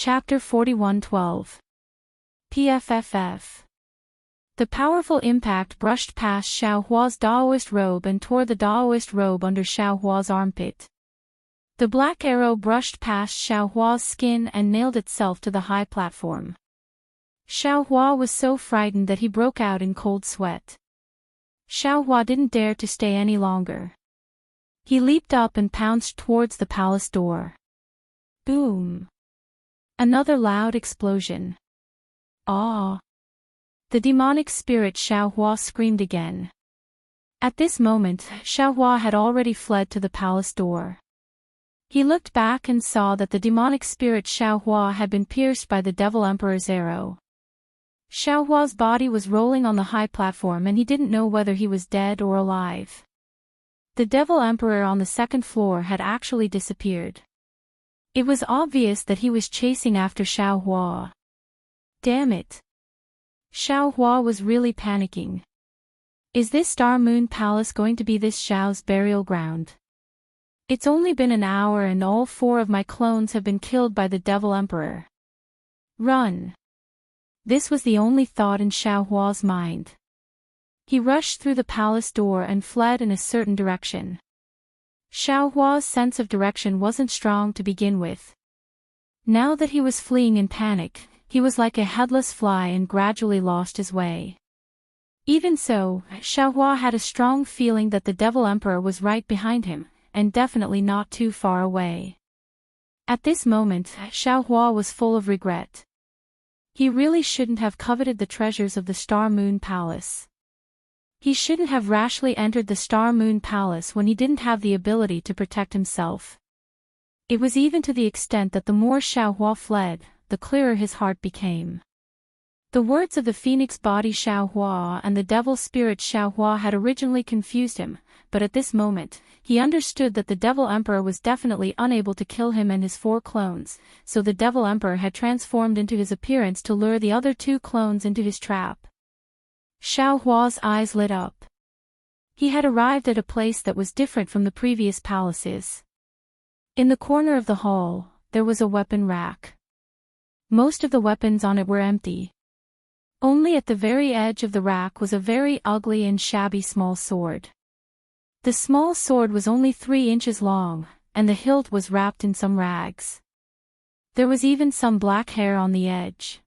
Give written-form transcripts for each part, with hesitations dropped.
Chapter 41:12. PFFF. The powerful impact brushed past Xiao Hua's Daoist robe and tore the Daoist robe under Xiao Hua's armpit. The black arrow brushed past Xiao Hua's skin and nailed itself to the high platform. Xiao Hua was so frightened that he broke out in cold sweat. Xiao Hua didn't dare to stay any longer. He leaped up and pounced towards the palace door. Boom! Another loud explosion. Ah! The demonic spirit Xiao Hua screamed again. At this moment, Xiao Hua had already fled to the palace door. He looked back and saw that the demonic spirit Xiao Hua had been pierced by the Devil Emperor's arrow. Xiao Hua's body was rolling on the high platform and he didn't know whether he was dead or alive. The Devil Emperor on the second floor had actually disappeared. It was obvious that he was chasing after Xiao Hua. Damn it! Xiao Hua was really panicking. Is this Star Moon Palace going to be this Xiao's burial ground? It's only been an hour and all 4 of my clones have been killed by the Devil Emperor. Run! This was the only thought in Xiao Hua's mind. He rushed through the palace door and fled in a certain direction. Xiao Hua's sense of direction wasn't strong to begin with. Now that he was fleeing in panic, he was like a headless fly and gradually lost his way. Even so, Xiao Hua had a strong feeling that the Devil Emperor was right behind him, and definitely not too far away. At this moment, Xiao Hua was full of regret. He really shouldn't have coveted the treasures of the Star Moon Palace. He shouldn't have rashly entered the Star Moon Palace when he didn't have the ability to protect himself. It was even to the extent that the more Xiao Hua fled, the clearer his heart became. The words of the phoenix body Xiao Hua and the devil spirit Xiao Hua had originally confused him, but at this moment, he understood that the Devil Emperor was definitely unable to kill him and his 4 clones, so the Devil Emperor had transformed into his appearance to lure the other 2 clones into his trap. Xiao Hua's eyes lit up. He had arrived at a place that was different from the previous palaces. In the corner of the hall, there was a weapon rack. Most of the weapons on it were empty. Only at the very edge of the rack was a very ugly and shabby small sword. The small sword was only 3 inches long, and the hilt was wrapped in some rags. There was even some black hair on the edge.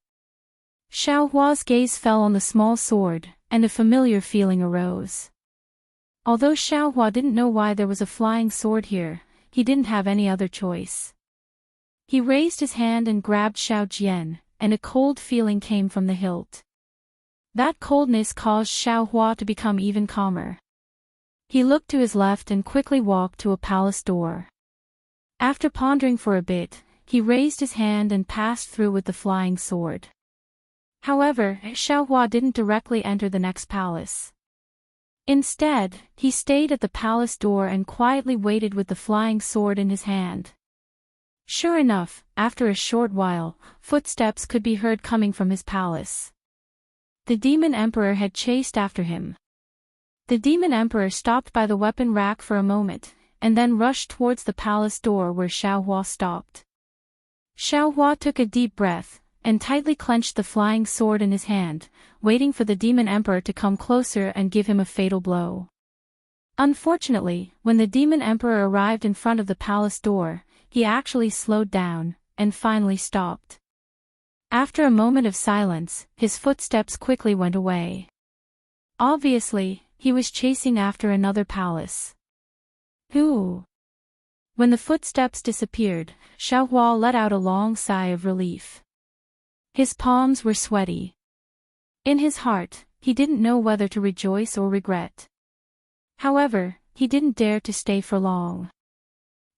Xiao Hua's gaze fell on the small sword, and a familiar feeling arose. Although Xiao Hua didn't know why there was a flying sword here, he didn't have any other choice. He raised his hand and grabbed Xiao Jian, and a cold feeling came from the hilt. That coldness caused Xiao Hua to become even calmer. He looked to his left and quickly walked to a palace door. After pondering for a bit, he raised his hand and passed through with the flying sword. However, Xiao Hua didn't directly enter the next palace. Instead, he stayed at the palace door and quietly waited with the flying sword in his hand. Sure enough, after a short while, footsteps could be heard coming from his palace. The Demon Emperor had chased after him. The Demon Emperor stopped by the weapon rack for a moment, and then rushed towards the palace door where Xiao Hua stopped. Xiao Hua took a deep breath, and tightly clenched the flying sword in his hand, waiting for the Demon Emperor to come closer and give him a fatal blow. Unfortunately, when the Demon Emperor arrived in front of the palace door, he actually slowed down, and finally stopped. After a moment of silence, his footsteps quickly went away. Obviously, he was chasing after another palace. Who? When the footsteps disappeared, Xiao Hua let out a long sigh of relief. His palms were sweaty. In his heart, he didn't know whether to rejoice or regret. However, he didn't dare to stay for long.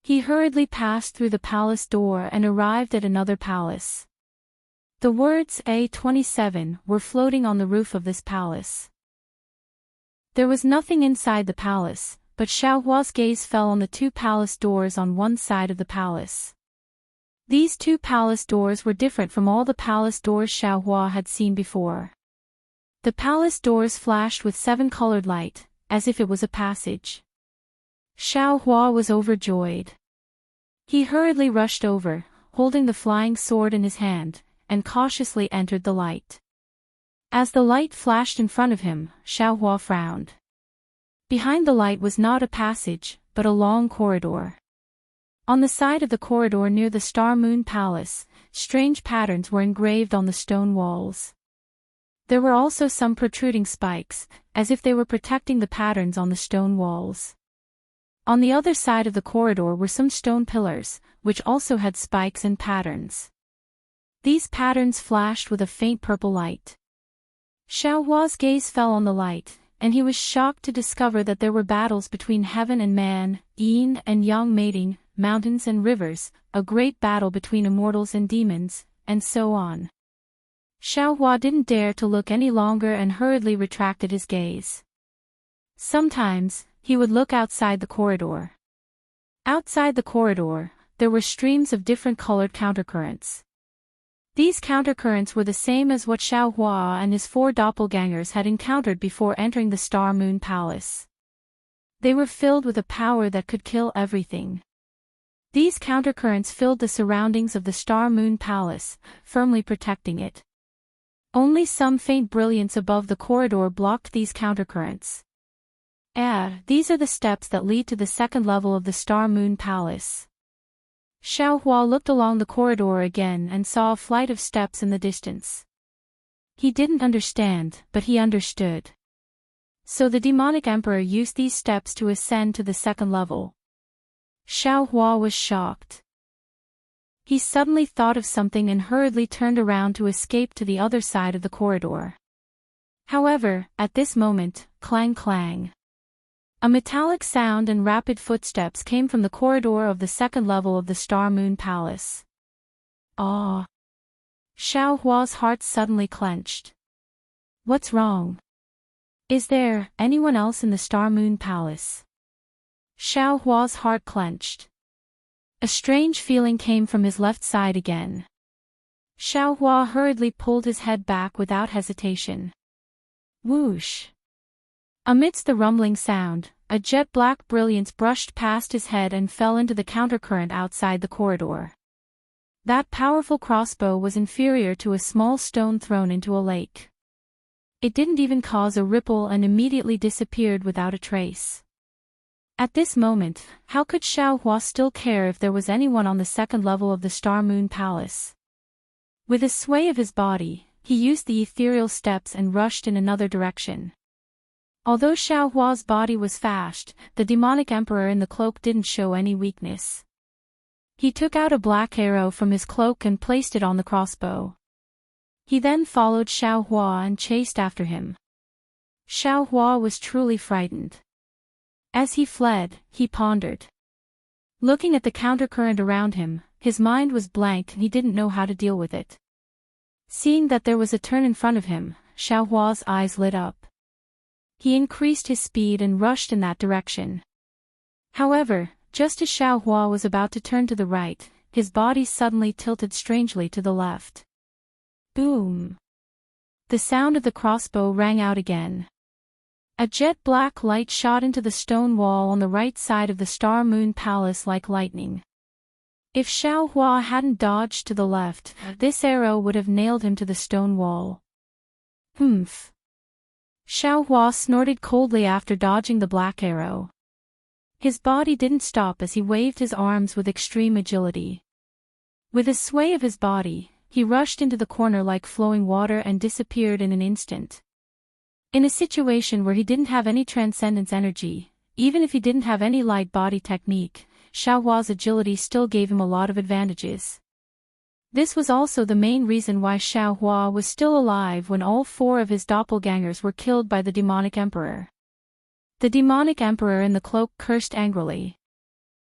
He hurriedly passed through the palace door and arrived at another palace. The words A27 were floating on the roof of this palace. There was nothing inside the palace, but Xiao Hua's gaze fell on the 2 palace doors on one side of the palace. These 2 palace doors were different from all the palace doors Xiao Hua had seen before. The palace doors flashed with 7-colored light, as if it was a passage. Xiao Hua was overjoyed. He hurriedly rushed over, holding the flying sword in his hand, and cautiously entered the light. As the light flashed in front of him, Xiaohua frowned. Behind the light was not a passage, but a long corridor. On the side of the corridor near the Star Moon Palace, strange patterns were engraved on the stone walls. There were also some protruding spikes, as if they were protecting the patterns on the stone walls. On the other side of the corridor were some stone pillars, which also had spikes and patterns. These patterns flashed with a faint purple light. Xiaohua's gaze fell on the light, and he was shocked to discover that there were battles between heaven and man, yin and yang mating, mountains and rivers, a great battle between immortals and demons, and so on. Xiaohua didn't dare to look any longer and hurriedly retracted his gaze. Sometimes, he would look outside the corridor. Outside the corridor, there were streams of different colored countercurrents. These countercurrents were the same as what Xiaohua and his 4 doppelgangers had encountered before entering the Star Moon Palace. They were filled with a power that could kill everything. These countercurrents filled the surroundings of the Star Moon Palace, firmly protecting it. Only some faint brilliance above the corridor blocked these countercurrents. These are the steps that lead to the second level of the Star Moon Palace. Xiaohua looked along the corridor again and saw a flight of steps in the distance. He didn't understand, but he understood. So the demonic emperor used these steps to ascend to the second level. Xiaohua was shocked. He suddenly thought of something and hurriedly turned around to escape to the other side of the corridor. However, at this moment, clang clang. A metallic sound and rapid footsteps came from the corridor of the second level of the Star Moon Palace. Ah! Xiaohua's heart suddenly clenched. What's wrong? Is there anyone else in the Star Moon Palace? Xiaohua's heart clenched. A strange feeling came from his left side again. Xiaohua hurriedly pulled his head back without hesitation. Whoosh! Amidst the rumbling sound, a jet-black brilliance brushed past his head and fell into the countercurrent outside the corridor. That powerful crossbow was inferior to a small stone thrown into a lake. It didn't even cause a ripple and immediately disappeared without a trace. At this moment, how could Xiaohua still care if there was anyone on the second level of the Star Moon Palace? With a sway of his body, he used the ethereal steps and rushed in another direction. Although Xiaohua's body was fast, the demonic emperor in the cloak didn't show any weakness. He took out a black arrow from his cloak and placed it on the crossbow. He then followed Xiaohua and chased after him. Xiaohua was truly frightened. As he fled, he pondered. Looking at the countercurrent around him, his mind was blank and he didn't know how to deal with it. Seeing that there was a turn in front of him, Xiaohua's eyes lit up. He increased his speed and rushed in that direction. However, just as Xiaohua was about to turn to the right, his body suddenly tilted strangely to the left. Boom! The sound of the crossbow rang out again. A jet-black light shot into the stone wall on the right side of the Star Moon Palace like lightning. If Xiaohua hadn't dodged to the left, this arrow would have nailed him to the stone wall. Humph! Xiaohua snorted coldly after dodging the black arrow. His body didn't stop as he waved his arms with extreme agility. With a sway of his body, he rushed into the corner like flowing water and disappeared in an instant. In a situation where he didn't have any transcendence energy, even if he didn't have any light body technique, Xiaohua's agility still gave him a lot of advantages. This was also the main reason why Xiaohua was still alive when all 4 of his doppelgangers were killed by the demonic emperor. The demonic emperor in the cloak cursed angrily.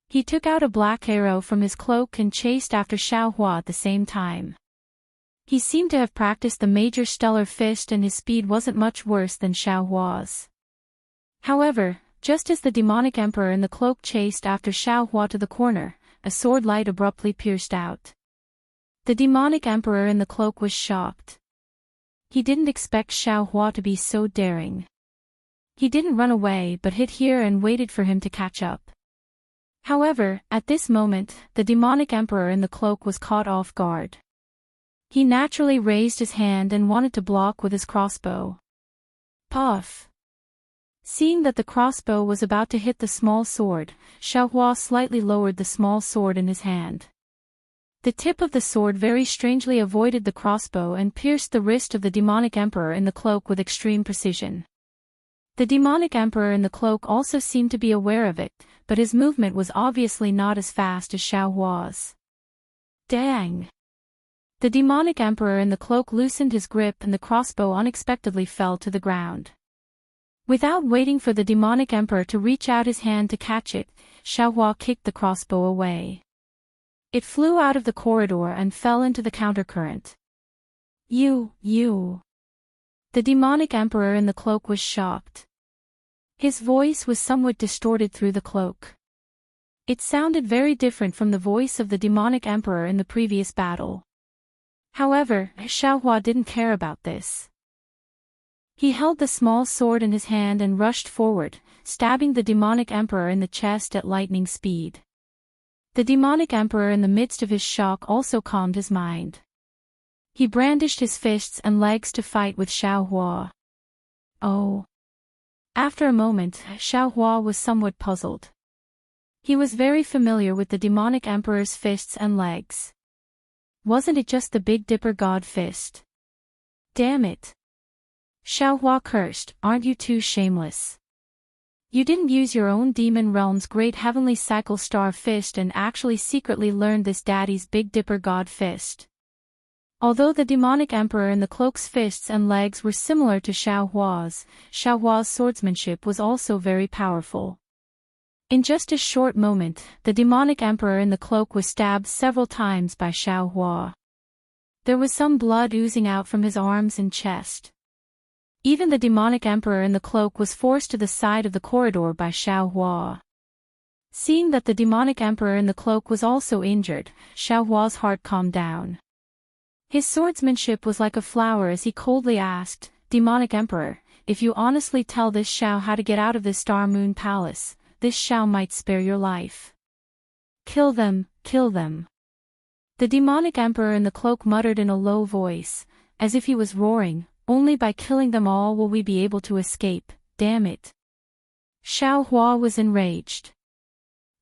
He took out a black arrow from his cloak and chased after Xiaohua at the same time. He seemed to have practiced the major stellar fist and his speed wasn't much worse than Xiaohua's. However, just as the demonic emperor in the cloak chased after Xiaohua to the corner, a sword light abruptly pierced out. The demonic emperor in the cloak was shocked. He didn't expect Xiaohua to be so daring. He didn't run away but hid here and waited for him to catch up. However, at this moment, the demonic emperor in the cloak was caught off guard. He naturally raised his hand and wanted to block with his crossbow. Puff! Seeing that the crossbow was about to hit the small sword, Xiaohua slightly lowered the small sword in his hand. The tip of the sword very strangely avoided the crossbow and pierced the wrist of the demonic emperor in the cloak with extreme precision. The demonic emperor in the cloak also seemed to be aware of it, but his movement was obviously not as fast as Xiaohua's. Dang! The demonic emperor in the cloak loosened his grip and the crossbow unexpectedly fell to the ground. Without waiting for the demonic emperor to reach out his hand to catch it, Xiaohua kicked the crossbow away. It flew out of the corridor and fell into the countercurrent. You! The demonic emperor in the cloak was shocked. His voice was somewhat distorted through the cloak. It sounded very different from the voice of the demonic emperor in the previous battle. However, Xiaohua didn't care about this. He held the small sword in his hand and rushed forward, stabbing the demonic emperor in the chest at lightning speed. The demonic emperor in the midst of his shock also calmed his mind. He brandished his fists and legs to fight with Xiaohua. Oh! After a moment, Xiaohua was somewhat puzzled. He was very familiar with the demonic emperor's fists and legs. Wasn't it just the Big Dipper God fist? Damn it! Xiaohua cursed, aren't you too shameless? You didn't use your own demon realm's great heavenly cycle star fist and actually secretly learned this daddy's Big Dipper God fist. Although the demonic emperor in the cloak's fists and legs were similar to Xiaohua's swordsmanship was also very powerful. In just a short moment, the demonic emperor in the cloak was stabbed several times by Xiaohua. There was some blood oozing out from his arms and chest. Even the demonic emperor in the cloak was forced to the side of the corridor by Xiaohua. Seeing that the demonic emperor in the cloak was also injured, Xiaohua's heart calmed down. His swordsmanship was like a flower as he coldly asked, "Demonic emperor, if you honestly tell this Xiao how to get out of this Star Moon Palace, this Xiao might spare your life. Kill them, kill them." The demonic emperor in the cloak muttered in a low voice, as if he was roaring, "Only by killing them all will we be able to escape, damn it." Xiaohua was enraged.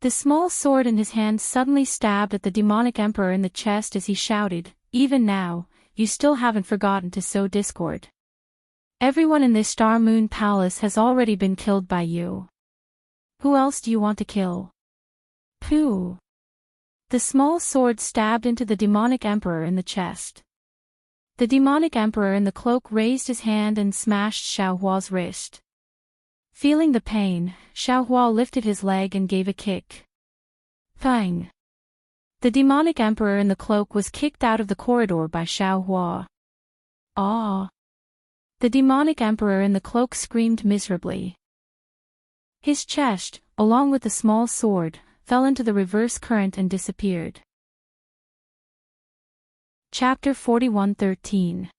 The small sword in his hand suddenly stabbed at the demonic emperor in the chest as he shouted, "Even now, you still haven't forgotten to sow discord. Everyone in this Star Moon Palace has already been killed by you. Who else do you want to kill?" Pooh! The small sword stabbed into the demonic emperor in the chest. The demonic emperor in the cloak raised his hand and smashed Xiaohua's wrist. Feeling the pain, Xiaohua lifted his leg and gave a kick. Bang! The demonic emperor in the cloak was kicked out of the corridor by Xiaohua. Ah! The demonic emperor in the cloak screamed miserably. His chest, along with the small sword, fell into the reverse current and disappeared. Chapter 41:13.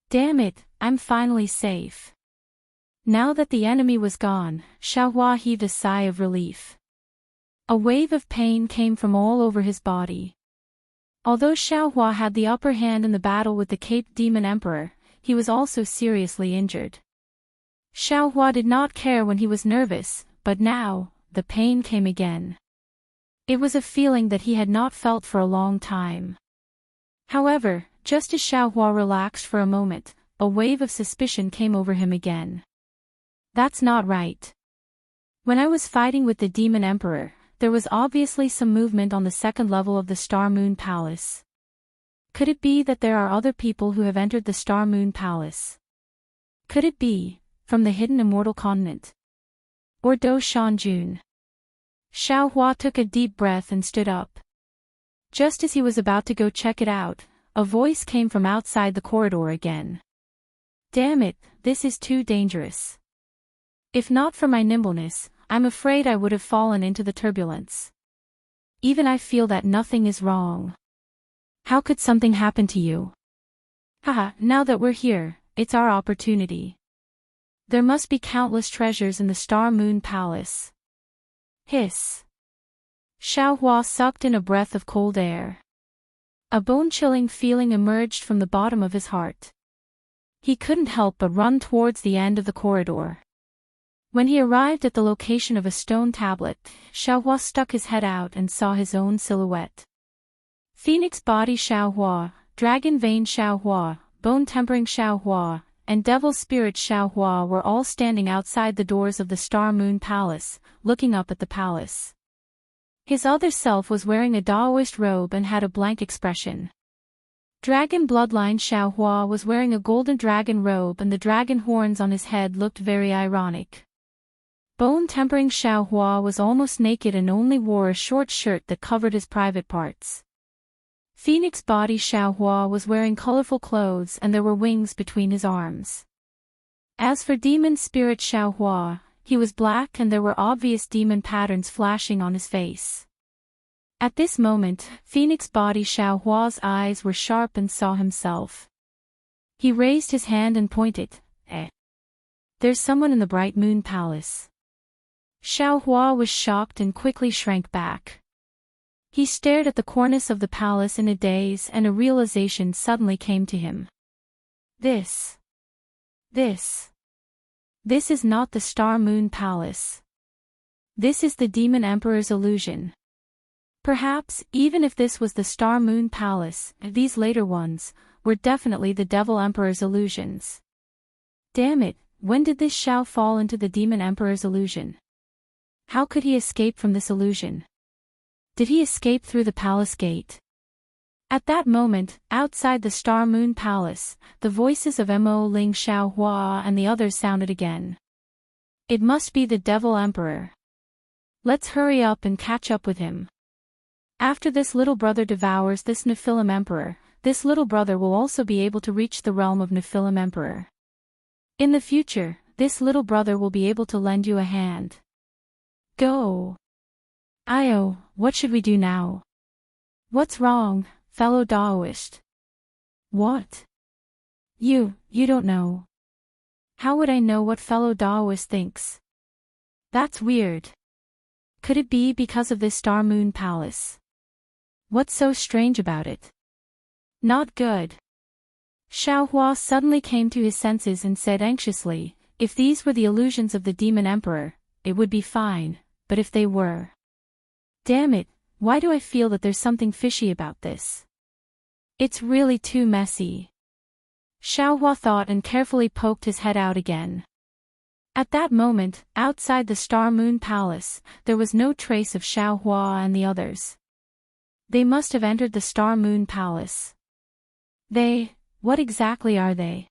Damn it, I'm finally safe. Now that the enemy was gone, Xiaohua heaved a sigh of relief. A wave of pain came from all over his body. Although Xiaohua had the upper hand in the battle with the Caped Demon Emperor, he was also seriously injured. Xiaohua did not care when he was nervous, but now, the pain came again. It was a feeling that he had not felt for a long time. However, just as Xiaohua relaxed for a moment, a wave of suspicion came over him again. That's not right. When I was fighting with the Demon Emperor, there was obviously some movement on the second level of the Star Moon Palace. Could it be that there are other people who have entered the Star Moon Palace? Could it be, from the hidden immortal continent? Or Do Shanjun? Xiaohua took a deep breath and stood up. Just as he was about to go check it out, a voice came from outside the corridor again. Damn it, this is too dangerous. If not for my nimbleness, I'm afraid I would have fallen into the turbulence. Even I feel that nothing is wrong. How could something happen to you? Haha, now that we're here, it's our opportunity. There must be countless treasures in the Star Moon Palace. Hiss. Xiao Hua sucked in a breath of cold air. A bone-chilling feeling emerged from the bottom of his heart. He couldn't help but run towards the end of the corridor. When he arrived at the location of a stone tablet, Xiao Hua stuck his head out and saw his own silhouette. Phoenix Body Xiao Hua, Dragon Vein Xiao Hua, Bone Tempering Xiao Hua, and Devil Spirit Xiao Hua were all standing outside the doors of the Star Moon Palace, looking up at the palace. His other self was wearing a Daoist robe and had a blank expression. Dragon Bloodline Xiao Hua was wearing a golden dragon robe and the dragon horns on his head looked very ironic. Bone Tempering Xiao Hua was almost naked and only wore a short shirt that covered his private parts. Phoenix Body Xiao Hua was wearing colorful clothes and there were wings between his arms. As for Demon Spirit Xiao Hua, he was black and there were obvious demon patterns flashing on his face. At this moment, Phoenix Body Xiao Hua's eyes were sharp and saw himself. He raised his hand and pointed, There's someone in the Bright Moon Palace. Xiao Hua was shocked and quickly shrank back. He stared at the cornice of the palace in a daze and a realization suddenly came to him. This is not the Star Moon Palace. This is the Demon Emperor's illusion. Perhaps, even if this was the Star Moon Palace, these later ones were definitely the Devil Emperor's illusions. Damn it, when did this Xiao fall into the Demon Emperor's illusion? How could he escape from this illusion? Did he escape through the palace gate? At that moment, outside the Star Moon Palace, the voices of Mo Ling Xiao Hua and the others sounded again. It must be the Devil Emperor. Let's hurry up and catch up with him. After this little brother devours this Nephilim Emperor, this little brother will also be able to reach the realm of Nephilim Emperor. In the future, this little brother will be able to lend you a hand. Go! Io, what should we do now? What's wrong, fellow Daoist? What? You don't know. How would I know what fellow Daoist thinks? That's weird. Could it be because of this Star Moon Palace? What's so strange about it? Not good. Xiao Hua suddenly came to his senses and said anxiously, if these were the illusions of the Demon Emperor, it would be fine, but if they were... Damn it, why do I feel that there's something fishy about this? It's really too messy. Xiao Hua thought and carefully poked his head out again. At that moment, outside the Star Moon Palace, there was no trace of Xiao Hua and the others. They must have entered the Star Moon Palace. What exactly are they?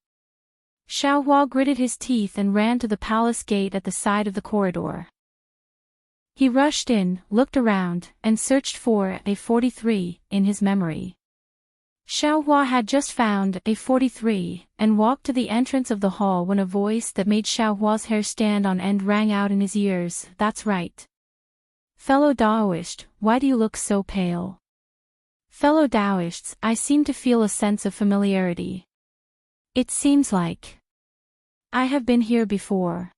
Xiao Hua gritted his teeth and ran to the palace gate at the side of the corridor. He rushed in, looked around, and searched for A43 in his memory. Xiao Hua had just found A43 and walked to the entrance of the hall when a voice that made Xiao Hua's hair stand on end rang out in his ears. That's right. Fellow Daoist, why do you look so pale? Fellow Daoists, I seem to feel a sense of familiarity. It seems like I have been here before.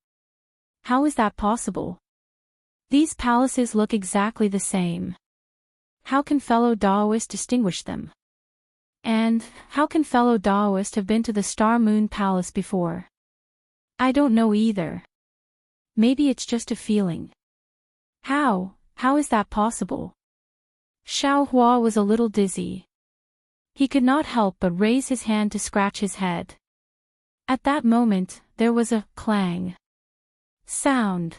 How is that possible? These palaces look exactly the same. How can fellow Daoist distinguish them? And, how can fellow Daoist have been to the Star Moon Palace before? I don't know either. Maybe it's just a feeling. How is that possible? Xiao Hua was a little dizzy. He could not help but raise his hand to scratch his head. At that moment, there was a clang sound.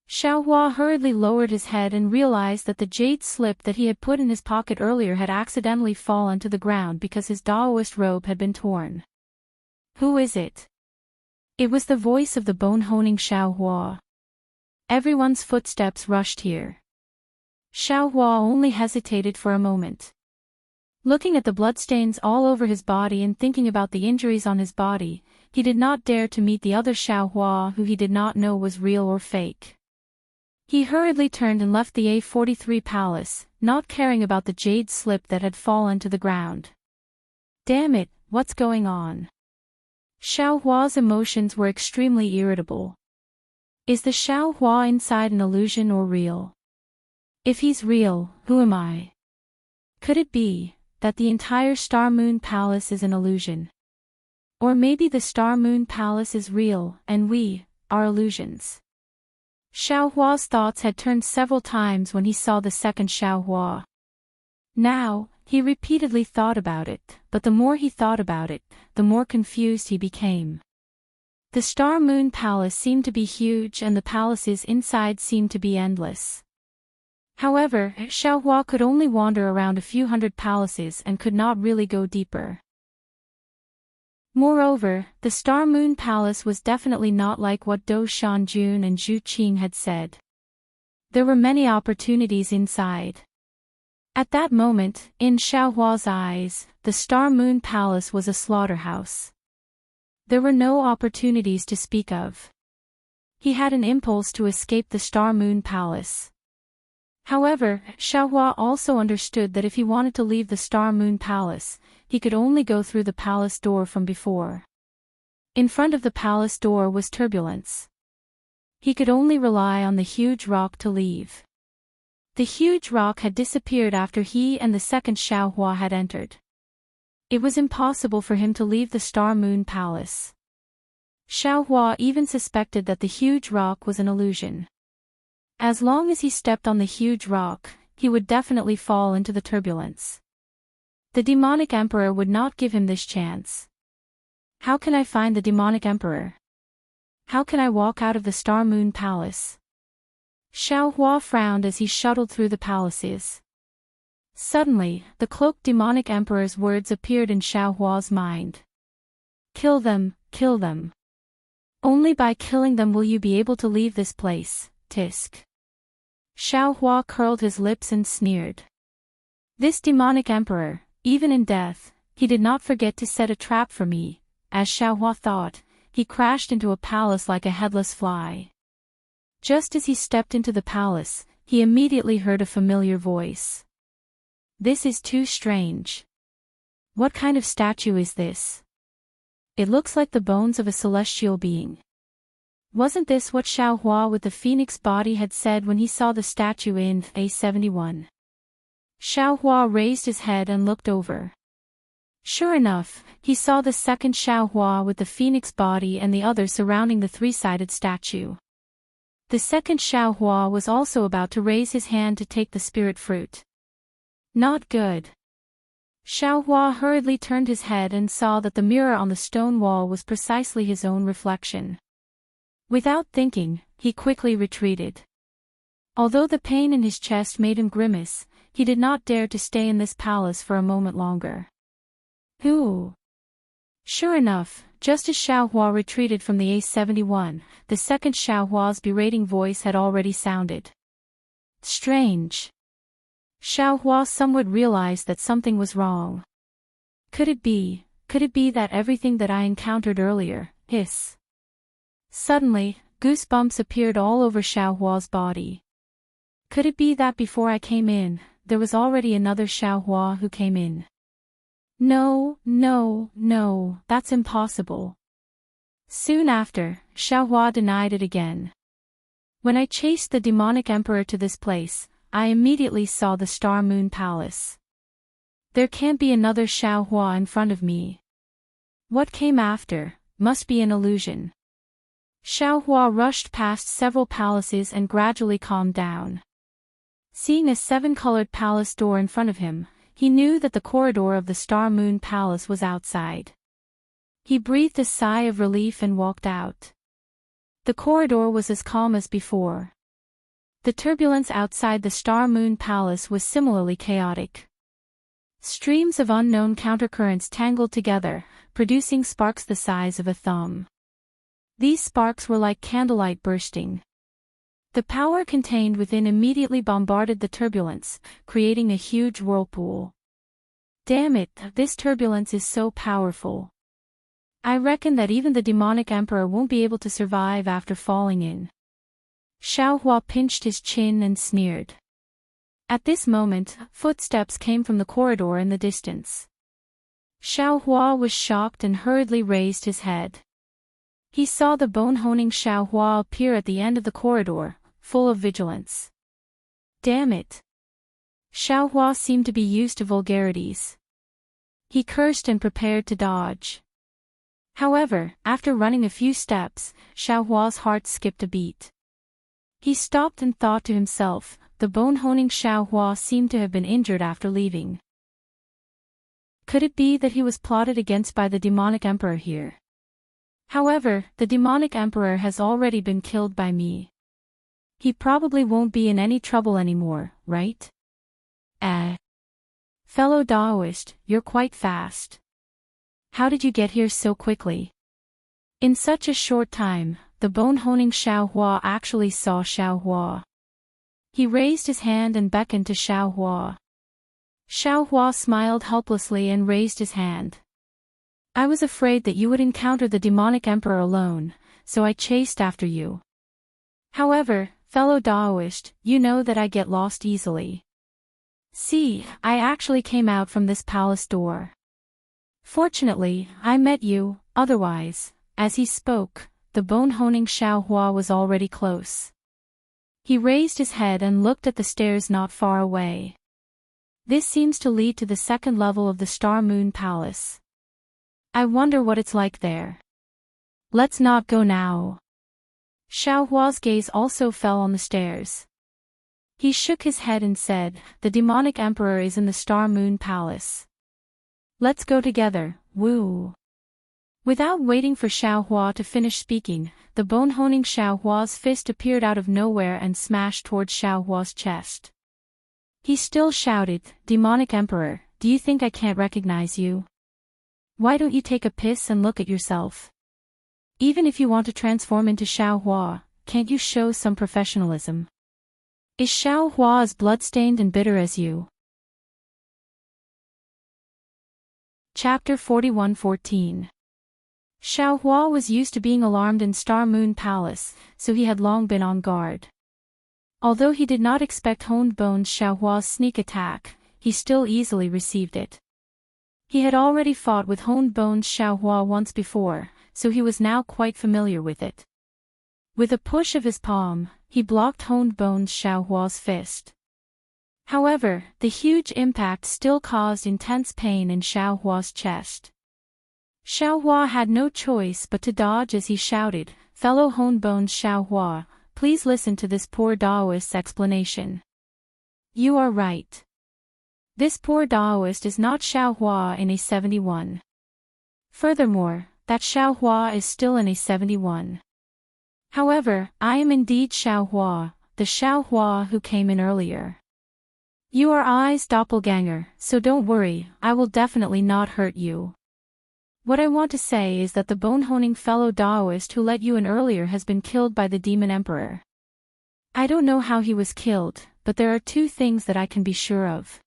Xiao Hua hurriedly lowered his head and realized that the jade slip that he had put in his pocket earlier had accidentally fallen to the ground because his Daoist robe had been torn. Who is it? It was the voice of the bone-honing Xiao Hua. Everyone's footsteps rushed here. Xiao Hua only hesitated for a moment. Looking at the bloodstains all over his body and thinking about the injuries on his body, he did not dare to meet the other Xiao Hua who he did not know was real or fake. He hurriedly turned and left the A43 palace, not caring about the jade slip that had fallen to the ground. Damn it, what's going on? Xiao Hua's emotions were extremely irritable. Is the Xiao Hua inside an illusion or real? If he's real, who am I? Could it be that the entire Star Moon Palace is an illusion? Or maybe the Star Moon Palace is real, and we are illusions. Xiaohua's thoughts had turned several times when he saw the second Xiaohua. Now, he repeatedly thought about it, but the more he thought about it, the more confused he became. The Star Moon Palace seemed to be huge and the palaces inside seemed to be endless. However, Xiaohua could only wander around a few hundred palaces and could not really go deeper. Moreover, the Star Moon Palace was definitely not like what Dou Shanjun and Zhu Qing had said. There were many opportunities inside. At that moment, in Xiaohua's eyes, the Star Moon Palace was a slaughterhouse. There were no opportunities to speak of. He had an impulse to escape the Star Moon Palace. However, Xiaohua also understood that if he wanted to leave the Star Moon Palace, he could only go through the palace door from before. In front of the palace door was turbulence. He could only rely on the huge rock to leave. The huge rock had disappeared after he and the second Xiaohua had entered. It was impossible for him to leave the Star Moon Palace. Xiaohua even suspected that the huge rock was an illusion. As long as he stepped on the huge rock, he would definitely fall into the turbulence. The demonic emperor would not give him this chance. How can I find the demonic emperor? How can I walk out of the Star Moon Palace? Xiaohua frowned as he shuttled through the palaces. Suddenly, the cloaked demonic emperor's words appeared in Xiaohua's mind. Kill them, kill them. Only by killing them will you be able to leave this place, Tisk. Xiaohua curled his lips and sneered. This demonic emperor, even in death, he did not forget to set a trap for me. As Xiaohua thought, he crashed into a palace like a headless fly. Just as he stepped into the palace, he immediately heard a familiar voice. This is too strange. What kind of statue is this? It looks like the bones of a celestial being. Wasn't this what Xiaohua with the phoenix body had said when he saw the statue in A71? Xiaohua raised his head and looked over. Sure enough, he saw the second Xiaohua with the phoenix body and the other surrounding the three-sided statue. The second Xiaohua was also about to raise his hand to take the spirit fruit. Not good. Xiaohua hurriedly turned his head and saw that the mirror on the stone wall was precisely his own reflection. Without thinking, he quickly retreated. Although the pain in his chest made him grimace, he did not dare to stay in this palace for a moment longer. Who? Sure enough, just as Xiaohua retreated from the A71, the second Xiaohua's berating voice had already sounded. Strange. Xiaohua somewhat realized that something was wrong. Could it be that everything that I encountered earlier, hiss? Suddenly, goosebumps appeared all over Xiaohua's body. Could it be that before I came in, there was already another Xiaohua who came in? No, that's impossible. Soon after, Xiaohua denied it again. When I chased the demonic emperor to this place, I immediately saw the Star Moon Palace. There can't be another Xiaohua in front of me. What came after must be an illusion. Xiaohua rushed past several palaces and gradually calmed down. Seeing a 7-colored palace door in front of him, he knew that the corridor of the Star Moon Palace was outside. He breathed a sigh of relief and walked out. The corridor was as calm as before. The turbulence outside the Star Moon Palace was similarly chaotic. Streams of unknown countercurrents tangled together, producing sparks the size of a thumb. These sparks were like candlelight bursting. The power contained within immediately bombarded the turbulence, creating a huge whirlpool. Damn it, this turbulence is so powerful. I reckon that even the demonic emperor won't be able to survive after falling in. Xiaohua pinched his chin and sneered. At this moment, footsteps came from the corridor in the distance. Xiaohua was shocked and hurriedly raised his head. He saw the bone-honing Xiaohua appear at the end of the corridor, full of vigilance. Damn it. Xiao Hua seemed to be used to vulgarities. He cursed and prepared to dodge. However, after running a few steps, Xiao Hua's heart skipped a beat. He stopped and thought to himself, the bone-honing Xiao Hua seemed to have been injured after leaving. Could it be that he was plotted against by the demonic emperor here? However, the demonic emperor has already been killed by me. He probably won't be in any trouble anymore, right? Fellow Daoist, you're quite fast. How did you get here so quickly? In such a short time, the bone-honing Xiao Hua actually saw Xiao Hua. He raised his hand and beckoned to Xiao Hua. Xiao Hua smiled helplessly and raised his hand. I was afraid that you would encounter the demonic emperor alone, so I chased after you. However, fellow Daoist, you know that I get lost easily. See, I actually came out from this palace door. Fortunately, I met you, otherwise, as he spoke, the bone-honing Xiao Hua was already close. He raised his head and looked at the stairs not far away. This seems to lead to the second level of the Star Moon Palace. I wonder what it's like there. Let's not go now. Xiao Hua's gaze also fell on the stairs. He shook his head and said, the demonic emperor is in the Star Moon Palace. Let's go together, woo. Without waiting for Xiao Hua to finish speaking, the bone-honing Xiao Hua's fist appeared out of nowhere and smashed towards Xiao Hua's chest. He still shouted, Demonic Emperor, do you think I can't recognize you? Why don't you take a piss and look at yourself? Even if you want to transform into Xiao Hua, can't you show some professionalism? Is Xiao Hua as bloodstained and bitter as you? Chapter 41:14. Xiao Hua was used to being alarmed in Star Moon Palace, so he had long been on guard. Although he did not expect Honed Bones Xiao Hua's sneak attack, he still easily received it. He had already fought with Honed Bones Xiao Hua once before, so he was now quite familiar with it. With a push of his palm, he blocked Honed Bones Xiao Hua's fist. However, the huge impact still caused intense pain in Xiao Hua's chest. Xiao Hua had no choice but to dodge as he shouted, Fellow Honed Bones Xiao Hua, please listen to this poor Daoist's explanation. You are right. This poor Daoist is not Xiao Hua in A71. Furthermore, that Xiao Hua is still in A71. However, I am indeed Xiao Hua, the Xiao Hua who came in earlier. You are I's doppelganger, so don't worry, I will definitely not hurt you. What I want to say is that the bone-honing fellow Daoist who let you in earlier has been killed by the Demon Emperor. I don't know how he was killed, but there are two things that I can be sure of.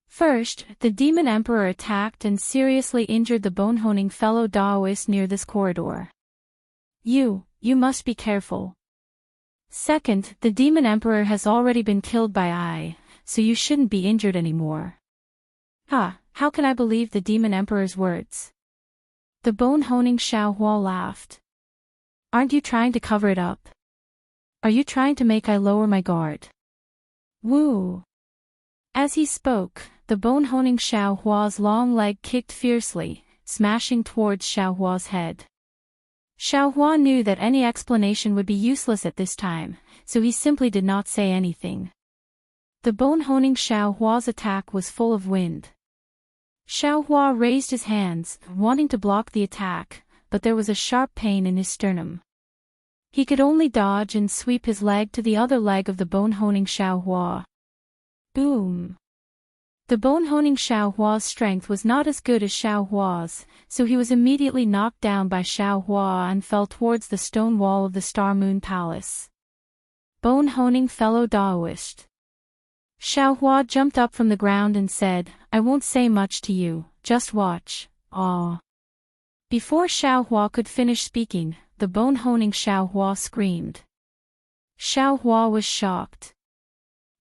First, the Demon Emperor attacked and seriously injured the bone-honing fellow Daoist near this corridor. You must be careful. Second, the Demon Emperor has already been killed by I, so you shouldn't be injured anymore. How can I believe the Demon Emperor's words? The bone-honing Xiao Hua laughed. Aren't you trying to cover it up? Are you trying to make I lower my guard? Woo! As he spoke, the bone-honing Xiao Hua's long leg kicked fiercely, smashing towards Xiao Hua's head. Xiao Hua knew that any explanation would be useless at this time, so he simply did not say anything. The bone-honing Xiao Hua's attack was full of wind. Xiao Hua raised his hands, wanting to block the attack, but there was a sharp pain in his sternum. He could only dodge and sweep his leg to the other leg of the bone-honing Xiao Hua. Boom! The bone-honing Xiao Hua's strength was not as good as Xiao Hua's, so he was immediately knocked down by Xiao Hua and fell towards the stone wall of the Star Moon Palace. Bone-honing fellow Daoist. Xiao Hua jumped up from the ground and said, I won't say much to you, just watch, aw. Before Xiao Hua could finish speaking, the bone-honing Xiao Hua screamed. Xiao Hua was shocked.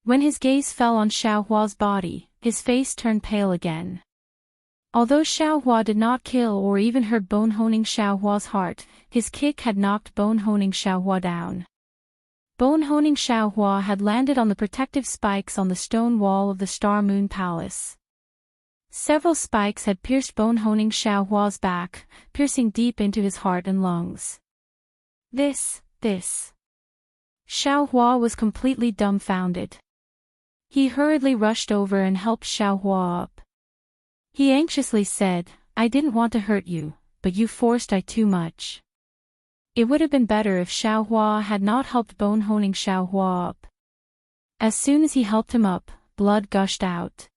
When his gaze fell on Xiao Hua's body, his face turned pale again. Although Xiao Hua did not kill or even hurt bone-honing Xiao Hua's heart, his kick had knocked bone-honing Xiao Hua down. Bone-honing Xiaohua had landed on the protective spikes on the stone wall of the Star Moon Palace. Several spikes had pierced Bone-honing Xiaohua's back, piercing deep into his heart and lungs. This. Xiaohua was completely dumbfounded. He hurriedly rushed over and helped Xiaohua up. He anxiously said, "I didn't want to hurt you, but you forced I too much." It would have been better if Xiaohua had not helped Bone-honing Xiaohua up. As soon as he helped him up, blood gushed out.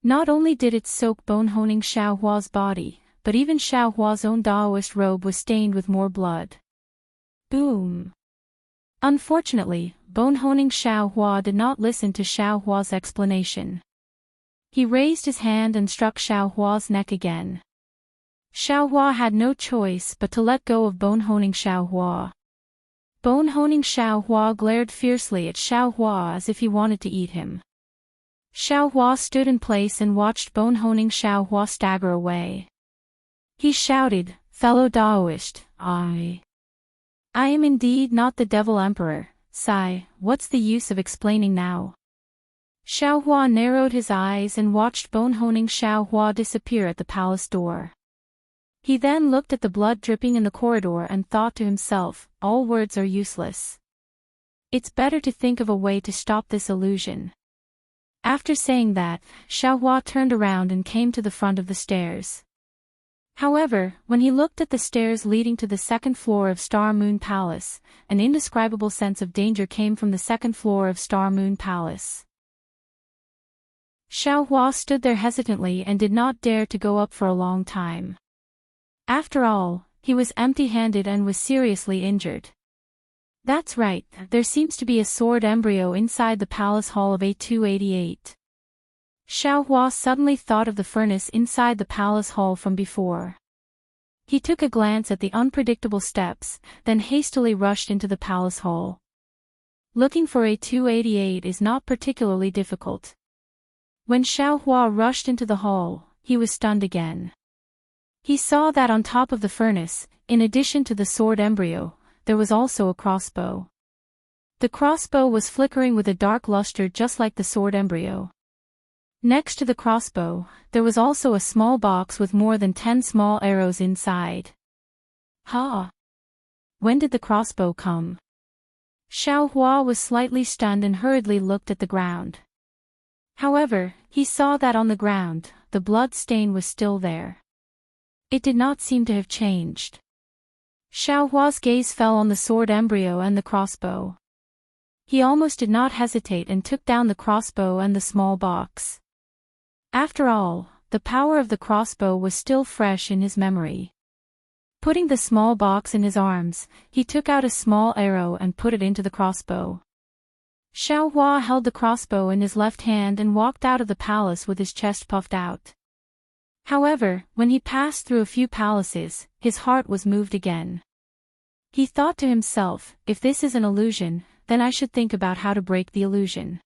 Not only did it soak Bone-honing Xiaohua's body, but even Xiaohua's own Daoist robe was stained with more blood. Boom! Unfortunately, Bone-honing Xiaohua did not listen to Xiaohua's explanation. He raised his hand and struck Xiaohua's neck again. Xiaohua had no choice but to let go of Bone-honing Xiaohua. Bone-honing Xiaohua glared fiercely at Xiaohua as if he wanted to eat him. Xiaohua stood in place and watched Bone-honing Xiaohua stagger away. He shouted, "Fellow Daoist, I am indeed not the Devil Emperor, Sai, what's the use of explaining now?" Xiaohua narrowed his eyes and watched Bone-honing Xiaohua disappear at the palace door. He then looked at the blood dripping in the corridor and thought to himself, all words are useless. It's better to think of a way to stop this illusion. After saying that, Xiaohua turned around and came to the front of the stairs. However, when he looked at the stairs leading to the second floor of Star Moon Palace, an indescribable sense of danger came from the second floor of Star Moon Palace. Xiaohua stood there hesitantly and did not dare to go up for a long time. After all, he was empty-handed and was seriously injured. That's right, there seems to be a sword embryo inside the palace hall of A288. Xiaohua suddenly thought of the furnace inside the palace hall from before. He took a glance at the unpredictable steps, then hastily rushed into the palace hall. Looking for A288 is not particularly difficult. When Xiaohua rushed into the hall, he was stunned again. He saw that on top of the furnace, in addition to the sword embryo, there was also a crossbow. The crossbow was flickering with a dark luster just like the sword embryo. Next to the crossbow, there was also a small box with more than 10 small arrows inside. Ha! When did the crossbow come? Xiaohua was slightly stunned and hurriedly looked at the ground. However, he saw that on the ground, the blood stain was still there. It did not seem to have changed. Xiaohua's gaze fell on the sword embryo and the crossbow. He almost did not hesitate and took down the crossbow and the small box. After all, the power of the crossbow was still fresh in his memory. Putting the small box in his arms, he took out a small arrow and put it into the crossbow. Xiaohua held the crossbow in his left hand and walked out of the palace with his chest puffed out. However, when he passed through a few palaces, his heart was moved again. He thought to himself, if this is an illusion, then I should think about how to break the illusion.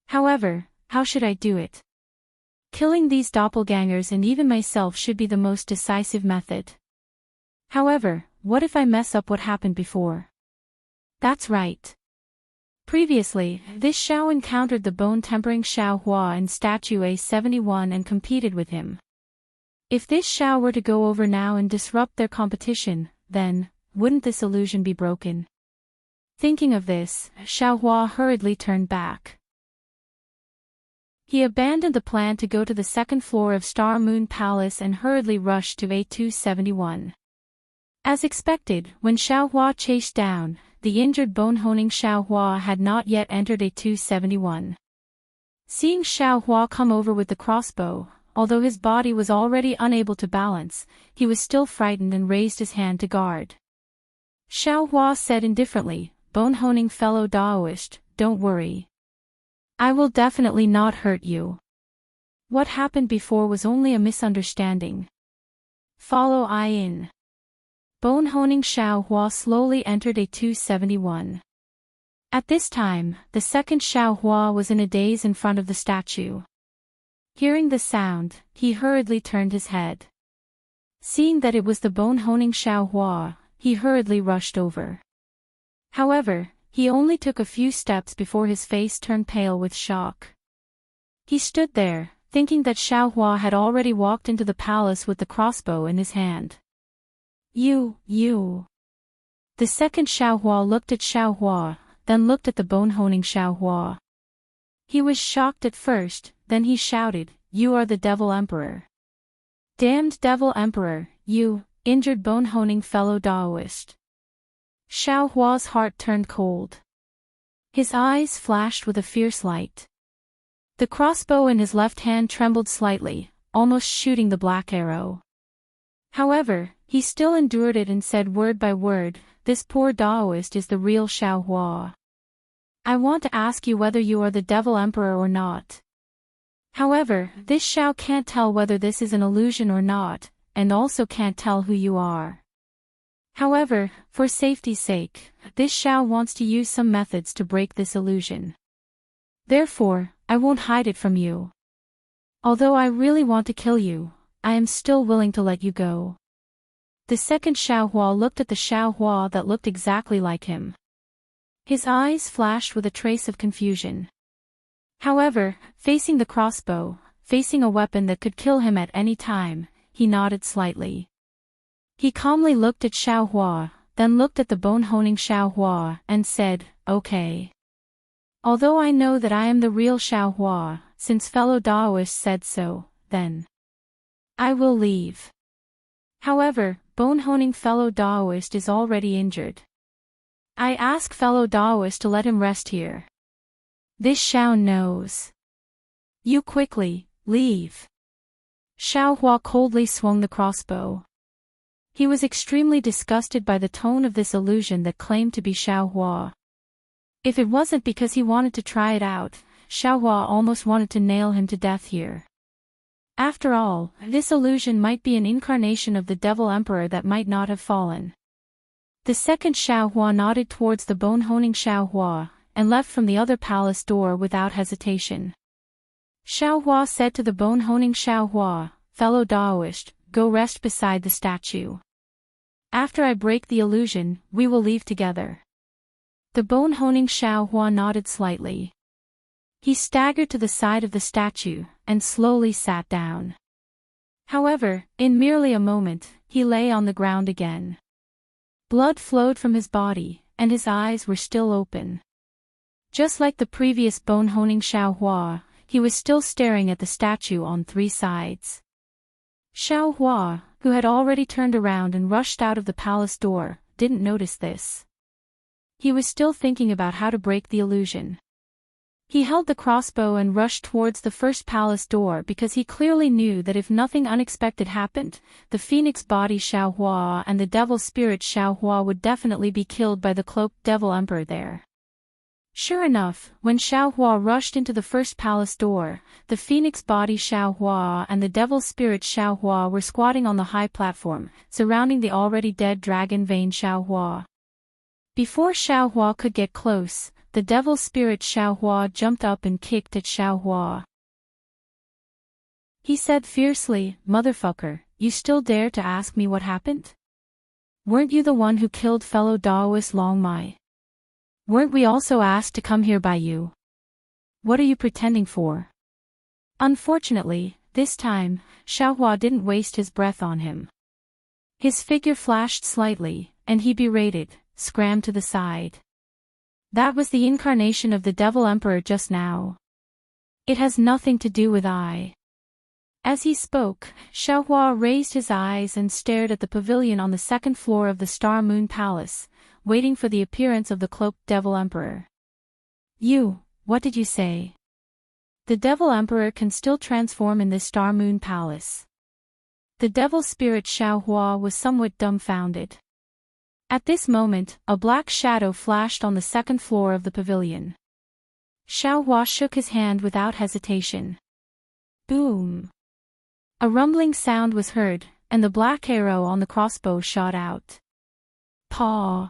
However, how should I do it? Killing these doppelgangers and even myself should be the most decisive method. However, what if I mess up what happened before? That's right. Previously, this Xiao encountered the bone-tempering Xiaohua in Statue A71 and competed with him. If this Xiao were to go over now and disrupt their competition, then, wouldn't this illusion be broken? Thinking of this, Xiaohua hurriedly turned back. He abandoned the plan to go to the second floor of Star Moon Palace and hurriedly rushed to A271. As expected, when Xiaohua chased down, the injured bone-honing Xiaohua had not yet entered A271. Seeing Xiaohua come over with the crossbow, although his body was already unable to balance, he was still frightened and raised his hand to guard. Xiaohua said indifferently, "Bone-honing fellow Daoist, don't worry. I will definitely not hurt you. What happened before was only a misunderstanding. Follow I in." Bone-honing Xiaohua slowly entered A271. At this time, the second Xiaohua was in a daze in front of the statue. Hearing the sound, he hurriedly turned his head. Seeing that it was the bone-honing Xiaohua, he hurriedly rushed over. However, he only took a few steps before his face turned pale with shock. He stood there, thinking that Xiaohua had already walked into the palace with the crossbow in his hand. You. The second Xiaohua looked at Xiaohua, then looked at the bone-honing Xiaohua. He was shocked at first, then he shouted, "You are the Devil Emperor." "Damned Devil Emperor, you, injured bone-honing fellow Daoist." Xiaohua's heart turned cold. His eyes flashed with a fierce light. The crossbow in his left hand trembled slightly, almost shooting the black arrow. However, he still endured it and said word by word, "This poor Daoist is the real Xiaohua. I want to ask you whether you are the Devil Emperor or not. However, this Xiao can't tell whether this is an illusion or not, and also can't tell who you are. However, for safety's sake, this Xiao wants to use some methods to break this illusion. Therefore, I won't hide it from you. Although I really want to kill you, I am still willing to let you go." The second Xiaohua looked at the Xiaohua that looked exactly like him. His eyes flashed with a trace of confusion. However, facing the crossbow, facing a weapon that could kill him at any time, he nodded slightly. He calmly looked at Xiaohua, then looked at the bone-honing Xiaohua, and said, "Okay. Although I know that I am the real Xiaohua, since fellow Daoist said so, then I will leave. However, bone-honing fellow Daoist is already injured. I ask fellow Daoist to let him rest here. This Xiao knows. You quickly, leave." Xiaohua coldly swung the crossbow. He was extremely disgusted by the tone of this illusion that claimed to be Xiaohua. If it wasn't because he wanted to try it out, Xiaohua almost wanted to nail him to death here. After all, this illusion might be an incarnation of the Devil Emperor that might not have fallen. The second Xiaohua nodded towards the bone-honing Xiaohua, and left from the other palace door without hesitation. Xiaohua said to the bone-honing Xiaohua, "Fellow Daoist, go rest beside the statue. After I break the illusion, we will leave together." The bone-honing Xiaohua nodded slightly. He staggered to the side of the statue, and slowly sat down. However, in merely a moment, he lay on the ground again. Blood flowed from his body, and his eyes were still open. Just like the previous bone-honing Xiaohua, he was still staring at the statue on three sides. Xiaohua, who had already turned around and rushed out of the palace door, didn't notice this. He was still thinking about how to break the illusion. He held the crossbow and rushed towards the first palace door because he clearly knew that if nothing unexpected happened, the phoenix body Xiaohua and the devil spirit Xiaohua would definitely be killed by the cloaked devil emperor there. Sure enough, when Xiaohua rushed into the first palace door, the phoenix body Xiaohua and the devil spirit Xiaohua were squatting on the high platform, surrounding the already dead dragon vein Xiaohua. Before Xiaohua could get close, the devil spirit Xiaohua jumped up and kicked at Xiaohua. He said fiercely, "Motherfucker, you still dare to ask me what happened? Weren't you the one who killed fellow Daoist Long Mai? Weren't we also asked to come here by you? What are you pretending for?" Unfortunately, this time, Xiaohua didn't waste his breath on him. His figure flashed slightly, and he berated, "Scram to the side. That was the incarnation of the Devil Emperor just now. It has nothing to do with I." As he spoke, Xiaohua raised his eyes and stared at the pavilion on the second floor of the Star Moon Palace, waiting for the appearance of the cloaked Devil Emperor. What did you say? The Devil Emperor can still transform in this Star Moon Palace. The Devil Spirit Xiaohua was somewhat dumbfounded. At this moment, a black shadow flashed on the second floor of the pavilion. Xiaohua shook his hand without hesitation. Boom! A rumbling sound was heard, and the black arrow on the crossbow shot out. Paw!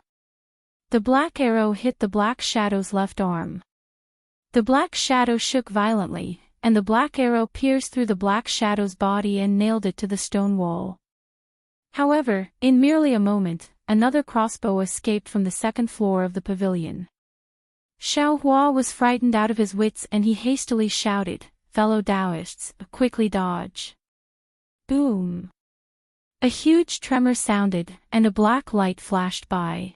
The black arrow hit the black shadow's left arm. The black shadow shook violently, and the black arrow pierced through the black shadow's body and nailed it to the stone wall. However, in merely a moment, another crossbow escaped from the second floor of the pavilion. Xiao Hua was frightened out of his wits and he hastily shouted, "Fellow Taoists, quickly dodge." Boom! A huge tremor sounded, and a black light flashed by.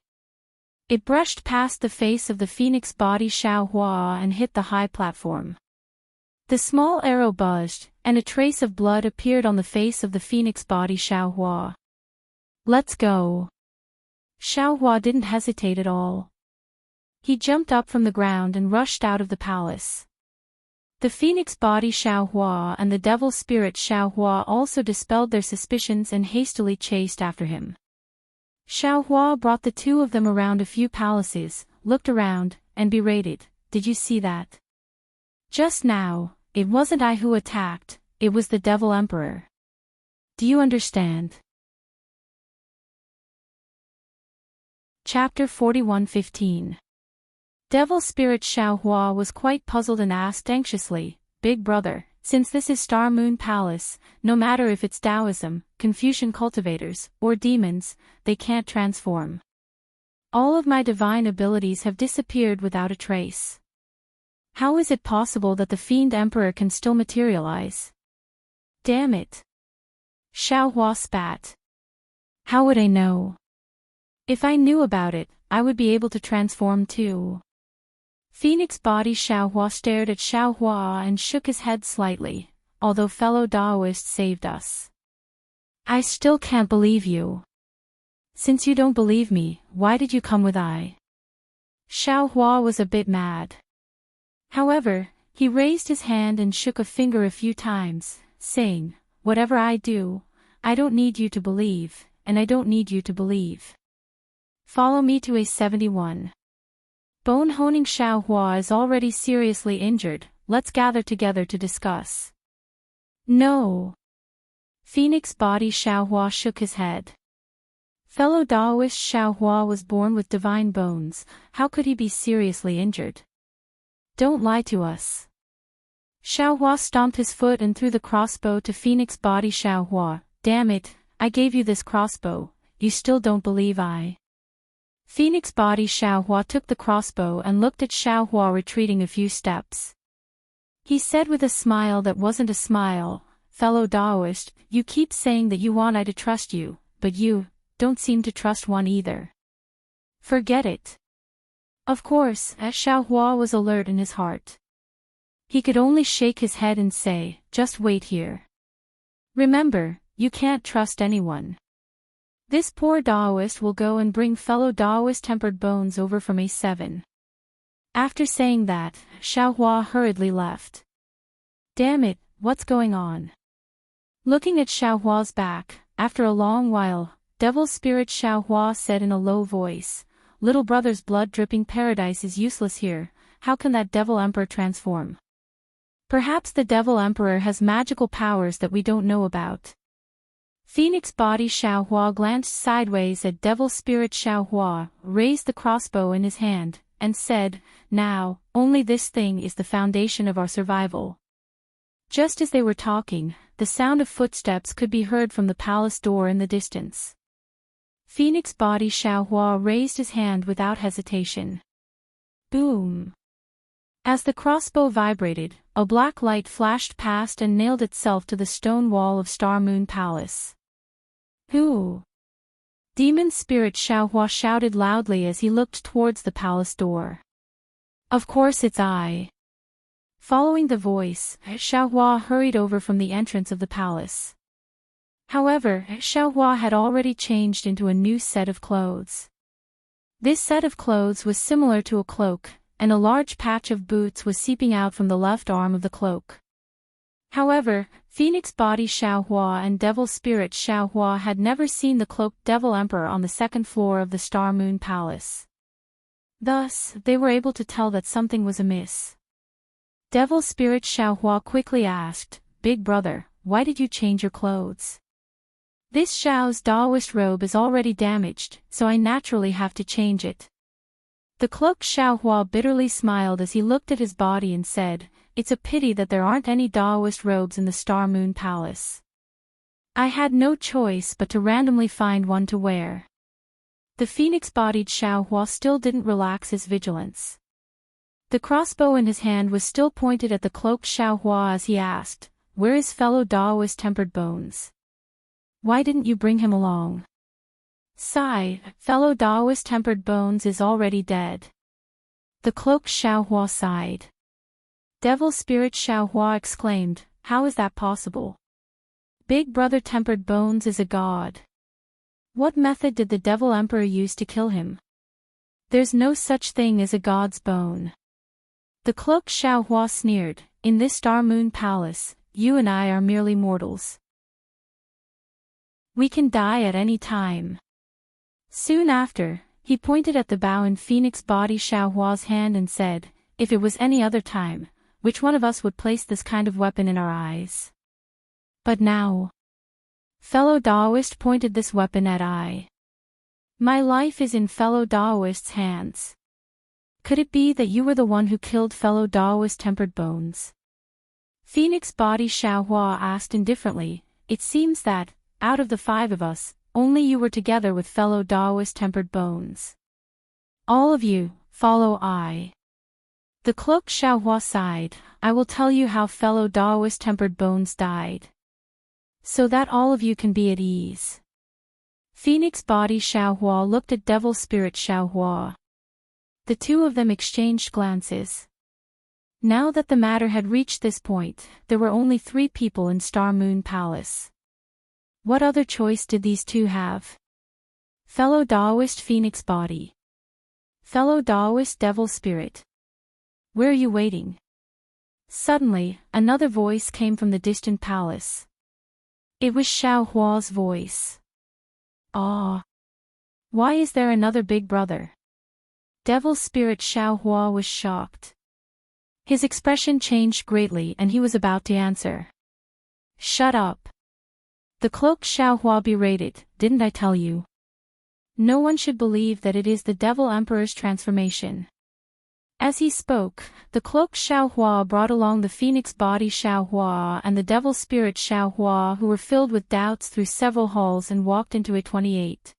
It brushed past the face of the phoenix body Xiao Hua and hit the high platform. The small arrow buzzed, and a trace of blood appeared on the face of the phoenix body Xiao Hua. "Let's go." Xiao Hua didn't hesitate at all. He jumped up from the ground and rushed out of the palace. The phoenix body Xiao Hua and the devil spirit Xiao Hua also dispelled their suspicions and hastily chased after him. Xiao Hua brought the two of them around a few palaces, looked around, and berated, "Did you see that? Just now, it wasn't I who attacked, it was the devil emperor. Do you understand?" Chapter 41:15. Devil spirit Xiao Hua was quite puzzled and asked anxiously, "Big brother, since this is Star Moon Palace, no matter if it's Taoism, Confucian cultivators, or demons, they can't transform. All of my divine abilities have disappeared without a trace. How is it possible that the Fiend Emperor can still materialize? Damn it." Xiao Hua spat. "How would I know? If I knew about it, I would be able to transform too." Phoenix body Xiao Hua stared at Xiao Hua and shook his head slightly, "Although fellow Taoist saved us, I still can't believe you. Since you don't believe me, why did you come with I?" Xiao Hua was a bit mad. However, he raised his hand and shook a finger a few times, saying, "Whatever I do, I don't need you to believe, and I don't need you to believe. Follow me to A71. Bone honing Xiao Hua is already seriously injured, let's gather together to discuss." "No." Phoenix body Xiao Hua shook his head. Fellow Taoist Xiao Hua was born with divine bones, how could he be seriously injured? "Don't lie to us." Xiao Hua stomped his foot and threw the crossbow to Phoenix body Xiao Hua. "Damn it, I gave you this crossbow, you still don't believe I?" Phoenix body Xiao Hua took the crossbow and looked at Xiao Hua retreating a few steps. He said with a smile that wasn't a smile, "Fellow Taoist, you keep saying that you want I to trust you, but you don't seem to trust one either. Forget it." Of course, as Xiao Hua was alert in his heart. He could only shake his head and say, "Just wait here. Remember, you can't trust anyone. This poor Taoist will go and bring fellow Taoist tempered bones over from A7. After saying that, Xiao Hua hurriedly left. "Damn it, what's going on?" Looking at Xiao Hua's back, after a long while, devil spirit Xiao Hua said in a low voice, "Little brother's blood-dripping paradise is useless here, how can that devil emperor transform? Perhaps the devil emperor has magical powers that we don't know about." Phoenix body Xiao Hua glanced sideways at devil spirit Xiao Hua, raised the crossbow in his hand, and said, "Now, only this thing is the foundation of our survival." Just as they were talking, the sound of footsteps could be heard from the palace door in the distance. Phoenix body Xiao Hua raised his hand without hesitation. Boom! As the crossbow vibrated, a black light flashed past and nailed itself to the stone wall of Star Moon Palace. "Who?" Demon spirit Xiao Hua shouted loudly as he looked towards the palace door. "Of course it's I." Following the voice, Xiao Hua hurried over from the entrance of the palace. However, Xiao Hua had already changed into a new set of clothes. This set of clothes was similar to a cloak, and a large patch of boots was seeping out from the left arm of the cloak. However, Phoenix body Xiao Hua and devil spirit Xiao Hua had never seen the cloaked devil emperor on the second floor of the Star Moon Palace. Thus, they were able to tell that something was amiss. Devil spirit Xiao Hua quickly asked, "Big brother, why did you change your clothes?" "This Xiao's Taoist robe is already damaged, so I naturally have to change it." The cloaked Xiao Hua bitterly smiled as he looked at his body and said, "It's a pity that there aren't any Taoist robes in the Star Moon Palace. I had no choice but to randomly find one to wear." The phoenix-bodied Xiao Hua still didn't relax his vigilance. The crossbow in his hand was still pointed at the cloaked Xiaohua as he asked, "Where is fellow Daoist Tempered Bones? Why didn't you bring him along?" Sigh, fellow Daoist Tempered Bones is already dead. The cloaked Xiaohua sighed. Devil Spirit Xiaohua exclaimed, "How is that possible? Big Brother Tempered Bones is a god. What method did the Devil Emperor use to kill him? There's no such thing as a god's bone." The cloaked Xiaohua sneered, "In this Star Moon Palace, you and I are merely mortals. We can die at any time." Soon after, he pointed at the bow and phoenix body Xiaohua's hand and said, "If it was any other time, which one of us would place this kind of weapon in our eyes? But now, fellow Daoist pointed this weapon at I. My life is in fellow Daoist's hands. Could it be that you were the one who killed fellow Daoist Tempered Bones?" Phoenix body Xiaohua asked indifferently, "It seems that, out of the 5 of us, only you were together with fellow Daoist Tempered Bones. All of you, follow I." The cloaked Xiaohua sighed, "I will tell you how fellow Daoist Tempered Bones died, so that all of you can be at ease." Phoenix body Xiaohua looked at Devil Spirit Xiaohua. The two of them exchanged glances. Now that the matter had reached this point, there were only 3 people in Star Moon Palace. What other choice did these two have? Fellow Daoist Phoenix Body. Fellow Daoist Devil Spirit. Where are you waiting? Suddenly, another voice came from the distant palace. It was Xiaohua's voice. "Ah! Why is there another big brother?" Devil Spirit Xiaohua was shocked. His expression changed greatly and he was about to answer. "Shut up!" The cloaked Xiaohua berated, "Didn't I tell you? No one should believe that it is the Devil Emperor's transformation." As he spoke, the cloaked Xiaohua brought along the phoenix body Xiaohua and the devil spirit Xiaohua, who were filled with doubts through several halls and walked into A28.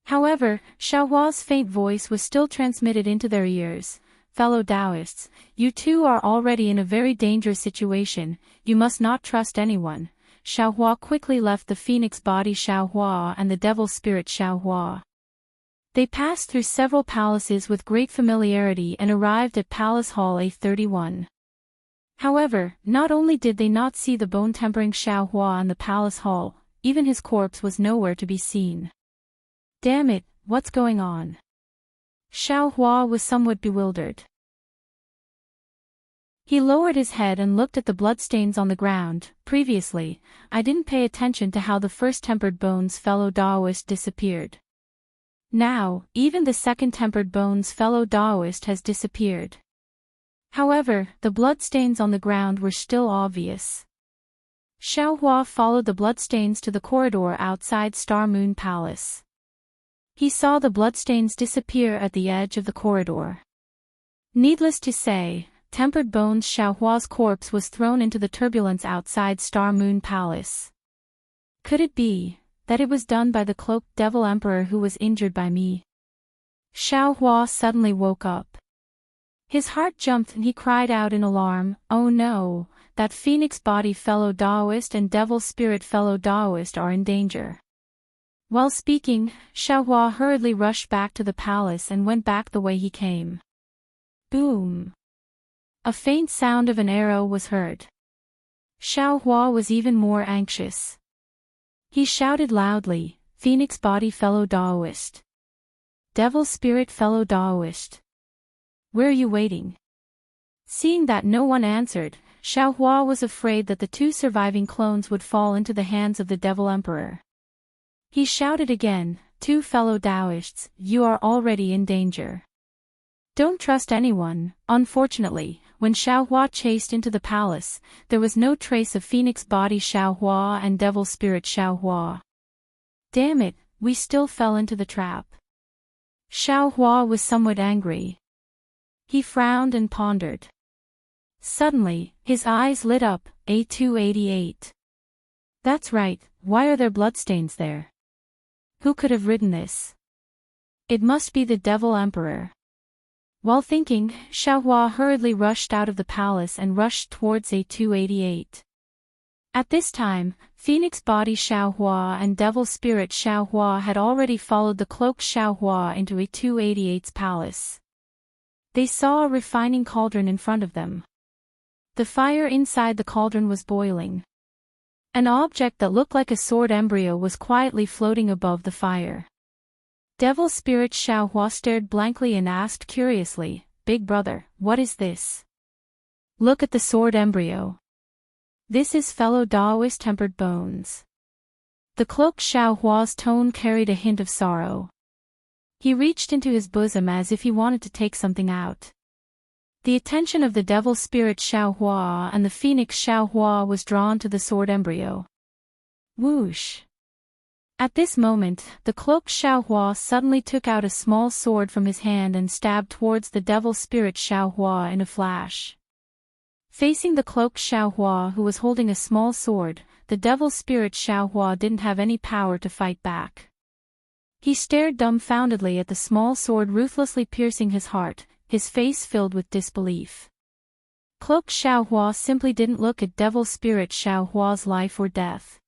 However, Xiaohua's faint voice was still transmitted into their ears. "Fellow Taoists, you two are already in a very dangerous situation, you must not trust anyone." Xiaohua quickly left the phoenix body Xiaohua and the devil spirit Xiaohua. They passed through several palaces with great familiarity and arrived at Palace Hall A31. However, not only did they not see the bone-tempering Xiaohua in the Palace Hall, even his corpse was nowhere to be seen. "Damn it, what's going on?" Xiaohua was somewhat bewildered. He lowered his head and looked at the bloodstains on the ground. "Previously, I didn't pay attention to how the first tempered bones fellow Daoist disappeared. Now, even the second tempered bones fellow Daoist has disappeared. However, the bloodstains on the ground were still obvious." Xiaohua followed the bloodstains to the corridor outside Star Moon Palace. He saw the bloodstains disappear at the edge of the corridor. Needless to say, Tempered Bones Xiaohua's corpse was thrown into the turbulence outside Star Moon Palace. Could it be that it was done by the cloaked devil emperor who was injured by me? Xiaohua suddenly woke up. His heart jumped and he cried out in alarm, "Oh no, that phoenix body fellow Daoist and devil spirit fellow Daoist are in danger." While speaking, Xiaohua hurriedly rushed back to the palace and went back the way he came. Boom! A faint sound of an arrow was heard. Xiaohua was even more anxious. He shouted loudly, "Phoenix body fellow Daoist! Devil spirit fellow Daoist! Where are you waiting?" Seeing that no one answered, Xiaohua was afraid that the 2 surviving clones would fall into the hands of the Devil Emperor. He shouted again, "2 fellow Daoists, you are already in danger. Don't trust anyone." Unfortunately, when Xiaohua chased into the palace, there was no trace of phoenix body Xiaohua and devil spirit Xiaohua. "Damn it, we still fell into the trap." Xiaohua was somewhat angry. He frowned and pondered. Suddenly, his eyes lit up. A288. That's right, why are there bloodstains there? Who could have written this? It must be the Devil Emperor. While thinking, Xiaohua hurriedly rushed out of the palace and rushed towards A288. At this time, Phoenix Body Xiaohua and Devil Spirit Xiaohua had already followed the cloaked Xiaohua into A288's palace. They saw a refining cauldron in front of them. The fire inside the cauldron was boiling. An object that looked like a sword embryo was quietly floating above the fire. Devil Spirit Xiaohua stared blankly and asked curiously, "Big brother, what is this?" "Look at the sword embryo. This is fellow Daoist tempered bones." The cloaked Xiaohua's tone carried a hint of sorrow. He reached into his bosom as if he wanted to take something out. The attention of the Devil Spirit Xiaohua and the Phoenix Xiaohua was drawn to the sword embryo. Whoosh! At this moment, the cloaked Xiaohua suddenly took out a small sword from his hand and stabbed towards the Devil Spirit Xiaohua in a flash. Facing the cloaked Xiaohua who was holding a small sword, the Devil Spirit Xiaohua didn't have any power to fight back. He stared dumbfoundedly at the small sword ruthlessly piercing his heart, his face filled with disbelief. Cloaked Xiaohua simply didn't look at Devil Spirit Xiaohua's life or death.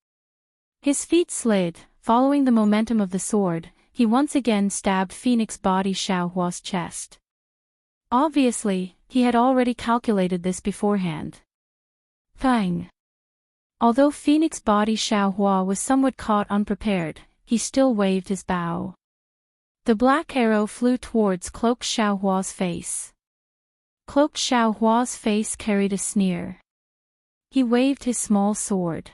His feet slid. Following the momentum of the sword, he once again stabbed Phoenix Body Xiaohua's chest. Obviously, he had already calculated this beforehand. Pang! Although Phoenix Body Xiaohua was somewhat caught unprepared, he still waved his bow. The black arrow flew towards Cloaked Xiaohua's face. Cloaked Xiaohua's face carried a sneer. He waved his small sword.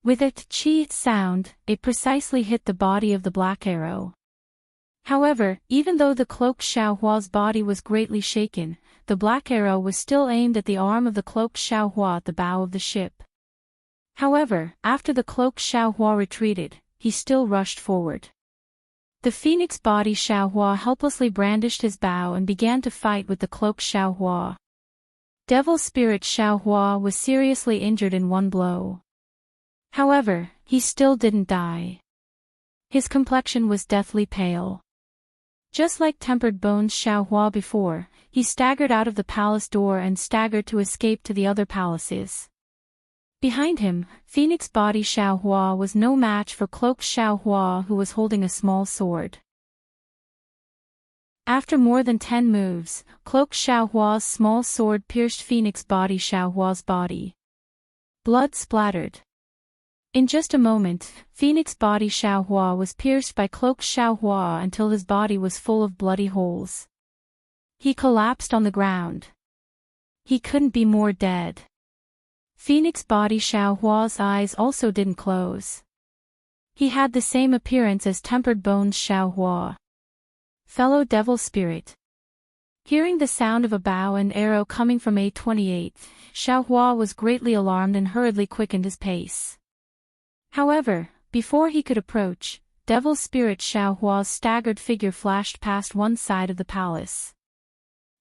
With a "chi" sound, it precisely hit the body of the black arrow. However, even though the cloaked Xiaohua's body was greatly shaken, the black arrow was still aimed at the arm of the cloaked Xiaohua at the bow of the ship. However, after the cloaked Xiaohua retreated, he still rushed forward. The Phoenix Body Xiaohua helplessly brandished his bow and began to fight with the cloaked Xiaohua. Devil Spirit Xiaohua was seriously injured in one blow. However, he still didn't die. His complexion was deathly pale. Just like Tempered Bones Xiaohua before, he staggered out of the palace door and staggered to escape to the other palaces. Behind him, Phoenix Body Xiaohua was no match for Cloaked Xiaohua who was holding a small sword. After more than 10 moves, Cloaked Xiaohua's small sword pierced Phoenix Body Xiaohua's body. Blood splattered. In just a moment, Phoenix Body Xiaohua was pierced by Cloaked Xiaohua until his body was full of bloody holes. He collapsed on the ground. He couldn't be more dead. Phoenix Body Xiaohua's eyes also didn't close. He had the same appearance as Tempered Bones Xiaohua. Fellow Devil Spirit. Hearing the sound of a bow and arrow coming from A28, Xiaohua was greatly alarmed and hurriedly quickened his pace. However, before he could approach, Devil Spirit Xiaohua's staggered figure flashed past one side of the palace.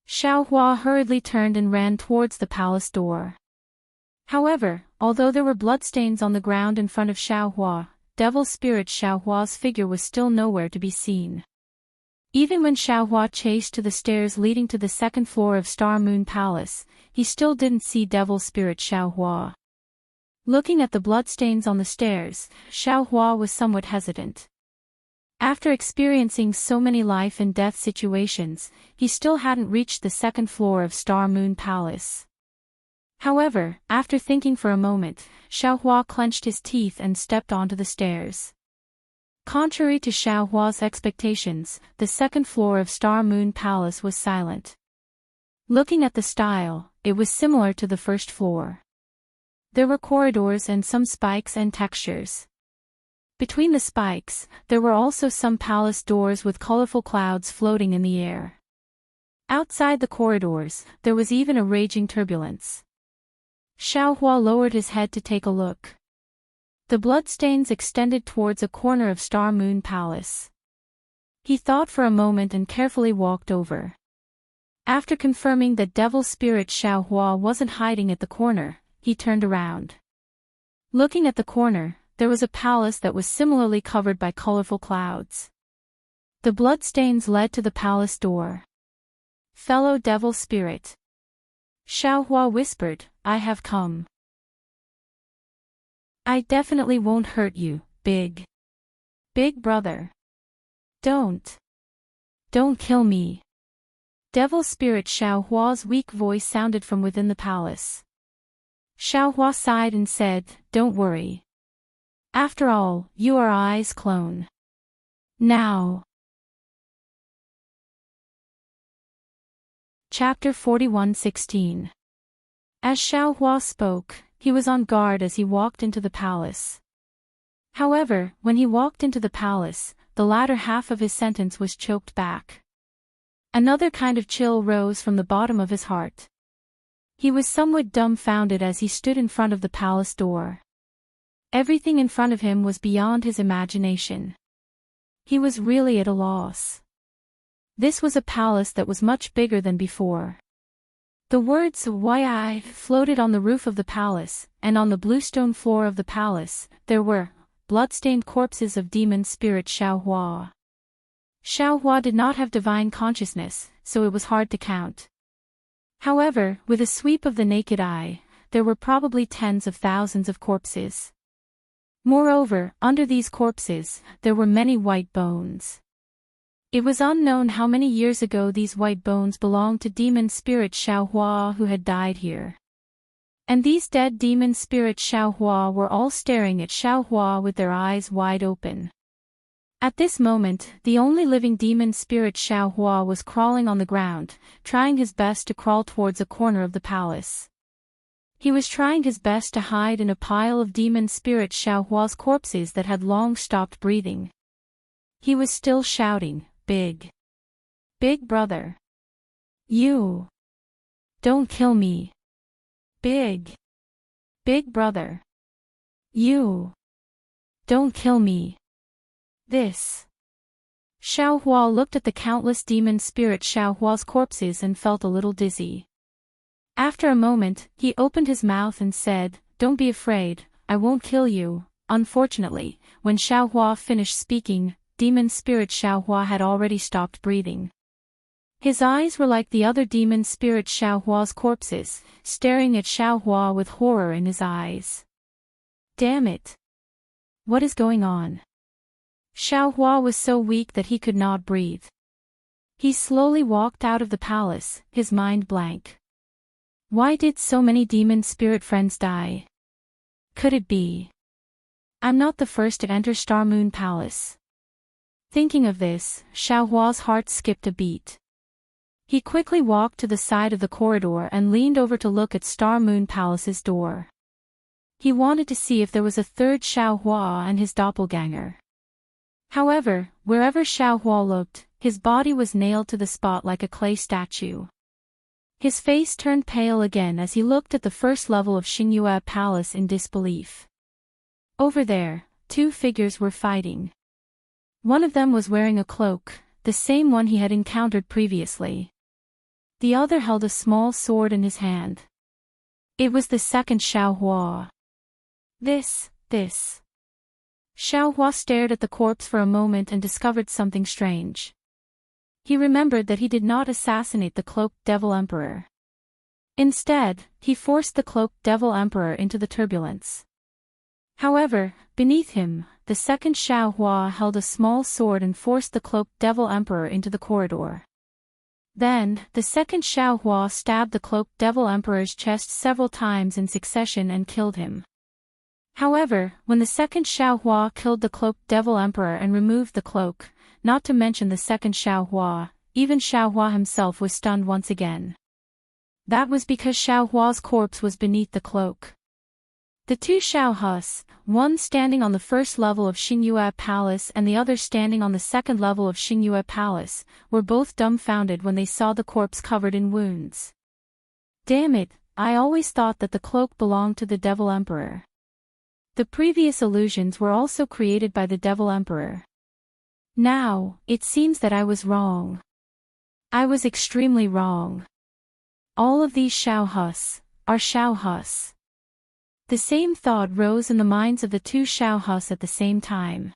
Xiaohua hurriedly turned and ran towards the palace door. However, although there were bloodstains on the ground in front of Xiaohua, Devil Spirit Xiaohua's figure was still nowhere to be seen. Even when Xiaohua chased to the stairs leading to the second floor of Star Moon Palace, he still didn't see Devil Spirit Xiaohua. Looking at the bloodstains on the stairs, Xiaohua was somewhat hesitant. After experiencing so many life and death situations, he still hadn't reached the second floor of Star Moon Palace. However, after thinking for a moment, Xiaohua clenched his teeth and stepped onto the stairs. Contrary to Xiaohua's expectations, the second floor of Star Moon Palace was silent. Looking at the style, it was similar to the first floor. There were corridors and some spikes and textures. Between the spikes, there were also some palace doors with colorful clouds floating in the air. Outside the corridors, there was even a raging turbulence. Xiaohua lowered his head to take a look. The bloodstains extended towards a corner of Star Moon Palace. He thought for a moment and carefully walked over. After confirming that Devil Spirit Xiaohua wasn't hiding at the corner, he turned around. Looking at the corner, there was a palace that was similarly covered by colorful clouds. The bloodstains led to the palace door. fellow devil spirit. Xiaohua whispered, I have come. I definitely won't hurt you, big brother. Don't kill me. Devil spirit Xiaohua's weak voice sounded from within the palace. Xiaohua sighed and said, don't worry. After all, you are Ai's clone. Now. Chapter 41:16. As Xiaohua spoke, he was on guard as he walked into the palace. However, when he walked into the palace, the latter half of his sentence was choked back. Another kind of chill rose from the bottom of his heart. He was somewhat dumbfounded as he stood in front of the palace door. Everything in front of him was beyond his imagination. He was really at a loss. This was a palace that was much bigger than before. The words "Yi" floated on the roof of the palace, and on the bluestone floor of the palace, there were blood-stained corpses of demon spirit Xiaohua. Xiaohua did not have divine consciousness, so it was hard to count. However, with a sweep of the naked eye, there were probably tens of thousands of corpses. Moreover, under these corpses, there were many white bones. It was unknown how many years ago these white bones belonged to demon spirit Xiaohua who had died here. And these dead demon spirit Xiaohua were all staring at Xiaohua with their eyes wide open. At this moment, the only living demon spirit Xiaohua was crawling on the ground, trying his best to crawl towards a corner of the palace. He was trying his best to hide in a pile of demon spirit Xiaohua's corpses that had long stopped breathing. He was still shouting, Big brother. You. Don't kill me. Big brother. You. Don't kill me. This. Xiaohua looked at the countless demon spirit Xiaohua's corpses and felt a little dizzy. After a moment, he opened his mouth and said, Don't be afraid, I won't kill you. Unfortunately, when Xiaohua finished speaking, demon spirit Xiaohua had already stopped breathing. His eyes were like the other demon spirit Xiaohua's corpses, staring at Xiaohua with horror in his eyes. Damn it! What is going on? Xiaohua was so weak that he could not breathe. He slowly walked out of the palace, his mind blank. Why did so many demon spirit friends die? Could it be? I'm not the first to enter Star Moon Palace. Thinking of this, Xiaohua's heart skipped a beat. He quickly walked to the side of the corridor and leaned over to look at Star Moon Palace's door. He wanted to see if there was a third Xiaohua and his doppelganger. However, wherever Xiaohua looked, his body was nailed to the spot like a clay statue. His face turned pale again as he looked at the first level of Xingyue Palace in disbelief. Over there, two figures were fighting. One of them was wearing a cloak, the same one he had encountered previously. The other held a small sword in his hand. It was the second Xiaohua. This. Xiaohua stared at the corpse for a moment and discovered something strange. He remembered that he did not assassinate the cloaked devil emperor. Instead, he forced the cloaked devil emperor into the turbulence. However, beneath him, the second Xiaohua held a small sword and forced the cloaked devil emperor into the corridor. Then, the second Xiaohua stabbed the cloaked devil emperor's chest several times in succession and killed him. However, when the second Xiaohua killed the cloaked devil emperor and removed the cloak, not to mention the second Xiaohua, even Xiaohua himself was stunned once again. That was because Xiaohua's corpse was beneath the cloak. The two Xiaohus, one standing on the first level of Xingyue Palace and the other standing on the second level of Xingyue Palace, were both dumbfounded when they saw the corpse covered in wounds. Damn it, I always thought that the cloak belonged to the Devil Emperor. The previous illusions were also created by the Devil Emperor. Now, it seems that I was wrong. I was extremely wrong. All of these Xiaohus are Xiaohus. The same thought rose in the minds of the two Xiaohus at the same time.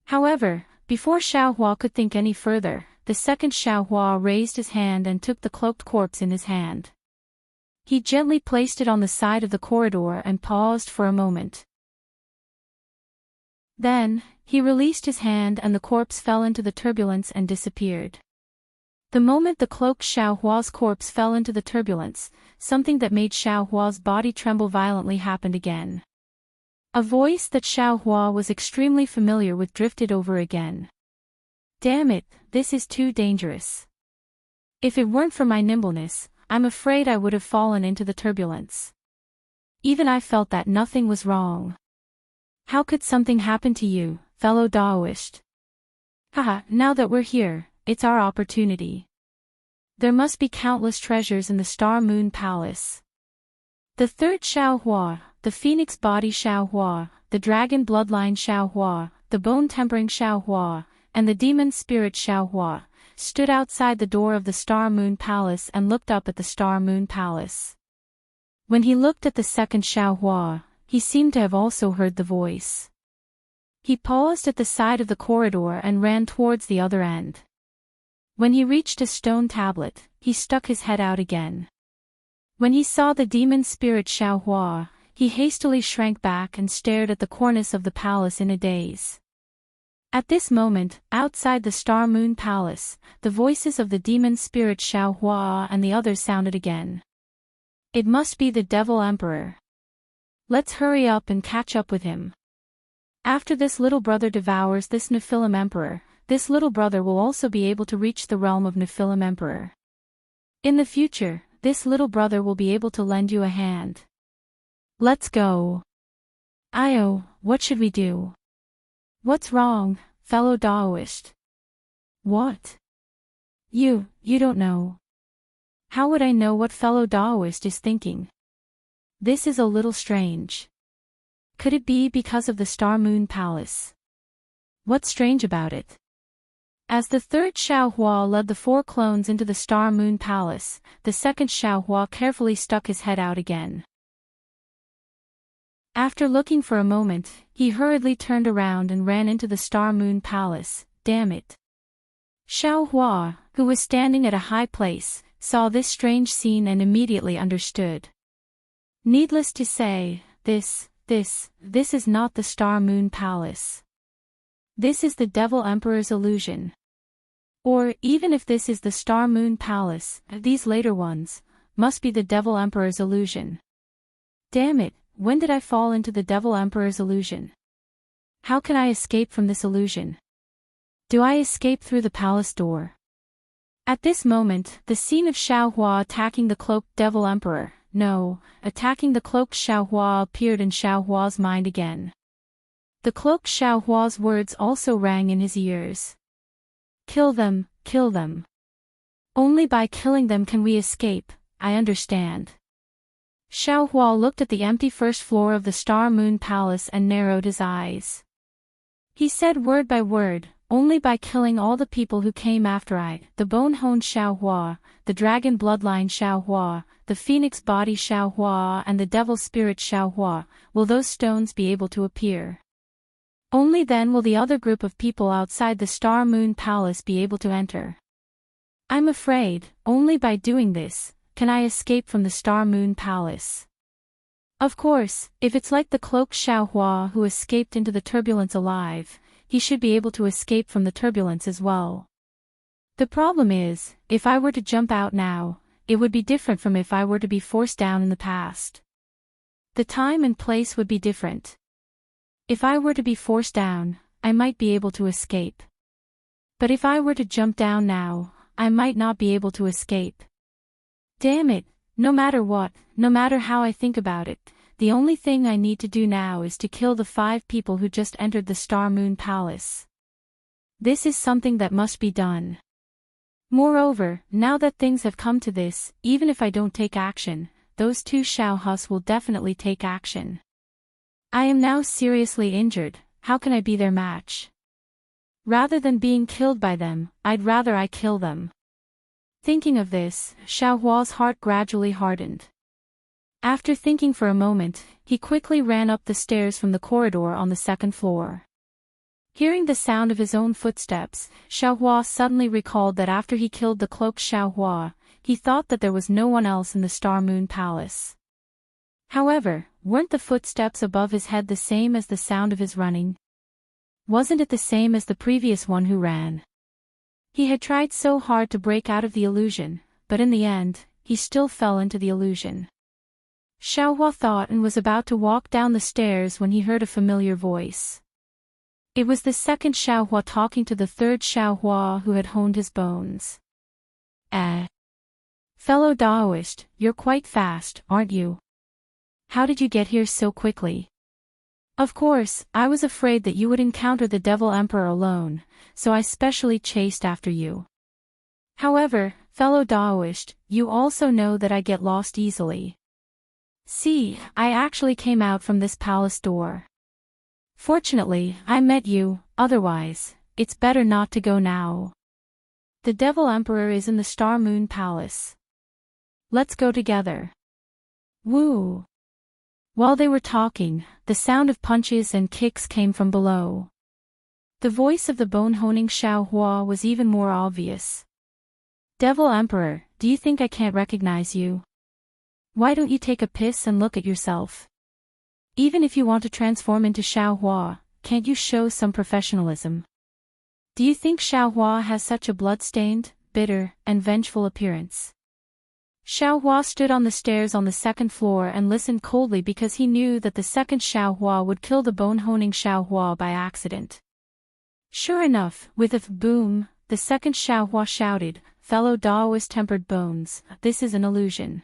However, before Xiaohua could think any further, the second Xiaohua raised his hand and took the cloaked corpse in his hand. He gently placed it on the side of the corridor and paused for a moment. Then, he released his hand and the corpse fell into the turbulence and disappeared. The moment the cloaked Xiaohua's corpse fell into the turbulence, something that made Xiaohua's body tremble violently happened again. A voice that Xiaohua was extremely familiar with drifted over again. Damn it, this is too dangerous. If it weren't for my nimbleness, I'm afraid I would have fallen into the turbulence. Even I felt that nothing was wrong. How could something happen to you, fellow Daoist? Haha, now that we're here, it's our opportunity. There must be countless treasures in the Star Moon Palace. The third Xiaohua, the Phoenix Body Xiaohua, the Dragon Bloodline Xiaohua, the Bone Tempering Xiaohua, and the Demon Spirit Xiaohua, stood outside the door of the Star Moon Palace and looked up at the Star Moon Palace. When he looked at the second Xiaohua, he seemed to have also heard the voice. He paused at the side of the corridor and ran towards the other end. When he reached a stone tablet, he stuck his head out again. When he saw the demon spirit Xiaohua, he hastily shrank back and stared at the cornice of the palace in a daze. At this moment, outside the Star Moon Palace, the voices of the demon spirit Xiaohua and the others sounded again. It must be the Devil Emperor. Let's hurry up and catch up with him. After this little brother devours this Nephilim Emperor, this little brother will also be able to reach the realm of Nephilim Emperor. In the future, this little brother will be able to lend you a hand. Let's go. Io, what should we do? What's wrong, fellow Daoist? What? You don't know. How would I know what fellow Daoist is thinking? This is a little strange. Could it be because of the Star Moon Palace? What's strange about it? As the third Xiaohua led the 4 clones into the Star Moon Palace, the second Xiaohua carefully stuck his head out again. After looking for a moment, he hurriedly turned around and ran into the Star Moon Palace. Damn it. Xiaohua, who was standing at a high place, saw this strange scene and immediately understood. Needless to say, this is not the Star Moon Palace. This is the Devil Emperor's illusion. Or, even if this is the Star Moon Palace, these later ones must be the Devil Emperor's illusion. Damn it, when did I fall into the Devil Emperor's illusion? How can I escape from this illusion? Do I escape through the palace door? At this moment, the scene of Xiaohua attacking the cloaked Devil Emperor, attacking the cloaked Xiaohua appeared in Xiaohua's mind again. The cloaked Xiaohua's words also rang in his ears. Kill them, kill them. Only by killing them can we escape, I understand. Xiaohua looked at the empty first floor of the Star Moon Palace and narrowed his eyes. He said word by word, only by killing all the people who came after I, the bone-honed Xiaohua, the dragon bloodline Xiaohua, the phoenix body Xiaohua and the devil spirit Xiaohua, will those stones be able to appear. Only then will the other group of people outside the Star Moon Palace be able to enter. I'm afraid, only by doing this, can I escape from the Star Moon Palace. Of course, if it's like the cloaked Xiaohua who escaped into the turbulence alive, he should be able to escape from the turbulence as well. The problem is, if I were to jump out now, it would be different from if I were to be forced down in the past. The time and place would be different. If I were to be forced down, I might be able to escape. But if I were to jump down now, I might not be able to escape. Damn it, no matter what, no matter how I think about it, the only thing I need to do now is to kill the 5 people who just entered the Star Moon Palace. This is something that must be done. Moreover, now that things have come to this, even if I don't take action, those 2 Xiaohus will definitely take action. I am now seriously injured, how can I be their match? Rather than being killed by them, I'd rather I kill them. Thinking of this, Xiaohua's heart gradually hardened. After thinking for a moment, he quickly ran up the stairs from the corridor on the 2nd floor. Hearing the sound of his own footsteps, Xiaohua suddenly recalled that after he killed the cloaked Xiaohua, he thought that there was no one else in the Star Moon Palace. However, weren't the footsteps above his head the same as the sound of his running? Wasn't it the same as the previous one who ran? He had tried so hard to break out of the illusion, but in the end, he still fell into the illusion. Xiaohua thought and was about to walk down the stairs when he heard a familiar voice. It was the second Xiaohua talking to the third Xiaohua who had honed his bones. Fellow Daoist, you're quite fast, aren't you? How did you get here so quickly? Of course, I was afraid that you would encounter the Devil Emperor alone, so I specially chased after you. However, fellow Daoist, you also know that I get lost easily. See, I actually came out from this palace door. Fortunately, I met you, otherwise, it's better not to go now. The Devil Emperor is in the Star Moon Palace. Let's go together. Woo! While they were talking, the sound of punches and kicks came from below. The voice of the bone-honing Xiaohua was even more obvious. Devil Emperor, do you think I can't recognize you? Why don't you take a piss and look at yourself? Even if you want to transform into Xiaohua, can't you show some professionalism? Do you think Xiaohua has such a blood-stained, bitter, and vengeful appearance? Xiaohua stood on the stairs on the second floor and listened coldly because he knew that the second Xiaohua would kill the bone-honing Xiaohua by accident. Sure enough, with a boom, the second Xiaohua shouted, "Fellow Daoist tempered bones, this is an illusion.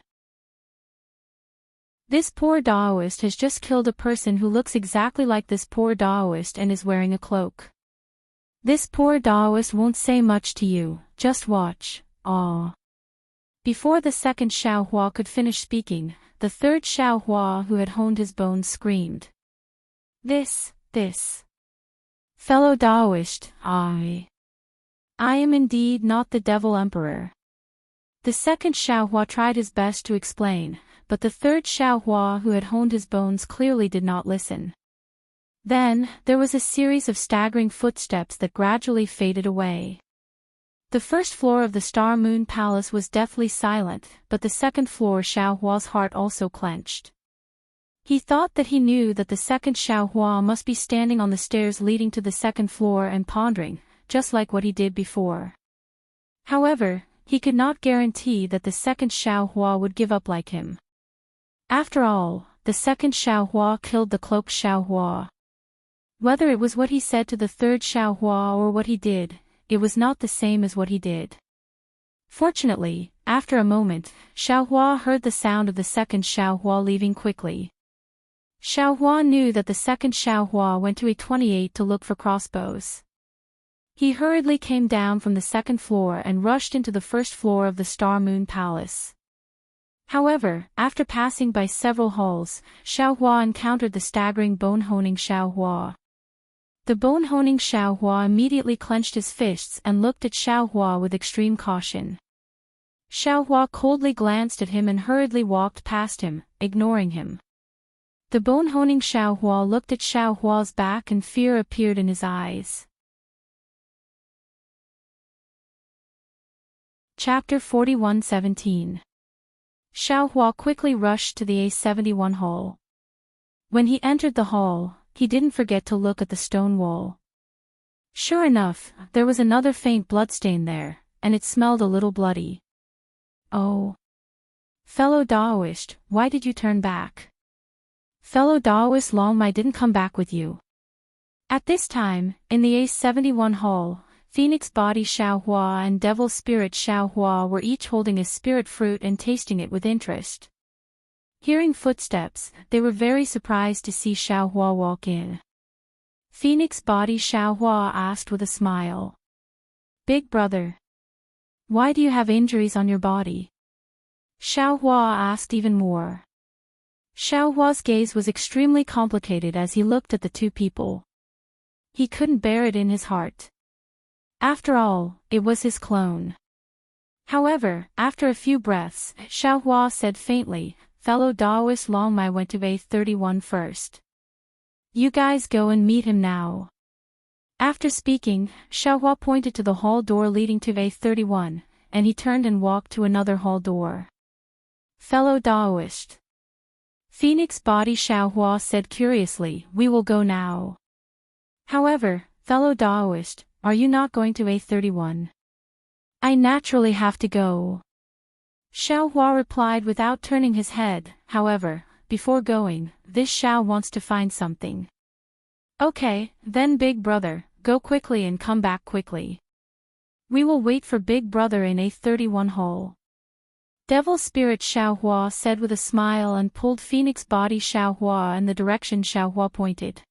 This poor Daoist has just killed a person who looks exactly like this poor Daoist and is wearing a cloak. This poor Daoist won't say much to you, just watch, aw." Before the second Xiaohua could finish speaking, the third Xiaohua who had honed his bones screamed. This. Fellow Daoist, I am indeed not the Devil Emperor. The second Xiaohua tried his best to explain, but the third Xiaohua who had honed his bones clearly did not listen. Then, there was a series of staggering footsteps that gradually faded away. The first floor of the Star Moon Palace was deathly silent, but the second floor Xiaohua's heart also clenched. He thought that he knew that the second Xiaohua must be standing on the stairs leading to the second floor and pondering, just like what he did before. However, he could not guarantee that the second Xiaohua would give up like him. After all, the second Xiaohua killed the cloaked Xiaohua. Whether it was what he said to the third Xiaohua or what he did, it was not the same as what he did. Fortunately, after a moment, Xiaohua heard the sound of the second Xiaohua leaving quickly. Xiaohua knew that the second Xiaohua went to A28 to look for crossbows. He hurriedly came down from the second floor and rushed into the first floor of the Star Moon Palace. However, after passing by several halls, Xiaohua encountered the staggering bone-honing Xiaohua. The bone-honing Xiaohua immediately clenched his fists and looked at Xiaohua with extreme caution. Xiaohua coldly glanced at him and hurriedly walked past him, ignoring him. The bone-honing Xiaohua looked at Xiaohua's back and fear appeared in his eyes. Chapter 41:17. Xiaohua quickly rushed to the A71 hall. When he entered the hall, he didn't forget to look at the stone wall. Sure enough, there was another faint bloodstain there, and it smelled a little bloody. Oh. Fellow Daoist, why did you turn back? Fellow Daoist Long Mai didn't come back with you. At this time, in the A71 hall, Phoenix Body Xiaohua and Devil Spirit Xiaohua were each holding a spirit fruit and tasting it with interest. Hearing footsteps, they were very surprised to see Xiaohua walk in. Phoenix Body Xiaohua asked with a smile. Big brother. Why do you have injuries on your body? Xiaohua asked even more. Xiaohua's gaze was extremely complicated as he looked at the two people. He couldn't bear it in his heart. After all, it was his clone. However, after a few breaths, Xiaohua said faintly, Fellow Daoist Long Mai went to A31 first. You guys go and meet him now. After speaking, Xiaohua pointed to the hall door leading to A31, and he turned and walked to another hall door. Fellow Daoist. Phoenix Body Xiaohua said curiously, we will go now. However, fellow Daoist, are you not going to A31? I naturally have to go. Xiaohua replied without turning his head. However, before going, this Xiao wants to find something. Okay, then big brother, go quickly and come back quickly. We will wait for big brother in A31 hall. Devil Spirit Xiaohua said with a smile and pulled Phoenix Body Xiaohua in the direction Xiaohua pointed.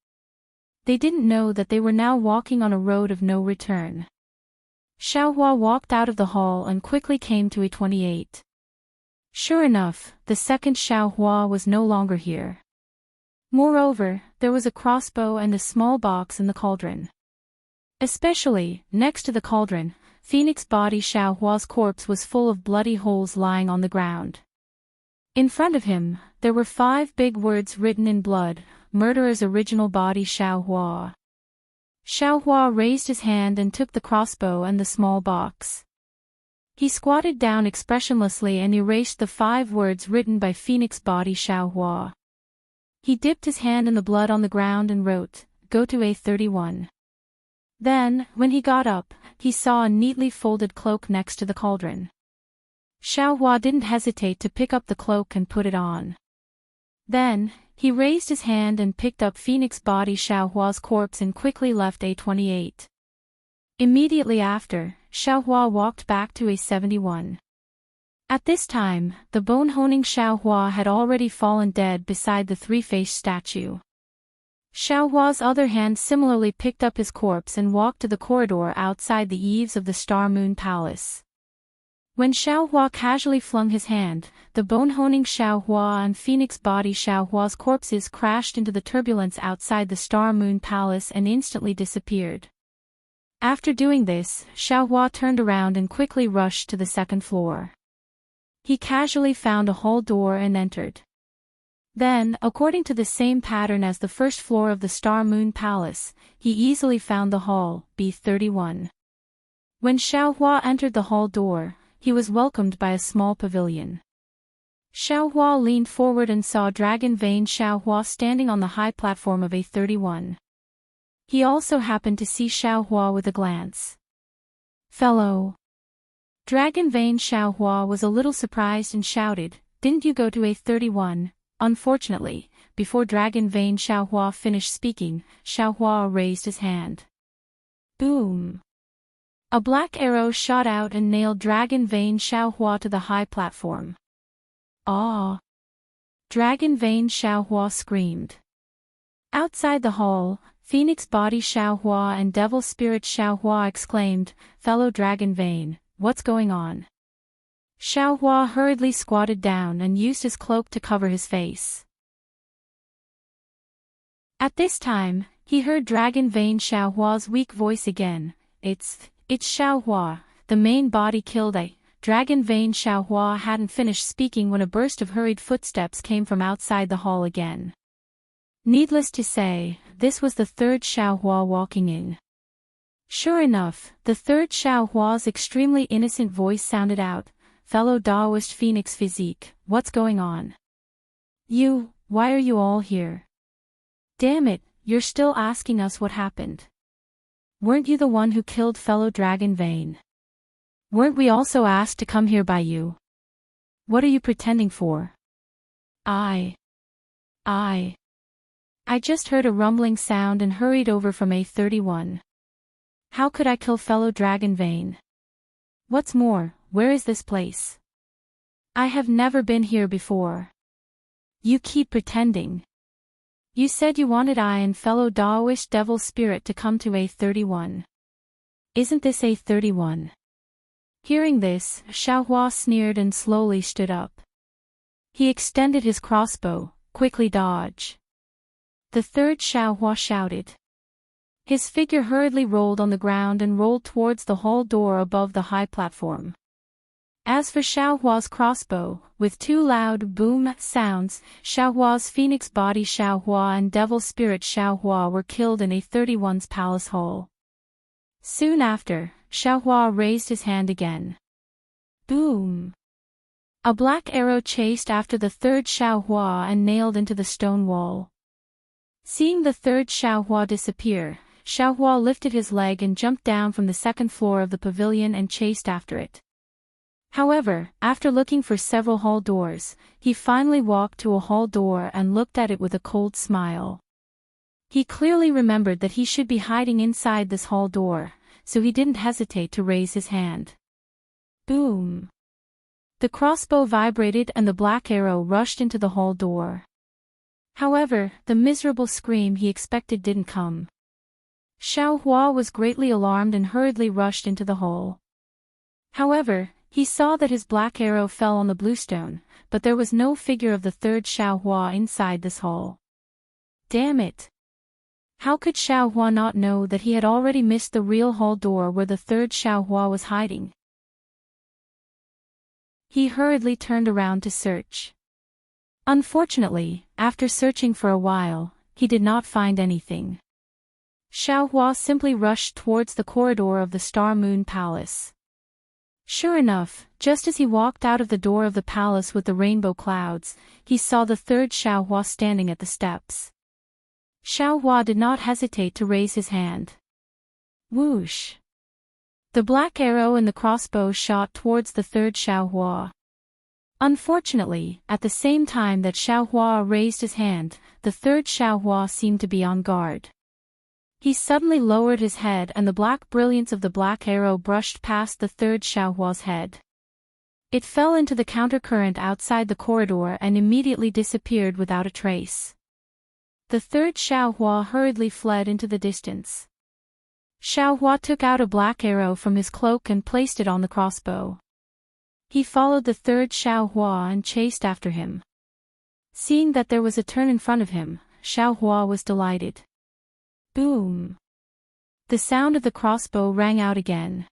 They didn't know that they were now walking on a road of no return. Xiaohua walked out of the hall and quickly came to A28. Sure enough, the second Xiaohua was no longer here. Moreover, there was a crossbow and a small box in the cauldron. Especially, next to the cauldron, Phoenix Body Xiaohua's corpse was full of bloody holes lying on the ground. In front of him, there were 5 big words written in blood, Murderer's Original Body Xiaohua. Xiaohua raised his hand and took the crossbow and the small box. He squatted down expressionlessly and erased the 5 words written by Phoenix Body Xiaohua. He dipped his hand in the blood on the ground and wrote, Go to A31. Then, when he got up, he saw a neatly folded cloak next to the cauldron. Xiaohua didn't hesitate to pick up the cloak and put it on. Then, he raised his hand and picked up Phoenix Body Xiaohua's corpse and quickly left A28. Immediately after, Xiaohua walked back to A71. At this time, the bone-honing Xiaohua had already fallen dead beside the 3-faced statue. Xiaohua's other hand similarly picked up his corpse and walked to the corridor outside the eaves of the Star Moon Palace. When Xiaohua casually flung his hand, the bone-honing Xiaohua and Phoenix Body Xiaohua's corpses crashed into the turbulence outside the Star Moon Palace and instantly disappeared. After doing this, Xiaohua turned around and quickly rushed to the second floor. He casually found a hall door and entered. Then, according to the same pattern as the first floor of the Star Moon Palace, he easily found the hall, B31. When Xiaohua entered the hall door, he was welcomed by a small pavilion. Xiaohua leaned forward and saw Dragon Vein Xiaohua standing on the high platform of A31. He also happened to see Xiaohua with a glance. Fellow. Dragon Vein Xiaohua was a little surprised and shouted, Didn't you go to A31? Unfortunately, before Dragon Vein Xiaohua finished speaking, Xiaohua raised his hand. Boom! A black arrow shot out and nailed Dragon Vein Xiaohua to the high platform. Ah! Dragon Vein Xiaohua screamed. Outside the hall, Phoenix Body Xiaohua and Devil Spirit Xiaohua exclaimed, Fellow Dragon Vein, what's going on? Xiaohua hurriedly squatted down and used his cloak to cover his face. At this time, he heard Dragon Vein Xiaohua's weak voice again. It's Xiaohua, the main body killed a. Dragon Vein Xiaohua hadn't finished speaking when a burst of hurried footsteps came from outside the hall again. Needless to say, this was the third Xiaohua walking in. Sure enough, the third Xiaohua's extremely innocent voice sounded out, Fellow Daoist Phoenix Physique, what's going on? Why are you all here? Damn it, you're still asking us what happened. Weren't you the one who killed fellow Dragon Vein? Weren't we also asked to come here by you? What are you pretending for? I just heard a rumbling sound and hurried over from A31. How could I kill fellow Dragon Vein? What's more, where is this place? I have never been here before. You keep pretending. You said you wanted I and fellow Daoist Devil Spirit to come to A31. Isn't this A31? Hearing this, Xiaohua sneered and slowly stood up. He extended his crossbow, quickly dodge. The third Xiaohua shouted. His figure hurriedly rolled on the ground and rolled towards the hall door above the high platform. As for Xiaohua's crossbow, with 2 loud boom sounds, Xiaohua's Phoenix Body Xiaohua and Devil Spirit Xiaohua were killed in A31's palace hall. Soon after, Xiaohua raised his hand again. Boom! A black arrow chased after the third Xiaohua and nailed into the stone wall. Seeing the third Xiaohua disappear, Xiaohua lifted his leg and jumped down from the second floor of the pavilion and chased after it. However, after looking for several hall doors, he finally walked to a hall door and looked at it with a cold smile. He clearly remembered that he should be hiding inside this hall door, so he didn't hesitate to raise his hand. Boom! The crossbow vibrated and the black arrow rushed into the hall door. However, the miserable scream he expected didn't come. Xiaohua was greatly alarmed and hurriedly rushed into the hole. However, he saw that his black arrow fell on the bluestone, but there was no figure of the third Xiaohua inside this hole. Damn it! How could Xiaohua not know that he had already missed the real hall door where the third Xiaohua was hiding? He hurriedly turned around to search. Unfortunately, after searching for a while, he did not find anything. Xiaohua simply rushed towards the corridor of the Star Moon Palace. Sure enough, just as he walked out of the door of the palace with the rainbow clouds, he saw the third Xiaohua standing at the steps. Xiaohua did not hesitate to raise his hand. Whoosh! The black arrow and the crossbow shot towards the third Xiaohua. Unfortunately, at the same time that Xiaohua raised his hand, the third Xiaohua seemed to be on guard. He suddenly lowered his head and the black brilliance of the black arrow brushed past the third Xiaohua's head. It fell into the countercurrent outside the corridor and immediately disappeared without a trace. The third Xiaohua hurriedly fled into the distance. Xiaohua took out a black arrow from his cloak and placed it on the crossbow. He followed the third Xiaohua and chased after him. Seeing that there was a turn in front of him, Xiaohua was delighted. Boom! The sound of the crossbow rang out again.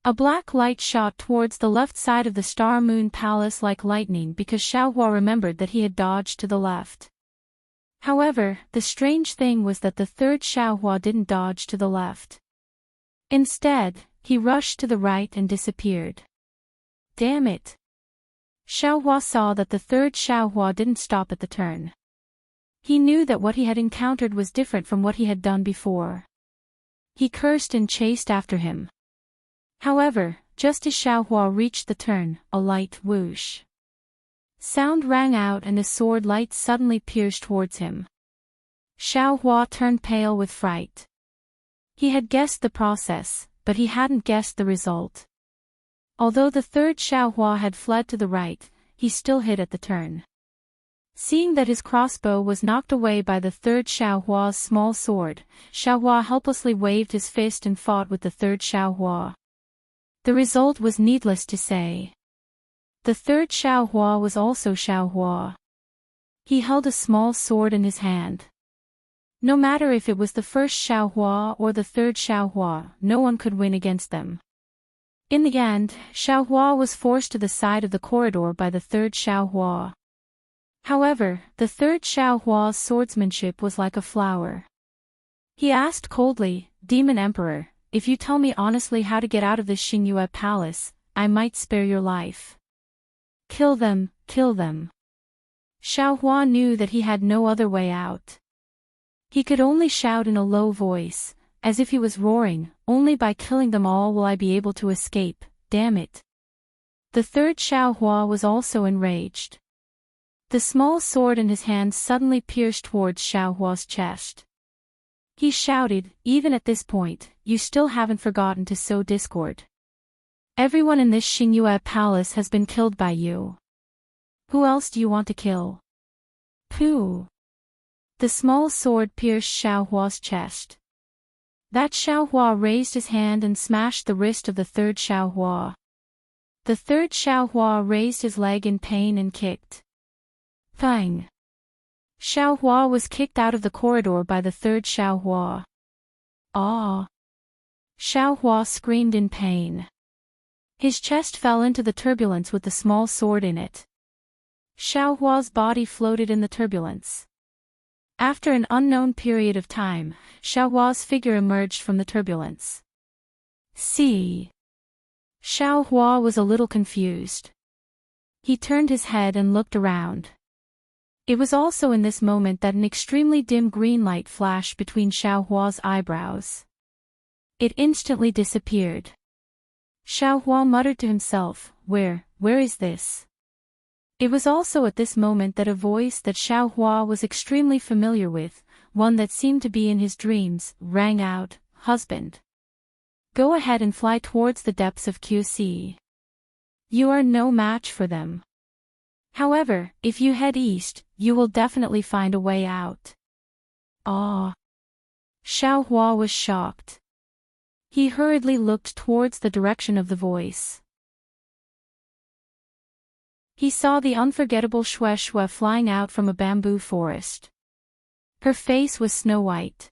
A black light shot towards the left side of the Star Moon Palace like lightning because Xiaohua remembered that he had dodged to the left. However, the strange thing was that the third Xiaohua didn't dodge to the left. Instead, he rushed to the right and disappeared. Damn it! Xiaohua saw that the third Xiaohua didn't stop at the turn. He knew that what he had encountered was different from what he had done before. He cursed and chased after him. However, just as Xiaohua reached the turn, a light whoosh sound rang out and a sword light suddenly pierced towards him. Xiaohua turned pale with fright. He had guessed the process, but he hadn't guessed the result. Although the third Xiaohua had fled to the right, he still hit at the turn. Seeing that his crossbow was knocked away by the third Xiaohua's small sword, Xiaohua helplessly waved his fist and fought with the third Xiaohua. The result was needless to say. The third Xiaohua was also Xiaohua. He held a small sword in his hand. No matter if it was the first Xiaohua or the third Xiaohua, no one could win against them. In the end, Xiaohua was forced to the side of the corridor by the third Xiaohua. However, the third Xiaohua's swordsmanship was like a flower. He asked coldly, "Demon Emperor, if you tell me honestly how to get out of this Xingyue palace, I might spare your life." Kill them, kill them. Xiaohua knew that he had no other way out. He could only shout in a low voice, as if he was roaring, "Only by killing them all will I be able to escape, damn it." The third Xiaohua was also enraged. The small sword in his hand suddenly pierced towards Xiaohua's chest. He shouted, "Even at this point, you still haven't forgotten to sow discord. Everyone in this Xingyue palace has been killed by you. Who else do you want to kill?" Pooh! The small sword pierced Xiaohua's chest. That Xiaohua raised his hand and smashed the wrist of the third Xiaohua. The third Xiaohua raised his leg in pain and kicked. Thang! Xiaohua was kicked out of the corridor by the third Xiaohua. Ah! Xiaohua screamed in pain. His chest fell into the turbulence with the small sword in it. Xiaohua's body floated in the turbulence. After an unknown period of time, Xiaohua's figure emerged from the turbulence. See. Xiao Hua was a little confused. He turned his head and looked around. It was also in this moment that an extremely dim green light flashed between Xiao Hua's eyebrows. It instantly disappeared. Xiao Hua muttered to himself, where is this? It was also at this moment that a voice that Xiao Hua was extremely familiar with, one that seemed to be in his dreams, rang out, "Husband. Go ahead and fly towards the depths of QC. You are no match for them. However, if you head east, you will definitely find a way out." Ah! Xiao Hua was shocked. He hurriedly looked towards the direction of the voice. He saw the unforgettable Xue Xue flying out from a bamboo forest. Her face was snow-white.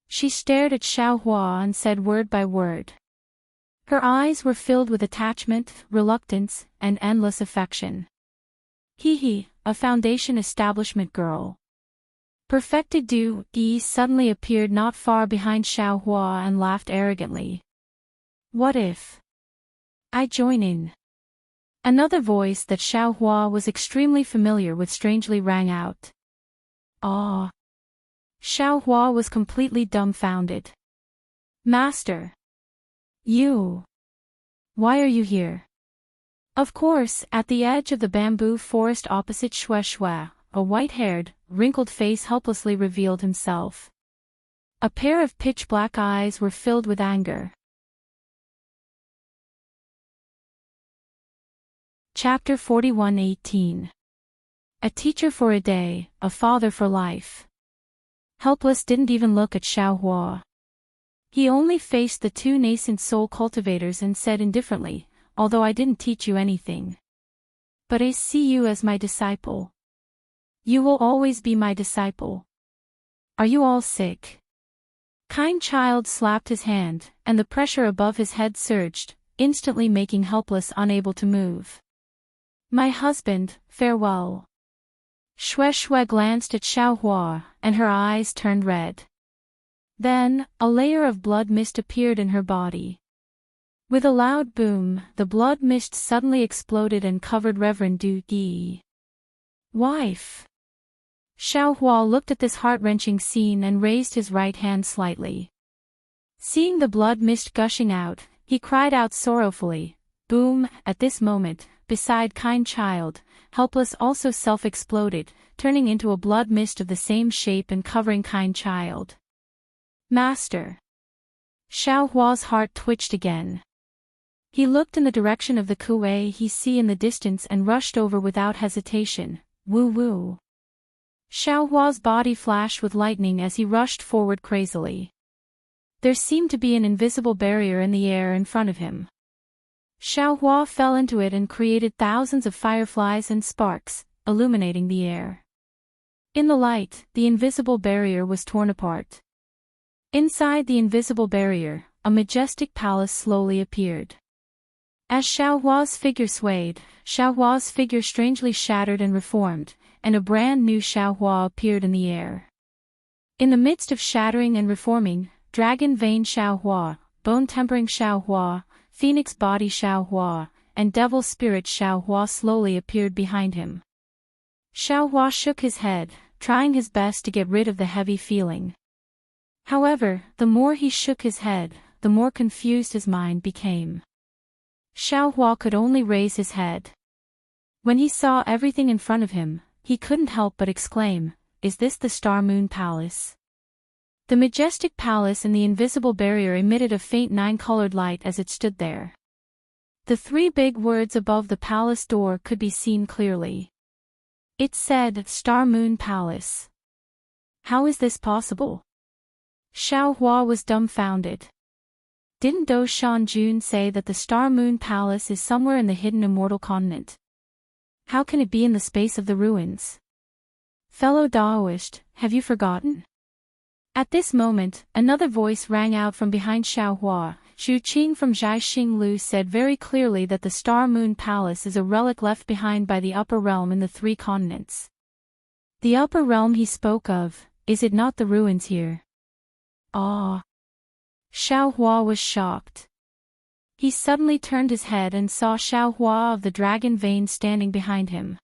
She stared at Xiao Hua and said word by word. Her eyes were filled with attachment, reluctance, and endless affection. He, a foundation establishment girl. Perfected Du Yi suddenly appeared not far behind Xiao Hua and laughed arrogantly. What if I join in? Another voice that Xiao Hua was extremely familiar with strangely rang out. Ah! Xiao Hua was completely dumbfounded. Master! You! Why are you here? Of course, at the edge of the bamboo forest opposite Xue Xue, a white-haired, wrinkled face helplessly revealed himself. A pair of pitch-black eyes were filled with anger. Chapter 41:18. A teacher for a day, a father for life. Helpless didn't even look at Xiao Hua. He only faced the two nascent soul cultivators and said indifferently, "Although I didn't teach you anything. But I see you as my disciple. You will always be my disciple. Are you all sick?" Kind child slapped his hand, and the pressure above his head surged, instantly making Helpless unable to move. "My husband, farewell." Xue Xue glanced at Xiao Hua, and her eyes turned red. Then, a layer of blood mist appeared in her body. With a loud boom, the blood mist suddenly exploded and covered Reverend Du Yi. "Wife!" Xiao Hua looked at this heart-wrenching scene and raised his right hand slightly. Seeing the blood mist gushing out, he cried out sorrowfully, "Boom!" At this moment, beside Kind Child, Helpless also self-exploded, turning into a blood mist of the same shape and covering Kind Child. "Master!" Xiao Hua's heart twitched again. He looked in the direction of the kuei he see in the distance and rushed over without hesitation. Woo woo. Xiao Hua's body flashed with lightning as he rushed forward crazily. There seemed to be an invisible barrier in the air in front of him. Xiao Hua fell into it and created thousands of fireflies and sparks, illuminating the air. In the light, the invisible barrier was torn apart. Inside the invisible barrier, a majestic palace slowly appeared. As Xiao Hua's figure swayed, Xiao Hua's figure strangely shattered and reformed, and a brand new Xiao Hua appeared in the air. In the midst of shattering and reforming, Dragon Vein Xiao Hua, Bone Tempering Xiao Hua, Phoenix Body Xiao Hua, and Devil Spirit Xiao Hua slowly appeared behind him. Xiao Hua shook his head, trying his best to get rid of the heavy feeling. However, the more he shook his head, the more confused his mind became. Xiao Hua could only raise his head. When he saw everything in front of him, he couldn't help but exclaim, "Is this the Star Moon Palace?" The majestic palace and the invisible barrier emitted a faint nine-colored light as it stood there. The three big words above the palace door could be seen clearly. It said, "Star Moon Palace." How is this possible? Xiao Hua was dumbfounded. Didn't Do Shan Jun say that the Star Moon Palace is somewhere in the hidden immortal continent? How can it be in the space of the ruins? Fellow Daoist, have you forgotten? At this moment, another voice rang out from behind Xiao Hua. Xu Qing from Zhai Xinglu said very clearly that the Star Moon Palace is a relic left behind by the upper realm in the three continents. The upper realm he spoke of, is it not the ruins here? Ah! Xiao Hua was shocked. He suddenly turned his head and saw Xiaohua of the Dragon Vein standing behind him.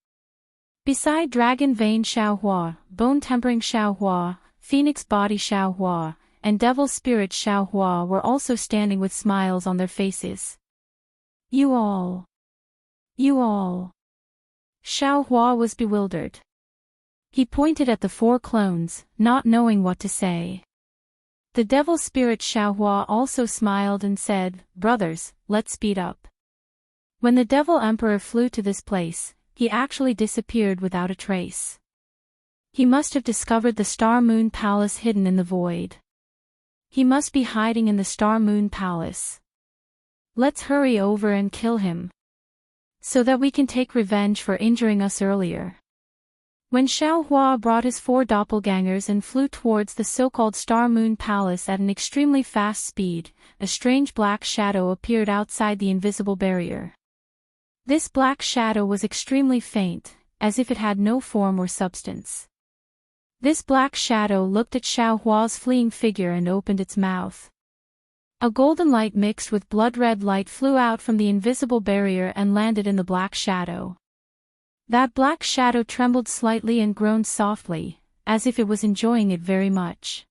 Beside Dragon Vein Xiaohua, Bone-Tempering Xiaohua, Phoenix Body Xiaohua, and Devil Spirit Xiaohua were also standing with smiles on their faces. You all. Xiaohua was bewildered. He pointed at the 4 clones, not knowing what to say. The Devil Spirit Xiaohua also smiled and said, "Brothers, let's speed up." When the Devil Emperor flew to this place, he actually disappeared without a trace. He must have discovered the Star Moon Palace hidden in the void. He must be hiding in the Star Moon Palace. Let's hurry over and kill him, so that we can take revenge for injuring us earlier. When Xiaohua brought his 4 doppelgangers and flew towards the so-called Star Moon Palace at an extremely fast speed, a strange black shadow appeared outside the invisible barrier. This black shadow was extremely faint, as if it had no form or substance. This black shadow looked at Xiaohua's fleeing figure and opened its mouth. A golden light mixed with blood-red light flew out from the invisible barrier and landed in the black shadow. That black shadow trembled slightly and groaned softly, as if it was enjoying it very much.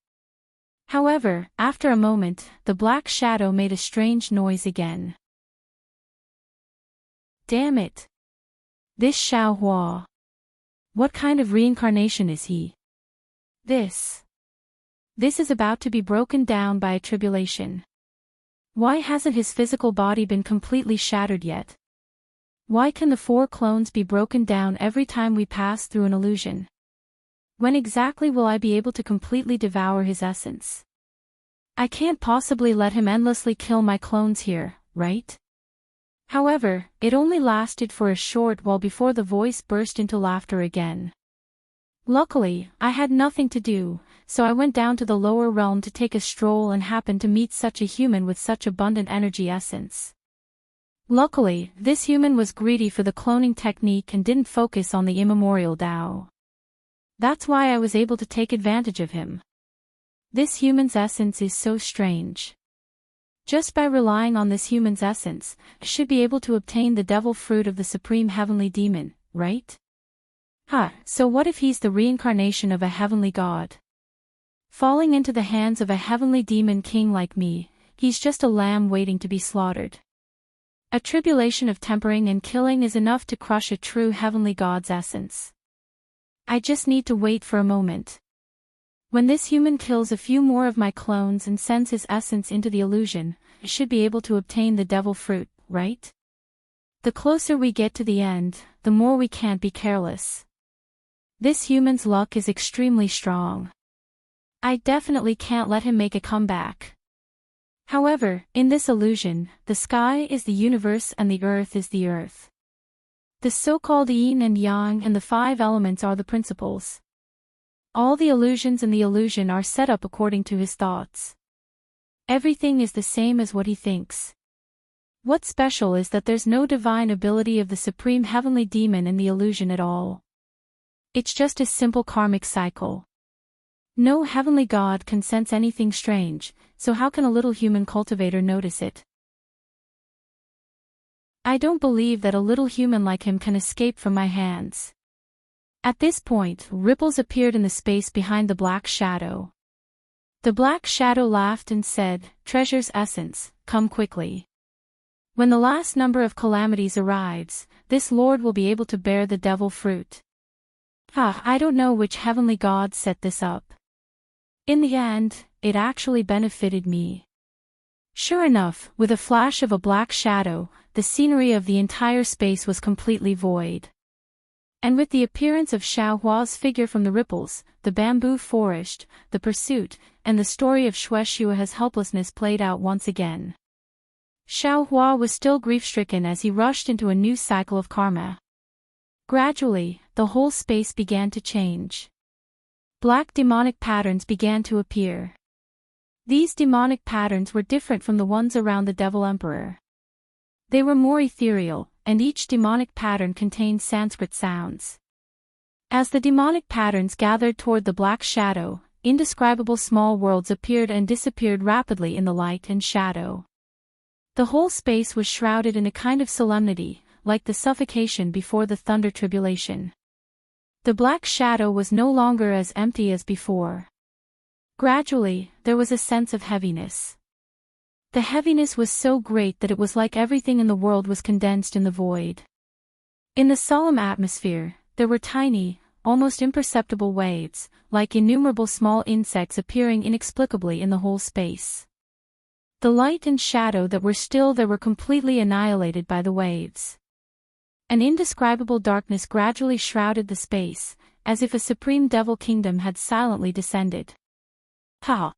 However, after a moment, the black shadow made a strange noise again. Damn it! This Xiaohua. What kind of reincarnation is he? This is about to be broken down by a tribulation. Why hasn't his physical body been completely shattered yet? Why can the 4 clones be broken down every time we pass through an illusion? When exactly will I be able to completely devour his essence? I can't possibly let him endlessly kill my clones here, right? However, it only lasted for a short while before the voice burst into laughter again. Luckily, I had nothing to do, so I went down to the lower realm to take a stroll and happened to meet such a human with such abundant energy essence. Luckily, this human was greedy for the cloning technique and didn't focus on the immemorial Tao. That's why I was able to take advantage of him. This human's essence is so strange. Just by relying on this human's essence, I should be able to obtain the devil fruit of the supreme heavenly demon, right? So what if he's the reincarnation of a heavenly god? Falling into the hands of a heavenly demon king like me, he's just a lamb waiting to be slaughtered. A tribulation of tempering and killing is enough to crush a true heavenly god's essence. I just need to wait for a moment. When this human kills a few more of my clones and sends his essence into the illusion, I should be able to obtain the devil fruit, right? The closer we get to the end, the more we can't be careless. This human's luck is extremely strong. I definitely can't let him make a comeback. However, in this illusion, the sky is the universe and the earth is the earth. The so-called yin and yang and the 5 elements are the principles. All the illusions in the illusion are set up according to his thoughts. Everything is the same as what he thinks. What's special is that there's no divine ability of the supreme heavenly demon in the illusion at all. It's just a simple karmic cycle. No heavenly god can sense anything strange, so how can a little human cultivator notice it? I don't believe that a little human like him can escape from my hands. At this point, ripples appeared in the space behind the black shadow. The black shadow laughed and said, "Treasure's essence, come quickly. When the last number of calamities arrives, this lord will be able to bear the devil fruit." I don't know which heavenly god set this up. In the end, it actually benefited me. Sure enough, with a flash of a black shadow, the scenery of the entire space was completely void. And with the appearance of Xiaohua's figure from the ripples, the bamboo forest, the pursuit, and the story of Shueishua's helplessness played out once again. Xiaohua was still grief-stricken as he rushed into a new cycle of karma. Gradually, the whole space began to change. Black demonic patterns began to appear. These demonic patterns were different from the ones around the Devil Emperor. They were more ethereal, and each demonic pattern contained Sanskrit sounds. As the demonic patterns gathered toward the black shadow, indescribable small worlds appeared and disappeared rapidly in the light and shadow. The whole space was shrouded in a kind of solemnity, like the suffocation before the thunder tribulation. The black shadow was no longer as empty as before. Gradually, there was a sense of heaviness. The heaviness was so great that it was like everything in the world was condensed in the void. In the solemn atmosphere, there were tiny, almost imperceptible waves, like innumerable small insects appearing inexplicably in the whole space. The light and shadow that were still there were completely annihilated by the waves. An indescribable darkness gradually shrouded the space, as if a supreme devil kingdom had silently descended. Ha!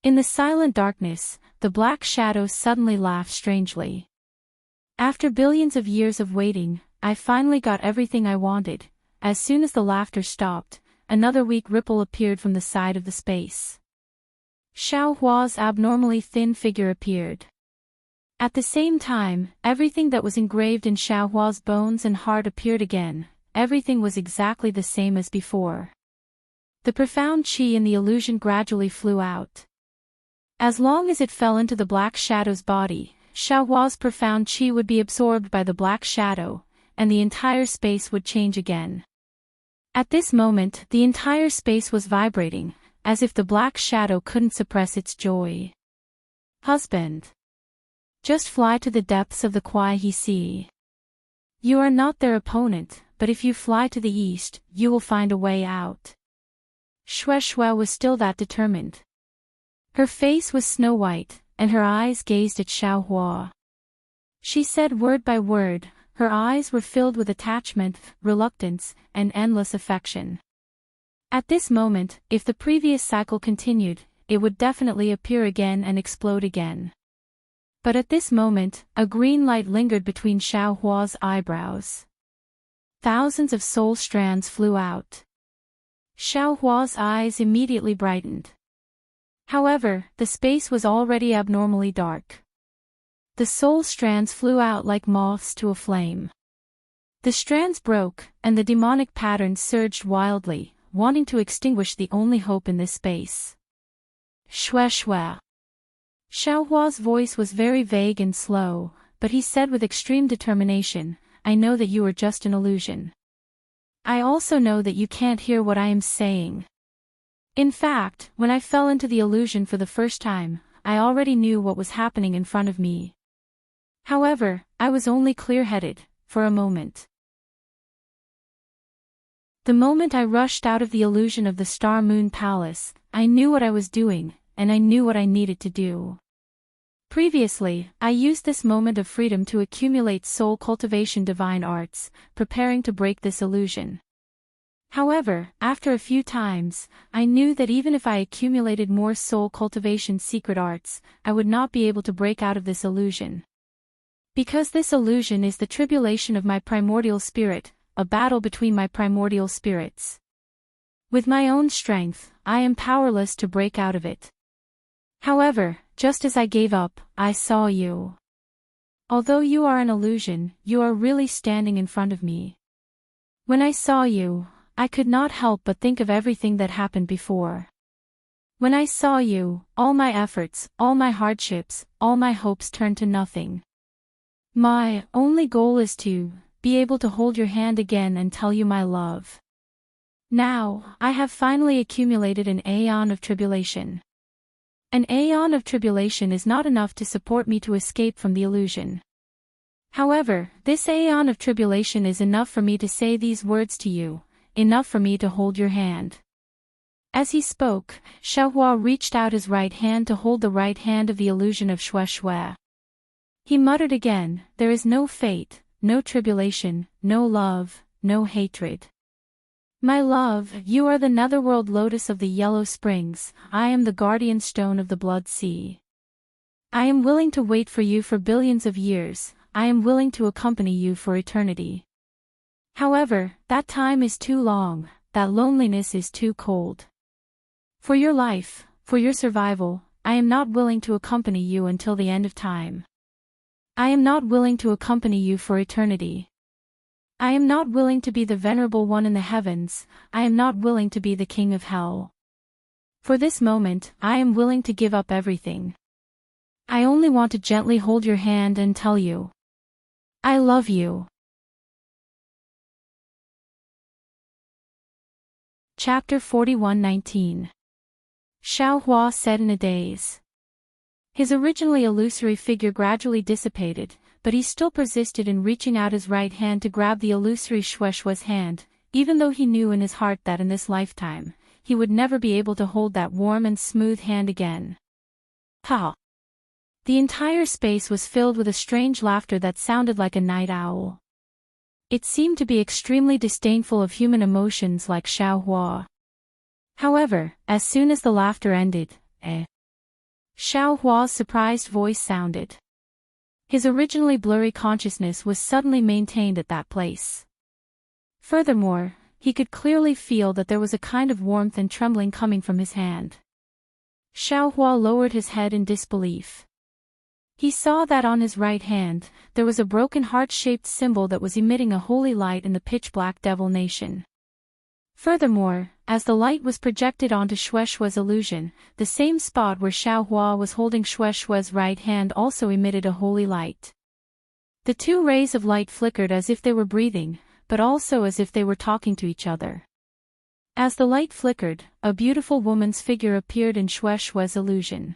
In the silent darkness, the black shadow suddenly laughed strangely. After billions of years of waiting, I finally got everything I wanted. As soon as the laughter stopped, another weak ripple appeared from the side of the space. Xiao Hua's abnormally thin figure appeared. At the same time, everything that was engraved in Xiao Hua's bones and heart appeared again. Everything was exactly the same as before. The profound qi in the illusion gradually flew out. As long as it fell into the black shadow's body, Xiao Hua's profound qi would be absorbed by the black shadow, and the entire space would change again. At this moment, the entire space was vibrating, as if the black shadow couldn't suppress its joy. Husband. Just fly to the depths of the Kuai-He Sea. You are not their opponent, but if you fly to the east, you will find a way out. Shui was still that determined. Her face was snow-white, and her eyes gazed at Xiao Hua. She said word by word, her eyes were filled with attachment, reluctance, and endless affection. At this moment, if the previous cycle continued, it would definitely appear again and explode again. But at this moment, a green light lingered between Xiao Hua's eyebrows. Thousands of soul strands flew out. Xiao Hua's eyes immediately brightened. However, the space was already abnormally dark. The soul strands flew out like moths to a flame. The strands broke, and the demonic patterns surged wildly, wanting to extinguish the only hope in this space. Shui. Xiao Hua's voice was very vague and slow, but he said with extreme determination, I know that you are just an illusion. I also know that you can't hear what I am saying. In fact, when I fell into the illusion for the first time, I already knew what was happening in front of me. However, I was only clear-headed, for a moment. The moment I rushed out of the illusion of the Star Moon Palace, I knew what I was doing, and I knew what I needed to do. Previously, I used this moment of freedom to accumulate soul cultivation divine arts, preparing to break this illusion. However, after a few times, I knew that even if I accumulated more soul cultivation secret arts, I would not be able to break out of this illusion. Because this illusion is the tribulation of my primordial spirit, a battle between my primordial spirits. With my own strength, I am powerless to break out of it. However, just as I gave up, I saw you. Although you are an illusion, you are really standing in front of me. When I saw you, I could not help but think of everything that happened before. When I saw you, all my efforts, all my hardships, all my hopes turned to nothing. My only goal is to be able to hold your hand again and tell you my love. Now, I have finally accumulated an aeon of tribulation. An aeon of tribulation is not enough to support me to escape from the illusion. However, this aeon of tribulation is enough for me to say these words to you, enough for me to hold your hand. As he spoke, Xiao Hua reached out his right hand to hold the right hand of the illusion of Shui. He muttered again, there is no fate, no tribulation, no love, no hatred. My love, you are the netherworld lotus of the yellow springs, I am the guardian stone of the blood sea. I am willing to wait for you for billions of years, I am willing to accompany you for eternity. However, that time is too long, that loneliness is too cold. For your life, for your survival, I am not willing to accompany you until the end of time. I am not willing to accompany you for eternity. I am not willing to be the venerable one in the heavens, I am not willing to be the king of hell. For this moment, I am willing to give up everything. I I only want to gently hold your hand and tell you, I love you. Chapter 41:19. Xiaohua said in a daze. His originally illusory figure gradually dissipated, but he still persisted in reaching out his right hand to grab the illusory Shueishue's hand, even though he knew in his heart that in this lifetime, he would never be able to hold that warm and smooth hand again. Ha! The entire space was filled with a strange laughter that sounded like a night owl. It seemed to be extremely disdainful of human emotions like Xiaohua. However, as soon as the laughter ended, Xiaohua's surprised voice sounded. His originally blurry consciousness was suddenly maintained at that place. Furthermore, he could clearly feel that there was a kind of warmth and trembling coming from his hand. Xiaohua lowered his head in disbelief. He saw that on his right hand, there was a broken heart-shaped symbol that was emitting a holy light in the pitch-black devil nation. Furthermore, as the light was projected onto Shueishue's illusion, the same spot where Xiaohua was holding Shueishue's right hand also emitted a holy light. The two rays of light flickered as if they were breathing, but also as if they were talking to each other. As the light flickered, a beautiful woman's figure appeared in Shueishue's illusion.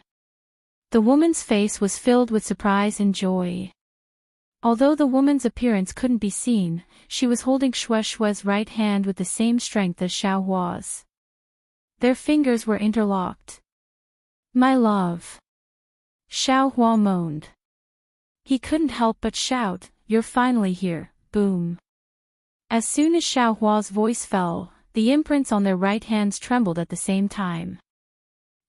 The woman's face was filled with surprise and joy. Although the woman's appearance couldn't be seen, she was holding Shueishue's right hand with the same strength as Xiaohua's. Their fingers were interlocked. My love. Xiaohua moaned. He couldn't help but shout, You're finally here, boom. As soon as Xiaohua's voice fell, the imprints on their right hands trembled at the same time.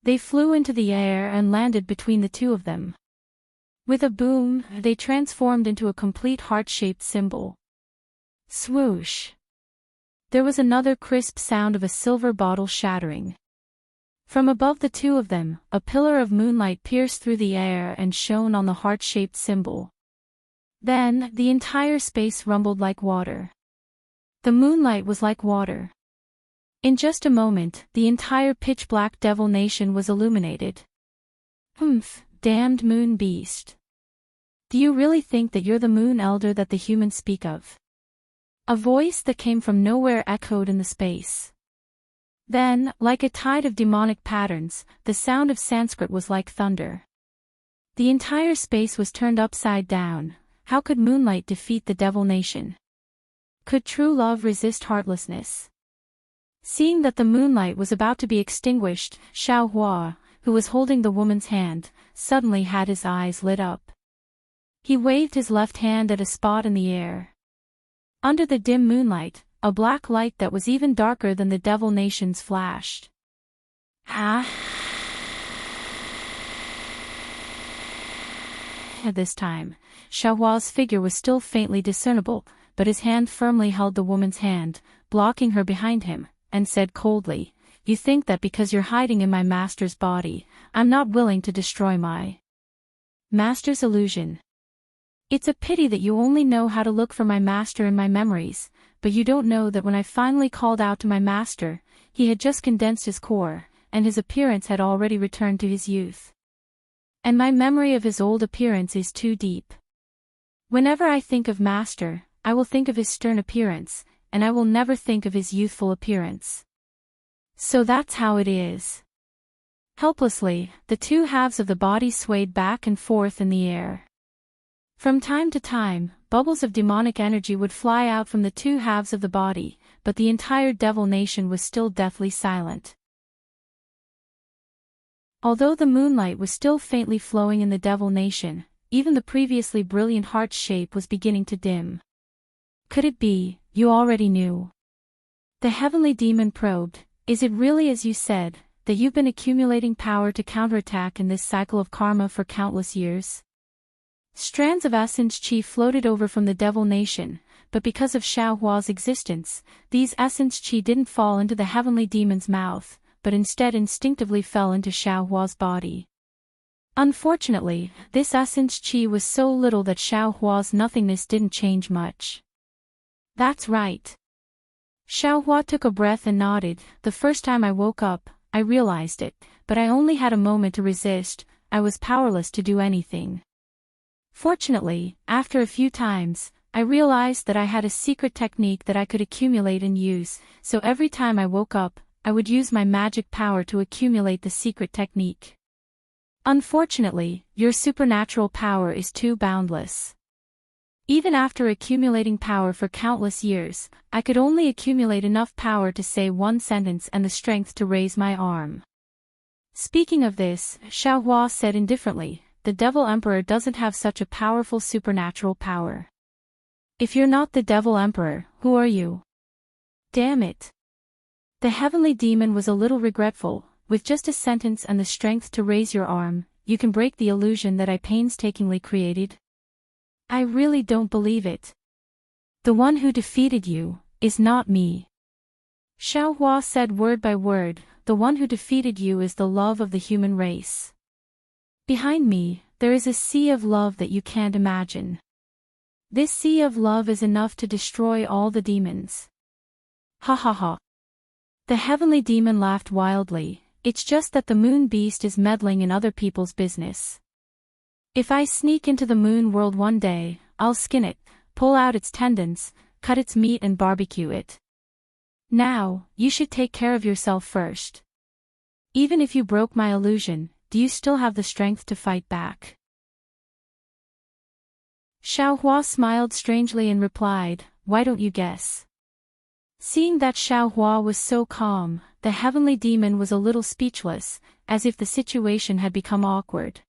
They flew into the air and landed between the two of them. With a boom, they transformed into a complete heart-shaped symbol. Swoosh! There was another crisp sound of a silver bottle shattering. From above the two of them, a pillar of moonlight pierced through the air and shone on the heart-shaped symbol. Then, the entire space rumbled like water. The moonlight was like water. In just a moment, the entire pitch-black devil nation was illuminated. Humph, damned moon beast. Do you really think that you're the moon elder that the humans speak of? A voice that came from nowhere echoed in the space. Then, like a tide of demonic patterns, the sound of Sanskrit was like thunder. The entire space was turned upside down. How could moonlight defeat the devil nation? Could true love resist heartlessness? Seeing that the moonlight was about to be extinguished, Xiaohua, who was holding the woman's hand, suddenly had his eyes lit up. He waved his left hand at a spot in the air. Under the dim moonlight, a black light that was even darker than the devil nations flashed. At this time, Xiaohua's figure was still faintly discernible, but his hand firmly held the woman's hand, blocking her behind him, and said coldly, You think that because you're hiding in my master's body, I'm not willing to destroy my master's illusion. It's a pity that you only know how to look for my master in my memories, but you don't know that when I finally called out to my master, he had just condensed his core, and his appearance had already returned to his youth. And my memory of his old appearance is too deep. Whenever I think of master, I will think of his stern appearance, and I will never think of his youthful appearance. So that's how it is. Helplessly, the two halves of the body swayed back and forth in the air. From time to time, bubbles of demonic energy would fly out from the two halves of the body, but the entire devil nation was still deathly silent. Although the moonlight was still faintly flowing in the devil nation, even the previously brilliant heart shape was beginning to dim. Could it be, you already knew? The heavenly demon probed, Is it really as you said, that you've been accumulating power to counterattack in this cycle of karma for countless years? Strands of essence chi floated over from the devil nation, but because of Xiaohua's existence, these essence chi didn't fall into the heavenly demon's mouth, but instead instinctively fell into Xiaohua's body. Unfortunately, this essence chi was so little that Xiaohua's nothingness didn't change much. That's right. Xiaohua took a breath and nodded. The first time I woke up, I realized it, but I only had a moment to resist. I was powerless to do anything. Fortunately, after a few times, I realized that I had a secret technique that I could accumulate and use, so every time I woke up, I would use my magic power to accumulate the secret technique. Unfortunately, your supernatural power is too boundless. Even after accumulating power for countless years, I could only accumulate enough power to say one sentence and the strength to raise my arm. Speaking of this, Xiaohua said indifferently, the Devil Emperor doesn't have such a powerful supernatural power. If you're not the Devil Emperor, who are you? Damn it. The heavenly demon was a little regretful. With just a sentence and the strength to raise your arm, you can break the illusion that I painstakingly created? I really don't believe it. The one who defeated you is not me. Xiaohua said word by word, the one who defeated you is the love of the human race. Behind me, there is a sea of love that you can't imagine. This sea of love is enough to destroy all the demons. Ha ha ha. The heavenly demon laughed wildly. It's just that the moon beast is meddling in other people's business. If I sneak into the moon world one day, I'll skin it, pull out its tendons, cut its meat and barbecue it. Now, you should take care of yourself first. Even if you broke my illusion, do you still have the strength to fight back? Xiaohua smiled strangely and replied, why don't you guess? Seeing that Xiaohua was so calm, the heavenly demon was a little speechless, as if the situation had become awkward.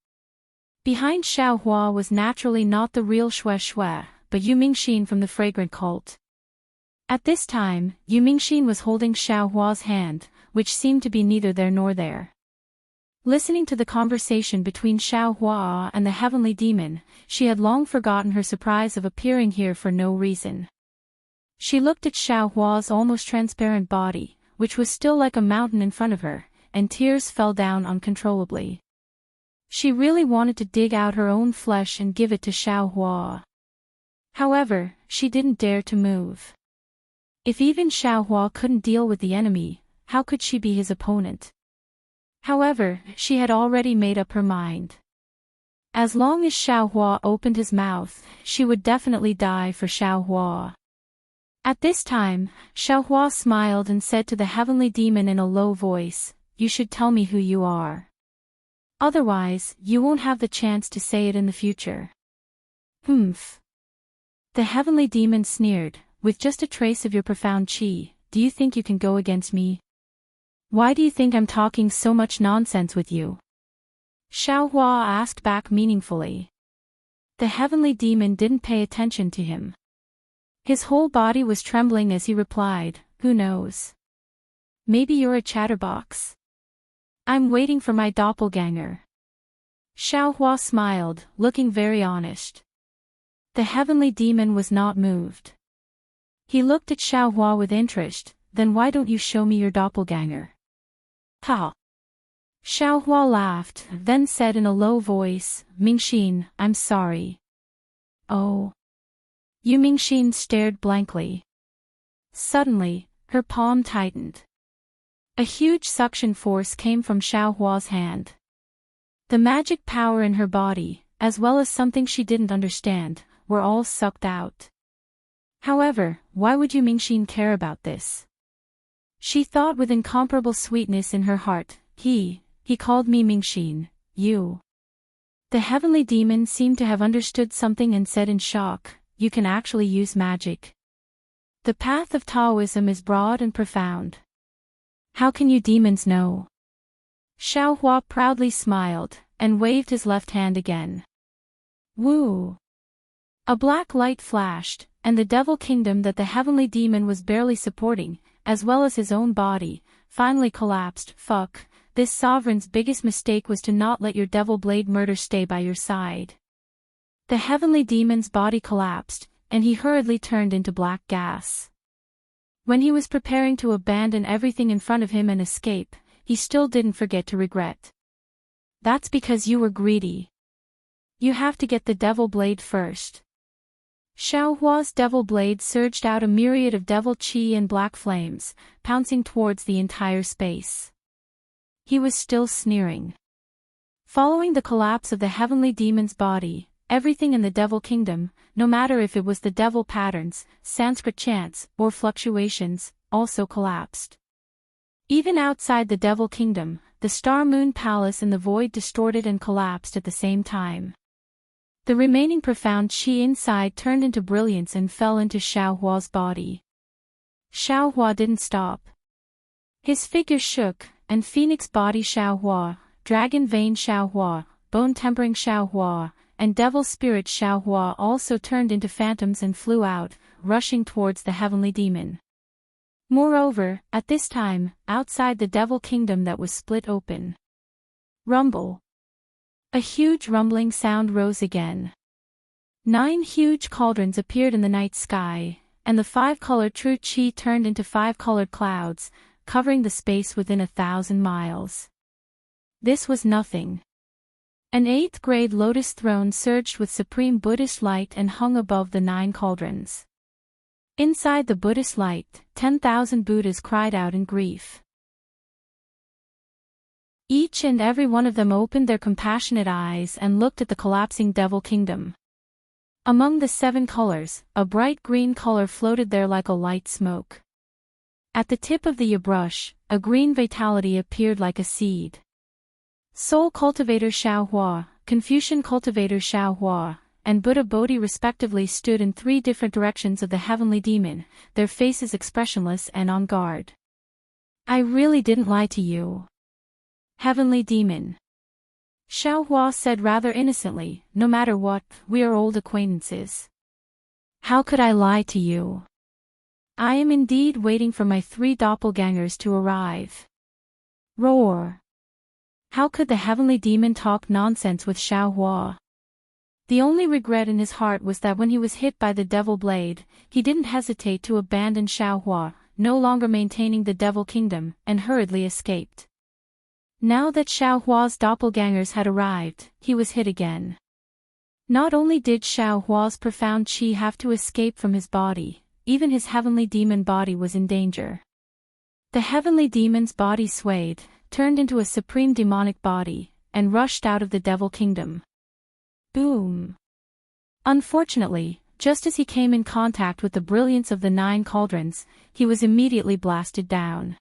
Behind Xiaohua was naturally not the real Xue, but Yu Mingxin from the fragrant cult. At this time, Yu Mingxin was holding Xiaohua's hand, which seemed to be neither there nor there. Listening to the conversation between Xiaohua and the heavenly demon, she had long forgotten her surprise of appearing here for no reason. She looked at Xiaohua's almost transparent body, which was still like a mountain in front of her, and tears fell down uncontrollably. She really wanted to dig out her own flesh and give it to Xiaohua. However, she didn't dare to move. If even Xiaohua couldn't deal with the enemy, how could she be his opponent? However, she had already made up her mind. As long as Xiaohua opened his mouth, she would definitely die for Xiaohua. At this time, Xiaohua smiled and said to the heavenly demon in a low voice, you should tell me who you are. Otherwise, you won't have the chance to say it in the future. Humph. The heavenly demon sneered, with just a trace of your profound qi, do you think you can go against me? Why do you think I'm talking so much nonsense with you? Xiaohua asked back meaningfully. The heavenly demon didn't pay attention to him. His whole body was trembling as he replied, who knows? Maybe you're a chatterbox. I'm waiting for my doppelganger. Xiaohua smiled, looking very honest. The heavenly demon was not moved. He looked at Xiaohua with interest, then why don't you show me your doppelganger? Ha! Xiaohua laughed, then said in a low voice, Mingxin, I'm sorry. Oh. Yu Mingxin stared blankly. Suddenly, her palm tightened. A huge suction force came from Xiaohua's hand. The magic power in her body, as well as something she didn't understand, were all sucked out. However, why would Yu Mingxin care about this? She thought with incomparable sweetness in her heart, he called me Mingxin, you. The heavenly demon seemed to have understood something and said in shock, you can actually use magic. The path of Taoism is broad and profound. How can you demons know? Xiaohua proudly smiled, and waved his left hand again. Woo! A black light flashed, and the devil kingdom that the heavenly demon was barely supporting, as well as his own body, finally collapsed. Fuck, this sovereign's biggest mistake was to not let your devil blade murder stay by your side. The heavenly demon's body collapsed, and he hurriedly turned into black gas. When he was preparing to abandon everything in front of him and escape, he still didn't forget to regret. That's because you were greedy. You have to get the devil blade first. Xiaohua's devil blade surged out a myriad of devil qi and black flames, pouncing towards the entire space. He was still sneering. Following the collapse of the heavenly demon's body, everything in the devil kingdom, no matter if it was the devil patterns, Sanskrit chants, or fluctuations, also collapsed. Even outside the devil kingdom, the star-moon palace in the void distorted and collapsed at the same time. The remaining profound chi inside turned into brilliance and fell into Xiao Hua's body. Xiao Hua didn't stop. His figure shook, and phoenix body Xiao Hua, dragon vein Xiao Hua, bone-tempering Xiao Hua, and devil spirit Xiao Hua also turned into phantoms and flew out, rushing towards the heavenly demon. Moreover, at this time, outside the devil kingdom that was split open. Rumble. A huge rumbling sound rose again. 9 huge cauldrons appeared in the night sky, and the 5-colored true chi turned into 5-colored clouds, covering the space within 1,000 miles. This was nothing. An 8th-grade lotus throne surged with supreme Buddhist light and hung above the 9 cauldrons. Inside the Buddhist light, 10,000 Buddhas cried out in grief. Each and every one of them opened their compassionate eyes and looked at the collapsing devil kingdom. Among the 7 colors, a bright green color floated there like a light smoke. At the tip of the ya-brush, a green vitality appeared like a seed. Soul cultivator Xiao Hua, Confucian cultivator Xiao Hua, and Buddha Bodhi respectively stood in 3 different directions of the heavenly demon, their faces expressionless and on guard. I really didn't lie to you. Heavenly demon. Xiao Hua said rather innocently, no matter what, we are old acquaintances. How could I lie to you? I am indeed waiting for my 3 doppelgangers to arrive. Roar. How could the heavenly demon talk nonsense with Xiao Hua? The only regret in his heart was that when he was hit by the devil blade, he didn't hesitate to abandon Xiao Hua, no longer maintaining the devil kingdom, and hurriedly escaped. Now that Xiao Hua's doppelgangers had arrived, he was hit again. Not only did Xiao Hua's profound qi have to escape from his body, even his heavenly demon body was in danger. The heavenly demon's body swayed, turned into a supreme demonic body, and rushed out of the devil kingdom. Boom! Unfortunately, just as he came in contact with the brilliance of the 9 cauldrons, he was immediately blasted down.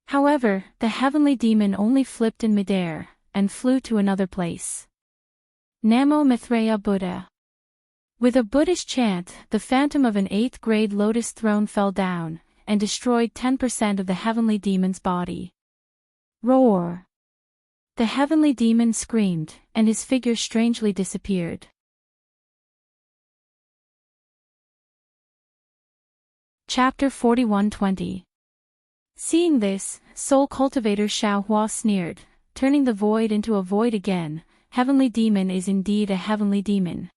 However, the heavenly demon only flipped in midair, and flew to another place. Namo Maitreya Buddha. With a Buddhist chant, the phantom of an 8th-grade lotus throne fell down, and destroyed 10% of the heavenly demon's body. Roar! The heavenly demon screamed, and his figure strangely disappeared. Chapter 41:20. Seeing this, soul cultivator Xiao Hua sneered, turning the void into a void again. Heavenly demon is indeed a heavenly demon.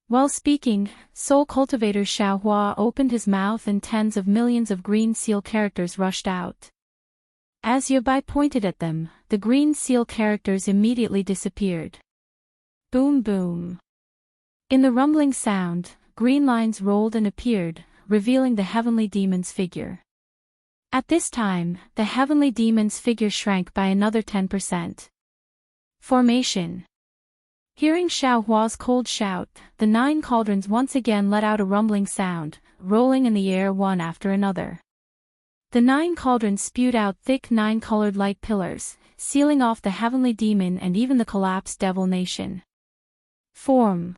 While speaking, soul cultivator Xiao Hua opened his mouth and tens of millions of green seal characters rushed out. As Yabai pointed at them, the green seal characters immediately disappeared. Boom boom. In the rumbling sound, green lines rolled and appeared, revealing the heavenly demon's figure. At this time, the heavenly demon's figure shrank by another 10%. Formation. Hearing Xiao Hua's cold shout, the 9 cauldrons once again let out a rumbling sound, rolling in the air one after another. The 9 cauldrons spewed out thick 9-colored light pillars, sealing off the heavenly demon and even the collapsed devil nation. Form.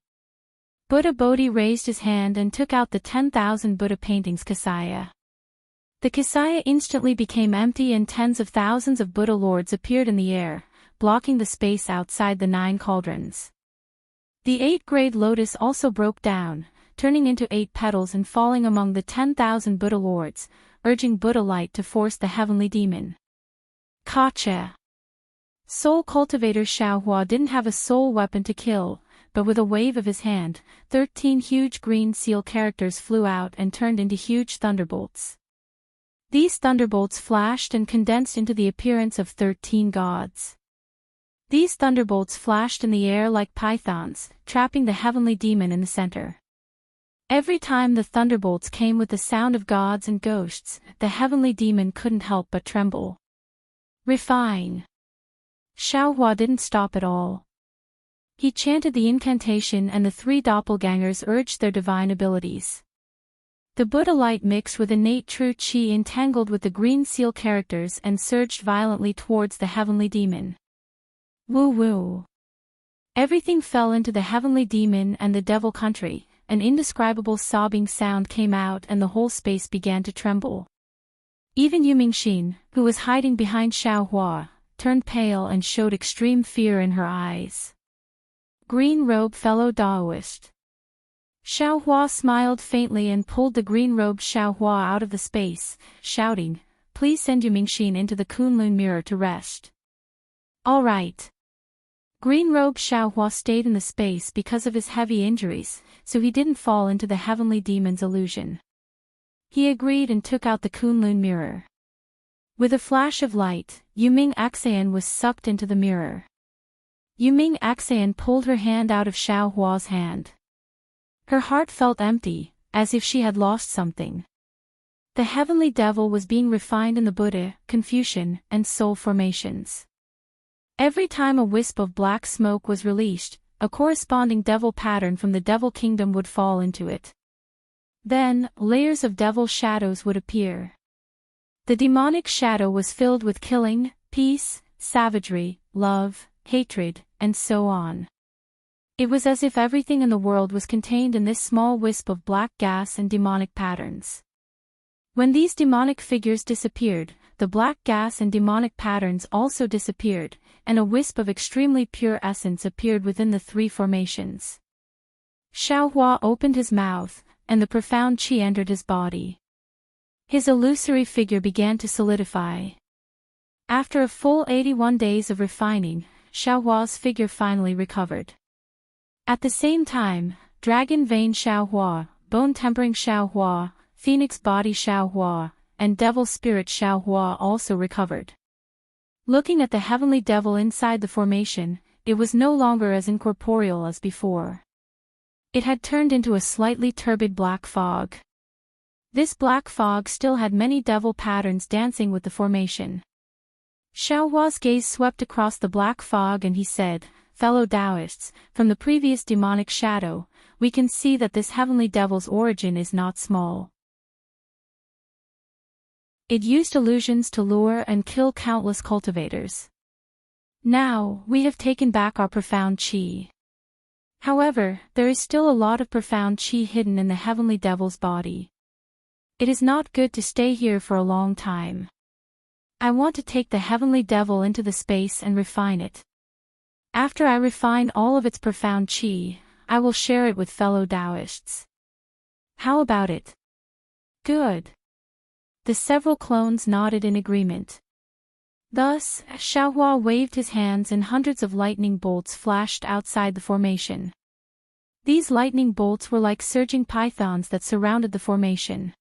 Buddha Bodhi raised his hand and took out the 10,000 Buddha paintings Kasaya. The Kasaya instantly became empty and tens of thousands of Buddha lords appeared in the air, blocking the space outside the 9 cauldrons. The 8th-grade lotus also broke down, turning into 8 petals and falling among the 10,000 Buddha lords, urging Buddha light to force the heavenly demon. Kacha. Soul cultivator Xiao Hua didn't have a soul weapon to kill, but with a wave of his hand, 13 huge green seal characters flew out and turned into huge thunderbolts. These thunderbolts flashed and condensed into the appearance of 13 gods. These thunderbolts flashed in the air like pythons, trapping the heavenly demon in the center. Every time the thunderbolts came with the sound of gods and ghosts, the heavenly demon couldn't help but tremble. Refine. Xiaohua didn't stop at all. He chanted the incantation and the three doppelgangers urged their divine abilities. The Buddha light mixed with innate true qi entangled with the green seal characters and surged violently towards the heavenly demon. Woo woo. Everything fell into the heavenly demon and the devil country, an indescribable sobbing sound came out and the whole space began to tremble. Even Yu Mingxin, who was hiding behind Xiaohua, turned pale and showed extreme fear in her eyes. Green robe fellow Daoist. Xiaohua smiled faintly and pulled the green-robed Xiaohua out of the space, shouting, "Please send Yu Mingxin into the Kunlun mirror to rest." "All right." Green-robed Xiaohua stayed in the space because of his heavy injuries, so he didn't fall into the heavenly demon's illusion. He agreed and took out the Kunlun mirror. With a flash of light, Yuming Axayan was sucked into the mirror. Yuming Axayan pulled her hand out of Xiaohua's hand. Her heart felt empty, as if she had lost something. The heavenly devil was being refined in the Buddha, Confucian, and soul formations. Every time a wisp of black smoke was released, a corresponding devil pattern from the devil kingdom would fall into it. Then, layers of devil shadows would appear. The demonic shadow was filled with killing, peace, savagery, love, hatred, and so on. It was as if everything in the world was contained in this small wisp of black gas and demonic patterns. When these demonic figures disappeared, the black gas and demonic patterns also disappeared, and a wisp of extremely pure essence appeared within the three formations. Xiaohua opened his mouth, and the profound qi entered his body. His illusory figure began to solidify. After a full 81 days of refining, Xiaohua's figure finally recovered. At the same time, Dragon Vein Xiaohua, Bone Tempering Xiaohua, Phoenix Body Xiaohua, and Devil Spirit Xiaohua also recovered. Looking at the heavenly devil inside the formation, it was no longer as incorporeal as before. It had turned into a slightly turbid black fog. This black fog still had many devil patterns dancing with the formation. Xiaohua's gaze swept across the black fog and he said, "Fellow Taoists, from the previous demonic shadow, we can see that this heavenly devil's origin is not small. It used illusions to lure and kill countless cultivators. Now, we have taken back our profound qi. However, there is still a lot of profound qi hidden in the heavenly devil's body. It is not good to stay here for a long time. I want to take the heavenly devil into the space and refine it. After I refine all of its profound qi, I will share it with fellow Taoists. How about it?" "Good." The several clones nodded in agreement. Thus, Xiaohua waved his hands and hundreds of lightning bolts flashed outside the formation. These lightning bolts were like surging pythons that surrounded the formation.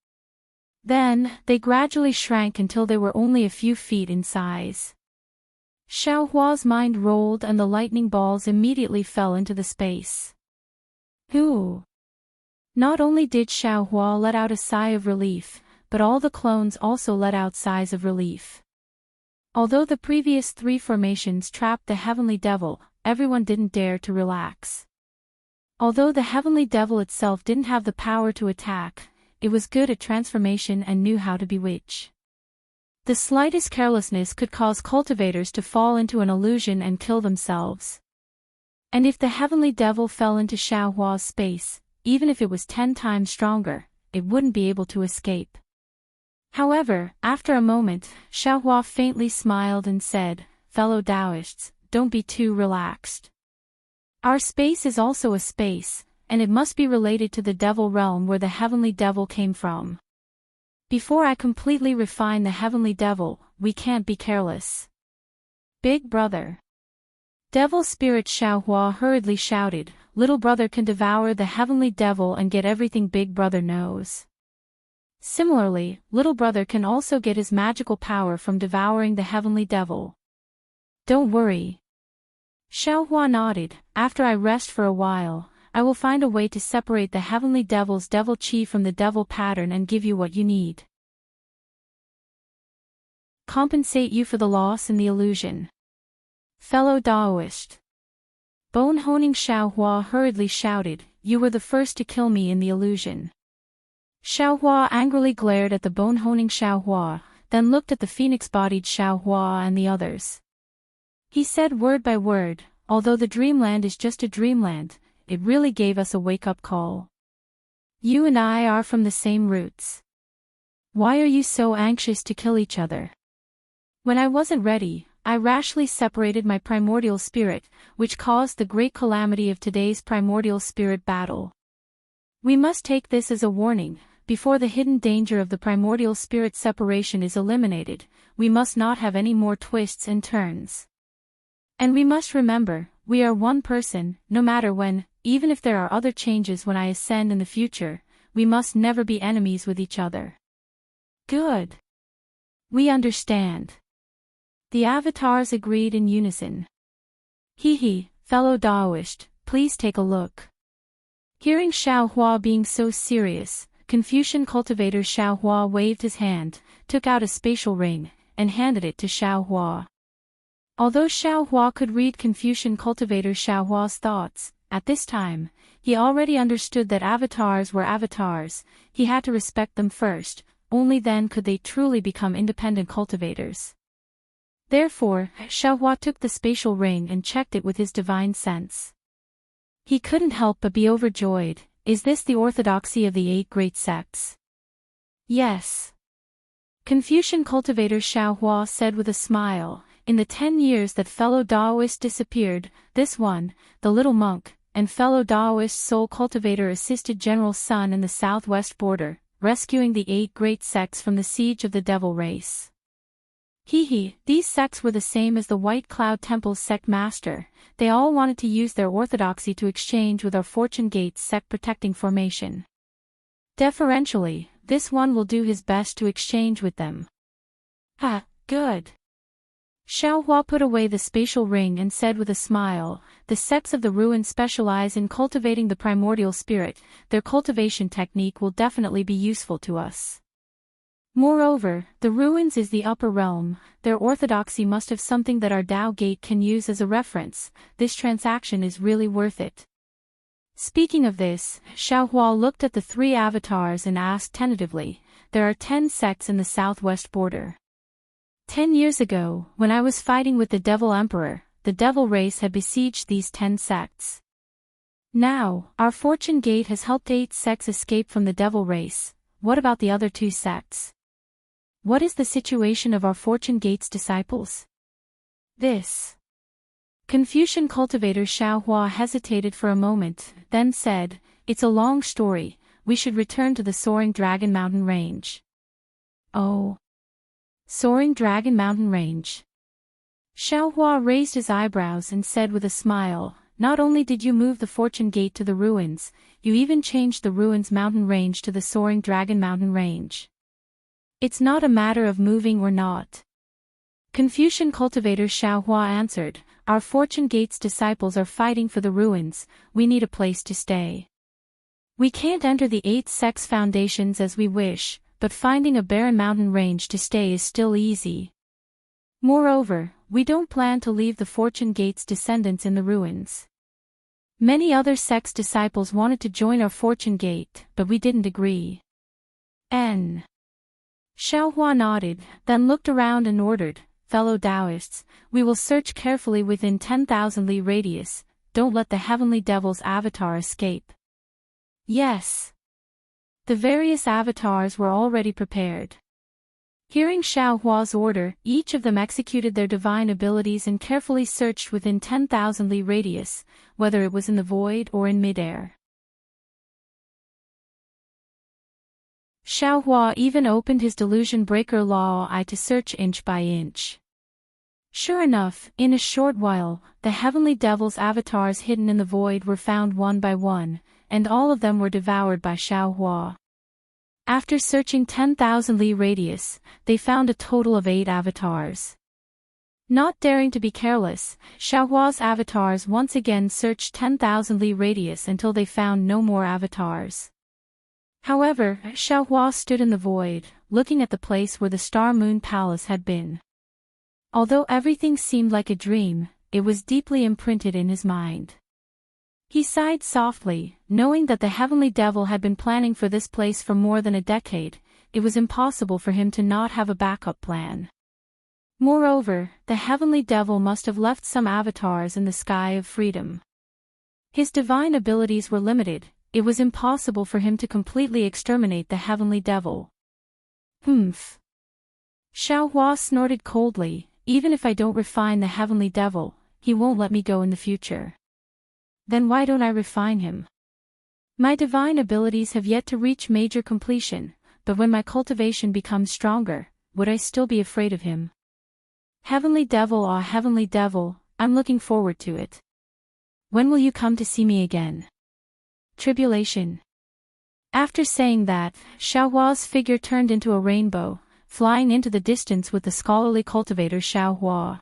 Then, they gradually shrank until they were only a few feet in size. Xiaohua's mind rolled and the lightning balls immediately fell into the space. Whew! Not only did Xiaohua let out a sigh of relief, but all the clones also let out sighs of relief. Although the previous three formations trapped the heavenly devil, everyone didn't dare to relax. Although the heavenly devil itself didn't have the power to attack, it was good at transformation and knew how to bewitch. The slightest carelessness could cause cultivators to fall into an illusion and kill themselves. And if the heavenly devil fell into Xiaohua's space, even if it was 10 times stronger, it wouldn't be able to escape. However, after a moment, Xiaohua faintly smiled and said, "Fellow Taoists, don't be too relaxed. Our space is also a space, and it must be related to the devil realm where the heavenly devil came from. Before I completely refine the heavenly devil, we can't be careless. Big brother." Devil Spirit Xiaohua hurriedly shouted, "Little brother can devour the heavenly devil and get everything big brother knows. Similarly, little brother can also get his magical power from devouring the heavenly devil. Don't worry." Xiaohua nodded, "After I rest for a while, I will find a way to separate the heavenly devil's devil qi from the devil pattern and give you what you need. Compensate you for the loss in the illusion." Fellow Daoist. Bone-honing Xiaohua hurriedly shouted, "You were the first to kill me in the illusion." Xiaohua angrily glared at the bone-honing Xiaohua, then looked at the phoenix-bodied Xiaohua and the others. He said word by word, "Although the dreamland is just a dreamland, it really gave us a wake-up call. You and I are from the same roots. Why are you so anxious to kill each other? When I wasn't ready, I rashly separated my primordial spirit, which caused the great calamity of today's primordial spirit battle. We must take this as a warning. Before the hidden danger of the primordial spirit separation is eliminated, we must not have any more twists and turns. And we must remember, we are one person, no matter when, even if there are other changes when I ascend in the future, we must never be enemies with each other." "Good. We understand." The avatars agreed in unison. "Hee, fellow Daoist, please take a look." Hearing Xiaohua being so serious, Confucian cultivator Xiaohua waved his hand, took out a spatial ring, and handed it to Xiaohua. Although Xiaohua could read Confucian cultivator Xiaohua's thoughts, at this time, he already understood that avatars were avatars. He had to respect them first, only then could they truly become independent cultivators. Therefore, Xiaohua took the spatial ring and checked it with his divine sense. He couldn't help but be overjoyed. Is this the orthodoxy of the 8 great sects? Yes. Confucian cultivator Xiaohua said with a smile, "In the 10 years that fellow Daoist disappeared, this one, the little monk, and fellow Daoist soul cultivator assisted General Sun in the southwest border, rescuing the 8 great sects from the siege of the devil race." These sects were the same as the White Cloud Temple's sect master. They all wanted to use their orthodoxy to exchange with our Fortune Gate's sect protecting formation. Deferentially, this one will do his best to exchange with them. Good. Xiaohua put away the spatial ring and said with a smile, "The sects of the ruin specialize in cultivating the primordial spirit. Their cultivation technique will definitely be useful to us. Moreover, the ruins is the upper realm. Their orthodoxy must have something that our Tao Gate can use as a reference. This transaction is really worth it." Speaking of this, Xiaohua looked at the 3 avatars and asked tentatively, "There are 10 sects in the southwest border. 10 years ago, when I was fighting with the Devil Emperor, the Devil race had besieged these 10 sects. Now, our Fortune Gate has helped 8 sects escape from the Devil race. What about the other 2 sects? What is the situation of our Fortune Gate's disciples?" This. Confucian cultivator Xiaohua hesitated for a moment, then said, "It's a long story. We should return to the Soaring Dragon Mountain Range." "Oh. Soaring Dragon Mountain Range." Xiaohua raised his eyebrows and said with a smile, "Not only did you move the Fortune Gate to the ruins, you even changed the ruins mountain range to the Soaring Dragon Mountain Range. It's not a matter of moving or not." Confucian cultivator Xiaohua answered, "Our Fortune Gate's disciples are fighting for the ruins. We need a place to stay. We can't enter the 8 sects foundations as we wish, but finding a barren mountain range to stay is still easy. Moreover, we don't plan to leave the Fortune Gate's descendants in the ruins. Many other sects' disciples wanted to join our Fortune Gate, but we didn't agree." Xiaohua nodded, then looked around and ordered, "Fellow Taoists, we will search carefully within 10,000 li radius. Don't let the Heavenly Devil's avatar escape." Yes. The various avatars were already prepared. Hearing Xiaohua's order, each of them executed their divine abilities and carefully searched within 10,000 li radius, whether it was in the void or in midair. Xiaohua even opened his delusion breaker law eye to search inch by inch. Sure enough, in a short while, the Heavenly Devil's avatars hidden in the void were found one by one, and all of them were devoured by Xiaohua. After searching 10,000 li radius, they found a total of 8 avatars. Not daring to be careless, Xiaohua's avatars once again searched 10,000 li radius until they found no more avatars. However, Xiaohua stood in the void, looking at the place where the Star Moon Palace had been. Although everything seemed like a dream, it was deeply imprinted in his mind. He sighed softly, knowing that the heavenly devil had been planning for this place for more than a decade. It was impossible for him to not have a backup plan. Moreover, the heavenly devil must have left some avatars in the sky of freedom. His divine abilities were limited, it was impossible for him to completely exterminate the heavenly devil. Humph. Xiao Hua snorted coldly, even if I don't refine the heavenly devil, he won't let me go in the future. Then why don't I refine him? My divine abilities have yet to reach major completion, but when my cultivation becomes stronger, would I still be afraid of him? Heavenly devil, ah heavenly devil, I'm looking forward to it. When will you come to see me again? Tribulation. After saying that, Xiao Hua's figure turned into a rainbow, flying into the distance with the scholarly cultivator Xiao Hua.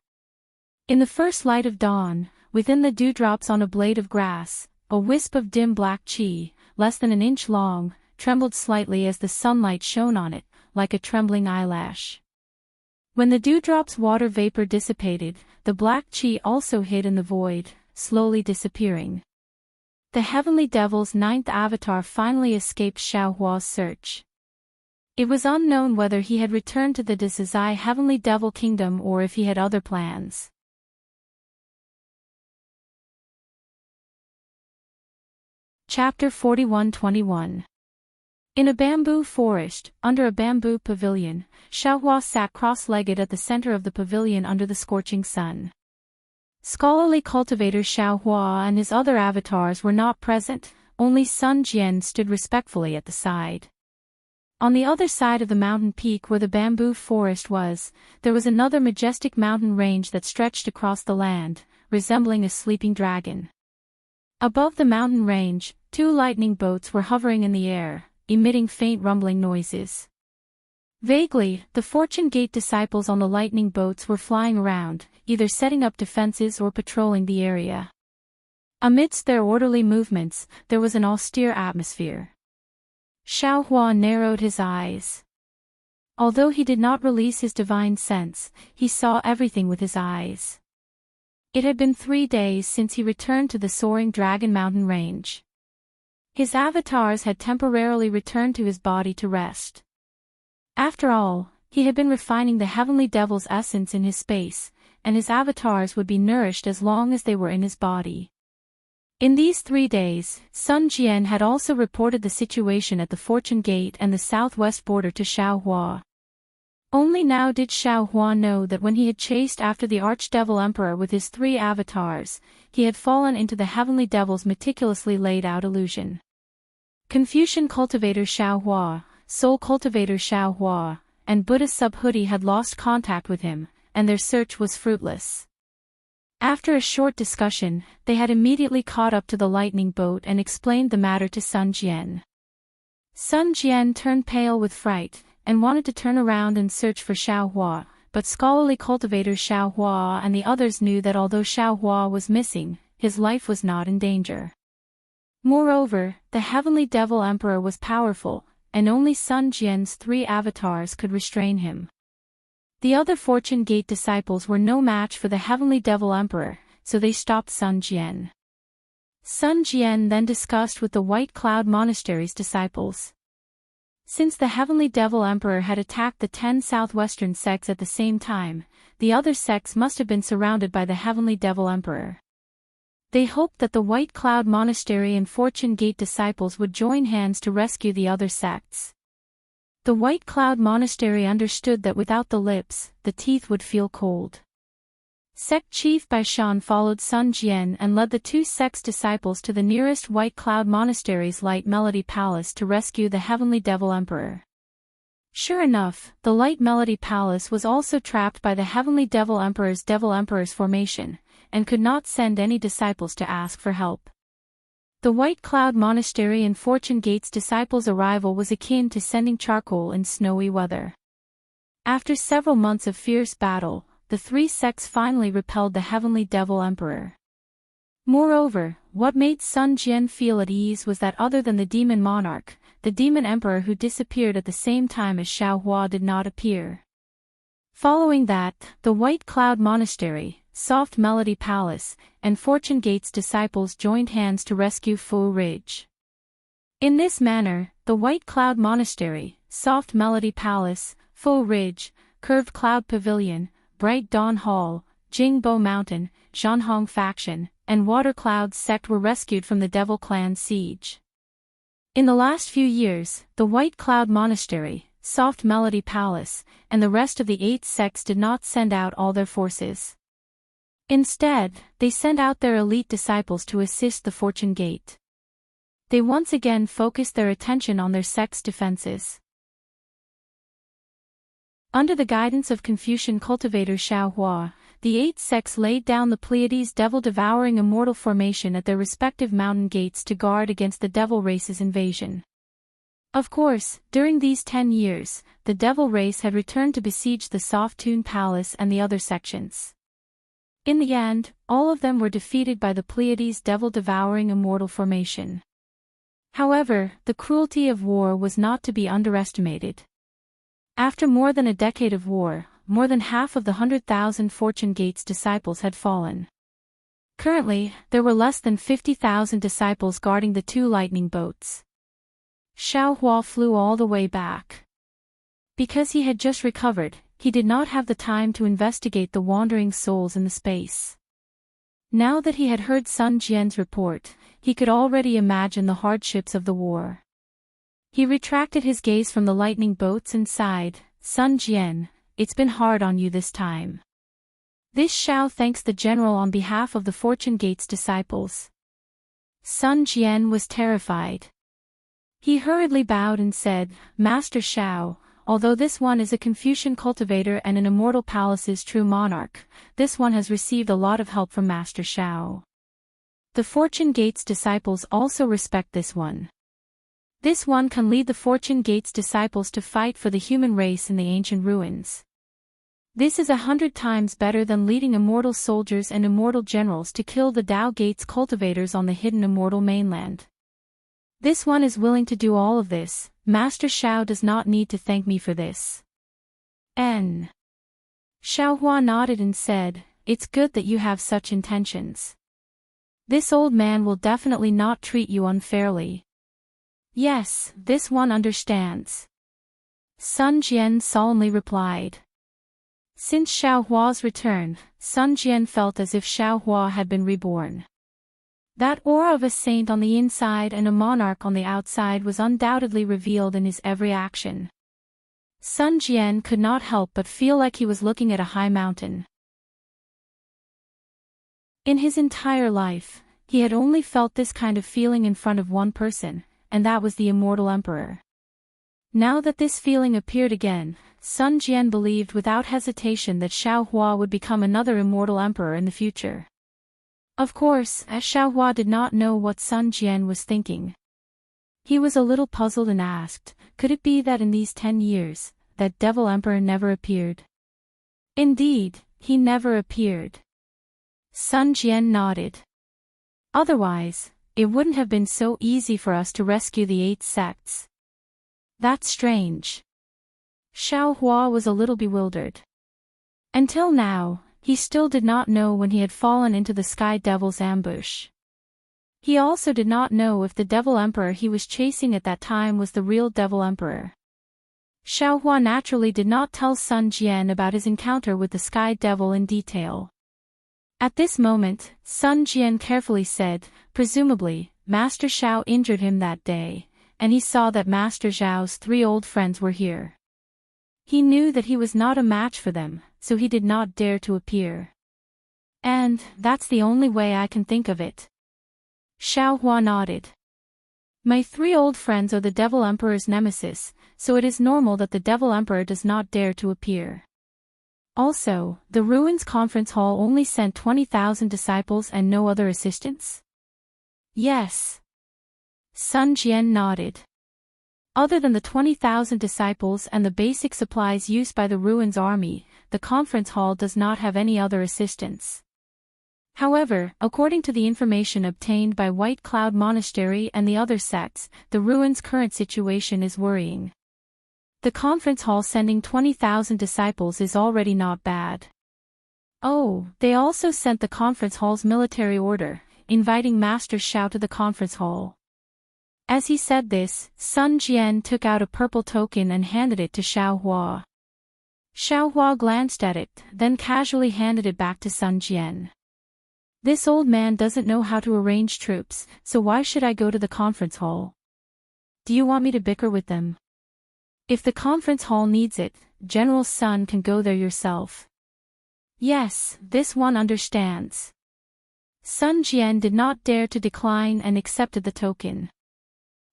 In the first light of dawn, within the dewdrops on a blade of grass, a wisp of dim black qi, less than an inch long, trembled slightly as the sunlight shone on it, like a trembling eyelash. When the dewdrop's water vapor dissipated, the black qi also hid in the void, slowly disappearing. The heavenly devil's ninth avatar finally escaped Xiao Hua's search. It was unknown whether he had returned to the Desizai heavenly devil kingdom or if he had other plans. Chapter 41-21. In a bamboo forest, under a bamboo pavilion, Xiao Hua sat cross-legged at the center of the pavilion under the scorching sun. Scholarly cultivator Xiao Hua and his other avatars were not present, only Sun Jian stood respectfully at the side. On the other side of the mountain peak where the bamboo forest was, there was another majestic mountain range that stretched across the land, resembling a sleeping dragon. Above the mountain range, 2 lightning boats were hovering in the air, emitting faint rumbling noises. Vaguely, the Fortune Gate disciples on the lightning boats were flying around, either setting up defenses or patrolling the area. Amidst their orderly movements, there was an austere atmosphere. Xiao Hua narrowed his eyes. Although he did not release his divine sense, he saw everything with his eyes. It had been 3 days since he returned to the soaring Dragon Mountain range. His avatars had temporarily returned to his body to rest. After all, he had been refining the heavenly devil's essence in his space, and his avatars would be nourished as long as they were in his body. In these 3 days, Sun Jian had also reported the situation at the Fortune Gate and the southwest border to Xiao Hua. Only now did Xiao Hua know that when he had chased after the Archdevil Emperor with his 3 avatars, he had fallen into the heavenly devil's meticulously laid-out illusion. Confucian cultivator Xiao Hua, Soul cultivator Xiao Hua, and Buddhist Subhuti had lost contact with him, and their search was fruitless. After a short discussion, they had immediately caught up to the lightning boat and explained the matter to Sun Jian. Sun Jian turned pale with fright, and wanted to turn around and search for Xiao Hua, but scholarly cultivator Xiao Hua and the others knew that although Xiao Hua was missing, his life was not in danger. Moreover, the heavenly devil emperor was powerful, and only Sun Jian's 3 avatars could restrain him. The other Fortune Gate disciples were no match for the heavenly devil emperor, so they stopped Sun Jian. Sun Jian then discussed with the White Cloud Monastery's disciples. Since the heavenly devil emperor had attacked the 10 southwestern sects at the same time, the other sects must have been surrounded by the heavenly devil emperor. They hoped that the White Cloud Monastery and Fortune Gate disciples would join hands to rescue the other sects. The White Cloud Monastery understood that without the lips, the teeth would feel cold. Sect Chief Baishan followed Sun Jian and led the 2 sects' disciples to the nearest White Cloud Monastery's Light Melody Palace to rescue the heavenly devil emperor. Sure enough, the Light Melody Palace was also trapped by the heavenly devil emperor's formation, and could not send any disciples to ask for help. The White Cloud Monastery and Fortune Gate's disciples' arrival was akin to sending charcoal in snowy weather. After several months of fierce battle, the 3 sects finally repelled the heavenly devil emperor. Moreover, what made Sun Jian feel at ease was that other than the demon monarch, the demon emperor who disappeared at the same time as Xiao Hua did not appear. Following that, the White Cloud Monastery, Soft Melody Palace, and Fortune Gate's disciples joined hands to rescue Faux Ridge. In this manner, the White Cloud Monastery, Soft Melody Palace, Faux Ridge, Curved Cloud Pavilion, Bright Dawn Hall, Jingbo Mountain, Zhanhong Faction, and Water Cloud's sect were rescued from the Devil Clan's siege. In the last few years, the White Cloud Monastery, Soft Melody Palace, and the rest of the 8 sects did not send out all their forces. Instead, they sent out their elite disciples to assist the Fortune Gate. They once again focused their attention on their sect's defenses. Under the guidance of Confucian cultivator Xiaohua, the 8 sects laid down the Pleiades devil-devouring immortal formation at their respective mountain gates to guard against the devil race's invasion. Of course, during these 10 years, the devil race had returned to besiege the Soft Tune Palace and the other sections. In the end, all of them were defeated by the Pleiades devil-devouring immortal formation. However, the cruelty of war was not to be underestimated. After more than a decade of war, more than half of the 100,000 Fortune Gate's disciples had fallen. Currently, there were less than 50,000 disciples guarding the 2 lightning boats. Xiaohua flew all the way back. Because he had just recovered, he did not have the time to investigate the wandering souls in the space. Now that he had heard Sun Jian's report, he could already imagine the hardships of the war. He retracted his gaze from the lightning boats and sighed, "Sun Jian, it's been hard on you this time." This Xiao thanks the general on behalf of the Fortune Gate's disciples. Sun Jian was terrified. He hurriedly bowed and said, "Master Xiao, although this one is a Confucian cultivator and an immortal palace's true monarch, this one has received a lot of help from Master Xiao. The Fortune Gate's disciples also respect this one. This one can lead the Fortune Gate's disciples to fight for the human race in the ancient ruins. This is 100 times better than leading immortal soldiers and immortal generals to kill the Tao Gate's cultivators on the hidden immortal mainland. This one is willing to do all of this. Master Xiao does not need to thank me for this." Xiaohua nodded and said, "It's good that you have such intentions. This old man will definitely not treat you unfairly." "Yes, this one understands," Sun Jian solemnly replied. Since Xiaohua's return, Sun Jian felt as if Xiaohua had been reborn. That aura of a saint on the inside and a monarch on the outside was undoubtedly revealed in his every action. Sun Jian could not help but feel like he was looking at a high mountain. In his entire life, he had only felt this kind of feeling in front of one person, and that was the immortal emperor. Now that this feeling appeared again, Sun Jian believed without hesitation that Xiaohua would become another immortal emperor in the future. Of course, Xiaohua did not know what Sun Jian was thinking. He was a little puzzled and asked, could it be that in these 10 years, that devil emperor never appeared? Indeed, he never appeared. Sun Jian nodded. Otherwise, it wouldn't have been so easy for us to rescue the 8 sects. That's strange. Xiaohua was a little bewildered. Until now, he still did not know when he had fallen into the Sky Devil's ambush. He also did not know if the Devil Emperor he was chasing at that time was the real Devil Emperor. Xiaohua naturally did not tell Sun Jian about his encounter with the Sky Devil in detail. At this moment, Sun Jian carefully said, presumably, Master Xiao injured him that day, and he saw that Master Zhao's 3 old friends were here. He knew that he was not a match for them, so he did not dare to appear. And that's the only way I can think of it. Xiaohua nodded. My 3 old friends are the Devil Emperor's nemesis, so it is normal that the Devil Emperor does not dare to appear. Also, the Ruins Conference Hall only sent 20,000 disciples and no other assistants? Yes. Sun Jian nodded. Other than the 20,000 disciples and the basic supplies used by the Ruins army, the conference hall does not have any other assistance. However, according to the information obtained by White Cloud Monastery and the other sects, the Ruins' current situation is worrying. The conference hall sending 20,000 disciples is already not bad. Oh, they also sent the conference hall's military order, inviting Master Xiao to the conference hall. As he said this, Sun Jian took out a purple token and handed it to Xiao Hua. Xiao Hua glanced at it, then casually handed it back to Sun Jian. This old man doesn't know how to arrange troops, so why should I go to the conference hall? Do you want me to bicker with them? If the conference hall needs it, General Sun can go there yourself. Yes, this one understands. Sun Jian did not dare to decline and accepted the token.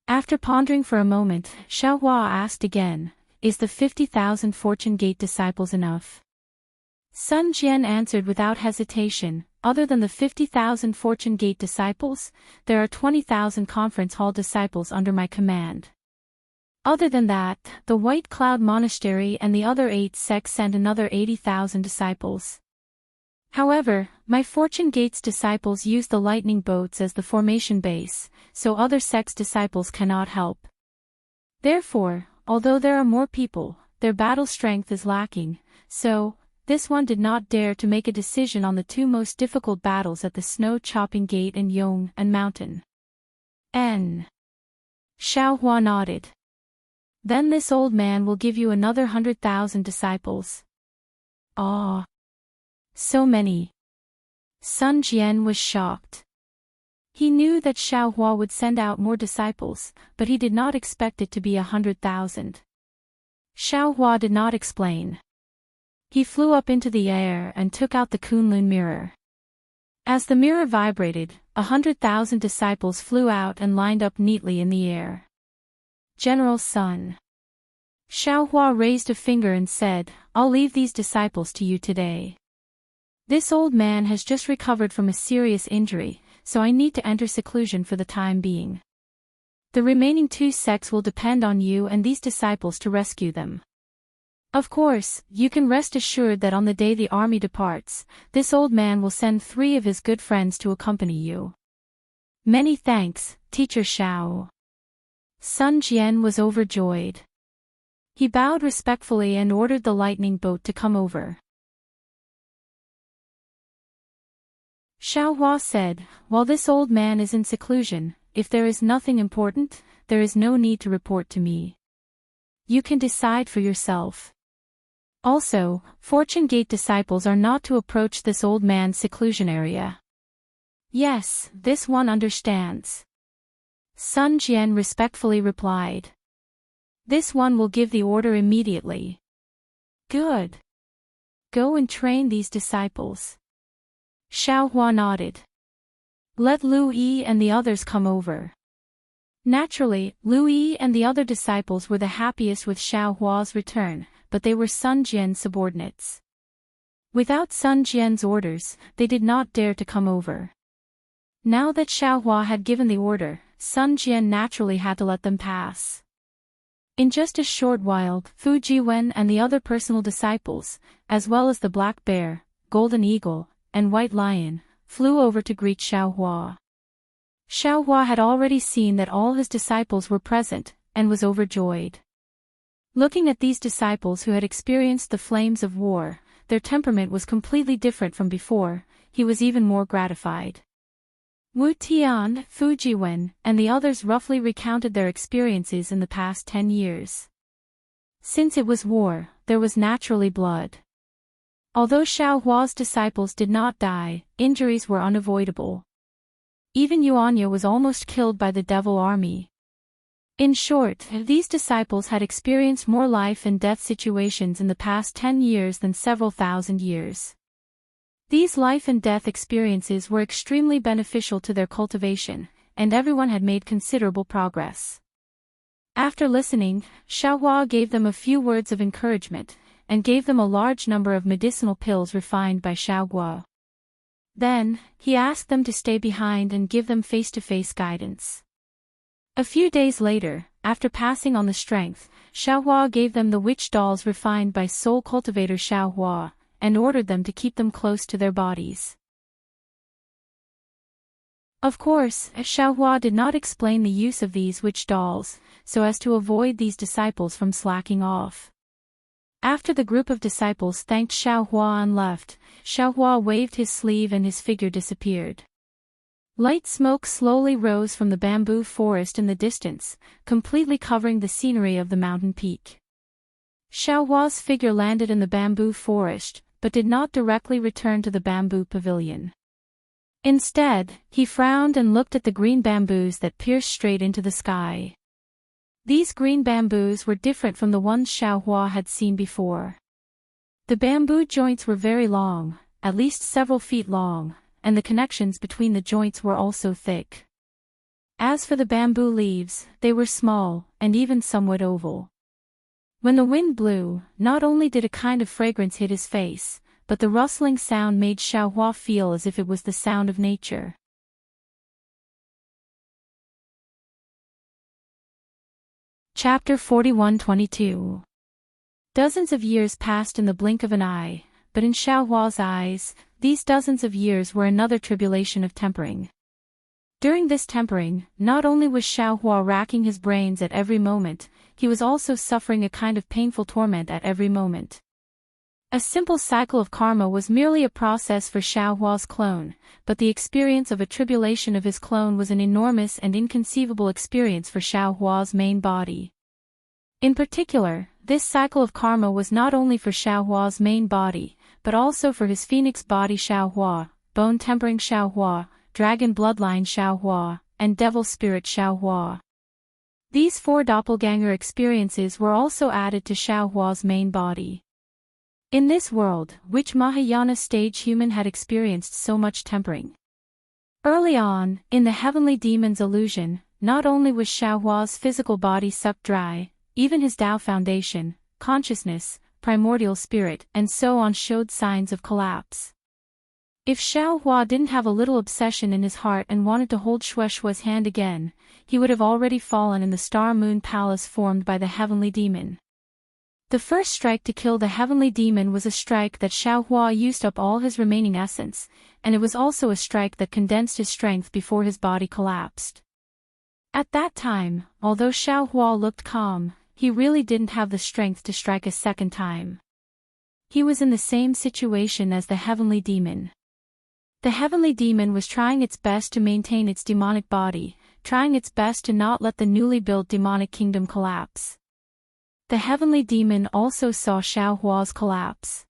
After pondering for a moment, Xiao Hua asked again, "Is the 50,000 Fortune Gate disciples enough?" Sun Jian answered without hesitation, "Other than the 50,000 Fortune Gate disciples, there are 20,000 Conference Hall disciples under my command. Other than that, the White Cloud Monastery and the other 8 sects sent another 80,000 disciples. However, my Fortune Gate's disciples use the lightning boats as the formation base, so other sects' disciples cannot help. Therefore, although there are more people, their battle strength is lacking, so, this one did not dare to make a decision on the 2 most difficult battles at the Snow-Chopping Gate and Yong and Mountain." Xiao Hua nodded. "Then this old man will give you another 100,000 disciples." "Ah! So many." Sun Jian was shocked. He knew that Xiao Hua would send out more disciples, but he did not expect it to be 100,000. Xiao Hua did not explain. He flew up into the air and took out the Kunlun mirror. As the mirror vibrated, 100,000 disciples flew out and lined up neatly in the air. "General Sun." Xiao Hua raised a finger and said, "I'll leave these disciples to you today. This old man has just recovered from a serious injury, so I need to enter seclusion for the time being. The remaining 2 sects will depend on you and these disciples to rescue them. Of course, you can rest assured that on the day the army departs, this old man will send 3 of his good friends to accompany you." "Many thanks, Teacher Xiao." Sun Jian was overjoyed. He bowed respectfully and ordered the lightning boat to come over. Xiao Hua said, "While this old man is in seclusion, if there is nothing important, there is no need to report to me. You can decide for yourself. Also, Fortune Gate disciples are not to approach this old man's seclusion area." "Yes, this one understands." Sun Jian respectfully replied. "This one will give the order immediately." "Good. Go and train these disciples." Xiao Hua nodded. "Let Lu Yi and the others come over." Naturally, Lu Yi and the other disciples were the happiest with Xiao Hua's return, but they were Sun Jian's subordinates. Without Sun Jian's orders, they did not dare to come over. Now that Xiao Hua had given the order, Sun Jian naturally had to let them pass. In just a short while, Fu Jiwen and the other personal disciples, as well as the Black Bear, Golden Eagle, and White Lion, flew over to greet Xiao Hua. Xiao Hua had already seen that all his disciples were present, and was overjoyed. Looking at these disciples who had experienced the flames of war, their temperament was completely different from before, he was even more gratified. Wu Tian, Fu Jiwen, and the others roughly recounted their experiences in the past 10 years. Since it was war, there was naturally blood. Although Xiao Hua's disciples did not die, injuries were unavoidable. Even Yuanya was almost killed by the devil army. In short, these disciples had experienced more life and death situations in the past 10 years than several thousand years. These life and death experiences were extremely beneficial to their cultivation, and everyone had made considerable progress. After listening, Xiao Hua gave them a few words of encouragement, and gave them a large number of medicinal pills refined by Xiao Hua. Then, he asked them to stay behind and give them face-to-face guidance. A few days later, after passing on the strength, Xiao Hua gave them the witch dolls refined by soul cultivator Xiao Hua, and ordered them to keep them close to their bodies. Of course, Xiao Hua did not explain the use of these witch dolls, so as to avoid these disciples from slacking off. After the group of disciples thanked Xiao Hua and left, Xiao Hua waved his sleeve and his figure disappeared. Light smoke slowly rose from the bamboo forest in the distance, completely covering the scenery of the mountain peak. Xiao Hua's figure landed in the bamboo forest, but did not directly return to the bamboo pavilion. Instead, he frowned and looked at the green bamboos that pierced straight into the sky. These green bamboos were different from the ones Xiao Hua had seen before. The bamboo joints were very long, at least several feet long, and the connections between the joints were also thick. As for the bamboo leaves, they were small, and even somewhat oval. When the wind blew, not only did a kind of fragrance hit his face, but the rustling sound made Xiao Hua feel as if it was the sound of nature. Chapter 41-22. Dozens of years passed in the blink of an eye, but in Xiao Hua's eyes, these dozens of years were another tribulation of tempering. During this tempering, not only was Xiao Hua racking his brains at every moment, he was also suffering a kind of painful torment at every moment. A simple cycle of karma was merely a process for Xiao Hua's clone, but the experience of a tribulation of his clone was an enormous and inconceivable experience for Xiao Hua's main body. In particular, this cycle of karma was not only for Xiao Hua's main body, but also for his phoenix body Xiao Hua, bone-tempering Xiao Hua, dragon bloodline Xiao Hua, and devil spirit Xiao Hua. These four doppelganger experiences were also added to Xiao Hua's main body. In this world, which Mahayana stage human had experienced so much tempering? Early on, in the heavenly demon's illusion, not only was Xiao Hua's physical body sucked dry, even his Tao foundation, consciousness, primordial spirit, and so on showed signs of collapse. If Xiao Hua didn't have a little obsession in his heart and wanted to hold Shueishua's hand again, he would have already fallen in the star-moon palace formed by the heavenly demon. The first strike to kill the heavenly demon was a strike that Xiao Hua used up all his remaining essence, and it was also a strike that condensed his strength before his body collapsed. At that time, although Xiao Hua looked calm, he really didn't have the strength to strike a second time. He was in the same situation as the heavenly demon. The heavenly demon was trying its best to maintain its demonic body, trying its best to not let the newly built demonic kingdom collapse. The heavenly demon also saw Xiao Hua's collapse.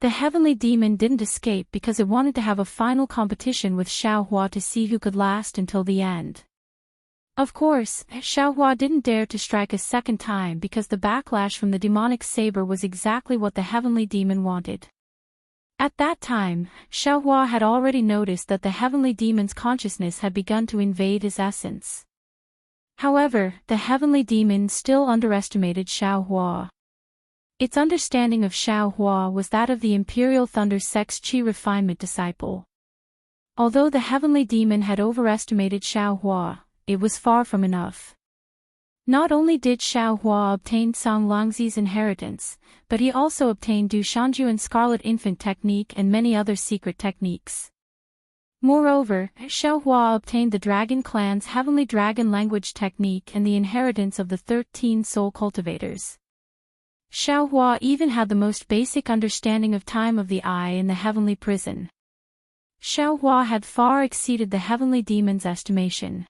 The heavenly demon didn't escape because it wanted to have a final competition with Xiao Hua to see who could last until the end. Of course, Xiao Hua didn't dare to strike a second time because the backlash from the demonic saber was exactly what the heavenly demon wanted. At that time, Xiao Hua had already noticed that the heavenly demon's consciousness had begun to invade his essence. However, the heavenly demon still underestimated Xiao Hua. Its understanding of Xiao Hua was that of the Imperial Thunder Sect's Qi refinement disciple. Although the heavenly demon had overestimated Xiao Hua, it was far from enough. Not only did Xiao Hua obtain Song Langzi's inheritance, but he also obtained Du Shanju and Scarlet Infant technique and many other secret techniques. Moreover, Xiao Hua obtained the Dragon Clan's Heavenly Dragon Language technique and the inheritance of the 13 Soul Cultivators. Xiao Hua even had the most basic understanding of time of the eye in the heavenly prison. Xiao Hua had far exceeded the heavenly demon's estimation.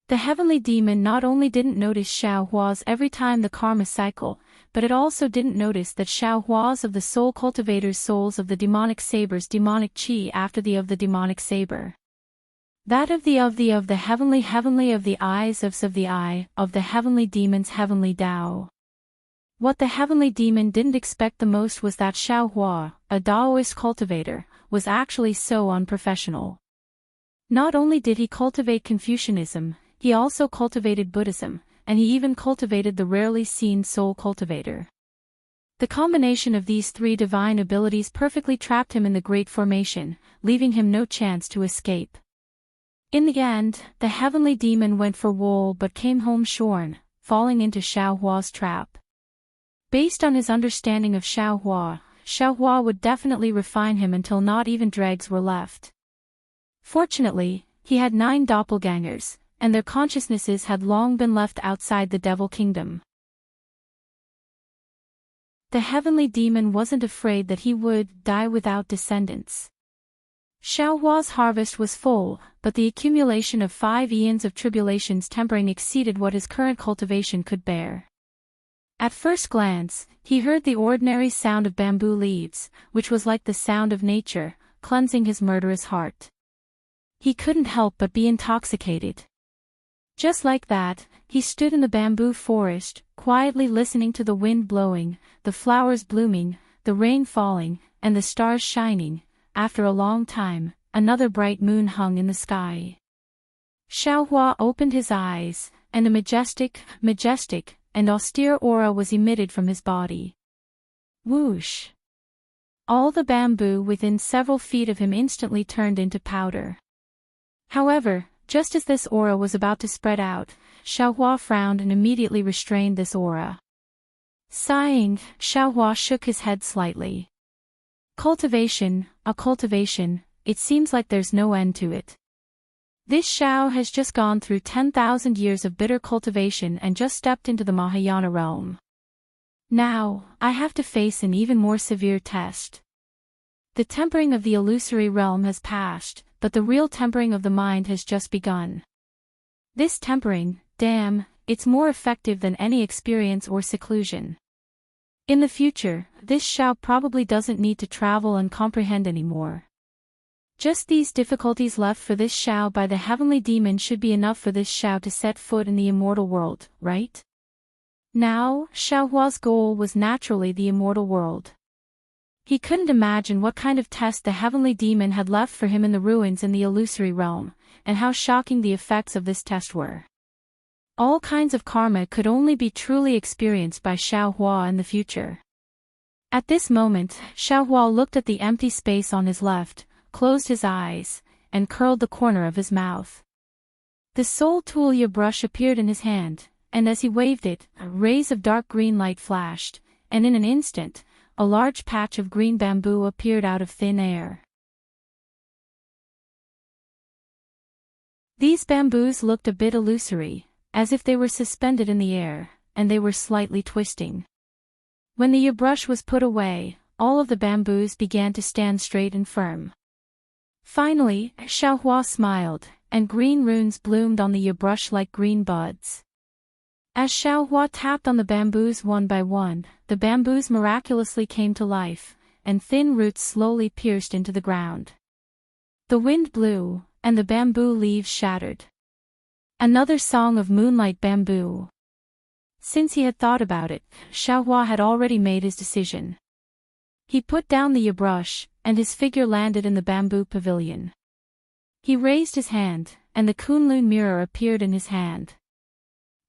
The heavenly demon not only didn't notice Xiao Hua's every time the karma cycle, but it also didn't notice that Xiao Hua's of the soul cultivators' souls of the demonic saber's demonic qi after the of the demonic saber. That of the heavenly of the eyes of the eye, of the heavenly demon's heavenly Tao. What the heavenly demon didn't expect the most was that Xiao Hua, a Taoist cultivator, was actually so unprofessional. Not only did he cultivate Confucianism, he also cultivated Buddhism, and he even cultivated the rarely seen soul cultivator. The combination of these three divine abilities perfectly trapped him in the Great Formation, leaving him no chance to escape. In the end, the heavenly demon went for wool but came home shorn, falling into Xiao Hua's trap. Based on his understanding of Xiao Hua would definitely refine him until not even dregs were left. Fortunately, he had 9 doppelgangers, and their consciousnesses had long been left outside the Devil Kingdom. The heavenly demon wasn't afraid that he would die without descendants. Xiaohua's harvest was full, but the accumulation of 5 eons of tribulations tempering exceeded what his current cultivation could bear. At first glance, he heard the ordinary sound of bamboo leaves, which was like the sound of nature, cleansing his murderous heart. He couldn't help but be intoxicated. Just like that, he stood in the bamboo forest, quietly listening to the wind blowing, the flowers blooming, the rain falling, and the stars shining. After a long time, another bright moon hung in the sky. Xiaohua opened his eyes, and a majestic, and austere aura was emitted from his body. Whoosh! All the bamboo within several feet of him instantly turned into powder. However, just as this aura was about to spread out, Xiaohua frowned and immediately restrained this aura. Sighing, Xiaohua shook his head slightly. Cultivation, it seems like there's no end to it. This Xiao has just gone through 10,000 years of bitter cultivation and just stepped into the Mahayana realm. Now, I have to face an even more severe test. The tempering of the illusory realm has passed, but the real tempering of the mind has just begun. This tempering, damn, it's more effective than any experience or seclusion. In the future, this Xiao probably doesn't need to travel and comprehend anymore. Just these difficulties left for this Xiao by the heavenly demon should be enough for this Xiao to set foot in the immortal world, right? Now, Xiaohua's goal was naturally the immortal world. He couldn't imagine what kind of test the heavenly demon had left for him in the ruins in the illusory realm, and how shocking the effects of this test were. All kinds of karma could only be truly experienced by Xiaohua in the future. At this moment, Xiaohua looked at the empty space on his left, closed his eyes, and curled the corner of his mouth. The soul Tulia brush appeared in his hand, and as he waved it, rays of dark green light flashed, and in an instant, a large patch of green bamboo appeared out of thin air. These bamboos looked a bit illusory, as if they were suspended in the air, and they were slightly twisting. When the brush was put away, all of the bamboos began to stand straight and firm. Finally, Xiaohua smiled, and green runes bloomed on the brush like green buds. As Xiaohua tapped on the bamboos one by one, the bamboos miraculously came to life, and thin roots slowly pierced into the ground. The wind blew, and the bamboo leaves shattered. Another song of moonlight bamboo. Since he had thought about it, Xiaohua had already made his decision. He put down the brush, and his figure landed in the bamboo pavilion. He raised his hand, and the Kunlun mirror appeared in his hand.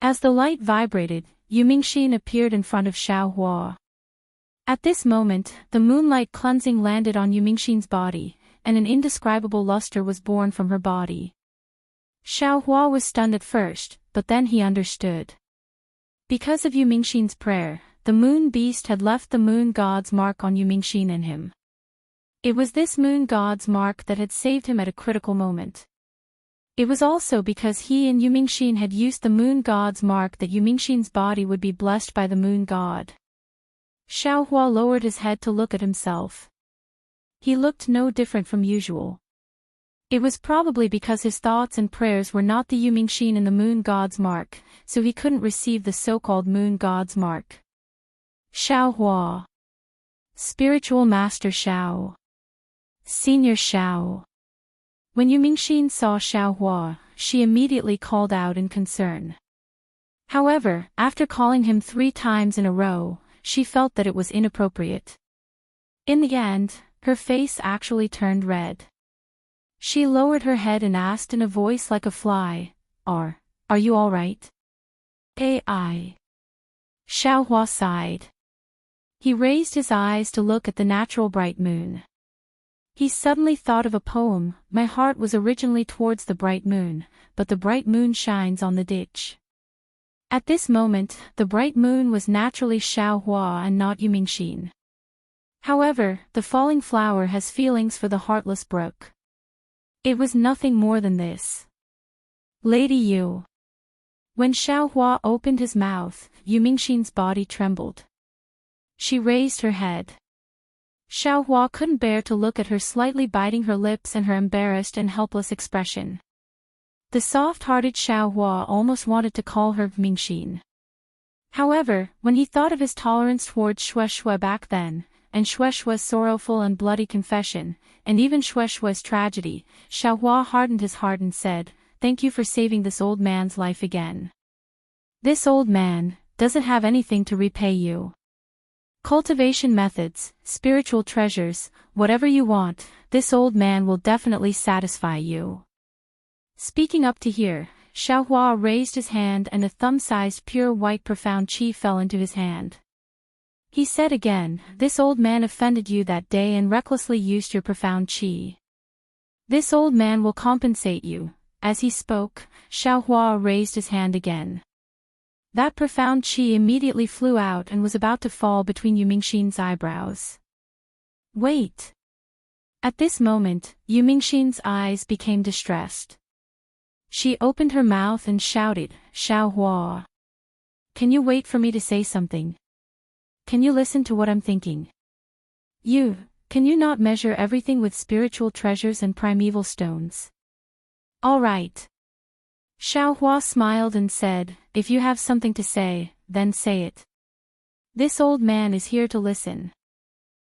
As the light vibrated, Yumingxin appeared in front of Xiaohua. At this moment, the moonlight cleansing landed on Yumingxin's body, and an indescribable luster was born from her body. Xiaohua was stunned at first, but then he understood. Because of Yumingxin's prayer, the moon beast had left the moon god's mark on Yumingxin and him. It was this moon god's mark that had saved him at a critical moment. It was also because he and Yumingxin had used the moon god's mark that Yumingxin's body would be blessed by the moon god. Xiaohua lowered his head to look at himself. He looked no different from usual. It was probably because his thoughts and prayers were not the Yumingxin and the moon god's mark, so he couldn't receive the so-called moon god's mark. Xiaohua. Spiritual Master Xiao. Senior Xiao. When Yumingxin saw Xiaohua, she immediately called out in concern. However, after calling him 3 times in a row, she felt that it was inappropriate. In the end, her face actually turned red. She lowered her head and asked in a voice like a fly, Are you all right? Ai. Xiaohua sighed. He raised his eyes to look at the natural bright moon. He suddenly thought of a poem, My heart was originally towards the bright moon, but the bright moon shines on the ditch. At this moment, the bright moon was naturally Xiaohua and not Yumingxin. However, the falling flower has feelings for the heartless brook. It was nothing more than this. Lady Yu. When Xiaohua opened his mouth, Yumingxin's body trembled. She raised her head. Xiaohua couldn't bear to look at her, slightly biting her lips and her embarrassed and helpless expression. The soft-hearted Xiaohua almost wanted to call her Mingxin. However, when he thought of his tolerance towards Shueishui back then, and Shueishui's sorrowful and bloody confession, and even Shueishui's tragedy, Xiaohua hardened his heart and said, "Thank you for saving this old man's life again. This old man doesn't have anything to repay you. Cultivation methods, spiritual treasures, whatever you want, this old man will definitely satisfy you." Speaking up to hear, Xiaohua raised his hand and a thumb-sized pure white profound qi fell into his hand. He said again, "This old man offended you that day and recklessly used your profound qi. This old man will compensate you." As he spoke, Xiaohua raised his hand again. That profound qi immediately flew out and was about to fall between Yu Mingxin's eyebrows. Wait! At this moment, Yu Mingxin's eyes became distressed. She opened her mouth and shouted, "Xiaohua! Can you wait for me to say something? Can you listen to what I'm thinking? Can you not measure everything with spiritual treasures and primeval stones? All right." Xiaohua smiled and said, "If you have something to say, then say it. This old man is here to listen."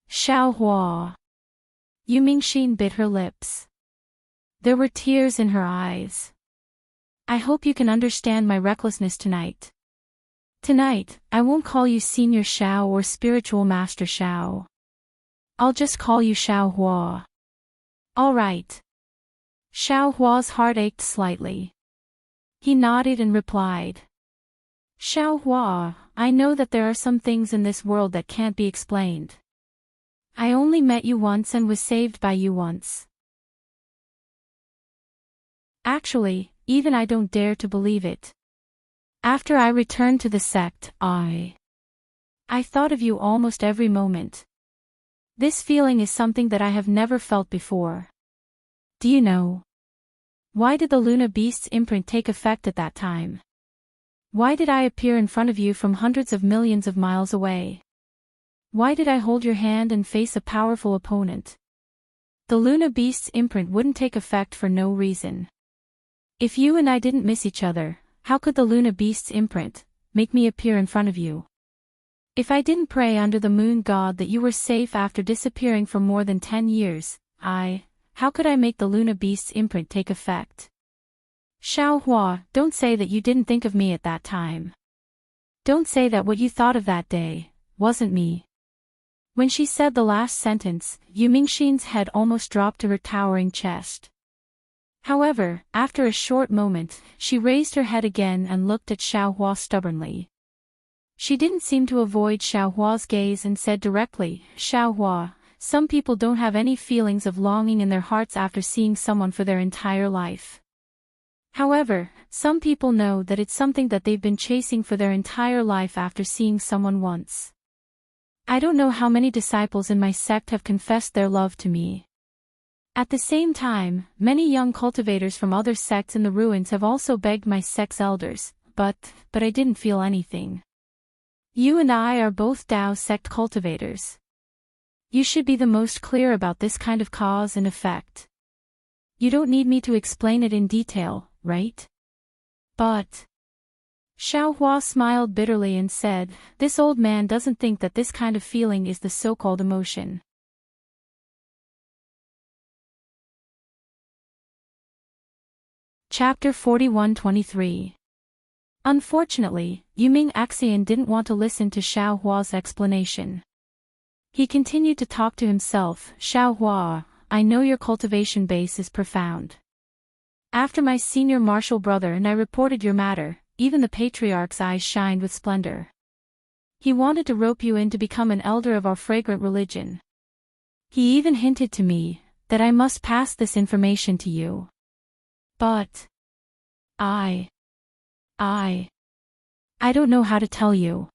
Xiaohua. Yu Mingxin bit her lips. There were tears in her eyes. "I hope you can understand my recklessness tonight. Tonight, I won't call you Senior Xiao or Spiritual Master Xiao. I'll just call you Xiaohua. All right." Xiaohua's heart ached slightly. He nodded and replied, "Xiaohua, I know that there are some things in this world that can't be explained. I only met you once and was saved by you once. Actually, even I don't dare to believe it. After I returned to the sect, I thought of you almost every moment. This feeling is something that I have never felt before. Do you know? Why did the Luna Beast's imprint take effect at that time? Why did I appear in front of you from hundreds of millions of miles away? Why did I hold your hand and face a powerful opponent? The Luna Beast's imprint wouldn't take effect for no reason. If you and I didn't miss each other, how could the Luna Beast's imprint make me appear in front of you? If I didn't pray under the moon god that you were safe after disappearing for more than 10 years, how could I make the Luna Beast's imprint take effect? Xiaohua, don't say that you didn't think of me at that time. Don't say that what you thought of that day wasn't me." When she said the last sentence, Yu Mingxin's head almost dropped to her towering chest. However, after a short moment, she raised her head again and looked at Xiaohua stubbornly. She didn't seem to avoid Xiaohua's gaze and said directly, "Xiaohua, some people don't have any feelings of longing in their hearts after seeing someone for their entire life. However, some people know that it's something that they've been chasing for their entire life after seeing someone once. I don't know how many disciples in my sect have confessed their love to me. At the same time, many young cultivators from other sects in the ruins have also begged my sect's elders, but I didn't feel anything. You and I are both Dao sect cultivators. You should be the most clear about this kind of cause and effect. You don't need me to explain it in detail, right?" But Xiaohua smiled bitterly and said, "This old man doesn't think that this kind of feeling is the so-called emotion." Chapter 41-23. Unfortunately, Yuming Axian didn't want to listen to Xiaohua's explanation. He continued to talk to himself, "Xiaohua, I know your cultivation base is profound. After my senior martial brother and I reported your matter, even the patriarch's eyes shined with splendor. He wanted to rope you in to become an elder of our fragrant religion. He even hinted to me that I must pass this information to you. But I don't know how to tell you.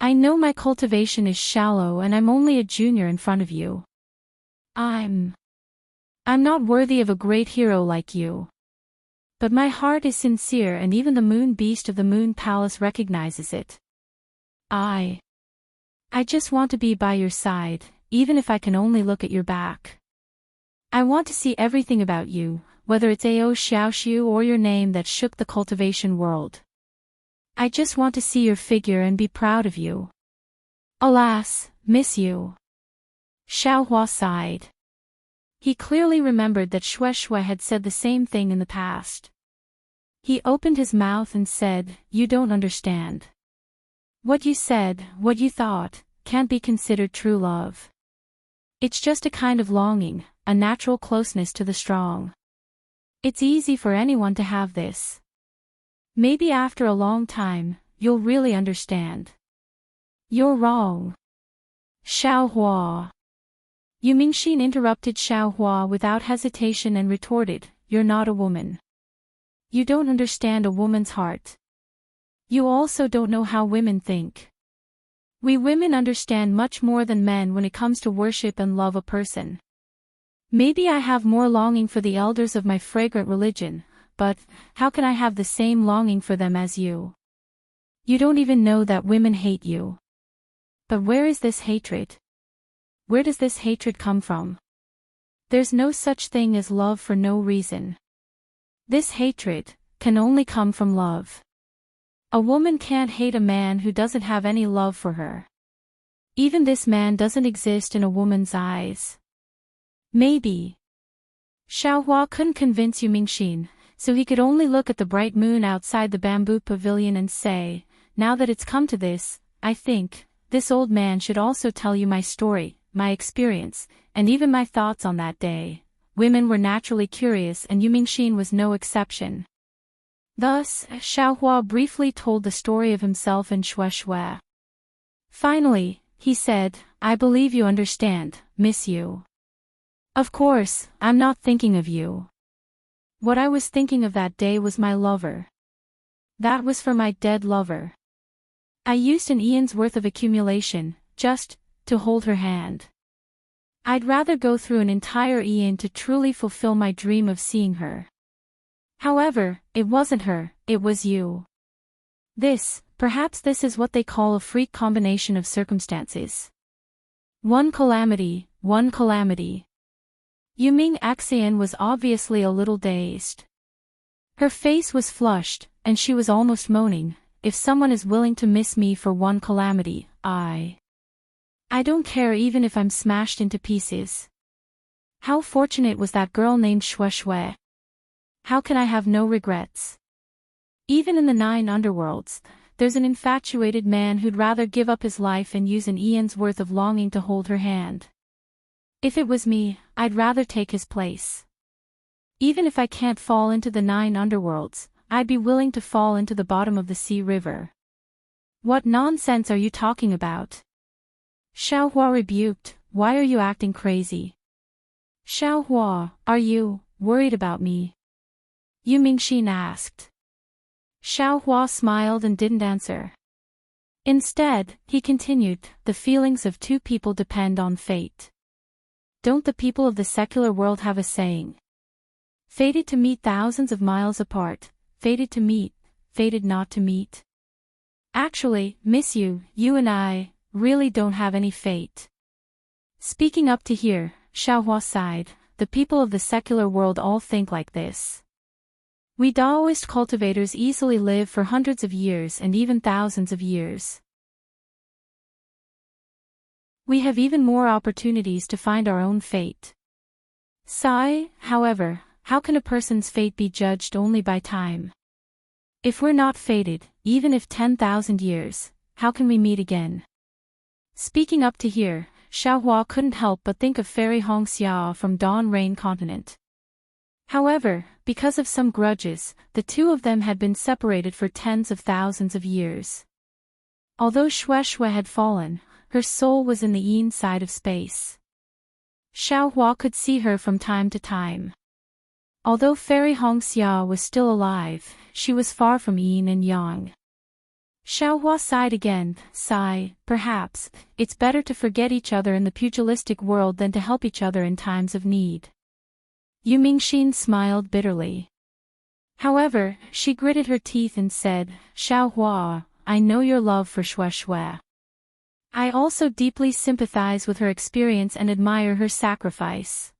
I know my cultivation is shallow and I'm only a junior in front of you. I'm not worthy of a great hero like you. But my heart is sincere and even the moon beast of the moon palace recognizes it. I I just want to be by your side, even if I can only look at your back. I want to see everything about you, whether it's Ao Xiaoxiu or your name that shook the cultivation world. I just want to see your figure and be proud of you. Alas, miss you. Xiao Hua sighed. He clearly remembered that Shui had said the same thing in the past. He opened his mouth and said, "You don't understand. What you said, what you thought, can't be considered true love. It's just a kind of longing, a natural closeness to the strong. It's easy for anyone to have this. Maybe after a long time, you'll really understand." "You're wrong." Xiao Hua. Yu Mingxin interrupted Xiao Hua without hesitation and retorted, "You're not a woman. You don't understand a woman's heart. You also don't know how women think. We women understand much more than men when it comes to worship and love a person. Maybe I have more longing for the elders of my fragrant religion, but how can I have the same longing for them as you? You don't even know that women hate you. But where is this hatred? Where does this hatred come from? There's no such thing as love for no reason. This hatred can only come from love. A woman can't hate a man who doesn't have any love for her. Even this man doesn't exist in a woman's eyes. Maybe." Xiao Hua couldn't convince Yu Mingxin, so he could only look at the bright moon outside the bamboo pavilion and say, "Now that it's come to this, I think this old man should also tell you my story, my experience, and even my thoughts on that day." Women were naturally curious and Yu Mingxin was no exception. Thus, Xiao Hua briefly told the story of himself and Shui. Finally, he said, "I believe you understand, miss you. Of course, I'm not thinking of you. What I was thinking of that day was my lover. That was for my dead lover. I used an eon's worth of accumulation, just to hold her hand. I'd rather go through an entire eon to truly fulfill my dream of seeing her. However, it wasn't her, it was you. Perhaps this is what they call a freak combination of circumstances. One calamity, one calamity." Yu Ming Axian was obviously a little dazed. Her face was flushed, and she was almost moaning, "If someone is willing to miss me for one calamity, I don't care even if I'm smashed into pieces. How fortunate was that girl named Shui. How can I have no regrets? Even in the 9 underworlds, there's an infatuated man who'd rather give up his life and use an eon's worth of longing to hold her hand. If it was me, I'd rather take his place. Even if I can't fall into the 9 underworlds, I'd be willing to fall into the bottom of the sea river." "What nonsense are you talking about?" Xiao Hua rebuked, "Why are you acting crazy? Xiao Hua, are you worried about me?" Yu Mingxin asked. Xiao Hua smiled and didn't answer. Instead, he continued, "The feelings of two people depend on fate. Don't the people of the secular world have a saying? Fated to meet thousands of miles apart, fated to meet, fated not to meet. Actually, miss you and I really don't have any fate." Speaking up to here, Xiao Hua sighed, "The people of the secular world all think like this. We Taoist cultivators easily live for hundreds of years and even thousands of years. We have even more opportunities to find our own fate. However, how can a person's fate be judged only by time? If we're not fated, even if 10,000 years, how can we meet again?" Speaking up to here, Xiao Hua couldn't help but think of Fairy Hong Xia from Dawn Rain Continent. However, because of some grudges, the two of them had been separated for tens of thousands of years. Although Shui had fallen, her soul was in the yin side of space. Xiao Hua could see her from time to time. Although Fairy Hong Xia was still alive, she was far from yin and yang. Xiao Hua sighed again, "Perhaps, it's better to forget each other in the pugilistic world than to help each other in times of need." Yu Mingxin smiled bitterly. However, she gritted her teeth and said, "Xiao Hua, I know your love for Shui. I also deeply sympathize with her experience and admire her sacrifice.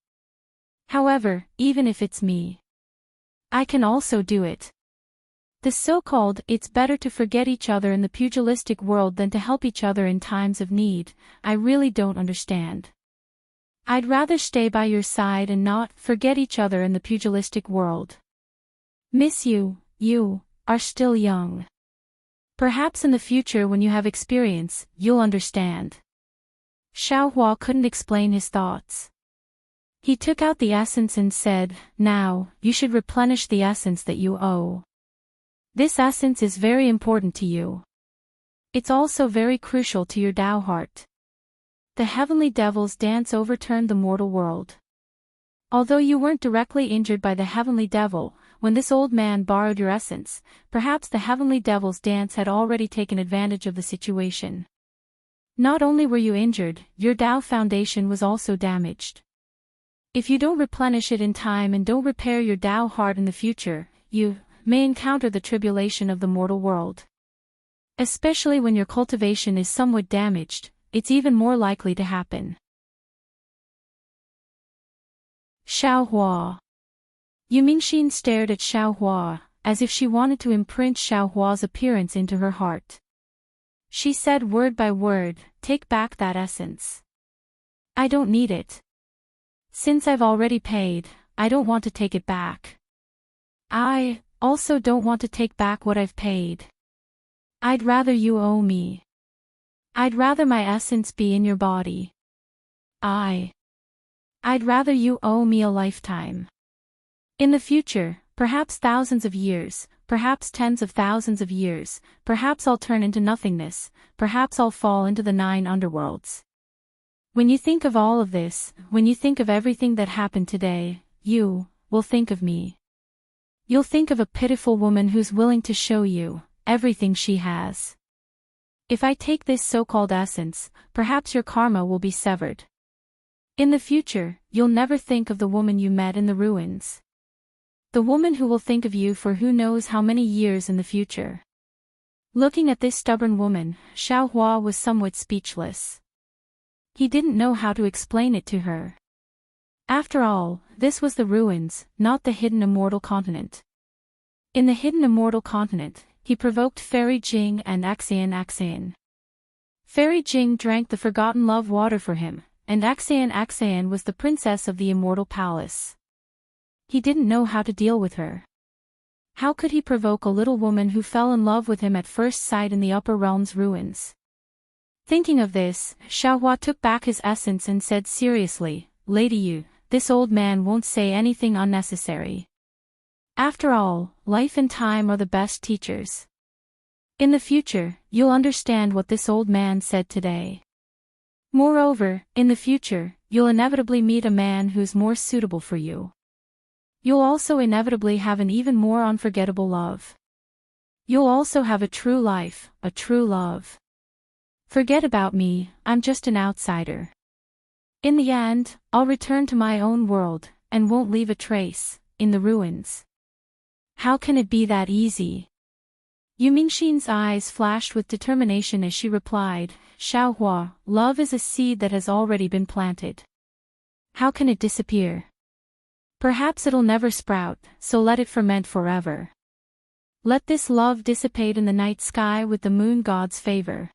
However, even if it's me, I can also do it. The so-called, it's better to forget each other in the pugilistic world than to help each other in times of need, I really don't understand. I'd rather stay by your side and not forget each other in the pugilistic world. Miss you are still young. Perhaps in the future when you have experience, you'll understand. Xiaohua couldn't explain his thoughts. He took out the essence and said, now, you should replenish the essence that you owe. This essence is very important to you. It's also very crucial to your Dao heart. The heavenly devil's dance overturned the mortal world. Although you weren't directly injured by the heavenly devil, when this old man borrowed your essence, perhaps the heavenly devil's dance had already taken advantage of the situation. Not only were you injured, your Dao foundation was also damaged. If you don't replenish it in time and don't repair your Dao heart in the future, you may encounter the tribulation of the mortal world. Especially when your cultivation is somewhat damaged, it's even more likely to happen. Xiaohua. Yu Mingxin stared at Xiaohua, as if she wanted to imprint Xiaohua's appearance into her heart. She said word by word, take back that essence. I don't need it. Since I've already paid, I don't want to take it back. I also don't want to take back what I've paid. I'd rather you owe me. I'd rather my essence be in your body. I'd rather you owe me a lifetime. In the future, perhaps thousands of years, perhaps tens of thousands of years, perhaps I'll turn into nothingness, perhaps I'll fall into the 9 underworlds. When you think of all of this, when you think of everything that happened today, you will think of me. You'll think of a pitiful woman who's willing to show you everything she has. If I take this so-called essence, perhaps your karma will be severed. In the future, you'll never think of the woman you met in the ruins. The woman who will think of you for who knows how many years in the future. Looking at this stubborn woman, Xiaohua was somewhat speechless. He didn't know how to explain it to her. After all, this was the ruins, not the hidden immortal continent. In the hidden immortal continent, he provoked Fairy Jing and Axian. Fairy Jing drank the forgotten love water for him, and Axian was the princess of the immortal palace. He didn't know how to deal with her. How could he provoke a little woman who fell in love with him at first sight in the upper realm's ruins? Thinking of this, Xiaohua took back his essence and said seriously, Lady Yu, this old man won't say anything unnecessary. After all, life and time are the best teachers. In the future, you'll understand what this old man said today. Moreover, in the future, you'll inevitably meet a man who's more suitable for you. You'll also inevitably have an even more unforgettable love. You'll also have a true life, a true love. Forget about me, I'm just an outsider. In the end, I'll return to my own world, and won't leave a trace, in the ruins. How can it be that easy? Yu Mingxin's eyes flashed with determination as she replied, Xiaohua, love is a seed that has already been planted. How can it disappear? Perhaps it'll never sprout, so let it ferment forever. Let this love dissipate in the night sky with the moon god's favor.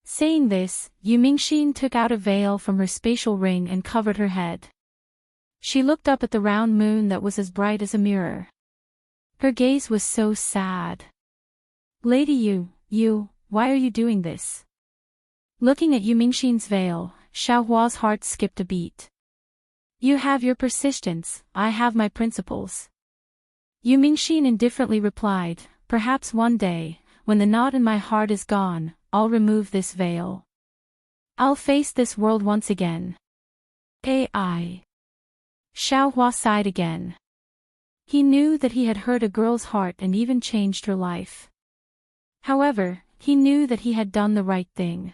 Saying this, Yu Mingxin took out a veil from her spatial ring and covered her head. She looked up at the round moon that was as bright as a mirror. Her gaze was so sad. Lady Yu, why are you doing this? Looking at Yu Mingxin's veil, Xiaohua's heart skipped a beat. You have your persistence, I have my principles. Yu Mingxin indifferently replied, perhaps one day, when the knot in my heart is gone, I'll remove this veil. I'll face this world once again. Xiaohua sighed again. He knew that he had hurt a girl's heart and even changed her life. However, he knew that he had done the right thing.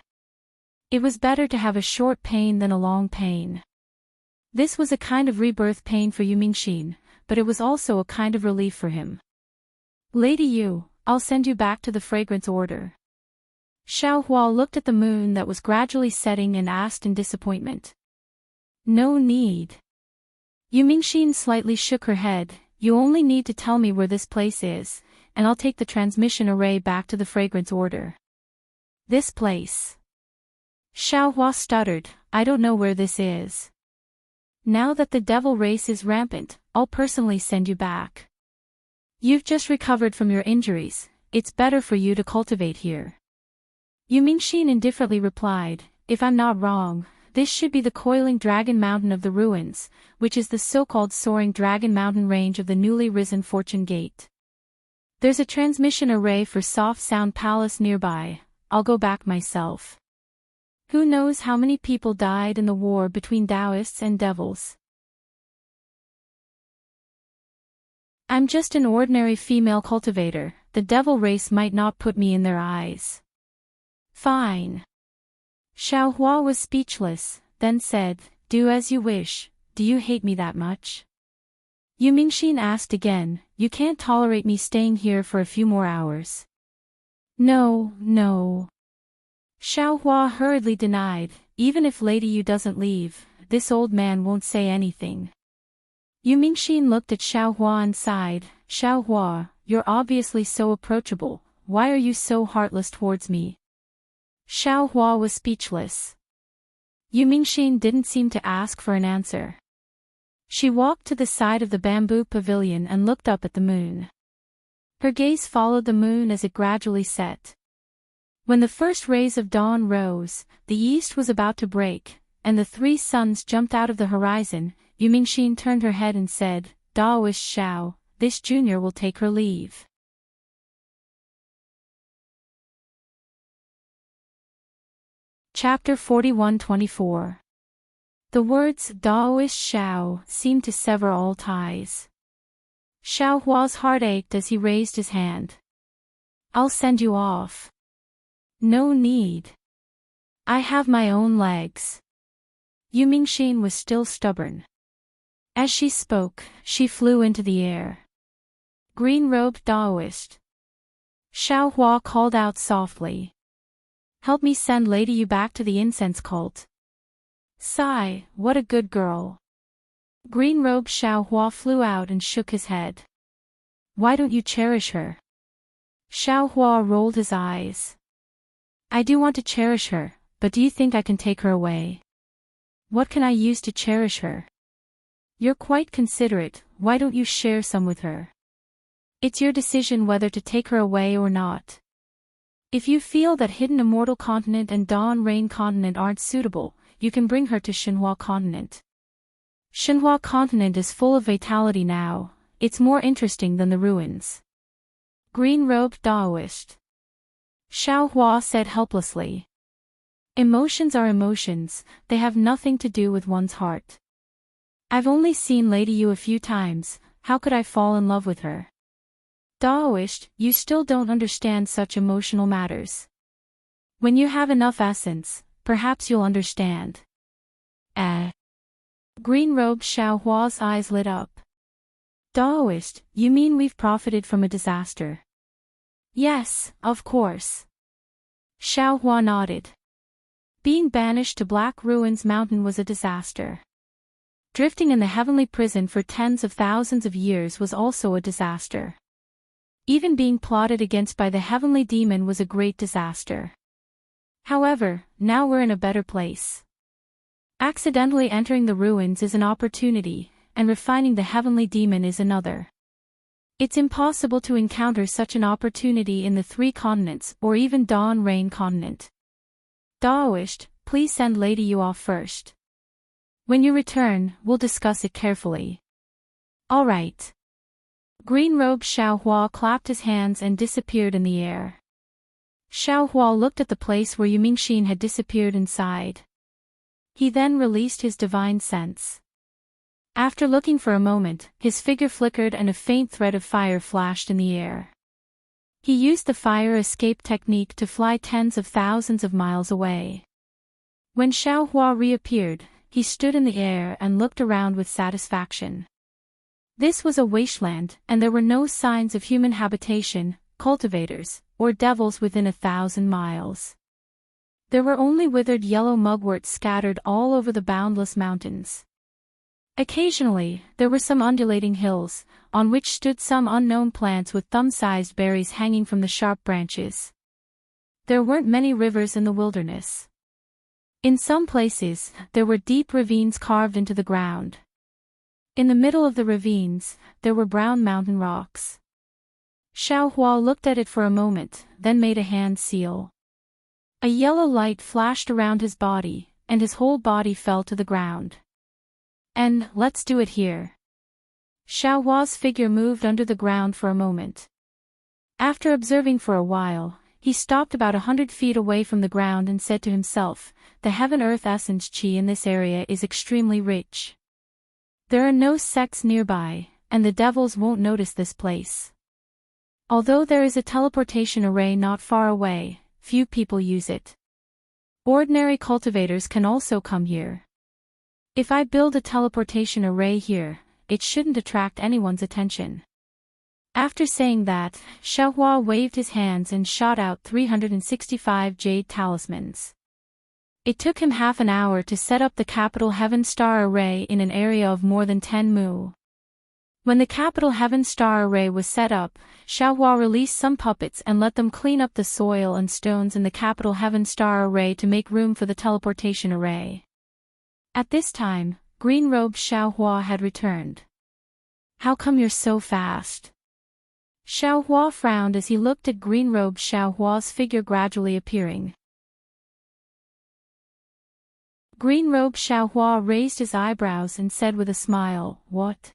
It was better to have a short pain than a long pain. This was a kind of rebirth pain for Yu Mingxin, but it was also a kind of relief for him. Lady Yu, I'll send you back to the fragrance order. Xiao Hua looked at the moon that was gradually setting and asked in disappointment. No need. Yu Mingxin slightly shook her head. You only need to tell me where this place is, and I'll take the transmission array back to the fragrance order. This place. Xiao Hua stuttered, I don't know where this is. Now that the devil race is rampant, I'll personally send you back. You've just recovered from your injuries, it's better for you to cultivate here. Yu Mingxin indifferently replied, if I'm not wrong, this should be the coiling dragon mountain of the ruins, which is the so-called soaring dragon mountain range of the newly risen Fortune Gate. There's a transmission array for Soft Sound Palace nearby, I'll go back myself. Who knows how many people died in the war between Taoists and devils? I'm just an ordinary female cultivator, the devil race might not put me in their eyes. Fine. Xiao Hua was speechless, then said, do as you wish, do you hate me that much? Yu Mingxin asked again, you can't tolerate me staying here for a few more hours. No, no. Xiao Hua hurriedly denied, even if Lady Yu doesn't leave, this old man won't say anything. Yu Mingxin looked at Xiao Hua and sighed, Xiao Hua, you're obviously so approachable, why are you so heartless towards me? Xiao Hua was speechless. Yu Mingxin didn't seem to ask for an answer. She walked to the side of the bamboo pavilion and looked up at the moon. Her gaze followed the moon as it gradually set. When the first rays of dawn rose, the east was about to break, and the three suns jumped out of the horizon. Yu Mingxin turned her head and said, Daoist Xiao, this junior will take her leave. Chapter 41-24. The words Daoist Xiao seemed to sever all ties. Xiao Hua's heart ached as he raised his hand. I'll send you off. No need. I have my own legs. Yu Mingxin was still stubborn. As she spoke, she flew into the air. Green-robed Daoist. Xiao Hua called out softly. Help me send Lady Yu back to the incense cult. Sigh, what a good girl. Green-robed Xiao Hua flew out and shook his head. Why don't you cherish her? Xiao Hua rolled his eyes. I do want to cherish her, but do you think I can take her away? What can I use to cherish her? You're quite considerate, why don't you share some with her? It's your decision whether to take her away or not. If you feel that Hidden Immortal Continent and Dawn Rain Continent aren't suitable, you can bring her to Shenhua Continent. Shenhua Continent is full of vitality now, it's more interesting than the ruins. Green-robed Daoist. Xiao Hua said helplessly. Emotions are emotions, they have nothing to do with one's heart. I've only seen Lady Yu a few times, how could I fall in love with her? Daoist, you still don't understand such emotional matters. When you have enough essence, perhaps you'll understand. Green-robed Xiao Hua's eyes lit up. Daoist, you mean we've profited from a disaster? Yes, of course. Xiao Hua nodded. Being banished to Black Ruins Mountain was a disaster. Drifting in the heavenly prison for tens of thousands of years was also a disaster. Even being plotted against by the heavenly demon was a great disaster. However, now we're in a better place. Accidentally entering the ruins is an opportunity, and refining the heavenly demon is another. It's impossible to encounter such an opportunity in the three continents or even Dawn Rain Continent. Daoist, please send Lady Yu off first. When you return, we'll discuss it carefully. All right. Green-robed Xiao Hua clapped his hands and disappeared in the air. Xiao Hua looked at the place where Yu Mingxin had disappeared and sighed. He then released his divine sense. After looking for a moment, his figure flickered and a faint thread of fire flashed in the air. He used the fire escape technique to fly tens of thousands of miles away. When Xiao Hua reappeared, he stood in the air and looked around with satisfaction. This was a wasteland, and there were no signs of human habitation, cultivators, or devils within 1,000 miles. There were only withered yellow mugwort scattered all over the boundless mountains. Occasionally, there were some undulating hills, on which stood some unknown plants with thumb-sized berries hanging from the sharp branches. There weren't many rivers in the wilderness. In some places, there were deep ravines carved into the ground. In the middle of the ravines, there were brown mountain rocks. Xiaohua looked at it for a moment, then made a hand seal. A yellow light flashed around his body, and his whole body fell to the ground. And, let's do it here. Xiaohua's figure moved under the ground for a moment. After observing for a while, he stopped about 100 feet away from the ground and said to himself, the heaven-earth essence qi in this area is extremely rich. There are no sects nearby, and the devils won't notice this place. Although there is a teleportation array not far away, few people use it. Ordinary cultivators can also come here. If I build a teleportation array here, it shouldn't attract anyone's attention. After saying that, Xiaohua waved his hands and shot out 365 jade talismans. It took him half an hour to set up the capital Heaven Star Array in an area of more than 10 mu. When the capital Heaven Star Array was set up, Xiaohua released some puppets and let them clean up the soil and stones in the capital Heaven Star Array to make room for the teleportation array. At this time, green-robed Xiaohua had returned. How come you're so fast? Xiaohua frowned as he looked at green-robed Xiaohua's figure gradually appearing. Green-robed Xiaohua raised his eyebrows and said with a smile, What?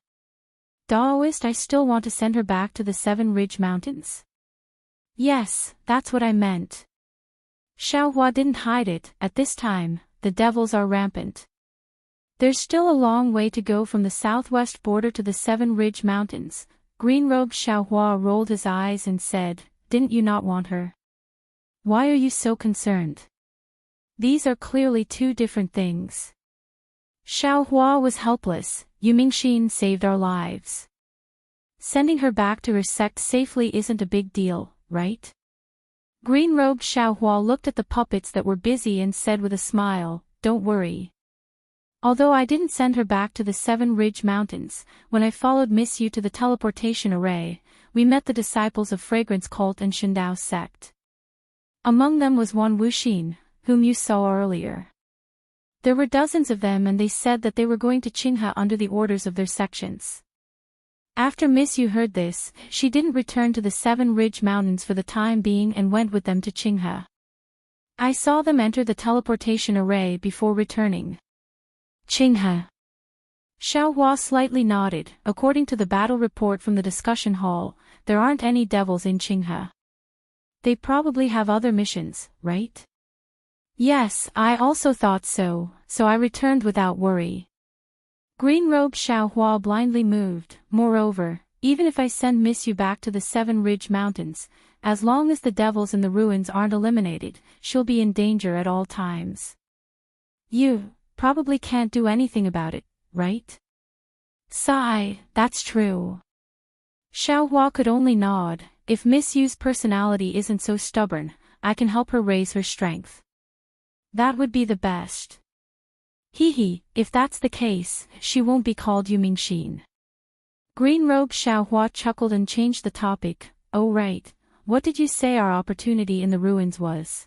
Daoist, I still want to send her back to the Seven Ridge Mountains? Yes, that's what I meant. Xiaohua didn't hide it. At this time, the devils are rampant. There's still a long way to go from the southwest border to the Seven Ridge Mountains. Green-robed Xiaohua rolled his eyes and said, Didn't you not want her? Why are you so concerned? These are clearly two different things. Xiaohua was helpless. Yumingxin saved our lives. Sending her back to her sect safely isn't a big deal, right? Green-robed Xiaohua looked at the puppets that were busy and said with a smile, Don't worry. Although I didn't send her back to the Seven Ridge Mountains, when I followed Miss Yu to the teleportation array, we met the disciples of Fragrance Cult and Shindao sect. Among them was one Wuxin, whom you saw earlier. There were dozens of them and they said that they were going to Qinghe under the orders of their sections. After Miss Yu heard this, she didn't return to the Seven Ridge Mountains for the time being and went with them to Qinghe. I saw them enter the teleportation array before returning. Qinghe. Xiaohua slightly nodded. According to the battle report from the discussion hall, there aren't any devils in Qinghe. They probably have other missions, right? Yes, I also thought so I returned without worry. Green-robed Xiaohua blindly moved. Moreover, even if I send Miss Yu back to the Seven Ridge Mountains, as long as the devils in the ruins aren't eliminated, she'll be in danger at all times. You probably can't do anything about it, right? Sigh, that's true. Xiaohua could only nod. If Miss Yu's personality isn't so stubborn, I can help her raise her strength. That would be the best. Hee, if that's the case, she won't be called Yumingxin. Green-robed Xiaohua chuckled and changed the topic. Oh right, what did you say our opportunity in the ruins was?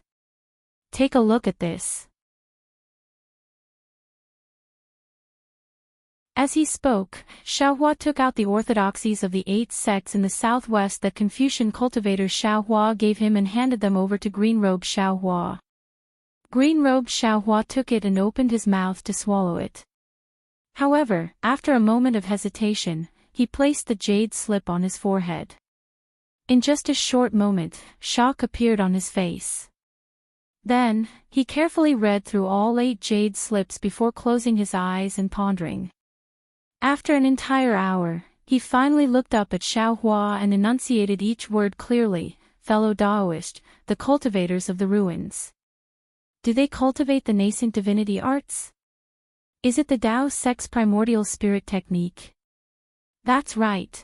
Take a look at this. As he spoke, Xiaohua took out the orthodoxies of the 8 sects in the southwest that Confucian cultivator Xiaohua gave him and handed them over to green-robed Xiaohua. Green-robed Xiaohua took it and opened his mouth to swallow it. However, after a moment of hesitation, he placed the jade slip on his forehead. In just a short moment, shock appeared on his face. Then, he carefully read through all 8 jade slips before closing his eyes and pondering. After an entire hour, he finally looked up at Xiaohua and enunciated each word clearly. Fellow Daoist, the cultivators of the ruins. Do they cultivate the nascent divinity arts? Is it the Dao sect's primordial spirit technique? That's right.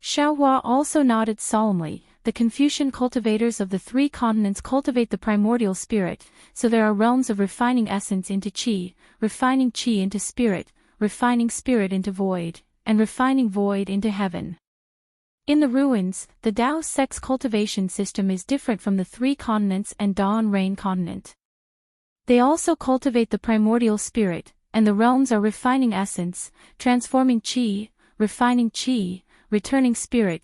Xiaohua also nodded solemnly. the Confucian cultivators of the three continents cultivate the primordial spirit, so there are realms of refining essence into qi, refining qi into spirit, refining spirit into void, and refining void into heaven. In the ruins, the Tao sect's cultivation system is different from the three continents and dawn rain continent. They also cultivate the primordial spirit, and the realms are refining essence, transforming qi, refining qi, returning spirit,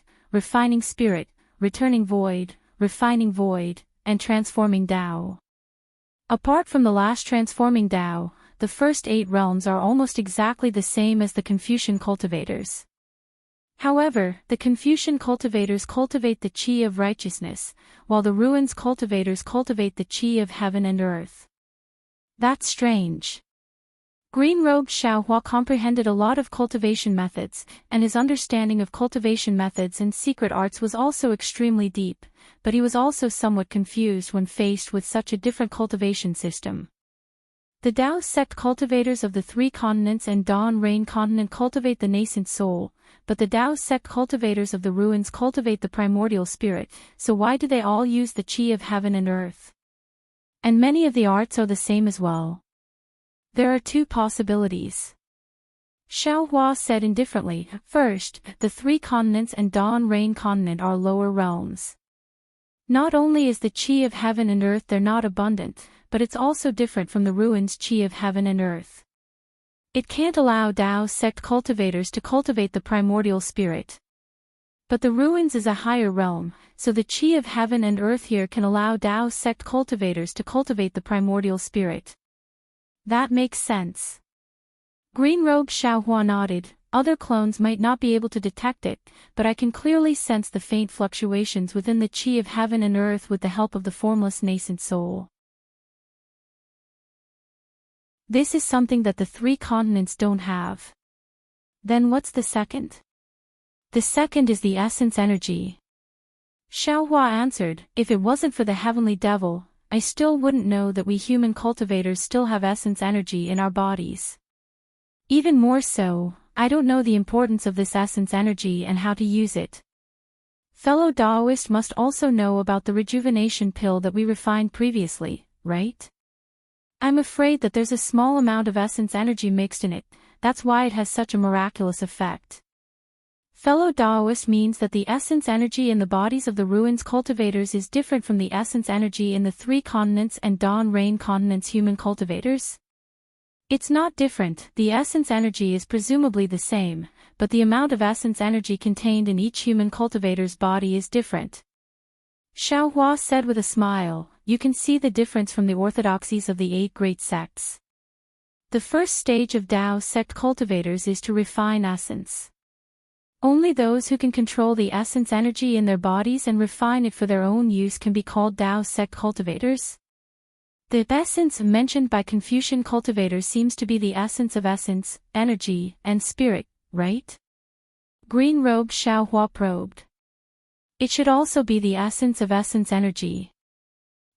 returning void, refining void, and transforming Tao. Apart from the last transforming Tao, the first 8 realms are almost exactly the same as the Confucian cultivators. However, the Confucian cultivators cultivate the qi of righteousness, while the ruins cultivators cultivate the qi of heaven and earth. That's strange. Green-robed Xiaohua comprehended a lot of cultivation methods, and his understanding of cultivation methods and secret arts was also extremely deep, but he was also somewhat confused when faced with such a different cultivation system. The Tao sect cultivators of the three continents and dawn rain continent cultivate the nascent soul, but the Tao sect cultivators of the ruins cultivate the primordial spirit, so why do they all use the qi of heaven and earth? And many of the arts are the same as well. There are 2 possibilities. Xiaohua said indifferently, first, the three continents and dawn rain continent are lower realms. Not only is the qi of heaven and earth there not abundant, but it's also different from the ruins' qi of heaven and earth. It can't allow Tao sect cultivators to cultivate the primordial spirit. But the ruins is a higher realm, so the qi of heaven and earth here can allow Tao sect cultivators to cultivate the primordial spirit. That makes sense. Green-robed Xiaohua nodded. Other clones might not be able to detect it, but I can clearly sense the faint fluctuations within the qi of heaven and earth with the help of the formless nascent soul. This is something that the three continents don't have. Then what's the second? The second is the essence energy. Xiaohua answered, if it wasn't for the heavenly devil, I still wouldn't know that we human cultivators still have essence energy in our bodies. Even more so, I don't know the importance of this essence energy and how to use it. Fellow Taoist must also know about the rejuvenation pill that we refined previously, right? I'm afraid that there's a small amount of essence energy mixed in it, that's why it has such a miraculous effect. Fellow Taoist means that the essence energy in the bodies of the ruins cultivators is different from the essence energy in the three continents and dawn rain continents human cultivators? It's not different, the essence energy is presumably the same, but the amount of essence energy contained in each human cultivator's body is different. Xiaohua said with a smile, you can see the difference from the orthodoxies of the 8 great sects. The first stage of Tao sect cultivators is to refine essence. Only those who can control the essence energy in their bodies and refine it for their own use can be called Tao sect cultivators. The essence mentioned by Confucian cultivators seems to be the essence of essence, energy, and spirit, right? Green-robed Xiaohua probed. It should also be the essence of essence energy.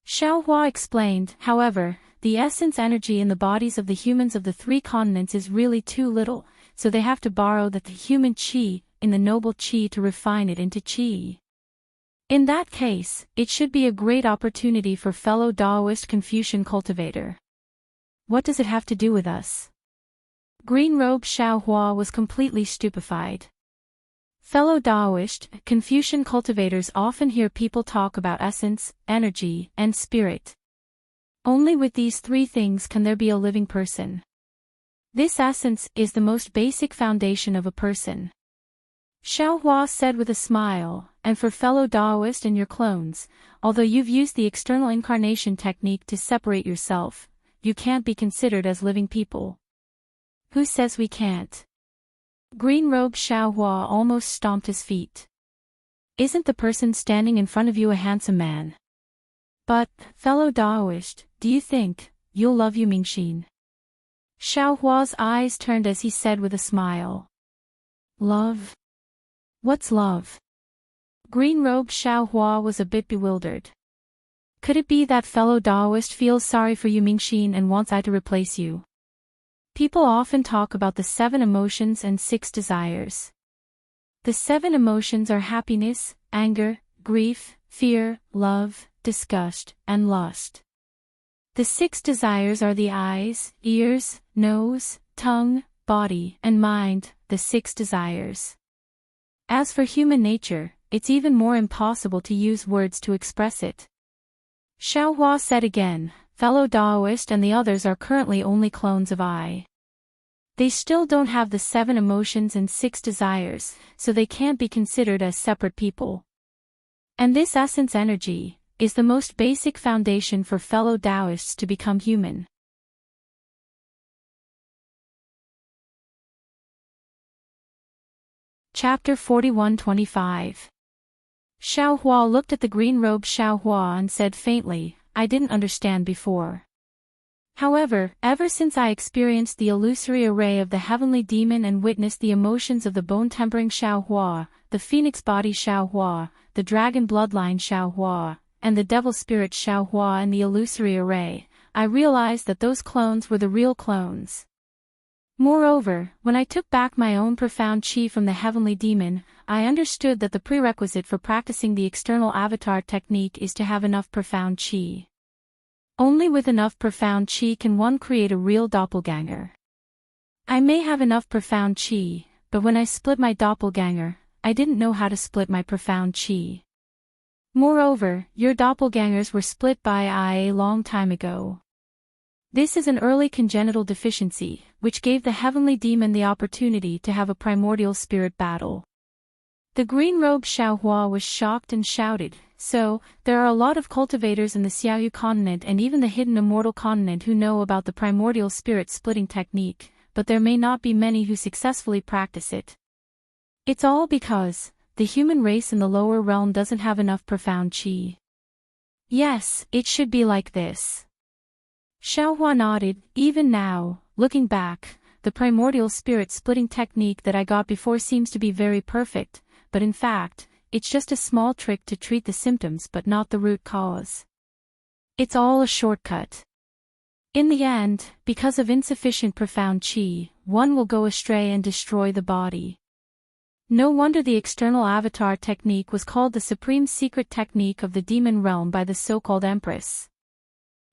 Xiaohua explained, however, the essence energy in the bodies of the humans of the three continents is really too little, so they have to borrow the human qi, in the noble qi to refine it into qi. In that case, it should be a great opportunity for fellow Taoist Confucian cultivator. What does it have to do with us? Green-robed Xiaohua was completely stupefied. Fellow Taoist, Confucian cultivators often hear people talk about essence, energy, and spirit. Only with these 3 things can there be a living person. This essence is the most basic foundation of a person. Xiaohua said with a smile, and for fellow Taoist and your clones, although you've used the external incarnation technique to separate yourself, you can't be considered as living people. Who says we can't? Green-robed Xiaohua almost stomped his feet. Isn't the person standing in front of you a handsome man? But, fellow Taoist, do you think you'll love Yu Mingxin? Xiaohua's eyes turned as he said with a smile. Love? What's love? Green-robed Xiaohua was a bit bewildered. Could it be that fellow Taoist feels sorry for Yu Mingxin and wants I to replace you? People often talk about the 7 emotions and 6 desires. The 7 emotions are happiness, anger, grief, fear, love, disgust, and lust. The 6 desires are the eyes, ears, nose, tongue, body, and mind, the 6 desires. As for human nature, it's even more impossible to use words to express it. Xiaohua said again, fellow Taoist and the others are currently only clones of I. They still don't have the 7 emotions and 6 desires, so they can't be considered as separate people. And this essence energy is the most basic foundation for fellow Taoists to become human. Chapter 41-25. Xiaohua looked at the green-robed Xiaohua and said faintly, I didn't understand before. However, ever since I experienced the illusory array of the heavenly demon and witnessed the emotions of the bone-tempering Xiaohua, the phoenix body Xiaohua, the dragon bloodline Xiaohua, and the devil spirit Xiaohua in the illusory array, I realized that those clones were the real clones. Moreover, when I took back my own profound chi from the heavenly demon, I understood that the prerequisite for practicing the external avatar technique is to have enough profound chi. Only with enough profound chi can one create a real doppelganger. I may have enough profound chi, but when I split my doppelganger, I didn't know how to split my profound chi. Moreover, your doppelgangers were split by I a long time ago. This is an early congenital deficiency, which gave the heavenly demon the opportunity to have a primordial spirit battle. The green-robed Xiaohua was shocked and shouted, so, there are a lot of cultivators in the Xiaoyu continent and even the hidden immortal continent who know about the primordial spirit splitting technique, but there may not be many who successfully practice it. It's all because the human race in the lower realm doesn't have enough profound chi. Yes, it should be like this. Xiaohua nodded. Even now, looking back, the primordial spirit splitting technique that I got before seems to be very perfect, but in fact, it's just a small trick to treat the symptoms but not the root cause. It's all a shortcut. In the end, because of insufficient profound chi, one will go astray and destroy the body. No wonder the external avatar technique was called the supreme secret technique of the demon realm by the so-called empress.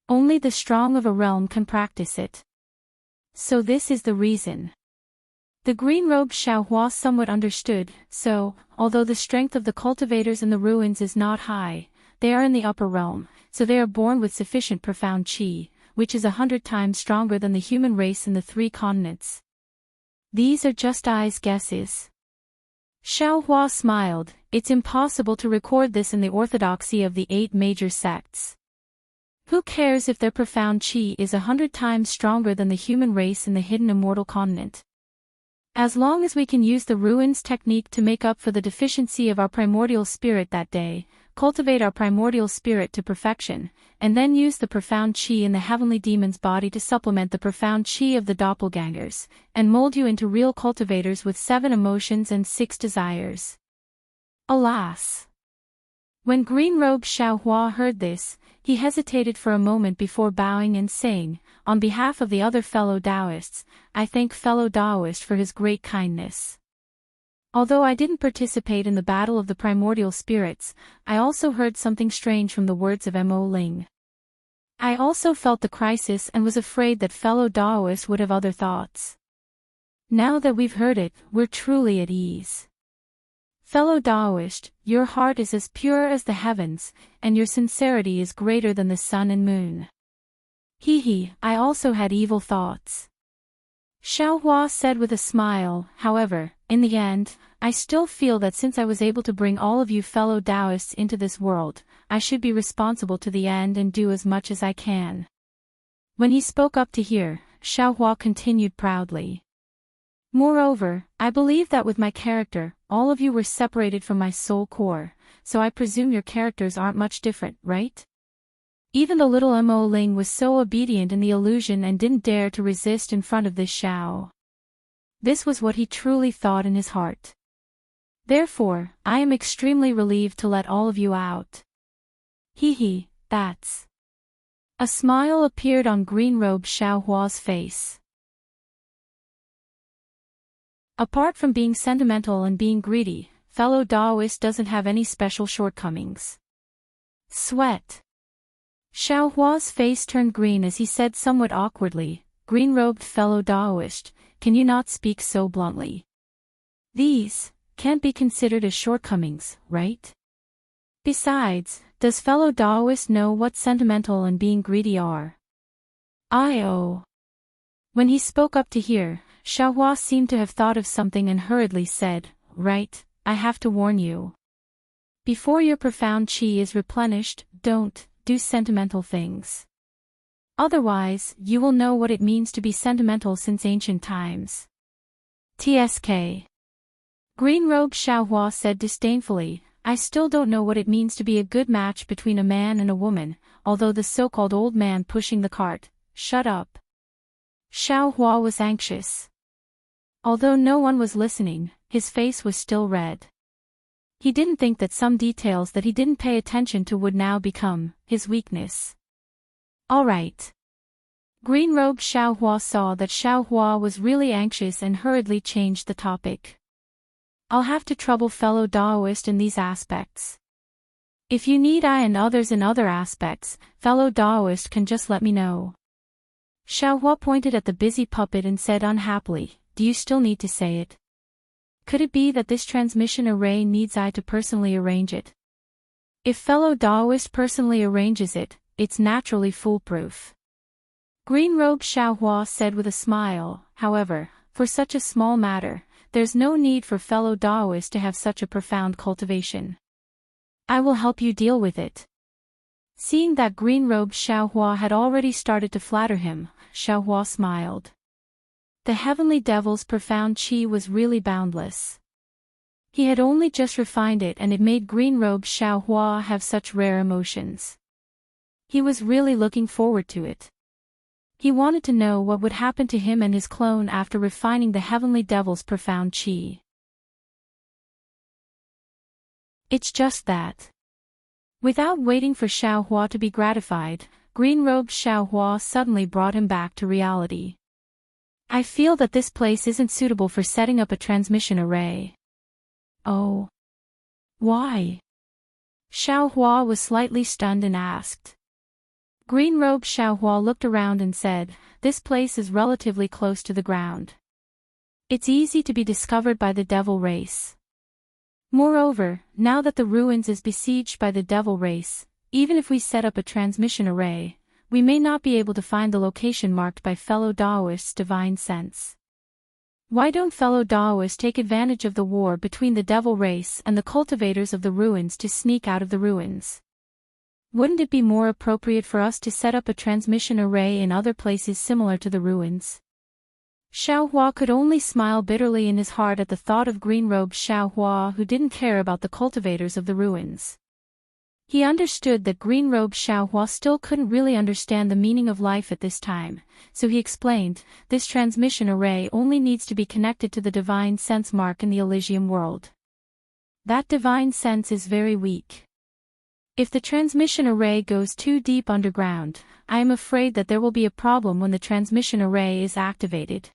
Only the strong of a realm can practice it. So this is the reason. The green-robed Xiaohua somewhat understood, so, although the strength of the cultivators in the ruins is not high, they are in the upper realm, so they are born with sufficient profound chi, which is 100 times stronger than the human race in the 3 continents. These are just I's guesses. Xiaohua smiled. It's impossible to record this in the orthodoxy of the 8 major sects. Who cares if their profound chi is 100 times stronger than the human race in the hidden immortal continent? As long as we can use the ruins technique to make up for the deficiency of our primordial spirit that day, cultivate our primordial spirit to perfection, and then use the profound chi in the heavenly demon's body to supplement the profound chi of the doppelgangers, and mold you into real cultivators with 7 emotions and 6 desires. Alas! When green-robed Xiaohua heard this, he hesitated for a moment before bowing and saying, on behalf of the other fellow Taoists, I thank fellow Taoist for his great kindness. Although I didn't participate in the battle of the primordial spirits, I also heard something strange from the words of Mo Ling. I also felt the crisis and was afraid that fellow Taoists would have other thoughts. Now that we've heard it, we're truly at ease. Fellow Taoist, your heart is as pure as the heavens, and your sincerity is greater than the sun and moon. I also had evil thoughts. Xiaohua said with a smile. However, in the end, I still feel that since I was able to bring all of you fellow Taoists into this world, I should be responsible to the end and do as much as I can. When he spoke up to here, Xiaohua continued proudly. Moreover, I believe that with my character, all of you were separated from my soul core, so I presume your characters aren't much different, right? Even the little Mo Ling was so obedient in the illusion and didn't dare to resist in front of this Xiao. This was what he truly thought in his heart. Therefore, I am extremely relieved to let all of you out. That's. A smile appeared on green-robed Xiaohua's face. Apart from being sentimental and being greedy, fellow Taoist doesn't have any special shortcomings. Sweat. Xiao Hua's face turned green as he said somewhat awkwardly, green-robed fellow Taoist, can you not speak so bluntly? These can't be considered as shortcomings, right? Besides, does fellow Taoist know what sentimental and being greedy are? I-oh. When he spoke up to hear, Xiao Hua seemed to have thought of something and hurriedly said, right, I have to warn you. Before your profound qi is replenished, don't do sentimental things. Otherwise, you will know what it means to be sentimental since ancient times. TSK. Green-robed Xiao Hua said disdainfully, I still don't know what it means to be a good match between a man and a woman, although the so-called old man pushing the cart, shut up. Xiao Hua was anxious. Although no one was listening, his face was still red. He didn't think that some details that he didn't pay attention to would now become his weakness. All right. Green-robed Xiao Hua saw that Xiao Hua was really anxious and hurriedly changed the topic. I'll have to trouble fellow Taoist in these aspects. If you need I and others in other aspects, fellow Taoist can just let me know. Xiao Hua pointed at the busy puppet and said unhappily, do you still need to say it? Could it be that this transmission array needs I to personally arrange it? If fellow Taoist personally arranges it, it's naturally foolproof. Green-robed Xiao Hua said with a smile, however, for such a small matter, there's no need for fellow Taoist to have such a profound cultivation. I will help you deal with it. Seeing that green-robed Xiao Hua had already started to flatter him, Xiao Hua smiled. The heavenly devil's profound qi was really boundless. He had only just refined it and it made green-robed Xiao Hua have such rare emotions. He was really looking forward to it. He wanted to know what would happen to him and his clone after refining the heavenly devil's profound qi. It's just that. Without waiting for Xiao Hua to be gratified, green-robed Xiao Hua suddenly brought him back to reality. I feel that this place isn't suitable for setting up a transmission array. Oh. Why? Xiao Hua was slightly stunned and asked. Green-robed Xiao Hua looked around and said, this place is relatively close to the ground. It's easy to be discovered by the devil race. Moreover, now that the ruins is besieged by the devil race, even if we set up a transmission array, we may not be able to find the location marked by fellow Taoist's divine sense. Why don't fellow Taoists take advantage of the war between the devil race and the cultivators of the ruins to sneak out of the ruins? Wouldn't it be more appropriate for us to set up a transmission array in other places similar to the ruins? Xiao Hua could only smile bitterly in his heart at the thought of green-robed Xiao Hua who didn't care about the cultivators of the ruins. He understood that green-robed Xiao Hua still couldn't really understand the meaning of life at this time, so he explained, this transmission array only needs to be connected to the divine sense mark in the Elysium world. That divine sense is very weak. If the transmission array goes too deep underground, I am afraid that there will be a problem when the transmission array is activated.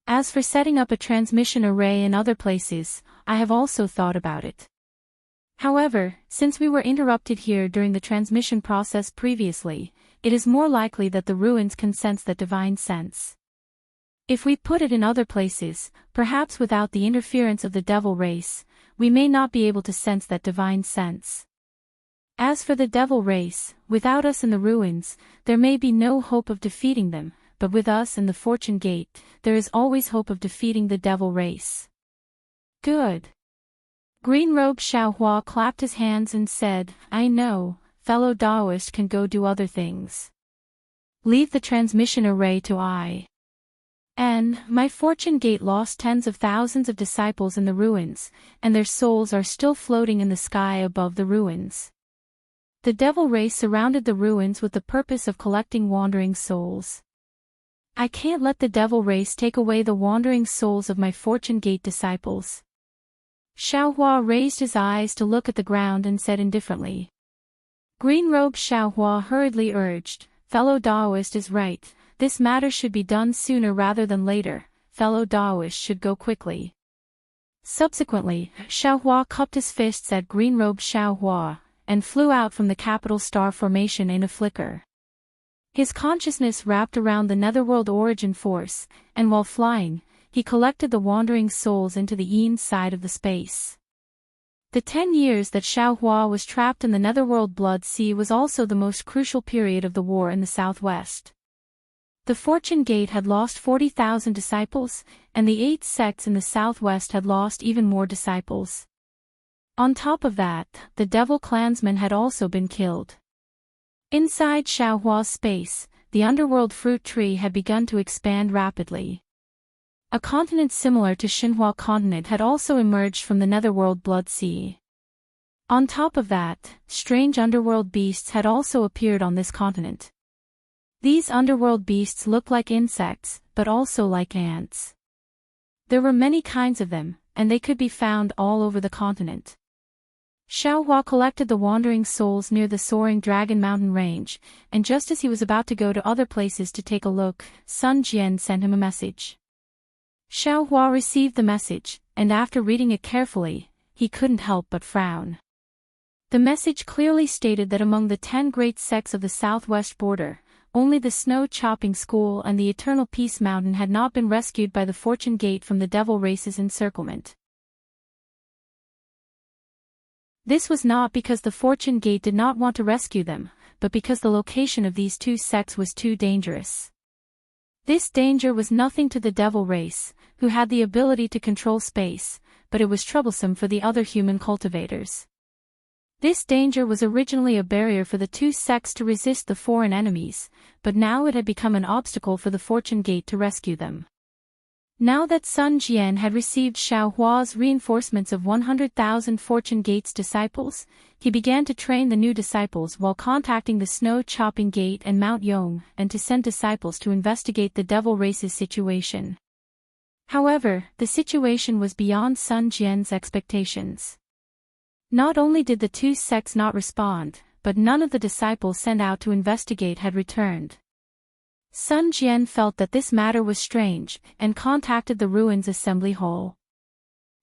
As for setting up a transmission array in other places, I have also thought about it. However, since we were interrupted here during the transmission process previously, it is more likely that the ruins can sense that divine sense. If we put it in other places, perhaps without the interference of the devil race, we may not be able to sense that divine sense. As for the devil race, without us in the ruins, there may be no hope of defeating them, but with us in the Fortune Gate, there is always hope of defeating the devil race. Good. Green-robed Xiao Hua clapped his hands and said, I know, fellow Taoist can go do other things. Leave the transmission array to I. And, my Fortune Gate lost tens of thousands of disciples in the ruins, and their souls are still floating in the sky above the ruins. The devil race surrounded the ruins with the purpose of collecting wandering souls. I can't let the devil race take away the wandering souls of my Fortune Gate disciples. Xiao Hua raised his eyes to look at the ground and said indifferently. Green-robed Xiao Hua hurriedly urged, fellow Taoist is right, this matter should be done sooner rather than later, fellow Taoist should go quickly. Subsequently, Xiaohua cupped his fists at green-robed Xiaohua, and flew out from the capital star formation in a flicker. His consciousness wrapped around the netherworld origin force, and while flying, he collected the wandering souls into the inside of the space. The 10 years that Xiaohua was trapped in the netherworld Blood Sea was also the most crucial period of the war in the southwest. The Fortune Gate had lost 40,000 disciples, and the 8 sects in the southwest had lost even more disciples. On top of that, the devil clansmen had also been killed. Inside Xiaohua's space, the underworld fruit tree had begun to expand rapidly. A continent similar to Xinhua continent had also emerged from the netherworld Blood Sea. On top of that, strange underworld beasts had also appeared on this continent. These underworld beasts looked like insects, but also like ants. There were many kinds of them, and they could be found all over the continent. Xiaohua collected the wandering souls near the soaring Dragon Mountain range, and just as he was about to go to other places to take a look, Sun Jian sent him a message. Xiaohua received the message, and after reading it carefully, he couldn't help but frown. The message clearly stated that among the 10 great sects of the southwest border, only the Snow Chopping School and the Eternal Peace Mountain had not been rescued by the Fortune Gate from the Devil Race's encirclement. This was not because the Fortune Gate did not want to rescue them, but because the location of these 2 sects was too dangerous. This danger was nothing to the Devil Race, who had the ability to control space, but it was troublesome for the other human cultivators. This danger was originally a barrier for the 2 sects to resist the foreign enemies, but now it had become an obstacle for the Fortune Gate to rescue them. Now that Sun Jian had received Xiaohua's reinforcements of 100,000 Fortune Gate's disciples, he began to train the new disciples while contacting the Snow Chopping Gate and Mount Yong, and to send disciples to investigate the Devil Race's situation. However, the situation was beyond Sun Jian's expectations. Not only did the 2 sects not respond, but none of the disciples sent out to investigate had returned. Sun Jian felt that this matter was strange, and contacted the ruins assembly hall.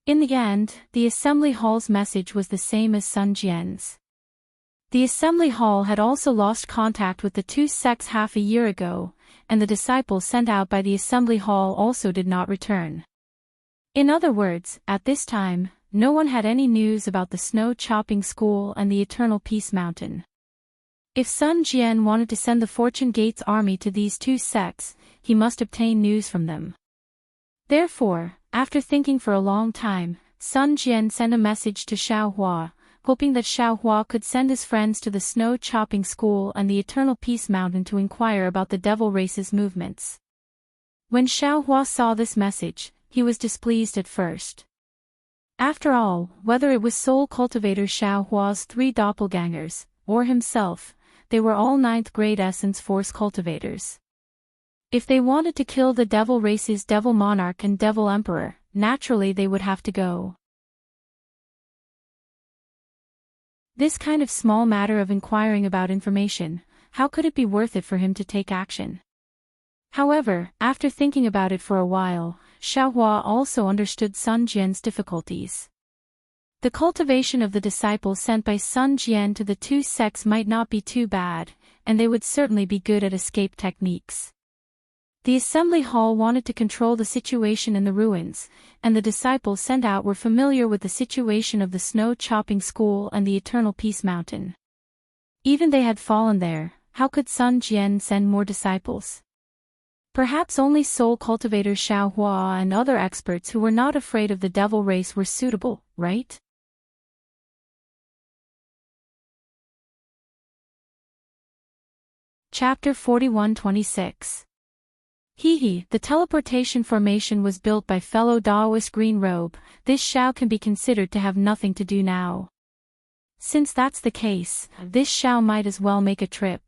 In the end, the assembly hall's message was the same as Sun Jian's. The assembly hall had also lost contact with the 2 sects half a year ago, and the disciples sent out by the assembly hall also did not return. In other words, at this time, no one had any news about the Snow Chopping School and the Eternal Peace Mountain. If Sun Jian wanted to send the Fortune Gate's army to these 2 sects, he must obtain news from them. Therefore, after thinking for a long time, Sun Jian sent a message to Xiaohua, hoping that Xiaohua could send his friends to the Snow Chopping School and the Eternal Peace Mountain to inquire about the Devil Race's movements. When Xiaohua saw this message, he was displeased at first. After all, whether it was Soul Cultivator Xiaohua's 3 doppelgangers, or himself, they were all 9th grade Essence Force cultivators. If they wanted to kill the Devil Race's Devil Monarch and Devil Emperor, naturally they would have to go. This kind of small matter of inquiring about information, how could it be worth it for him to take action? However, after thinking about it for a while, Xiaohua also understood Sun Jian's difficulties. The cultivation of the disciples sent by Sun Jian to the 2 sects might not be too bad, and they would certainly be good at escape techniques. The assembly hall wanted to control the situation in the ruins, and the disciples sent out were familiar with the situation of the Snow Chopping School and the Eternal Peace Mountain. Even they had fallen there, how could Sun Jian send more disciples? Perhaps only Soul Cultivator Xiaohua and other experts who were not afraid of the Devil Race were suitable, right? Chapter 41-26. The teleportation formation was built by fellow Daoist Green Robe. This Xiao can be considered to have nothing to do now. Since that's the case, this Xiao might as well make a trip.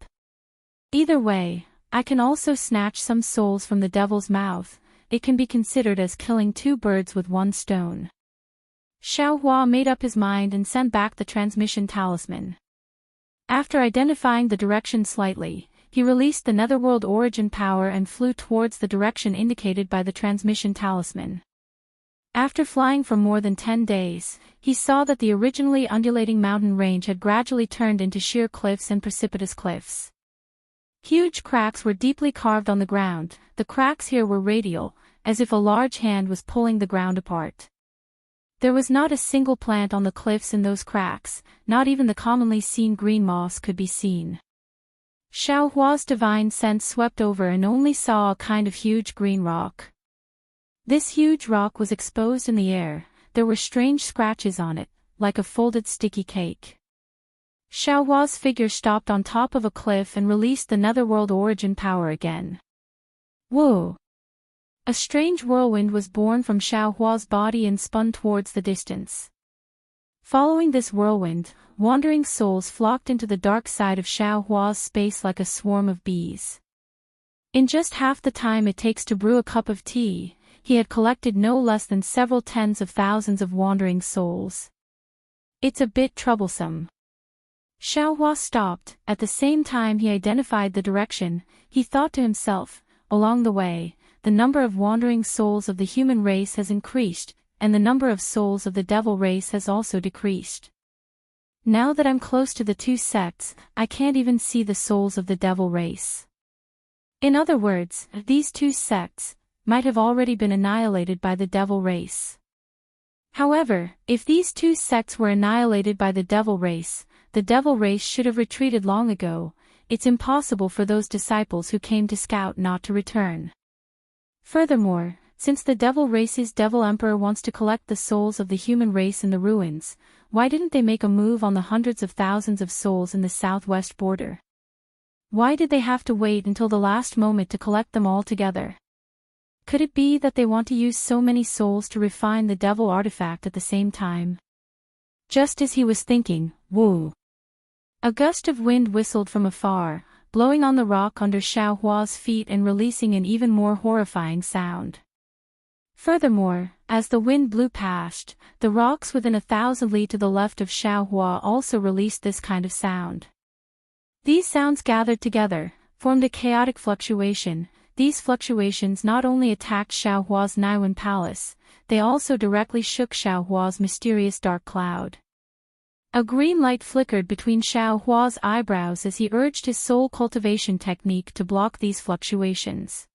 Either way, I can also snatch some souls from the devil's mouth. It can be considered as killing 2 birds with 1 stone. Xiaohua made up his mind and sent back the transmission talisman. After identifying the direction slightly, he released the netherworld origin power and flew towards the direction indicated by the transmission talisman. After flying for more than 10 days, he saw that the originally undulating mountain range had gradually turned into sheer cliffs and precipitous cliffs. Huge cracks were deeply carved on the ground. The cracks here were radial, as if a large hand was pulling the ground apart. There was not a single plant on the cliffs in those cracks, not even the commonly seen green moss could be seen. Xiao Hua's divine sense swept over and only saw a kind of huge green rock. This huge rock was exposed in the air. There were strange scratches on it, like a folded sticky cake. Xiao Hua's figure stopped on top of a cliff and released the netherworld origin power again. Whoa! A strange whirlwind was born from Xiao Hua's body and spun towards the distance. Following this whirlwind, wandering souls flocked into the dark side of Xiao Hua's space like a swarm of bees. In just half the time it takes to brew a cup of tea, he had collected no less than several tens of thousands of wandering souls. It's a bit troublesome. Xiao Hua stopped. At the same time he identified the direction. He thought to himself, along the way, the number of wandering souls of the human race has increased, and the number of souls of the devil race has also decreased. Now that I'm close to the two sects, I can't even see the souls of the devil race. In other words, these two sects might have already been annihilated by the devil race. However, if these two sects were annihilated by the devil race should have retreated long ago. It's impossible for those disciples who came to scout not to return. Furthermore, since the devil race's devil emperor wants to collect the souls of the human race in the ruins, why didn't they make a move on the hundreds of thousands of souls in the southwest border? Why did they have to wait until the last moment to collect them all together? Could it be that they want to use so many souls to refine the devil artifact at the same time? Just as he was thinking, whoo! A gust of wind whistled from afar, blowing on the rock under Xiao Hua's feet and releasing an even more horrifying sound. Furthermore, as the wind blew past, the rocks within 1,000 li to the left of Xiao Hua also released this kind of sound. These sounds gathered together, formed a chaotic fluctuation. These fluctuations not only attacked Xiao Hua's Naiwan palace, they also directly shook Xiao Hua's mysterious dark cloud. A green light flickered between Xiao Hua's eyebrows as he urged his soul cultivation technique to block these fluctuations.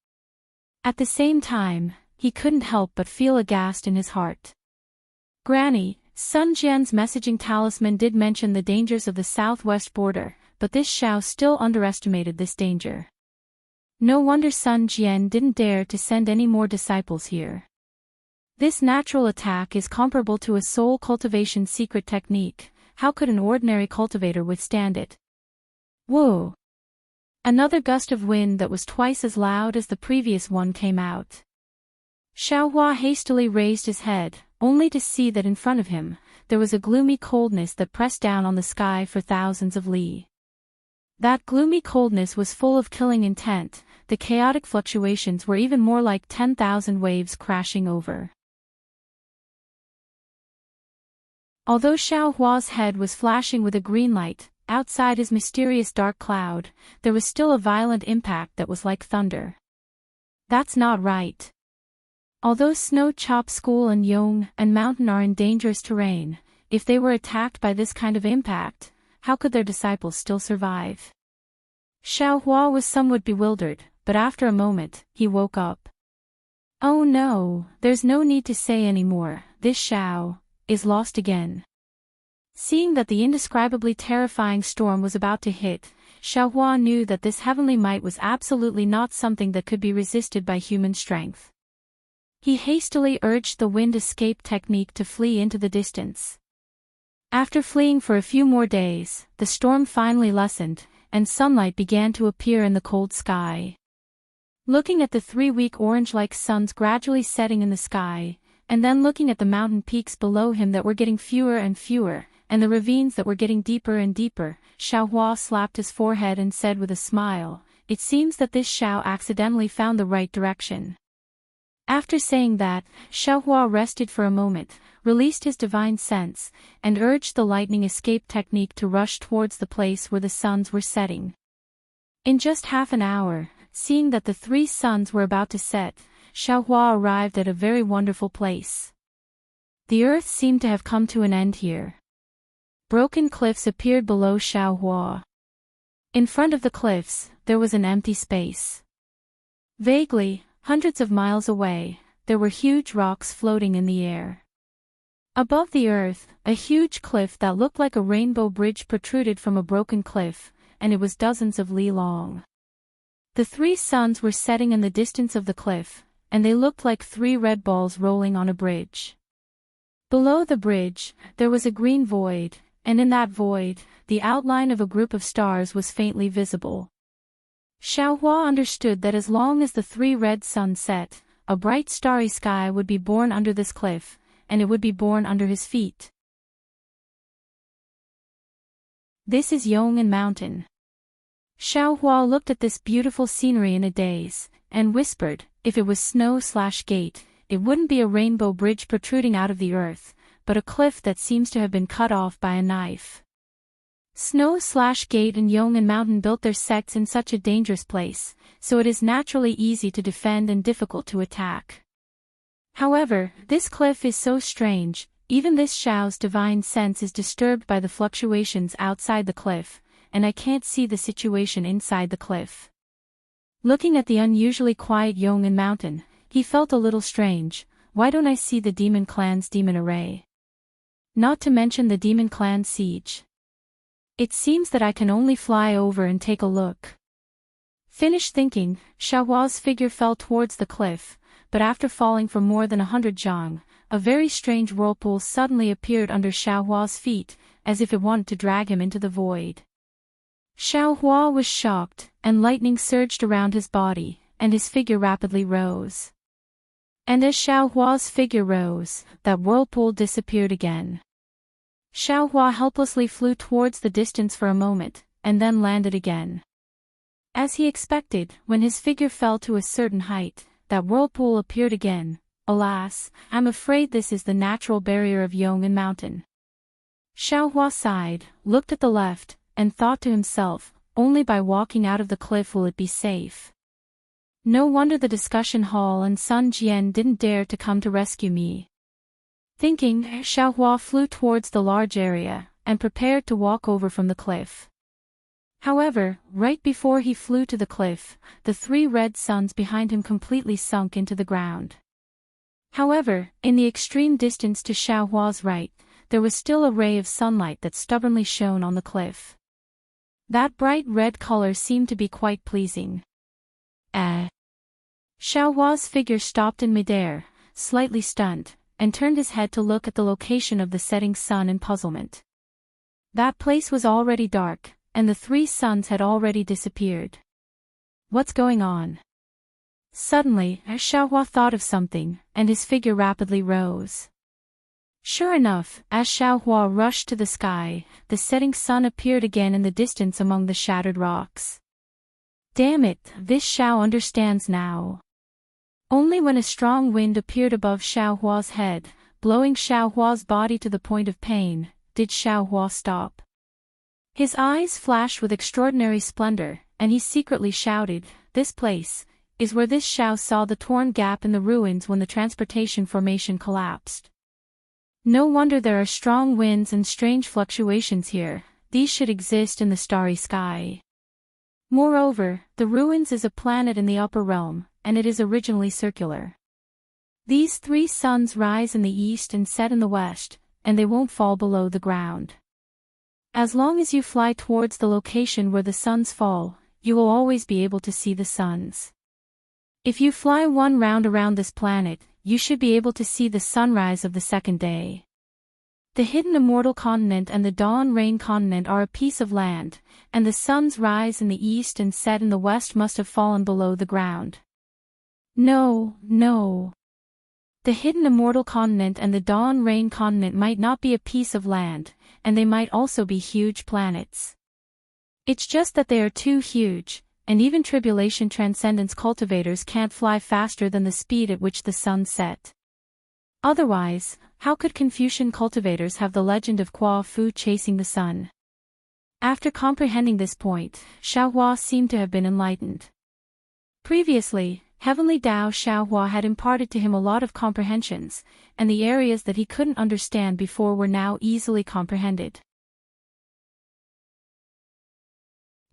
At the same time, he couldn't help but feel aghast in his heart. Granny, Sun Jian's messaging talisman did mention the dangers of the southwest border, but this Xiao still underestimated this danger. No wonder Sun Jian didn't dare to send any more disciples here. This natural attack is comparable to a soul cultivation secret technique. How could an ordinary cultivator withstand it? Whoa! Another gust of wind that was twice as loud as the previous one came out. Xiao Hua hastily raised his head, only to see that in front of him, there was a gloomy coldness that pressed down on the sky for thousands of li. That gloomy coldness was full of killing intent. The chaotic fluctuations were even more like 10,000 waves crashing over. Although Xiao Hua's head was flashing with a green light, outside his mysterious dark cloud, there was still a violent impact that was like thunder. That's not right. Although Snow Chop School and Yong and Mountain are in dangerous terrain, if they were attacked by this kind of impact, how could their disciples still survive? Xiao Hua was somewhat bewildered, but after a moment, he woke up. Oh no, there's no need to say any more. This Xiao is lost again. Seeing that the indescribably terrifying storm was about to hit, Xiao Hua knew that this heavenly might was absolutely not something that could be resisted by human strength. He hastily urged the wind escape technique to flee into the distance. After fleeing for a few more days, the storm finally lessened, and sunlight began to appear in the cold sky. Looking at the 3 weak orange-like suns gradually setting in the sky, and then looking at the mountain peaks below him that were getting fewer and fewer, and the ravines that were getting deeper and deeper, Xiao Hua slapped his forehead and said with a smile, "It seems that this Xiao accidentally found the right direction." After saying that, Xiao Hua rested for a moment, released his divine sense, and urged the lightning escape technique to rush towards the place where the suns were setting. In just half an hour, seeing that the 3 suns were about to set, Xiao Hua arrived at a very wonderful place. The earth seemed to have come to an end here. Broken cliffs appeared below Xiaohua. In front of the cliffs, there was an empty space. Vaguely, hundreds of miles away, there were huge rocks floating in the air. Above the earth, a huge cliff that looked like a rainbow bridge protruded from a broken cliff, and it was dozens of li long. The three suns were setting in the distance of the cliff, and they looked like three red balls rolling on a bridge. Below the bridge, there was a green void, and in that void, the outline of a group of stars was faintly visible. Xiaohua understood that as long as the three red suns set, a bright starry sky would be born under this cliff, and it would be born under his feet. This is Yong'an Mountain. Xiaohua looked at this beautiful scenery in a daze, and whispered, if it was snow/gate, it wouldn't be a rainbow bridge protruding out of the earth, but a cliff that seems to have been cut off by a knife. Snow/gate and Yong'an Mountain built their sects in such a dangerous place, so it is naturally easy to defend and difficult to attack. However, this cliff is so strange, even this Xiao's divine sense is disturbed by the fluctuations outside the cliff, and I can't see the situation inside the cliff. Looking at the unusually quiet Yong'an Mountain, he felt a little strange. Why don't I see the demon clan's demon array? Not to mention the demon clan siege. It seems that I can only fly over and take a look. Finished thinking, Xiaohua's figure fell towards the cliff, but after falling for more than 100 zhang, a very strange whirlpool suddenly appeared under Xiaohua's feet, as if it wanted to drag him into the void. Xiaohua was shocked, and lightning surged around his body, and his figure rapidly rose. And as Xiaohua's figure rose, that whirlpool disappeared again. Xiaohua helplessly flew towards the distance for a moment, and then landed again. As he expected, when his figure fell to a certain height, that whirlpool appeared again. Alas, I'm afraid this is the natural barrier of Yong'an Mountain. Xiaohua sighed, looked at the left, and thought to himself, only by walking out of the cliff will it be safe. No wonder the discussion hall and Sun Jian didn't dare to come to rescue me. Thinking, Xiaohua flew towards the large area, and prepared to walk over from the cliff. However, right before he flew to the cliff, the three red suns behind him completely sunk into the ground. However, in the extreme distance to Xiaohua's right, there was still a ray of sunlight that stubbornly shone on the cliff. That bright red color seemed to be quite pleasing. Xiaohua's figure stopped in midair, slightly stunned, and turned his head to look at the location of the setting sun in puzzlement. That place was already dark, and the three suns had already disappeared. What's going on? Suddenly, Xiaohua thought of something, and his figure rapidly rose. Sure enough, as Xiaohua rushed to the sky, the setting sun appeared again in the distance among the shattered rocks. Damn it, this Xiao understands now. Only when a strong wind appeared above Xiaohua's head, blowing Xiaohua's body to the point of pain, did Xiaohua stop. His eyes flashed with extraordinary splendor, and he secretly shouted, "This place is where this Xiao saw the torn gap in the ruins when the transportation formation collapsed. No wonder there are strong winds and strange fluctuations here, these should exist in the starry sky. Moreover, the ruins is a planet in the upper realm, and it is originally circular. These three suns rise in the east and set in the west, and they won't fall below the ground. As long as you fly towards the location where the suns fall, you will always be able to see the suns. If you fly one round around this planet, you should be able to see the sunrise of the second day. The hidden immortal continent and the dawn rain continent are a piece of land, and the suns rise in the east and set in the west must have fallen below the ground. No. The hidden immortal continent and the dawn rain continent might not be a piece of land, and they might also be huge planets. It's just that they are too huge, and even Tribulation Transcendence cultivators can't fly faster than the speed at which the sun set. Otherwise, how could Confucian cultivators have the legend of Kwa Fu chasing the sun? After comprehending this point, Xiaohua seemed to have been enlightened. Previously, Heavenly Tao Xiaohua had imparted to him a lot of comprehensions, and the areas that he couldn't understand before were now easily comprehended.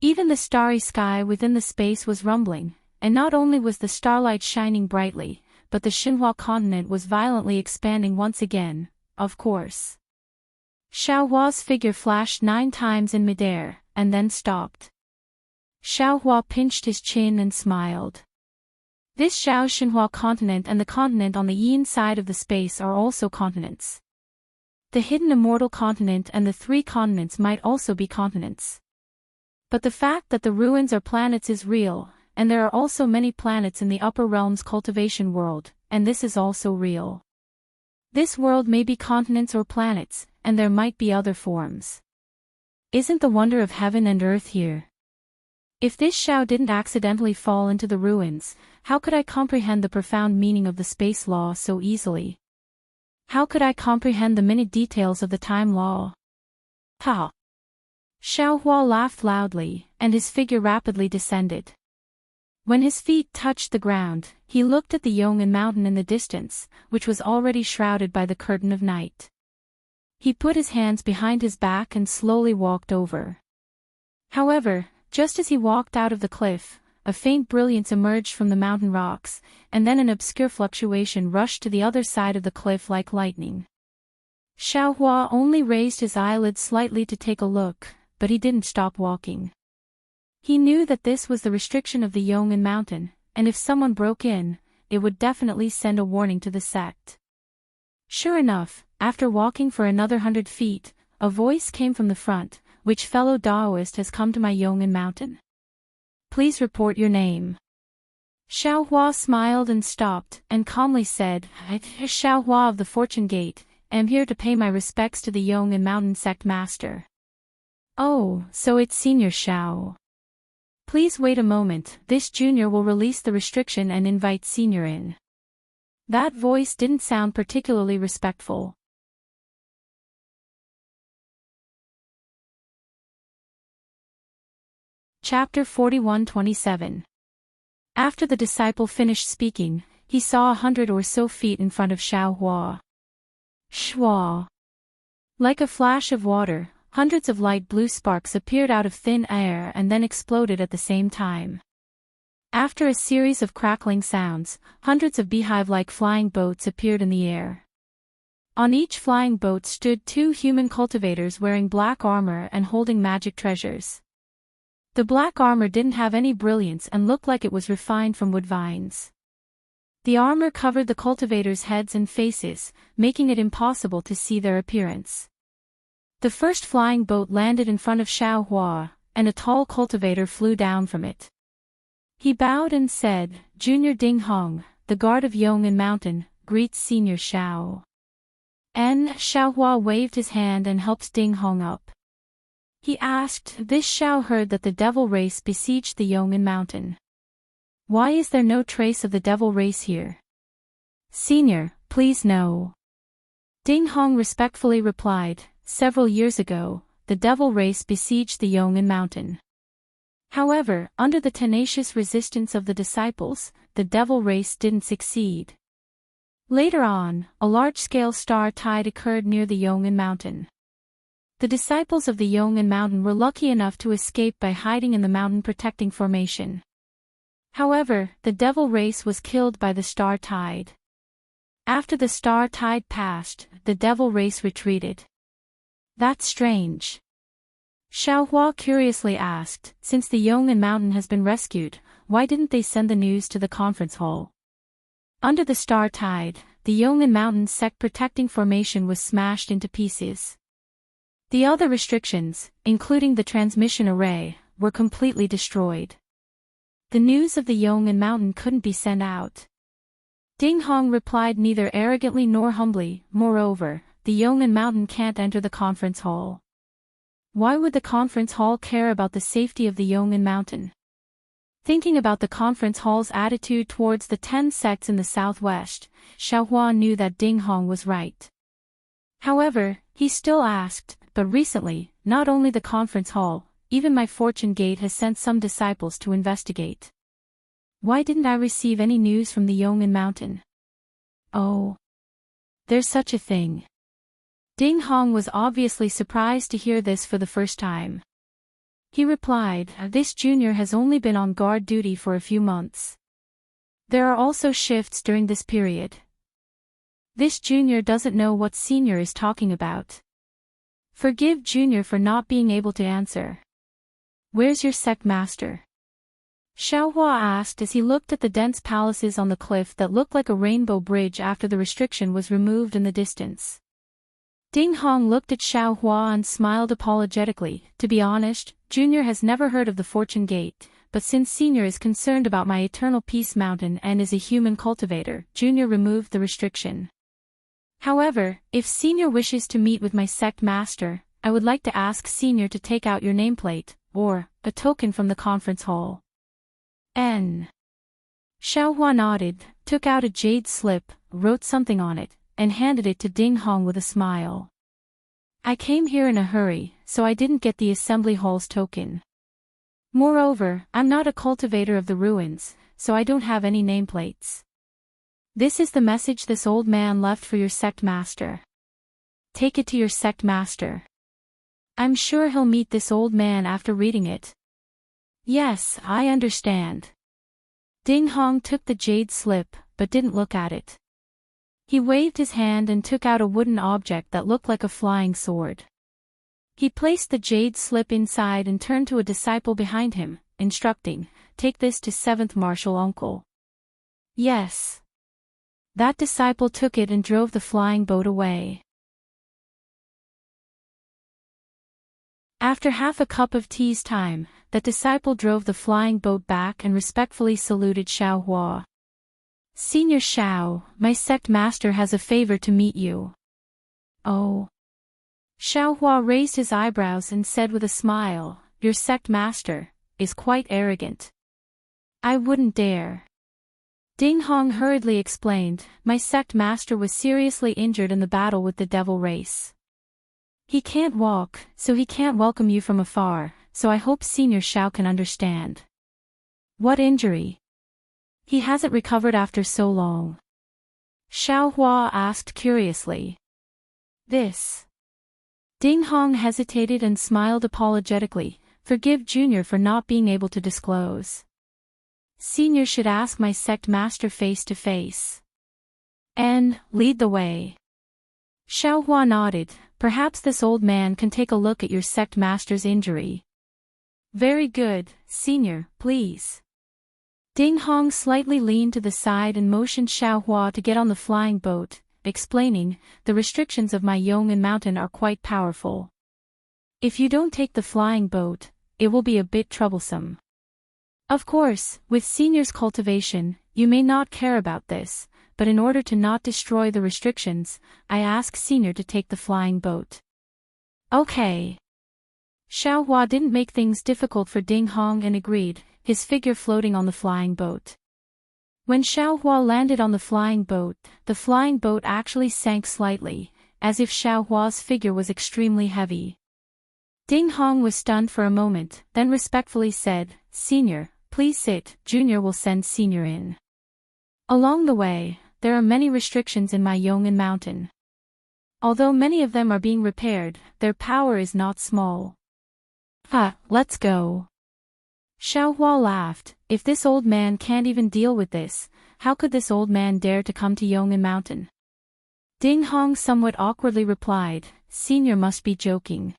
Even the starry sky within the space was rumbling, and not only was the starlight shining brightly, but the Xinhua continent was violently expanding once again, of course. Xiaohua's figure flashed 9 times in midair, and then stopped. Xiaohua pinched his chin and smiled. This Xiao Xinhua continent and the continent on the yin side of the space are also continents. The hidden immortal continent and the 3 continents might also be continents. But the fact that the ruins are planets is real, and there are also many planets in the upper realms cultivation world, and this is also real. This world may be continents or planets, and there might be other forms. Isn't the wonder of heaven and earth here? If this Xiao didn't accidentally fall into the ruins, how could I comprehend the profound meaning of the space law so easily? How could I comprehend the minute details of the time law? Ha! Xiaohua laughed loudly, and his figure rapidly descended. When his feet touched the ground, he looked at the Yong'an mountain in the distance, which was already shrouded by the curtain of night. He put his hands behind his back and slowly walked over. However, just as he walked out of the cliff, a faint brilliance emerged from the mountain rocks, and then an obscure fluctuation rushed to the other side of the cliff like lightning. Xiaohua only raised his eyelids slightly to take a look, but he didn't stop walking. He knew that this was the restriction of the Yong'an mountain, and if someone broke in, it would definitely send a warning to the sect. Sure enough, after walking for another 100 feet, a voice came from the front. Which fellow Taoist has come to my Yong'an mountain? Please report your name. Xiaohua smiled and stopped, and calmly said, I, Xiaohua of the Fortune Gate, am here to pay my respects to the Yong'an mountain sect master. Oh, so it's Senior Xiao. Please wait a moment, this junior will release the restriction and invite Senior in. That voice didn't sound particularly respectful. Chapter 41-27. After the disciple finished speaking, he saw 100 or so feet in front of Xiaohua. Shua! Like a flash of water, hundreds of light blue sparks appeared out of thin air and then exploded at the same time. After a series of crackling sounds, hundreds of beehive-like flying boats appeared in the air. On each flying boat stood 2 human cultivators wearing black armor and holding magic treasures. The black armor didn't have any brilliance and looked like it was refined from wood vines. The armor covered the cultivators' heads and faces, making it impossible to see their appearance. The first flying boat landed in front of Xiaohua, and a tall cultivator flew down from it. He bowed and said, Junior Ding Hong, the guard of Yong'an Mountain, greets Senior Xiao. Xiaohua waved his hand and helped Ding Hong up. He asked, this Xiao heard that the devil race besieged the Yong'an mountain. Why is there no trace of the devil race here? Senior, please no. Ding Hong respectfully replied, several years ago, the devil race besieged the Yong'an mountain. However, under the tenacious resistance of the disciples, the devil race didn't succeed. Later on, a large-scale star tide occurred near the Yong'an mountain. The disciples of the Yong'an mountain were lucky enough to escape by hiding in the mountain protecting formation. However, the devil race was killed by the star tide. After the star tide passed, the devil race retreated. That's strange. Xiaohua curiously asked, since the Yong'an mountain has been rescued, why didn't they send the news to the conference hall? Under the star tide, the Yong'an mountain sect protecting formation was smashed into pieces. The other restrictions, including the transmission array, were completely destroyed. The news of the Yong'an mountain couldn't be sent out. Ding Hong replied neither arrogantly nor humbly, moreover, the Yong'an mountain can't enter the conference hall. Why would the conference hall care about the safety of the Yong'an mountain? Thinking about the conference hall's attitude towards the 10 sects in the southwest, Xiaohua knew that Ding Hong was right. However, he still asked, but recently, not only the conference hall, even my Fortune Gate has sent some disciples to investigate. Why didn't I receive any news from the Yongin Mountain? Oh. There's such a thing. Ding Hong was obviously surprised to hear this for the first time. He replied, this junior has only been on guard duty for a few months. There are also shifts during this period. This junior doesn't know what senior is talking about. Forgive junior for not being able to answer. Where's your sect master? Xiaohua asked as he looked at the dense palaces on the cliff that looked like a rainbow bridge after the restriction was removed in the distance. Ding Hong looked at Xiaohua and smiled apologetically. To be honest, Junior has never heard of the Fortune Gate, but since Senior is concerned about my Eternal Peace Mountain and is a human cultivator, Junior removed the restriction. However, if Senior wishes to meet with my sect master, I would like to ask Senior to take out your nameplate, or a token from the conference hall. Xiaohua nodded, took out a jade slip, wrote something on it, and handed it to Ding Hong with a smile. I came here in a hurry, so I didn't get the assembly hall's token. Moreover, I'm not a cultivator of the ruins, so I don't have any nameplates. This is the message this old man left for your sect master. Take it to your sect master. I'm sure he'll meet this old man after reading it. Yes, I understand. Ding Hong took the jade slip, but didn't look at it. He waved his hand and took out a wooden object that looked like a flying sword. He placed the jade slip inside and turned to a disciple behind him, instructing, "Take this to 7th Marshal Uncle." Yes. That disciple took it and drove the flying boat away. After half a cup of tea's time, that disciple drove the flying boat back and respectfully saluted Xiaohua. Senior Xiao, my sect master has a favor to meet you. Oh. Xiaohua raised his eyebrows and said with a smile, your sect master is quite arrogant. I wouldn't dare. Ding Hong hurriedly explained, my sect master was seriously injured in the battle with the devil race. He can't walk, so he can't welcome you from afar, so I hope Senior Xiao can understand. What injury? He hasn't recovered after so long. Xiaohua asked curiously. This. Ding Hong hesitated and smiled apologetically, forgive Junior for not being able to disclose. Senior should ask my sect master face to face. And, lead the way. Xiaohua nodded, perhaps this old man can take a look at your sect master's injury. Very good, Senior, please. Ding Hong slightly leaned to the side and motioned Xiaohua to get on the flying boat, explaining, the restrictions of my Yong'an Mountain are quite powerful. If you don't take the flying boat, it will be a bit troublesome. Of course, with Senior's cultivation, you may not care about this, but in order to not destroy the restrictions, I ask Senior to take the flying boat. Okay. Xiaohua didn't make things difficult for Ding Hong and agreed, his figure floating on the flying boat. When Xiaohua landed on the flying boat actually sank slightly, as if Xiaohua's figure was extremely heavy. Ding Hong was stunned for a moment, then respectfully said, Senior, please sit, Junior will send Senior in. Along the way, there are many restrictions in my Yong'an Mountain. Although many of them are being repaired, their power is not small. Let's go. Xiaohua laughed, if this old man can't even deal with this, how could this old man dare to come to Yong'an Mountain? Ding Hong somewhat awkwardly replied, Senior must be joking.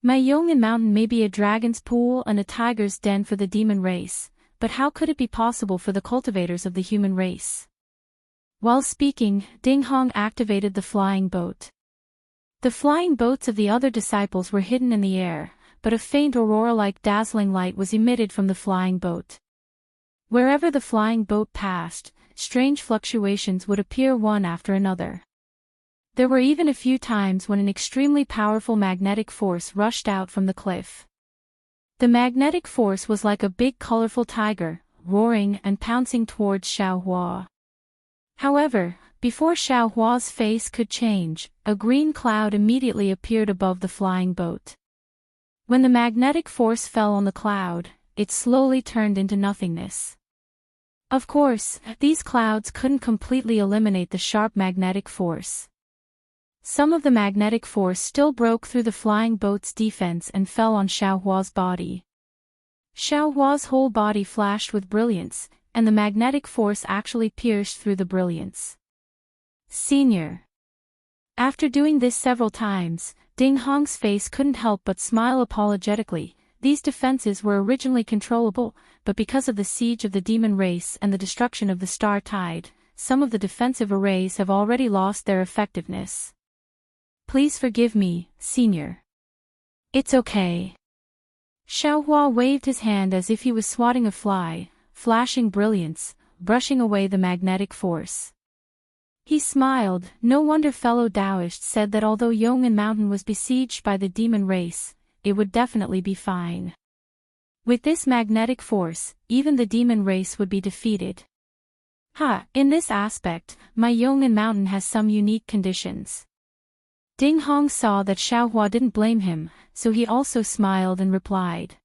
My Yong'an Mountain may be a dragon's pool and a tiger's den for the demon race, but how could it be possible for the cultivators of the human race? While speaking, Ding Hong activated the flying boat. The flying boats of the other disciples were hidden in the air, but a faint aurora-like dazzling light was emitted from the flying boat. Wherever the flying boat passed, strange fluctuations would appear one after another. There were even a few times when an extremely powerful magnetic force rushed out from the cliff. The magnetic force was like a big colorful tiger, roaring and pouncing towards Xiaohua. However, before Xiaohua's face could change, a green cloud immediately appeared above the flying boat. When the magnetic force fell on the cloud, it slowly turned into nothingness. Of course, these clouds couldn't completely eliminate the sharp magnetic force. Some of the magnetic force still broke through the flying boat's defense and fell on Xiaohua's body. Xiaohua's whole body flashed with brilliance, and the magnetic force actually pierced through the brilliance. Senior. After doing this several times, Ding Hong's face couldn't help but smile apologetically. These defenses were originally controllable, but because of the siege of the demon race and the destruction of the star tide, some of the defensive arrays have already lost their effectiveness. Please forgive me, Senior. It's okay. Xiaohua waved his hand as if he was swatting a fly, flashing brilliance, brushing away the magnetic force. He smiled. No wonder fellow Taoists said that although Yong'an Mountain was besieged by the demon race, it would definitely be fine. With this magnetic force, even the demon race would be defeated. In this aspect, my Yong'an Mountain has some unique conditions. Ding Hong saw that Xiaohua didn't blame him, so he also smiled and replied.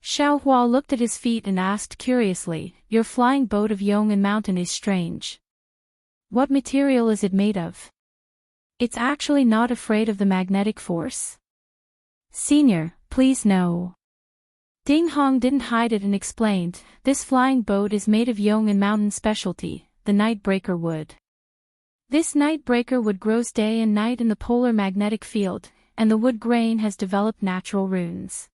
Xiaohua looked at his feet and asked curiously, "Your flying boat of Yong'an Mountain is strange. What material is it made of? It's actually not afraid of the magnetic force?" Senior, please no. Ding Hong didn't hide it and explained, "This flying boat is made of Yong'an Mountain specialty, the Nightbreaker wood. This Nightbreaker wood grows day and night in the polar magnetic field, and the wood grain has developed natural runes.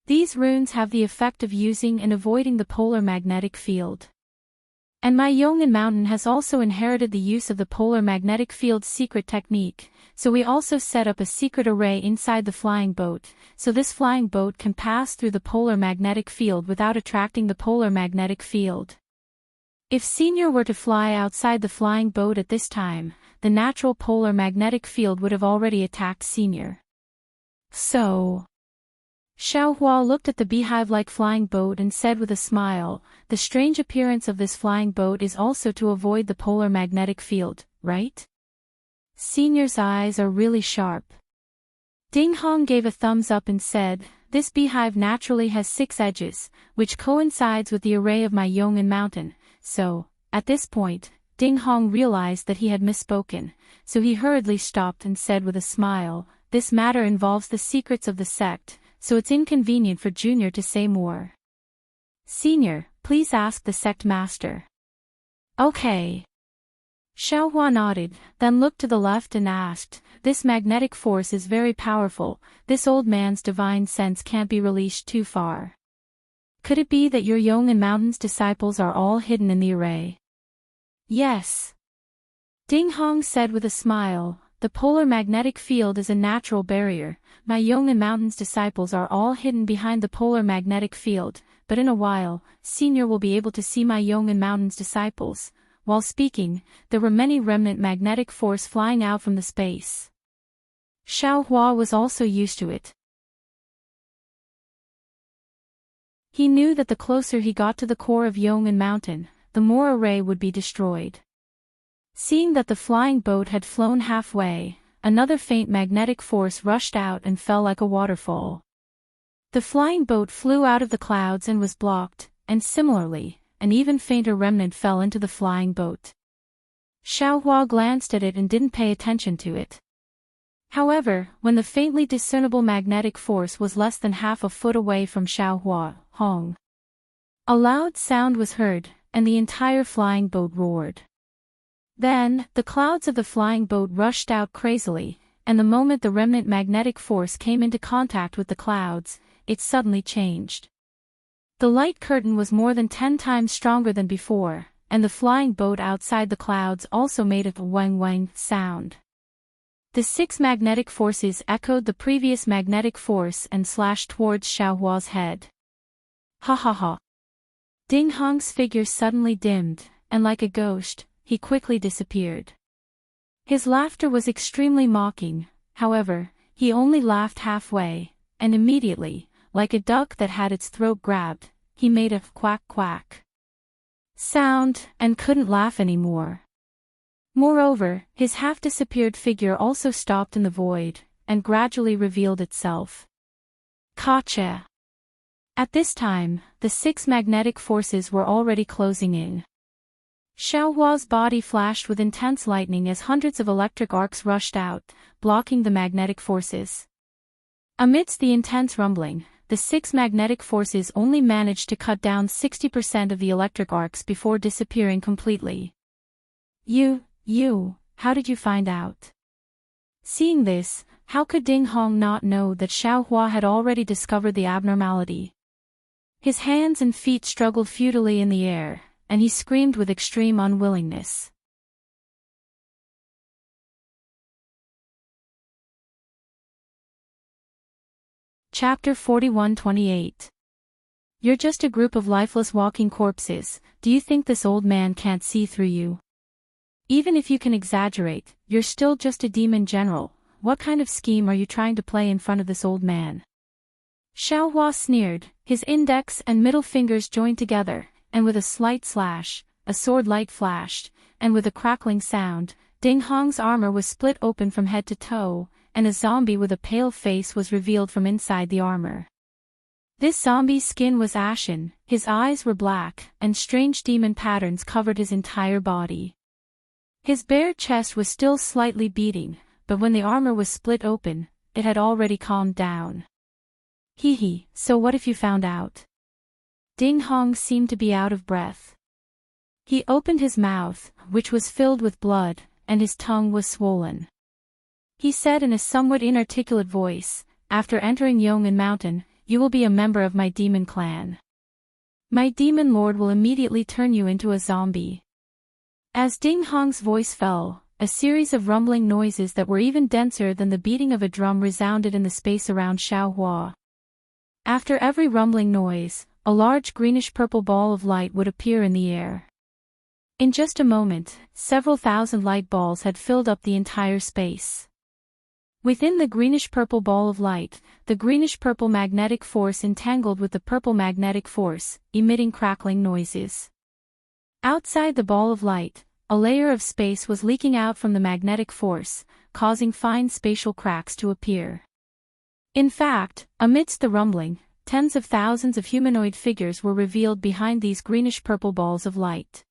These runes have the effect of using and avoiding the polar magnetic field. And my Yong'an Mountain has also inherited the use of the polar magnetic field's secret technique, so we also set up a secret array inside the flying boat, so this flying boat can pass through the polar magnetic field without attracting the polar magnetic field. If Senior were to fly outside the flying boat at this time, the natural polar magnetic field would have already attacked Senior. So..." Xiaohua looked at the beehive-like flying boat and said with a smile, "The strange appearance of this flying boat is also to avoid the polar magnetic field, right?" Senior's eyes are really sharp. Ding Hong gave a thumbs up and said, "This beehive naturally has 6 edges, which coincides with the array of my Yong'an Mountain, so..." At this point, Ding Hong realized that he had misspoken, so he hurriedly stopped and said with a smile, "This matter involves the secrets of the sect, so it's inconvenient for Junior to say more. Senior, please ask the sect master." "Okay." Xiaohua nodded, then looked to the left and asked, "This magnetic force is very powerful, this old man's divine sense can't be released too far. Could it be that your Yong'an Mountain's disciples are all hidden in the array?" "Yes." Ding Hong said with a smile, "The polar magnetic field is a natural barrier, my Yong'an Mountain's disciples are all hidden behind the polar magnetic field, but in a while, Senior will be able to see my Yong'an Mountain's disciples." While speaking, there were many remnant magnetic force flying out from the space. Xiaohua was also used to it. He knew that the closer he got to the core of Yong'an Mountain, the more array would be destroyed. Seeing that the flying boat had flown halfway, another faint magnetic force rushed out and fell like a waterfall. The flying boat flew out of the clouds and was blocked, and similarly, an even fainter remnant fell into the flying boat. Xiaohua glanced at it and didn't pay attention to it. However, when the faintly discernible magnetic force was less than half a foot away from Xiaohua, Hong, a loud sound was heard, and the entire flying boat roared. Then, the clouds of the flying boat rushed out crazily, and the moment the remnant magnetic force came into contact with the clouds, it suddenly changed. The light curtain was more than 10 times stronger than before, and the flying boat outside the clouds also made a wang-wang sound. The 6 magnetic forces echoed the previous magnetic force and slashed towards Xiaohua's head. Ha ha ha. Ding Hong's figure suddenly dimmed, and like a ghost, he quickly disappeared. His laughter was extremely mocking, however, he only laughed halfway, and immediately, like a duck that had its throat grabbed, he made a quack-quack sound, and couldn't laugh anymore. Moreover, his half-disappeared figure also stopped in the void, and gradually revealed itself. Gotcha! At this time, the 6 magnetic forces were already closing in. Xiaohua's body flashed with intense lightning as hundreds of electric arcs rushed out, blocking the magnetic forces. Amidst the intense rumbling, the 6 magnetic forces only managed to cut down 60% of the electric arcs before disappearing completely. How did you find out? Seeing this, how could Ding Hong not know that Xiaohua had already discovered the abnormality? His hands and feet struggled futilely in the air, and he screamed with extreme unwillingness. Chapter 41-28. You're just a group of lifeless walking corpses. Do you think this old man can't see through you? Even if you can exaggerate, you're still just a demon general. What kind of scheme are you trying to play in front of this old man? Xiaohua sneered, his index and middle fingers joined together, and with a slight slash, a sword light flashed, and with a crackling sound, Ding Hong's armor was split open from head to toe, and a zombie with a pale face was revealed from inside the armor. This zombie's skin was ashen, his eyes were black, and strange demon patterns covered his entire body. His bare chest was still slightly beating, but when the armor was split open, it had already calmed down. So what if you found out? Ding Hong seemed to be out of breath. He opened his mouth, which was filled with blood, and his tongue was swollen. He said in a somewhat inarticulate voice, after entering Yong'an Mountain, you will be a member of my demon clan. My demon lord will immediately turn you into a zombie. As Ding Hong's voice fell, a series of rumbling noises that were even denser than the beating of a drum resounded in the space around Xiaohua. After every rumbling noise, a large greenish-purple ball of light would appear in the air. In just a moment, several thousand light balls had filled up the entire space. Within the greenish-purple ball of light, the greenish-purple magnetic force entangled with the purple magnetic force, emitting crackling noises. Outside the ball of light, a layer of space was leaking out from the magnetic force, causing fine spatial cracks to appear. In fact, amidst the rumbling, tens of thousands of humanoid figures were revealed behind these greenish-purple balls of light.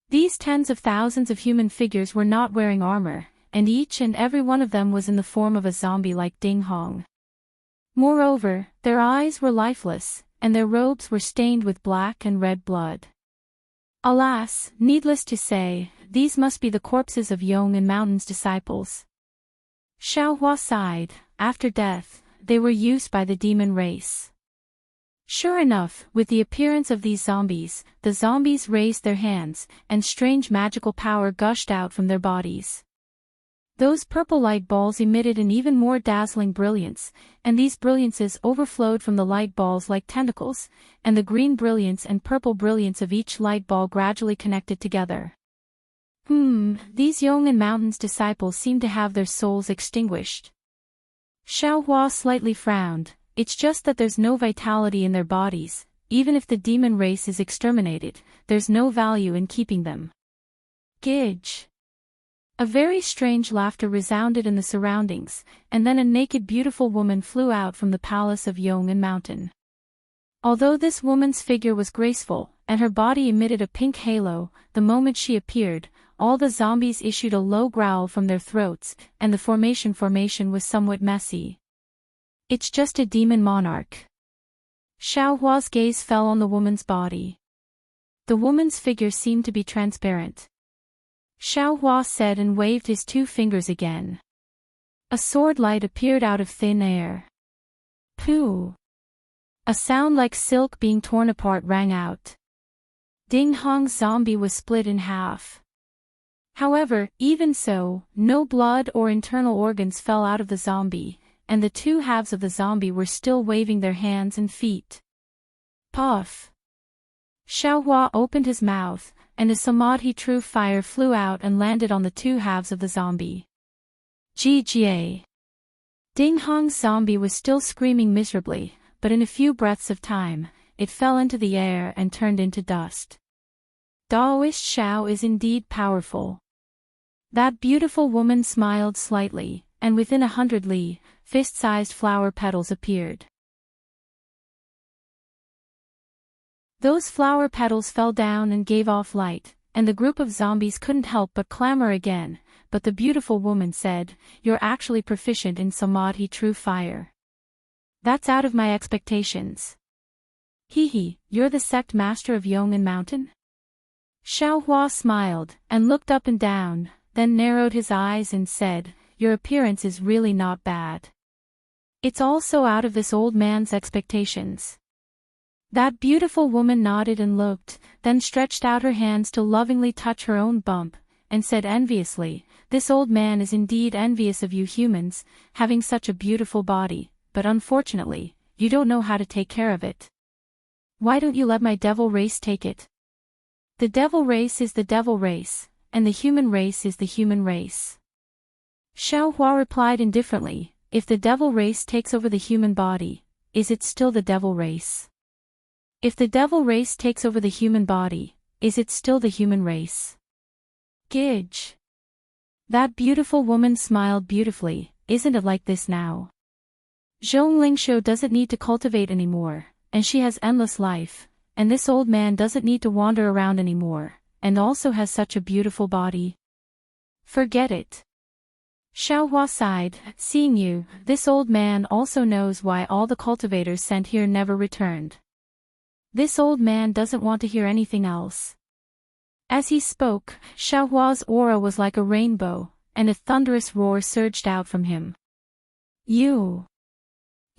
These tens of thousands of human figures were not wearing armor, and each and every one of them was in the form of a zombie like Ding Hong. Moreover, their eyes were lifeless, and their robes were stained with black and red blood. Alas, needless to say, these must be the corpses of Yong'an Mountain's disciples. Xiaohua sighed. After death, they were used by the demon race. Sure enough, with the appearance of these zombies, the zombies raised their hands, and strange magical power gushed out from their bodies. Those purple light balls emitted an even more dazzling brilliance, and these brilliances overflowed from the light balls like tentacles, and the green brilliance and purple brilliance of each light ball gradually connected together. These Yong'an Mountain's disciples seem to have their souls extinguished. Xiaohua slightly frowned. It's just that there's no vitality in their bodies. Even if the demon race is exterminated, there's no value in keeping them. Gidge. A very strange laughter resounded in the surroundings, and then a naked beautiful woman flew out from the palace of Yong'an Mountain. Although this woman's figure was graceful, and her body emitted a pink halo, the moment she appeared, all the zombies issued a low growl from their throats, and the formation was somewhat messy. It's just a demon monarch. Xiaohua's gaze fell on the woman's body. The woman's figure seemed to be transparent. Xiaohua said and waved his 2 fingers again. A sword light appeared out of thin air. Pooh! A sound like silk being torn apart rang out. Ding Hong's zombie was split in half. However, even so, no blood or internal organs fell out of the zombie, and the 2 halves of the zombie were still waving their hands and feet. Puff! Xiaohua opened his mouth, and a samadhi true fire flew out and landed on the 2 halves of the zombie. GGA. Ding Hong's zombie was still screaming miserably, but in a few breaths of time, it fell into the air and turned into dust. Daoist Shao is indeed powerful. That beautiful woman smiled slightly, and within 100 li, fist-sized flower petals appeared. Those flower petals fell down and gave off light, and the group of zombies couldn't help but clamor again, but the beautiful woman said, "You're actually proficient in Samadhi true fire. That's out of my expectations." Hee, you're the sect master of Yong'an Mountain? Xiaohua smiled, and looked up and down, then narrowed his eyes and said, "Your appearance is really not bad. It's also out of this old man's expectations." That beautiful woman nodded and looked, then stretched out her hands to lovingly touch her own bump, and said enviously, "This old man is indeed envious of you humans, having such a beautiful body, but unfortunately, you don't know how to take care of it. Why don't you let my devil race take it? The devil race is the devil race, and the human race is the human race." Xiaohua replied indifferently, "If the devil race takes over the human body, is it still the devil race? If the devil race takes over the human body, is it still the human race?" Gidge. That beautiful woman smiled beautifully, "Isn't it like this now? Zhong Lingshou doesn't need to cultivate anymore, and she has endless life, and this old man doesn't need to wander around anymore, and also has such a beautiful body. Forget it." Xiaohua sighed, "Seeing you, this old man also knows why all the cultivators sent here never returned. This old man doesn't want to hear anything else." As he spoke, Xiaohua's aura was like a rainbow, and a thunderous roar surged out from him. You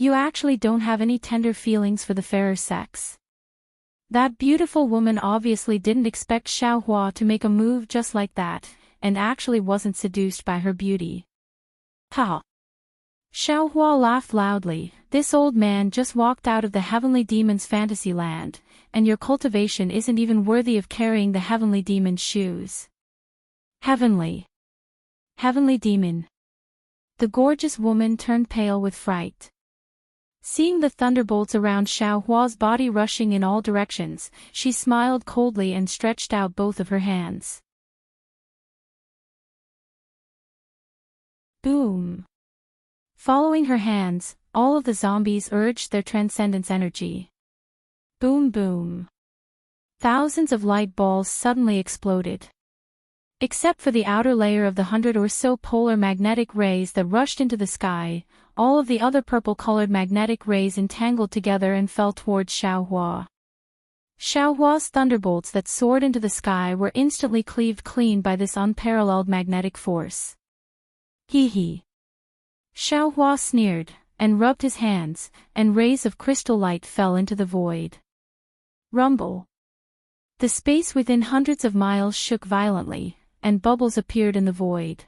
actually don't have any tender feelings for the fairer sex." That beautiful woman obviously didn't expect Xiaohua to make a move just like that, and actually wasn't seduced by her beauty. Ha! Xiaohua laughed loudly, "This old man just walked out of the heavenly demon's fantasy land, and your cultivation isn't even worthy of carrying the heavenly demon's shoes." Heavenly demon. The gorgeous woman turned pale with fright. Seeing the thunderbolts around Xiaohua's body rushing in all directions, she smiled coldly and stretched out both of her hands. Boom! Following her hands, all of the zombies urged their transcendence energy. Boom boom! Thousands of light balls suddenly exploded. Except for the outer layer of the 100 or so polar magnetic rays that rushed into the sky, all of the other purple-colored magnetic rays entangled together and fell towards Xiaohua. Xiaohua's thunderbolts that soared into the sky were instantly cleaved clean by this unparalleled magnetic force. Hee. Xiaohua sneered, and rubbed his hands, and rays of crystal light fell into the void. Rumble. The space within hundreds of miles shook violently, and bubbles appeared in the void.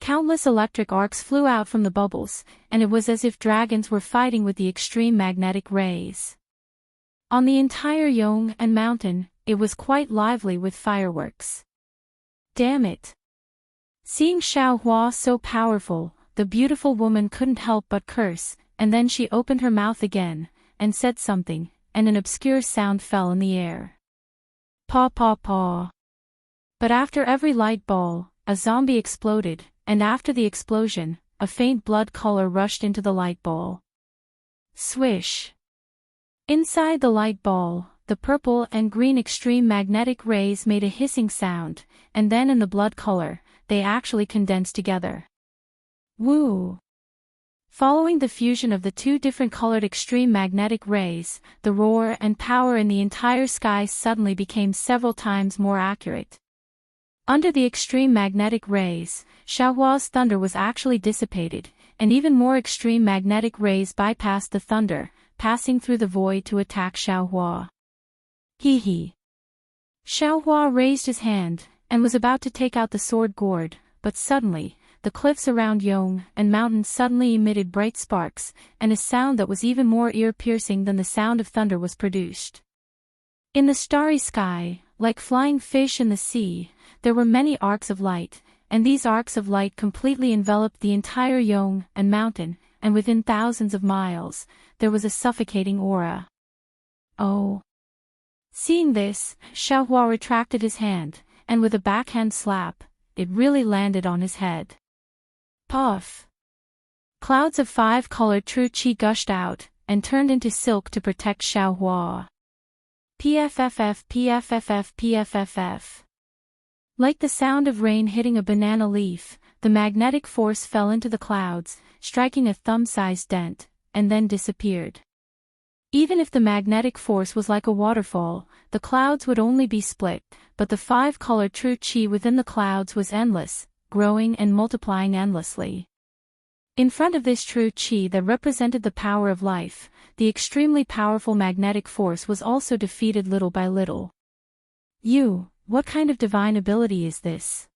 Countless electric arcs flew out from the bubbles, and it was as if dragons were fighting with the extreme magnetic rays. On the entire Yong'an Mountain, it was quite lively with fireworks. Damn it! Seeing Xiaohua so powerful, the beautiful woman couldn't help but curse, and then she opened her mouth again, and said something, and an obscure sound fell in the air. Paw paw paw. But after every light ball, a zombie exploded, and after the explosion, a faint blood color rushed into the light ball. Swish! Inside the light ball, the purple and green extreme magnetic rays made a hissing sound, and then in the blood color, they actually condensed together. Woo! Following the fusion of the two different colored extreme magnetic rays, the roar and power in the entire sky suddenly became several times more accurate. Under the extreme magnetic rays, Xiaohua's thunder was actually dissipated, and even more extreme magnetic rays bypassed the thunder, passing through the void to attack Xiaohua. Hee. Xiaohua raised his hand, and was about to take out the sword gourd, but suddenly, the cliffs around Yong'an Mountain suddenly emitted bright sparks, and a sound that was even more ear-piercing than the sound of thunder was produced. In the starry sky, like flying fish in the sea, there were many arcs of light, and these arcs of light completely enveloped the entire Yong'an Mountain, and within thousands of miles, there was a suffocating aura. Oh! Seeing this, Xiaohua retracted his hand, and with a backhand slap, it really landed on his head. Puff! Clouds of 5-colored true qi gushed out, and turned into silk to protect Xiaohua. PFFF PFFF PFFF. Like the sound of rain hitting a banana leaf, the magnetic force fell into the clouds, striking a thumb-sized dent, and then disappeared. Even if the magnetic force was like a waterfall, the clouds would only be split, but the five-color true chi within the clouds was endless, growing and multiplying endlessly. In front of this true chi that represented the power of life, the extremely powerful magnetic force was also defeated little by little. What kind of divine ability is this?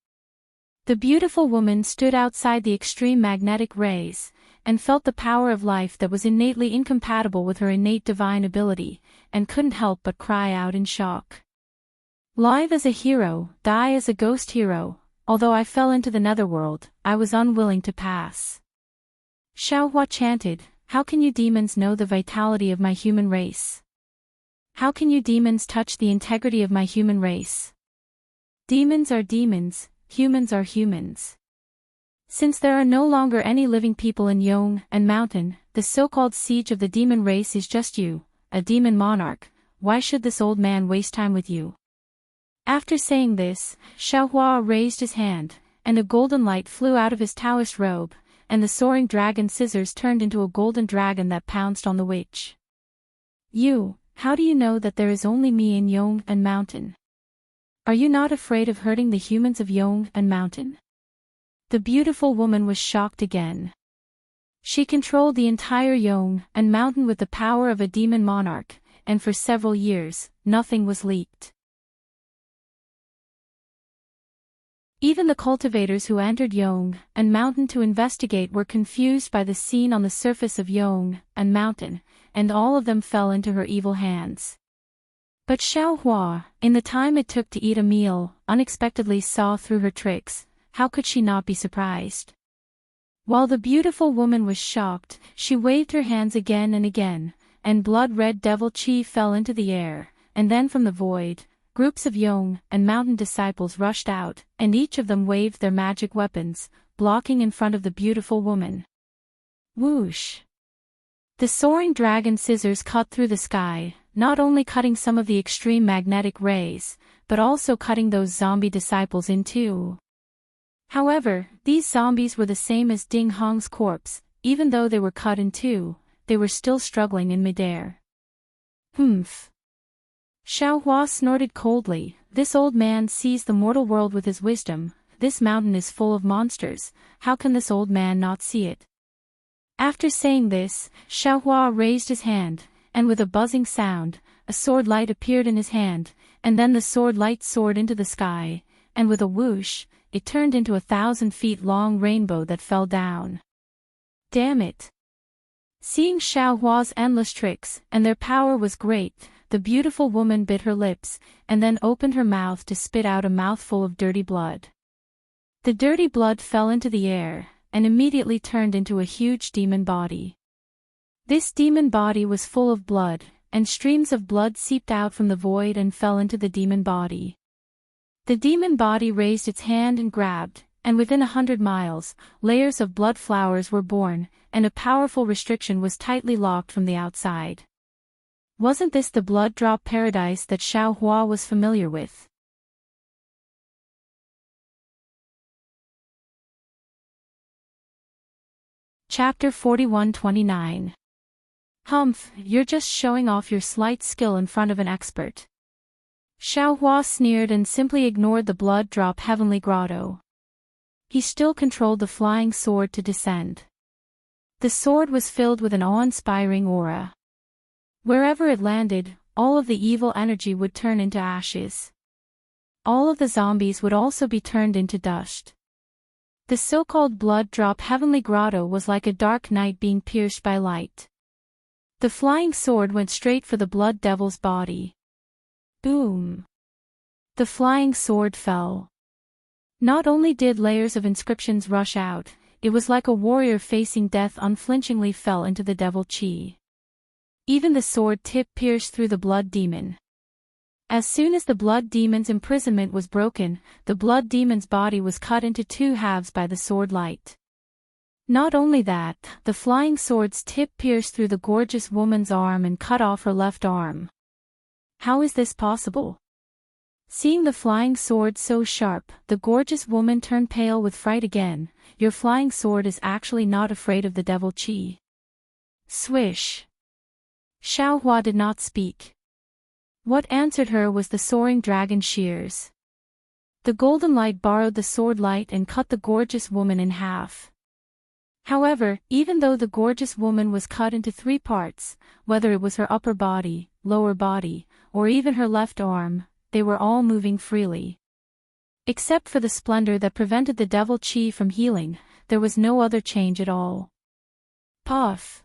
The beautiful woman stood outside the extreme magnetic rays, and felt the power of life that was innately incompatible with her innate divine ability, and couldn't help but cry out in shock. Live as a hero, die as a ghost hero, although I fell into the netherworld, I was unwilling to pass. Xiaohua chanted, "How can you demons know the vitality of my human race? How can you demons touch the integrity of my human race? Demons are demons, humans are humans. Since there are no longer any living people in Yong and Mountain, the so-called siege of the demon race is just you, a demon monarch. Why should this old man waste time with you?" After saying this, Xiaohua raised his hand, and a golden light flew out of his Taoist robe, and the soaring dragon scissors turned into a golden dragon that pounced on the witch. How do you know that there is only me in Yong and Mountain? Are you not afraid of hurting the humans of Yong and Mountain? The beautiful woman was shocked again. She controlled the entire Yong and Mountain with the power of a demon monarch, and for several years, nothing was leaked. Even the cultivators who entered Yong and Mountain to investigate were confused by the scene on the surface of Yong and Mountain, and all of them fell into her evil hands. But Xiaohua, in the time it took to eat a meal, unexpectedly saw through her tricks. How could she not be surprised? While the beautiful woman was shocked, she waved her hands again and again, and blood-red devil chi fell into the air, and then from the void, groups of Yong and Mountain disciples rushed out, and each of them waved their magic weapons, blocking in front of the beautiful woman. Whoosh! The soaring dragon scissors cut through the sky, not only cutting some of the extreme magnetic rays, but also cutting those zombie disciples in two. However, these zombies were the same as Ding Hong's corpse. Even though they were cut in two, they were still struggling in midair. Humph! Xiaohua snorted coldly. This old man sees the mortal world with his wisdom. This mountain is full of monsters. How can this old man not see it? After saying this, Xiaohua raised his hand, and with a buzzing sound, a sword light appeared in his hand, and then the sword light soared into the sky, and with a whoosh, it turned into 1,000 feet long rainbow that fell down. Damn it! Seeing Xiaohua's endless tricks, and their power was great, the beautiful woman bit her lips, and then opened her mouth to spit out a mouthful of dirty blood. The dirty blood fell into the air, and immediately turned into a huge demon body. This demon body was full of blood, and streams of blood seeped out from the void and fell into the demon body. The demon body raised its hand and grabbed, and within 100 miles, layers of blood flowers were born, and a powerful restriction was tightly locked from the outside. Wasn't this the blood drop paradise that Xiaohua was familiar with? Chapter 41-29. Humph, you're just showing off your slight skill in front of an expert. Xiaohua sneered and simply ignored the blood drop heavenly grotto. He still controlled the flying sword to descend. The sword was filled with an awe-inspiring aura. Wherever it landed, all of the evil energy would turn into ashes. All of the zombies would also be turned into dust. The so-called blood drop heavenly grotto was like a dark night being pierced by light. The flying sword went straight for the blood devil's body. Boom! The flying sword fell. Not only did layers of inscriptions rush out, it was like a warrior facing death unflinchingly fell into the devil chi. Even the sword tip pierced through the blood demon. As soon as the blood demon's imprisonment was broken, the blood demon's body was cut into two halves by the sword light. Not only that, the flying sword's tip pierced through the gorgeous woman's arm and cut off her left arm. How is this possible? Seeing the flying sword so sharp, the gorgeous woman turned pale with fright again. Your flying sword is actually not afraid of the devil Qi. Swish. Xiaohua did not speak. What answered her was the soaring dragon shears. The golden light borrowed the sword light and cut the gorgeous woman in half. However, even though the gorgeous woman was cut into 3 parts, whether it was her upper body, lower body, or even her left arm, they were all moving freely. Except for the splendor that prevented the devil Qi from healing, there was no other change at all. Puff!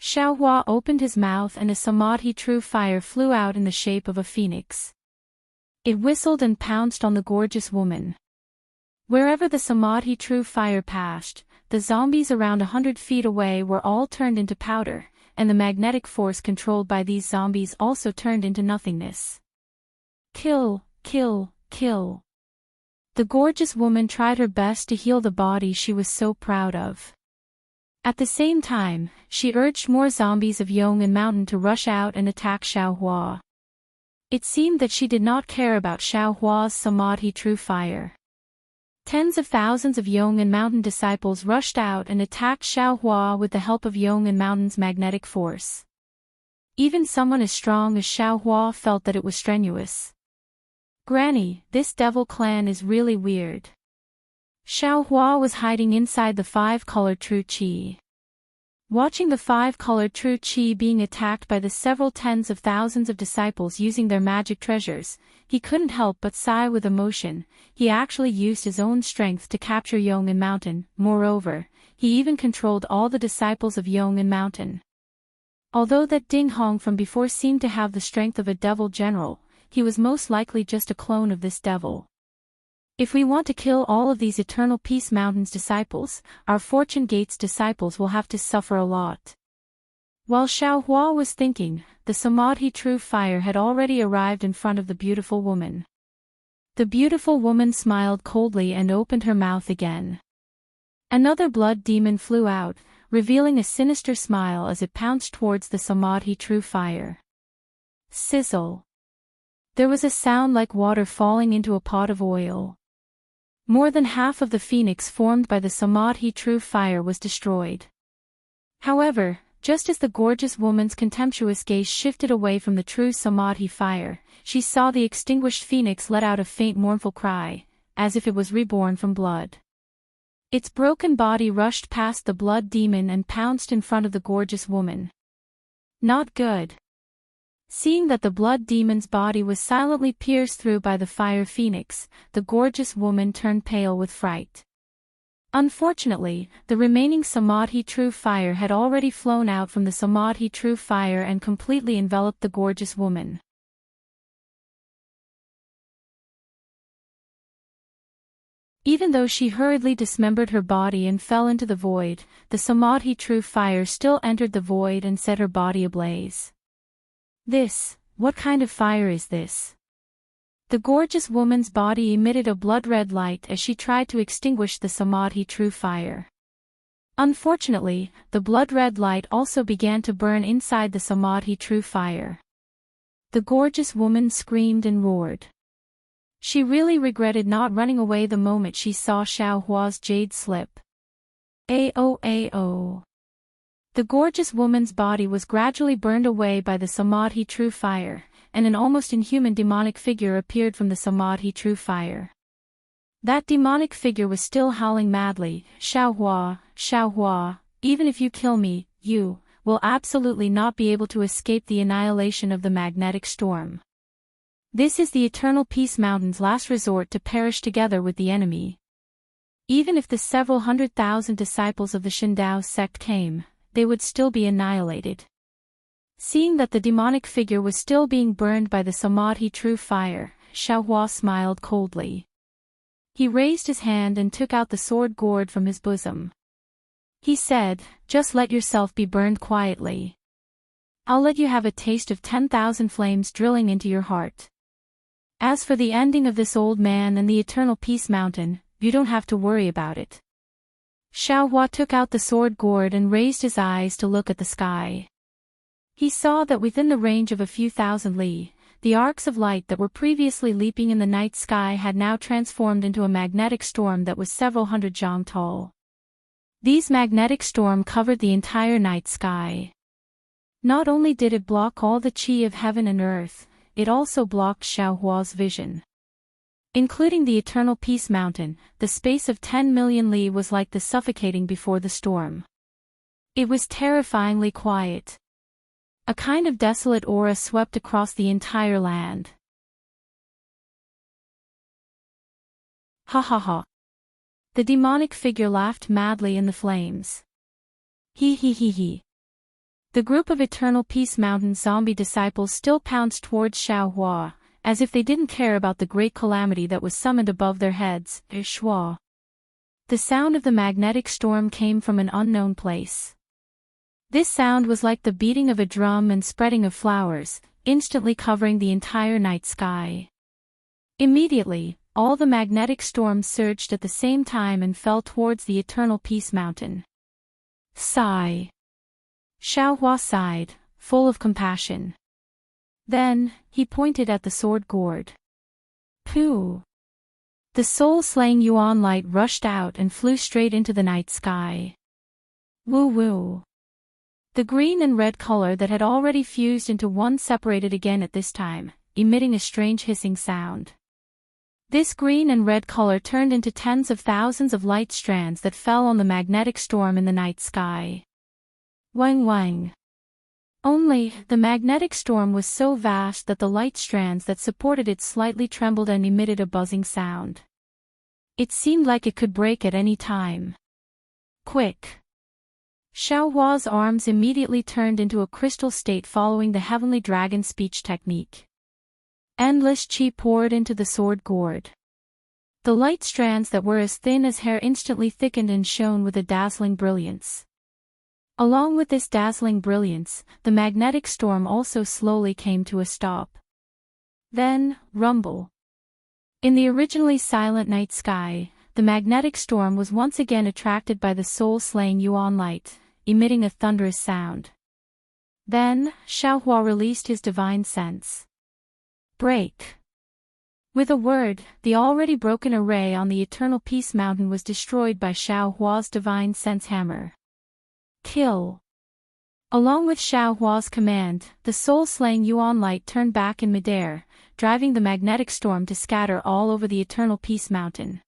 Xiaohua opened his mouth and a samadhi true fire flew out in the shape of a phoenix. It whistled and pounced on the gorgeous woman. Wherever the samadhi true fire passed, the zombies around 100 feet away were all turned into powder, and the magnetic force controlled by these zombies also turned into nothingness. Kill, kill, kill. The gorgeous woman tried her best to heal the body she was so proud of. At the same time, she urged more zombies of Yong'an Mountain to rush out and attack Xiaohua. It seemed that she did not care about Xiaohua's samadhi true fire. Tens of thousands of Yong'an Mountain disciples rushed out and attacked Xiaohua with the help of Yong'an Mountain's magnetic force. Even someone as strong as Xiaohua felt that it was strenuous. Granny, this devil clan is really weird. Xiaohua was hiding inside the 5-colored true Qi. Watching the 5-colored true Qi being attacked by the several tens of thousands of disciples using their magic treasures, he couldn't help but sigh with emotion. He actually used his own strength to capture Yong'an Mountain. Moreover, he even controlled all the disciples of Yong'an Mountain. Although that Ding Hong from before seemed to have the strength of a devil general, he was most likely just a clone of this devil. If we want to kill all of these Eternal Peace Mountain's disciples, our Fortune Gate's disciples will have to suffer a lot. While Xiaohua was thinking, the samadhi true fire had already arrived in front of the beautiful woman. The beautiful woman smiled coldly and opened her mouth again. Another blood demon flew out, revealing a sinister smile as it pounced towards the samadhi true fire. Sizzle. There was a sound like water falling into a pot of oil. More than half of the phoenix formed by the samadhi true fire was destroyed. However, just as the gorgeous woman's contemptuous gaze shifted away from the true samadhi fire, she saw the extinguished phoenix let out a faint mournful cry, as if it was reborn from blood. Its broken body rushed past the blood demon and pounced in front of the gorgeous woman. Not good. Seeing that the blood demon's body was silently pierced through by the fire phoenix, the gorgeous woman turned pale with fright. Unfortunately, the remaining samadhi true fire had already flown out from the samadhi true fire and completely enveloped the gorgeous woman. Even though she hurriedly dismembered her body and fell into the void, the samadhi true fire still entered the void and set her body ablaze. What kind of fire is this? The gorgeous woman's body emitted a blood-red light as she tried to extinguish the samadhi true fire. Unfortunately, the blood-red light also began to burn inside the samadhi true fire. The gorgeous woman screamed and roared. She really regretted not running away the moment she saw Xiaohua's jade slip. Ayo. The gorgeous woman's body was gradually burned away by the samadhi true fire, and an almost inhuman demonic figure appeared from the samadhi true fire. That demonic figure was still howling madly, Xiaohua, even if you kill me, you will absolutely not be able to escape the annihilation of the magnetic storm. This is the Eternal Peace Mountain's last resort to perish together with the enemy. Even if the several 100,000 disciples of the Shindao sect came, they would still be annihilated. Seeing that the demonic figure was still being burned by the samadhi true fire, Xiaohua smiled coldly. He raised his hand and took out the sword gourd from his bosom. He said, "Just let yourself be burned quietly. I'll let you have a taste of 10,000 flames drilling into your heart. As for the ending of this old man and the Eternal Peace Mountain, you don't have to worry about it." Xiaohua took out the sword gourd and raised his eyes to look at the sky. He saw that within the range of a few thousand li, the arcs of light that were previously leaping in the night sky had now transformed into a magnetic storm that was several hundred zhang tall. These magnetic storm covered the entire night sky. Not only did it block all the qi of heaven and earth, it also blocked Xiaohua's vision. Including the Eternal Peace Mountain, the space of 10 million li was like the suffocating before the storm. It was terrifyingly quiet. A kind of desolate aura swept across the entire land. Ha ha ha. The demonic figure laughed madly in the flames. He he he he. The group of Eternal Peace Mountain zombie disciples still pounced towards Xiaohua, as if they didn't care about the great calamity that was summoned above their heads. Shua. The sound of the magnetic storm came from an unknown place. This sound was like the beating of a drum and spreading of flowers, instantly covering the entire night sky. Immediately, all the magnetic storms surged at the same time and fell towards the Eternal Peace Mountain. Sigh. Xiaohua sighed, full of compassion. Then, he pointed at the sword gourd. Pooh! The soul-slaying Yuan light rushed out and flew straight into the night sky. Woo-woo! The green and red color that had already fused into one separated again at this time, emitting a strange hissing sound. This green and red color turned into tens of thousands of light strands that fell on the magnetic storm in the night sky. Wang wang. Only, the magnetic storm was so vast that the light strands that supported it slightly trembled and emitted a buzzing sound. It seemed like it could break at any time. Quick! Xiaohua's arms immediately turned into a crystal state following the heavenly dragon speech technique. Endless qi poured into the sword gourd. The light strands that were as thin as hair instantly thickened and shone with a dazzling brilliance. Along with this dazzling brilliance, the magnetic storm also slowly came to a stop. Then, rumble. In the originally silent night sky, the magnetic storm was once again attracted by the soul-slaying Yuan light, emitting a thunderous sound. Then, Xiaohua released his divine sense. Break. With a word, the already broken array on the Eternal Peace Mountain was destroyed by Xiaohua's divine sense hammer. Kill. Along with Xiaohua's command, the soul-slaying Yuan light turned back in midair, driving the magnetic storm to scatter all over the Eternal Peace Mountain.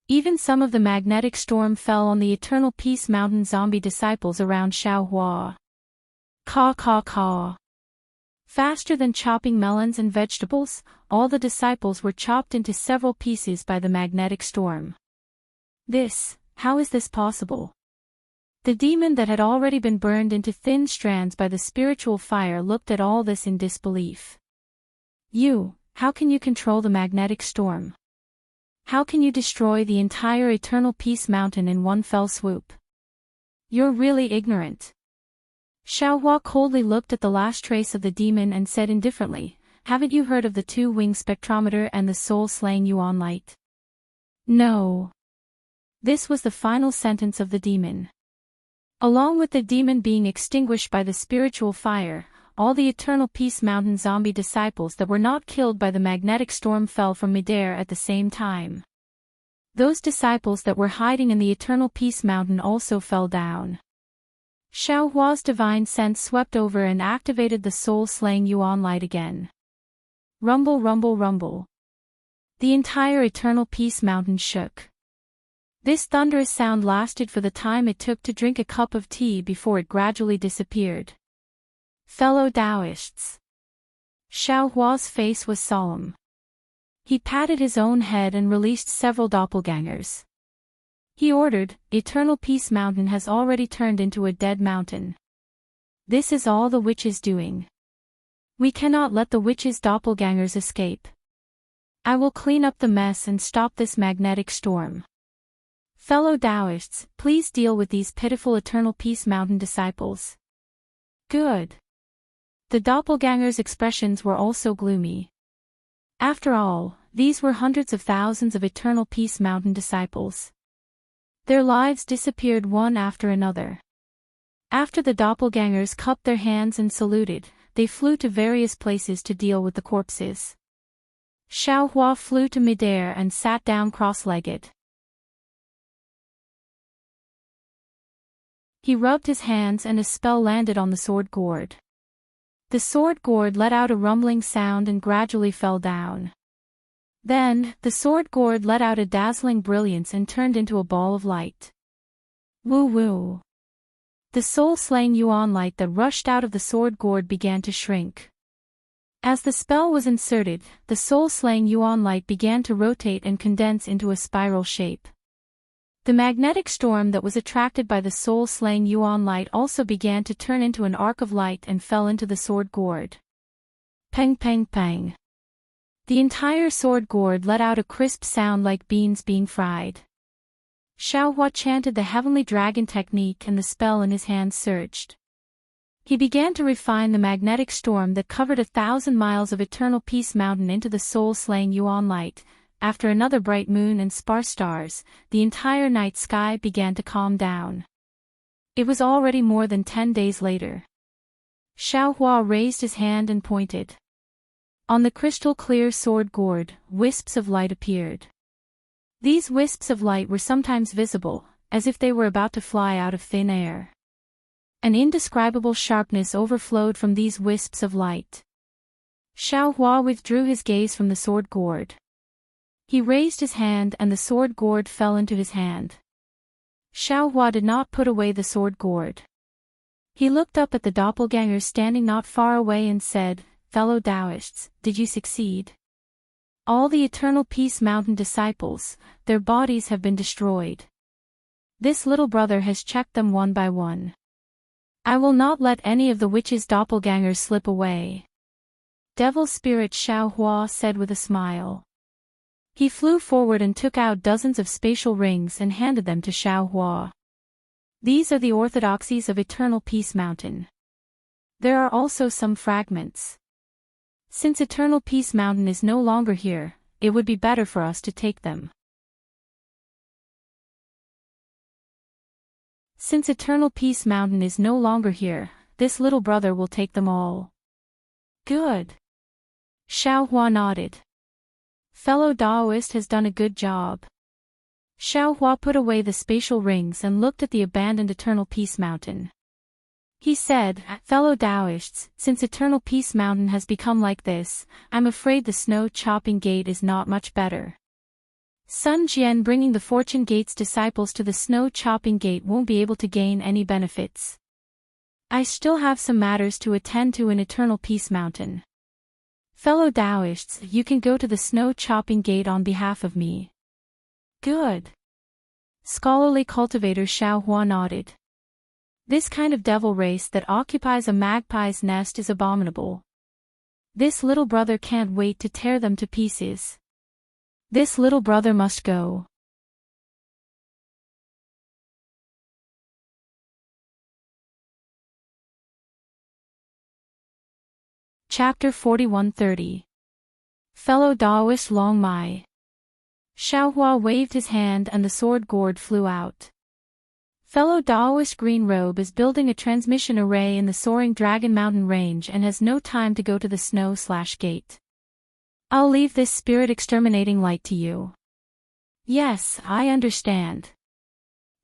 Even some of the magnetic storm fell on the Eternal Peace Mountain zombie disciples around Xiaohua. Caw caw caw. Faster than chopping melons and vegetables, all the disciples were chopped into several pieces by the magnetic storm. How is this possible? The demon that had already been burned into thin strands by the spiritual fire looked at all this in disbelief. How can you control the magnetic storm? How can you destroy the entire Eternal Peace Mountain in one fell swoop? You're really ignorant. Xiaohua coldly looked at the last trace of the demon and said indifferently, haven't you heard of the two-wing spectrometer and the soul-slaying Yuan light? No. This was the final sentence of the demon. Along with the demon being extinguished by the spiritual fire, all the Eternal Peace Mountain zombie disciples that were not killed by the magnetic storm fell from midair at the same time. Those disciples that were hiding in the Eternal Peace Mountain also fell down. Xiaohua's divine sense swept over and activated the soul-slaying Yuan light again. Rumble rumble rumble. The entire Eternal Peace Mountain shook. This thunderous sound lasted for the time it took to drink a cup of tea before it gradually disappeared. Fellow Taoists. Xiaohua's face was solemn. He patted his own head and released several doppelgangers. He ordered, Eternal Peace Mountain has already turned into a dead mountain. This is all the witch is doing. We cannot let the witch's doppelgangers escape. I will clean up the mess and stop this magnetic storm. Fellow Taoists, please deal with these pitiful Eternal Peace Mountain disciples. Good. The doppelgangers' expressions were also gloomy. After all, these were hundreds of thousands of Eternal Peace Mountain disciples. Their lives disappeared one after another. After the doppelgangers cupped their hands and saluted, they flew to various places to deal with the corpses. Xiaohua flew to midair and sat down cross-legged. He rubbed his hands and a spell landed on the sword gourd. The sword gourd let out a rumbling sound and gradually fell down. Then, the sword gourd let out a dazzling brilliance and turned into a ball of light. Woo-woo! The soul-slaying yuan light that rushed out of the sword gourd began to shrink. As the spell was inserted, the soul-slaying yuan light began to rotate and condense into a spiral shape. The magnetic storm that was attracted by the soul-slaying yuan light also began to turn into an arc of light and fell into the sword gourd. Peng peng peng. The entire sword gourd let out a crisp sound like beans being fried. Xiaohua chanted the heavenly dragon technique and the spell in his hands surged. He began to refine the magnetic storm that covered 1,000 miles of eternal peace mountain into the soul-slaying yuan light. After another bright moon and sparse stars, the entire night sky began to calm down. It was already more than 10 days later. Xiaohua raised his hand and pointed. On the crystal-clear sword gourd, wisps of light appeared. These wisps of light were sometimes visible, as if they were about to fly out of thin air. An indescribable sharpness overflowed from these wisps of light. Xiaohua withdrew his gaze from the sword gourd. He raised his hand and the sword gourd fell into his hand. Xiaohua did not put away the sword gourd. He looked up at the doppelgangers standing not far away and said, "Fellow Taoists, did you succeed? All the Eternal Peace Mountain disciples, their bodies have been destroyed. This little brother has checked them one by one. I will not let any of the witch's doppelgangers slip away." Devil Spirit Xiaohua said with a smile. He flew forward and took out dozens of spatial rings and handed them to Xiaohua. These are the orthodoxies of Eternal Peace Mountain. There are also some fragments. Since Eternal Peace Mountain is no longer here, it would be better for us to take them. Since Eternal Peace Mountain is no longer here, this little brother will take them all. Good. Xiaohua nodded. Fellow Taoist has done a good job. Xiaohua put away the spatial rings and looked at the abandoned Eternal Peace Mountain. He said, "Fellow Taoists, since Eternal Peace Mountain has become like this, I'm afraid the Snow Chopping Gate is not much better. Sun Jian bringing the Fortune Gate's disciples to the Snow Chopping Gate won't be able to gain any benefits. I still have some matters to attend to in Eternal Peace Mountain. Fellow Taoists, you can go to the Snow Chopping Gate on behalf of me." Good. Scholarly cultivator Xiaohua nodded. This kind of devil race that occupies a magpie's nest is abominable. This little brother can't wait to tear them to pieces. This little brother must go. Chapter 4130. Fellow Taoist Long Mai. Xiaohua waved his hand and the sword gourd flew out. Fellow Taoist Green Robe is building a transmission array in the soaring Dragon Mountain range and has no time to go to the Snow/Gate. I'll leave this spirit exterminating light to you. Yes, I understand.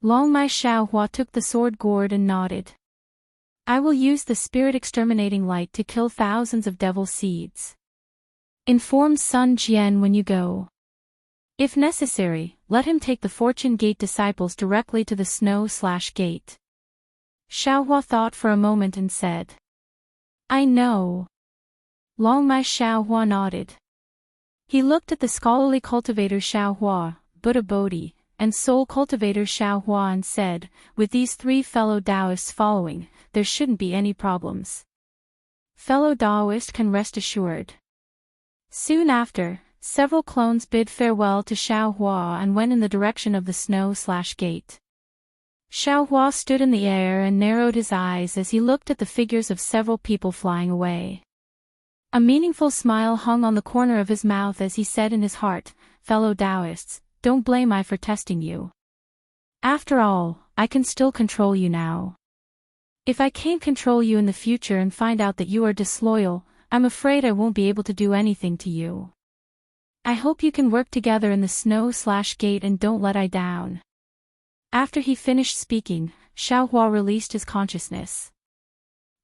Long Mai Xiaohua took the sword gourd and nodded. I will use the spirit exterminating light to kill thousands of devil seeds. Inform Sun Jian when you go. If necessary, let him take the Fortune Gate disciples directly to the Snow/Gate. Xiaohua thought for a moment and said, I know. Long Mai Xiaohua nodded. He looked at the scholarly cultivator Xiaohua, Buddha Bodhi, and soul cultivator Xiaohua and said, with these three fellow Taoists following, there shouldn't be any problems. Fellow Taoist can rest assured. Soon after, several clones bid farewell to Xiaohua and went in the direction of the Snow/Gate. Xiaohua stood in the air and narrowed his eyes as he looked at the figures of several people flying away. A meaningful smile hung on the corner of his mouth as he said in his heart, Fellow Taoists, don't blame I for testing you. After all, I can still control you now. If I can't control you in the future and find out that you are disloyal, I'm afraid I won't be able to do anything to you. I hope you can work together in the snow/gate and don't let I down." After he finished speaking, Xiaohua released his consciousness.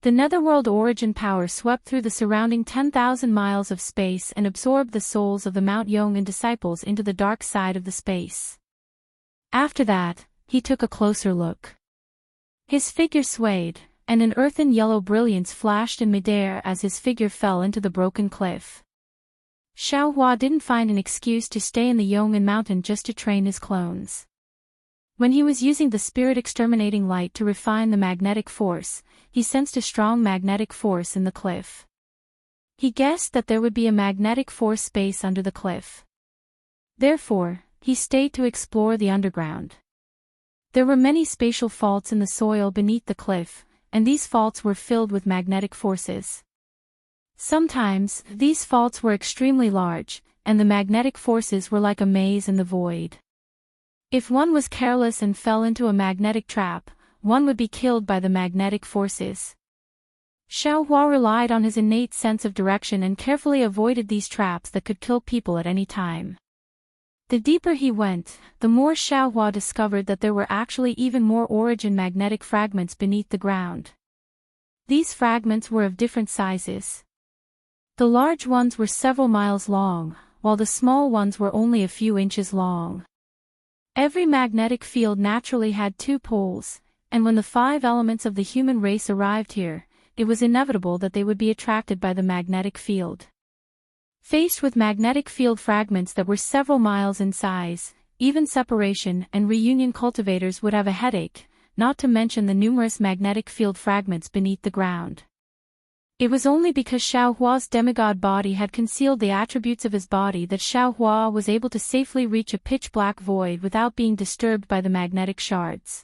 The netherworld origin power swept through the surrounding 10,000 miles of space and absorbed the souls of the Mount Yong and disciples into the dark side of the space. After that, he took a closer look. His figure swayed, and an earthen yellow brilliance flashed in midair as his figure fell into the broken cliff. Xiaohua didn't find an excuse to stay in the Yong'an mountain just to train his clones. When he was using the spirit exterminating light to refine the magnetic force, he sensed a strong magnetic force in the cliff. He guessed that there would be a magnetic force space under the cliff. Therefore, he stayed to explore the underground. There were many spatial faults in the soil beneath the cliff, and these faults were filled with magnetic forces. Sometimes, these faults were extremely large, and the magnetic forces were like a maze in the void. If one was careless and fell into a magnetic trap, one would be killed by the magnetic forces. Xiaohua relied on his innate sense of direction and carefully avoided these traps that could kill people at any time. The deeper he went, the more Xiaohua discovered that there were actually even more origin magnetic fragments beneath the ground. These fragments were of different sizes. The large ones were several miles long, while the small ones were only a few inches long. Every magnetic field naturally had two poles, and when the 5 elements of the human race arrived here, it was inevitable that they would be attracted by the magnetic field. Faced with magnetic field fragments that were several miles in size, even separation and reunion cultivators would have a headache, not to mention the numerous magnetic field fragments beneath the ground. It was only because Xiaohua's demigod body had concealed the attributes of his body that Xiaohua was able to safely reach a pitch-black void without being disturbed by the magnetic shards.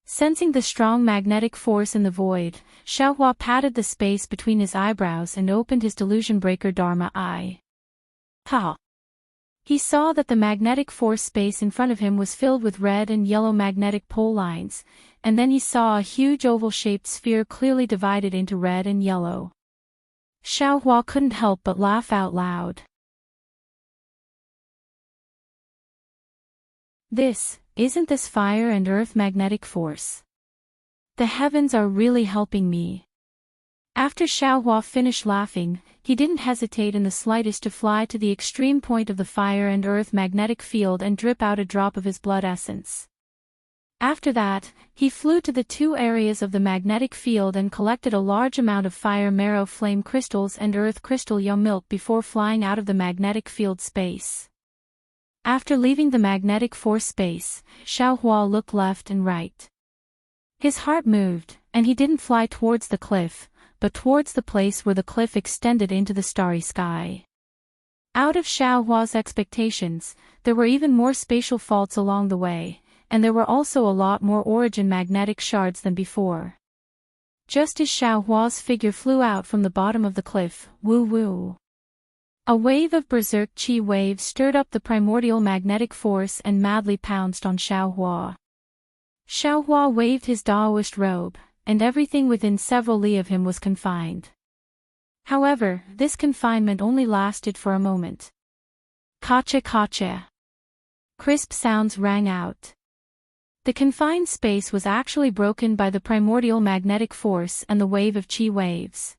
Sensing the strong magnetic force in the void, Xiaohua patted the space between his eyebrows and opened his delusion breaker Dharma eye. Ha! He saw that the magnetic force space in front of him was filled with red and yellow magnetic pole lines, and then he saw a huge oval-shaped sphere clearly divided into red and yellow. Xiaohua couldn't help but laugh out loud. Isn't this fire and earth magnetic force? The heavens are really helping me. After Xiaohua finished laughing, he didn't hesitate in the slightest to fly to the extreme point of the fire and earth magnetic field and drip out a drop of his blood essence. After that, he flew to the 2 areas of the magnetic field and collected a large amount of fire marrow flame crystals and earth crystal yum milk before flying out of the magnetic field space. After leaving the magnetic force space, Xiaohua looked left and right. His heart moved, and he didn't fly towards the cliff, but towards the place where the cliff extended into the starry sky. Out of Xiaohua's expectations, there were even more spatial faults along the way, and there were also a lot more origin magnetic shards than before. Just as Xiaohua's figure flew out from the bottom of the cliff, woo-woo! A wave of berserk chi waves stirred up the primordial magnetic force and madly pounced on Xiaohua. Xiaohua waved his Daoist robe, and everything within several li of him was confined. However, this confinement only lasted for a moment. Kacha-kacha. Crisp sounds rang out. The confined space was actually broken by the primordial magnetic force and the wave of chi waves.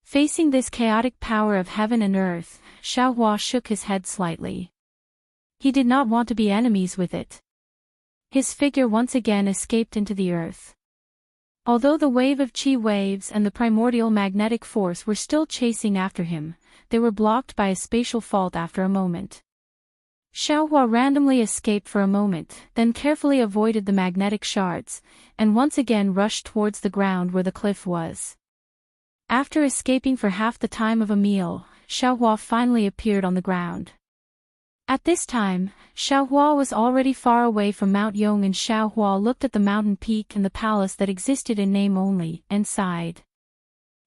Facing this chaotic power of heaven and earth, Xiaohua shook his head slightly. He did not want to be enemies with it. His figure once again escaped into the earth. Although the wave of chi waves and the primordial magnetic force were still chasing after him, they were blocked by a spatial fault after a moment. Xiaohua randomly escaped for a moment, then carefully avoided the magnetic shards, and once again rushed towards the ground where the cliff was. After escaping for half the time of a meal, Xiaohua finally appeared on the ground. At this time, Xiaohua was already far away from Mount Yong, and Xiaohua looked at the mountain peak and the palace that existed in name only, and sighed.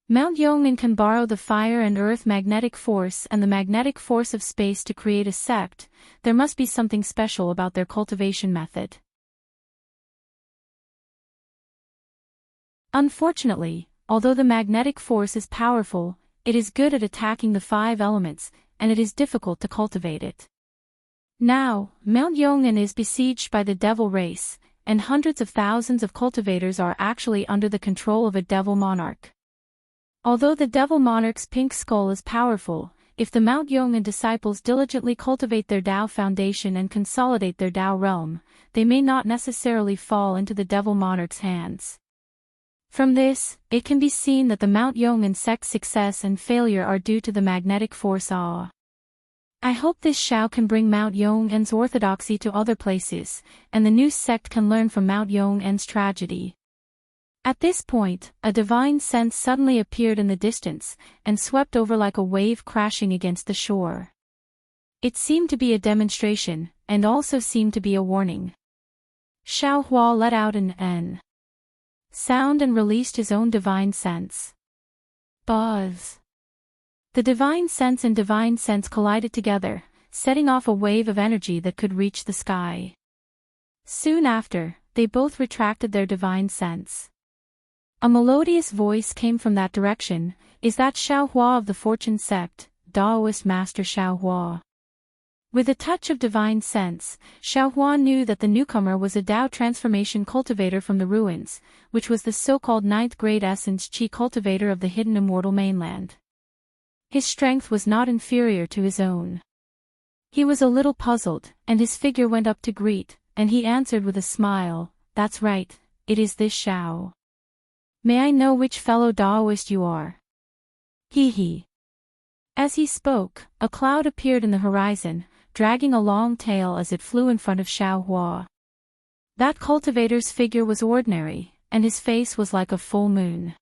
Mount Yong can borrow the fire and earth magnetic force and the magnetic force of space to create a sect. There must be something special about their cultivation method. Unfortunately, although the magnetic force is powerful, it is good at attacking the 5 elements, and it is difficult to cultivate it. Now, Mount Yongnan is besieged by the devil race, and hundreds of thousands of cultivators are actually under the control of a devil monarch. Although the devil monarch's pink skull is powerful, if the Mount Yongnan disciples diligently cultivate their Tao foundation and consolidate their Tao realm, they may not necessarily fall into the devil monarch's hands. From this, it can be seen that the Mount Yongnan sect's success and failure are due to the magnetic force awe. I hope this Shao can bring Mount Yong'an's orthodoxy to other places, and the new sect can learn from Mount Yong'an's tragedy. At this point, a divine sense suddenly appeared in the distance, and swept over like a wave crashing against the shore. It seemed to be a demonstration, and also seemed to be a warning. Xiao Hua let out an N sound and released his own divine sense. Buzz. The divine sense and divine sense collided together, setting off a wave of energy that could reach the sky. Soon after, they both retracted their divine sense. A melodious voice came from that direction. Is that Xiao Hua of the Fortune sect, Daoist Master Xiao Hua? With a touch of divine sense, Xiao Hua knew that the newcomer was a Tao transformation cultivator from the ruins, which was the so-called 9th grade essence Qi cultivator of the hidden immortal mainland. His strength was not inferior to his own. He was a little puzzled, and his figure went up to greet, and he answered with a smile, "That's right, it is this Xiao. May I know which fellow Daoist you are?" He. As he spoke, a cloud appeared in the horizon, dragging a long tail as it flew in front of Xiao Hua. That cultivator's figure was ordinary, and his face was like a full moon.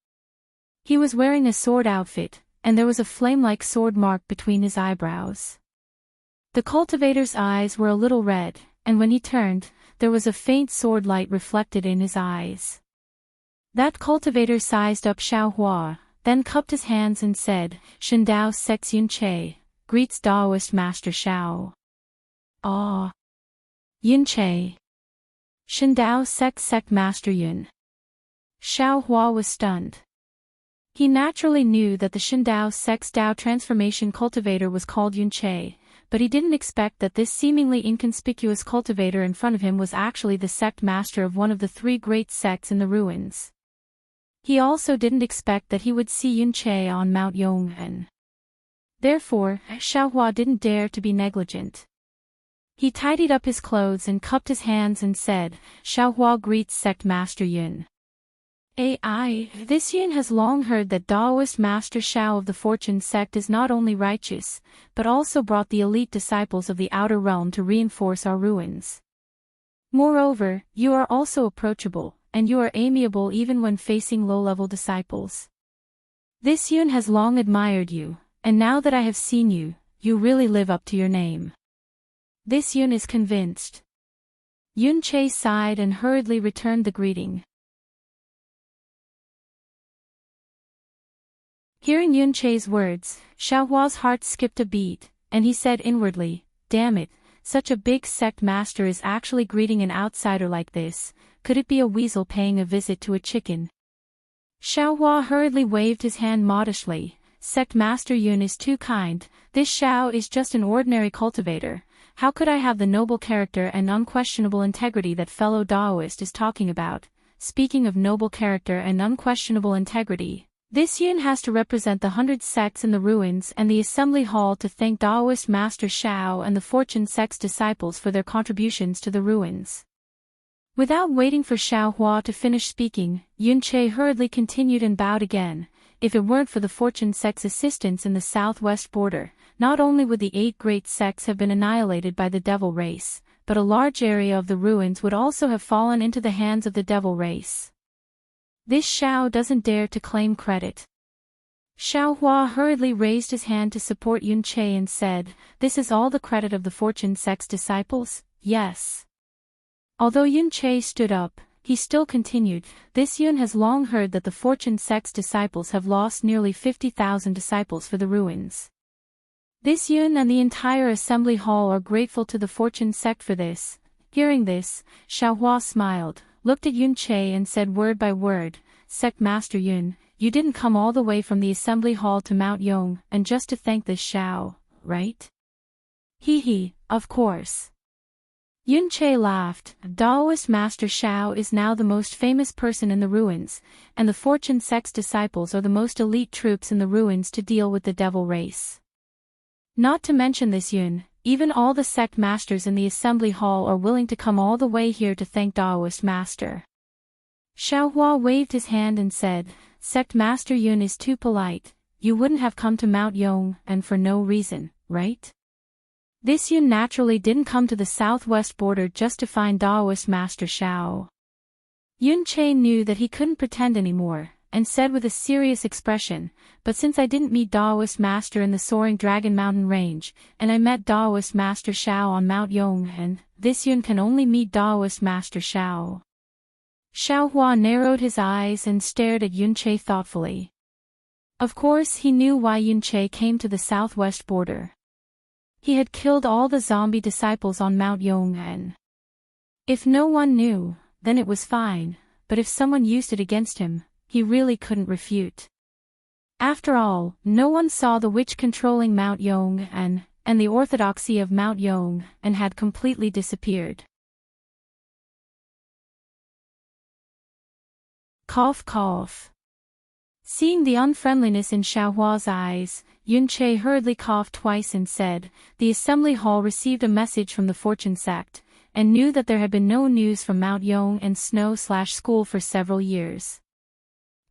He was wearing a sword outfit, and there was a flame-like sword mark between his eyebrows. The cultivator's eyes were a little red, and when he turned, there was a faint sword light reflected in his eyes. That cultivator sized up Xiao Hua, then cupped his hands and said, "Shendao Sex Yun Che, greets Daoist Master Xiao." Ah. Yun Che. Shendao Sex Sect Master Yun. Xiao Hua was stunned. He naturally knew that the Shendao Sect's Tao transformation cultivator was called Yun Che, but he didn't expect that this seemingly inconspicuous cultivator in front of him was actually the sect master of one of the 3 great sects in the ruins. He also didn't expect that he would see Yun Che on Mount Yong'an. Therefore, Xiao Hua didn't dare to be negligent. He tidied up his clothes and cupped his hands and said, "Xiao Hua greets Sect Master Yun. This Yun has long heard that Daoist Master Xiao of the Fortune sect is not only righteous, but also brought the elite disciples of the outer realm to reinforce our ruins. Moreover, you are also approachable, and you are amiable even when facing low-level disciples. This Yun has long admired you, and now that I have seen you, you really live up to your name." This Yun is convinced. Yun Che sighed and hurriedly returned the greeting. Hearing Yun Che's words, Xiao Hua's heart skipped a beat, and he said inwardly, "Damn it, such a big sect master is actually greeting an outsider like this. Could it be a weasel paying a visit to a chicken?" Xiao Hua hurriedly waved his hand modestly. "Sect Master Yun is too kind. This Xiao is just an ordinary cultivator. How could I have the noble character and unquestionable integrity that fellow Daoist is talking about?" Speaking of noble character and unquestionable integrity, this Yun has to represent the 100 sects in the ruins and the assembly hall to thank Daoist Master Xiao and the Fortune sect's disciples for their contributions to the ruins. Without waiting for Xiao Hua to finish speaking, Yun Che hurriedly continued and bowed again. If it weren't for the Fortune sect's assistance in the southwest border, not only would the 8 great sects have been annihilated by the devil race, but a large area of the ruins would also have fallen into the hands of the devil race. This Xiao doesn't dare to claim credit. Xiao Hua hurriedly raised his hand to support Yun Che and said, "This is all the credit of the Fortune sect's disciples?" "Yes." Although Yun Che stood up, he still continued, "This Yun has long heard that the Fortune sect's disciples have lost nearly 50,000 disciples for the ruins. This Yun and the entire assembly hall are grateful to the Fortune sect for this." Hearing this, Xiao Hua smiled, looked at Yun Che and said word by word, Sect Master Yun, you didn't come all the way from the assembly hall to Mount Yong and just to thank this Shao, right? Hee, of course. Yun Che laughed. Daoist Master Shao is now the most famous person in the ruins, and the Fortune Sect's disciples are the most elite troops in the ruins to deal with the devil race. Not to mention this Yun, even all the sect masters in the assembly hall are willing to come all the way here to thank Daoist Master. Xiaohua waved his hand and said, Sect Master Yun is too polite, you wouldn't have come to Mount Yong and for no reason, right? This Yun naturally didn't come to the southwest border just to find Daoist Master Shao. Yun Che knew that he couldn't pretend anymore, and said with a serious expression, but since I didn't meet Daoist Master in the Soaring Dragon Mountain Range, and I met Daoist Master Shao on Mount Yong, and this Yun can only meet Daoist Master Shao. Xiaohua narrowed his eyes and stared at Yun Che thoughtfully. Of course he knew why Yun Che came to the southwest border. He had killed all the zombie disciples on Mount Yong, and if no one knew, then it was fine, but if someone used it against him, he really couldn't refute. After all, no one saw the witch controlling Mount Yong and the orthodoxy of Mount Yong and had completely disappeared. Cough cough. Seeing the unfriendliness in Xiaohua's eyes, Yun Che hurriedly coughed twice and said, the assembly hall received a message from the Fortune Sect, and knew that there had been no news from Mount Yong and Snow/School for several years.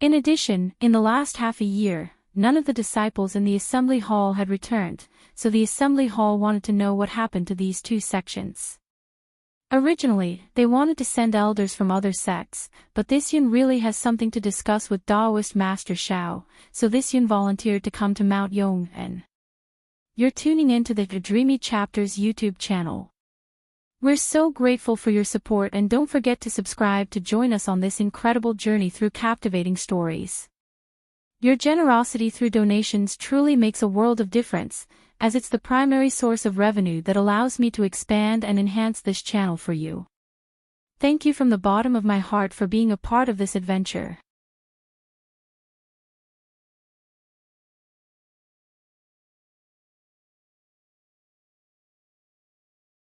In addition, in the last half a year, none of the disciples in the assembly hall had returned, so the assembly hall wanted to know what happened to these two sections. Originally, they wanted to send elders from other sects, but this Yun really has something to discuss with Daoist Master Shao, so this Yun volunteered to come to Mount Yong and you're tuning into the Dreamy Chapters YouTube channel. We're so grateful for your support, and don't forget to subscribe to join us on this incredible journey through captivating stories. Your generosity through donations truly makes a world of difference, as it's the primary source of revenue that allows me to expand and enhance this channel for you. Thank you from the bottom of my heart for being a part of this adventure.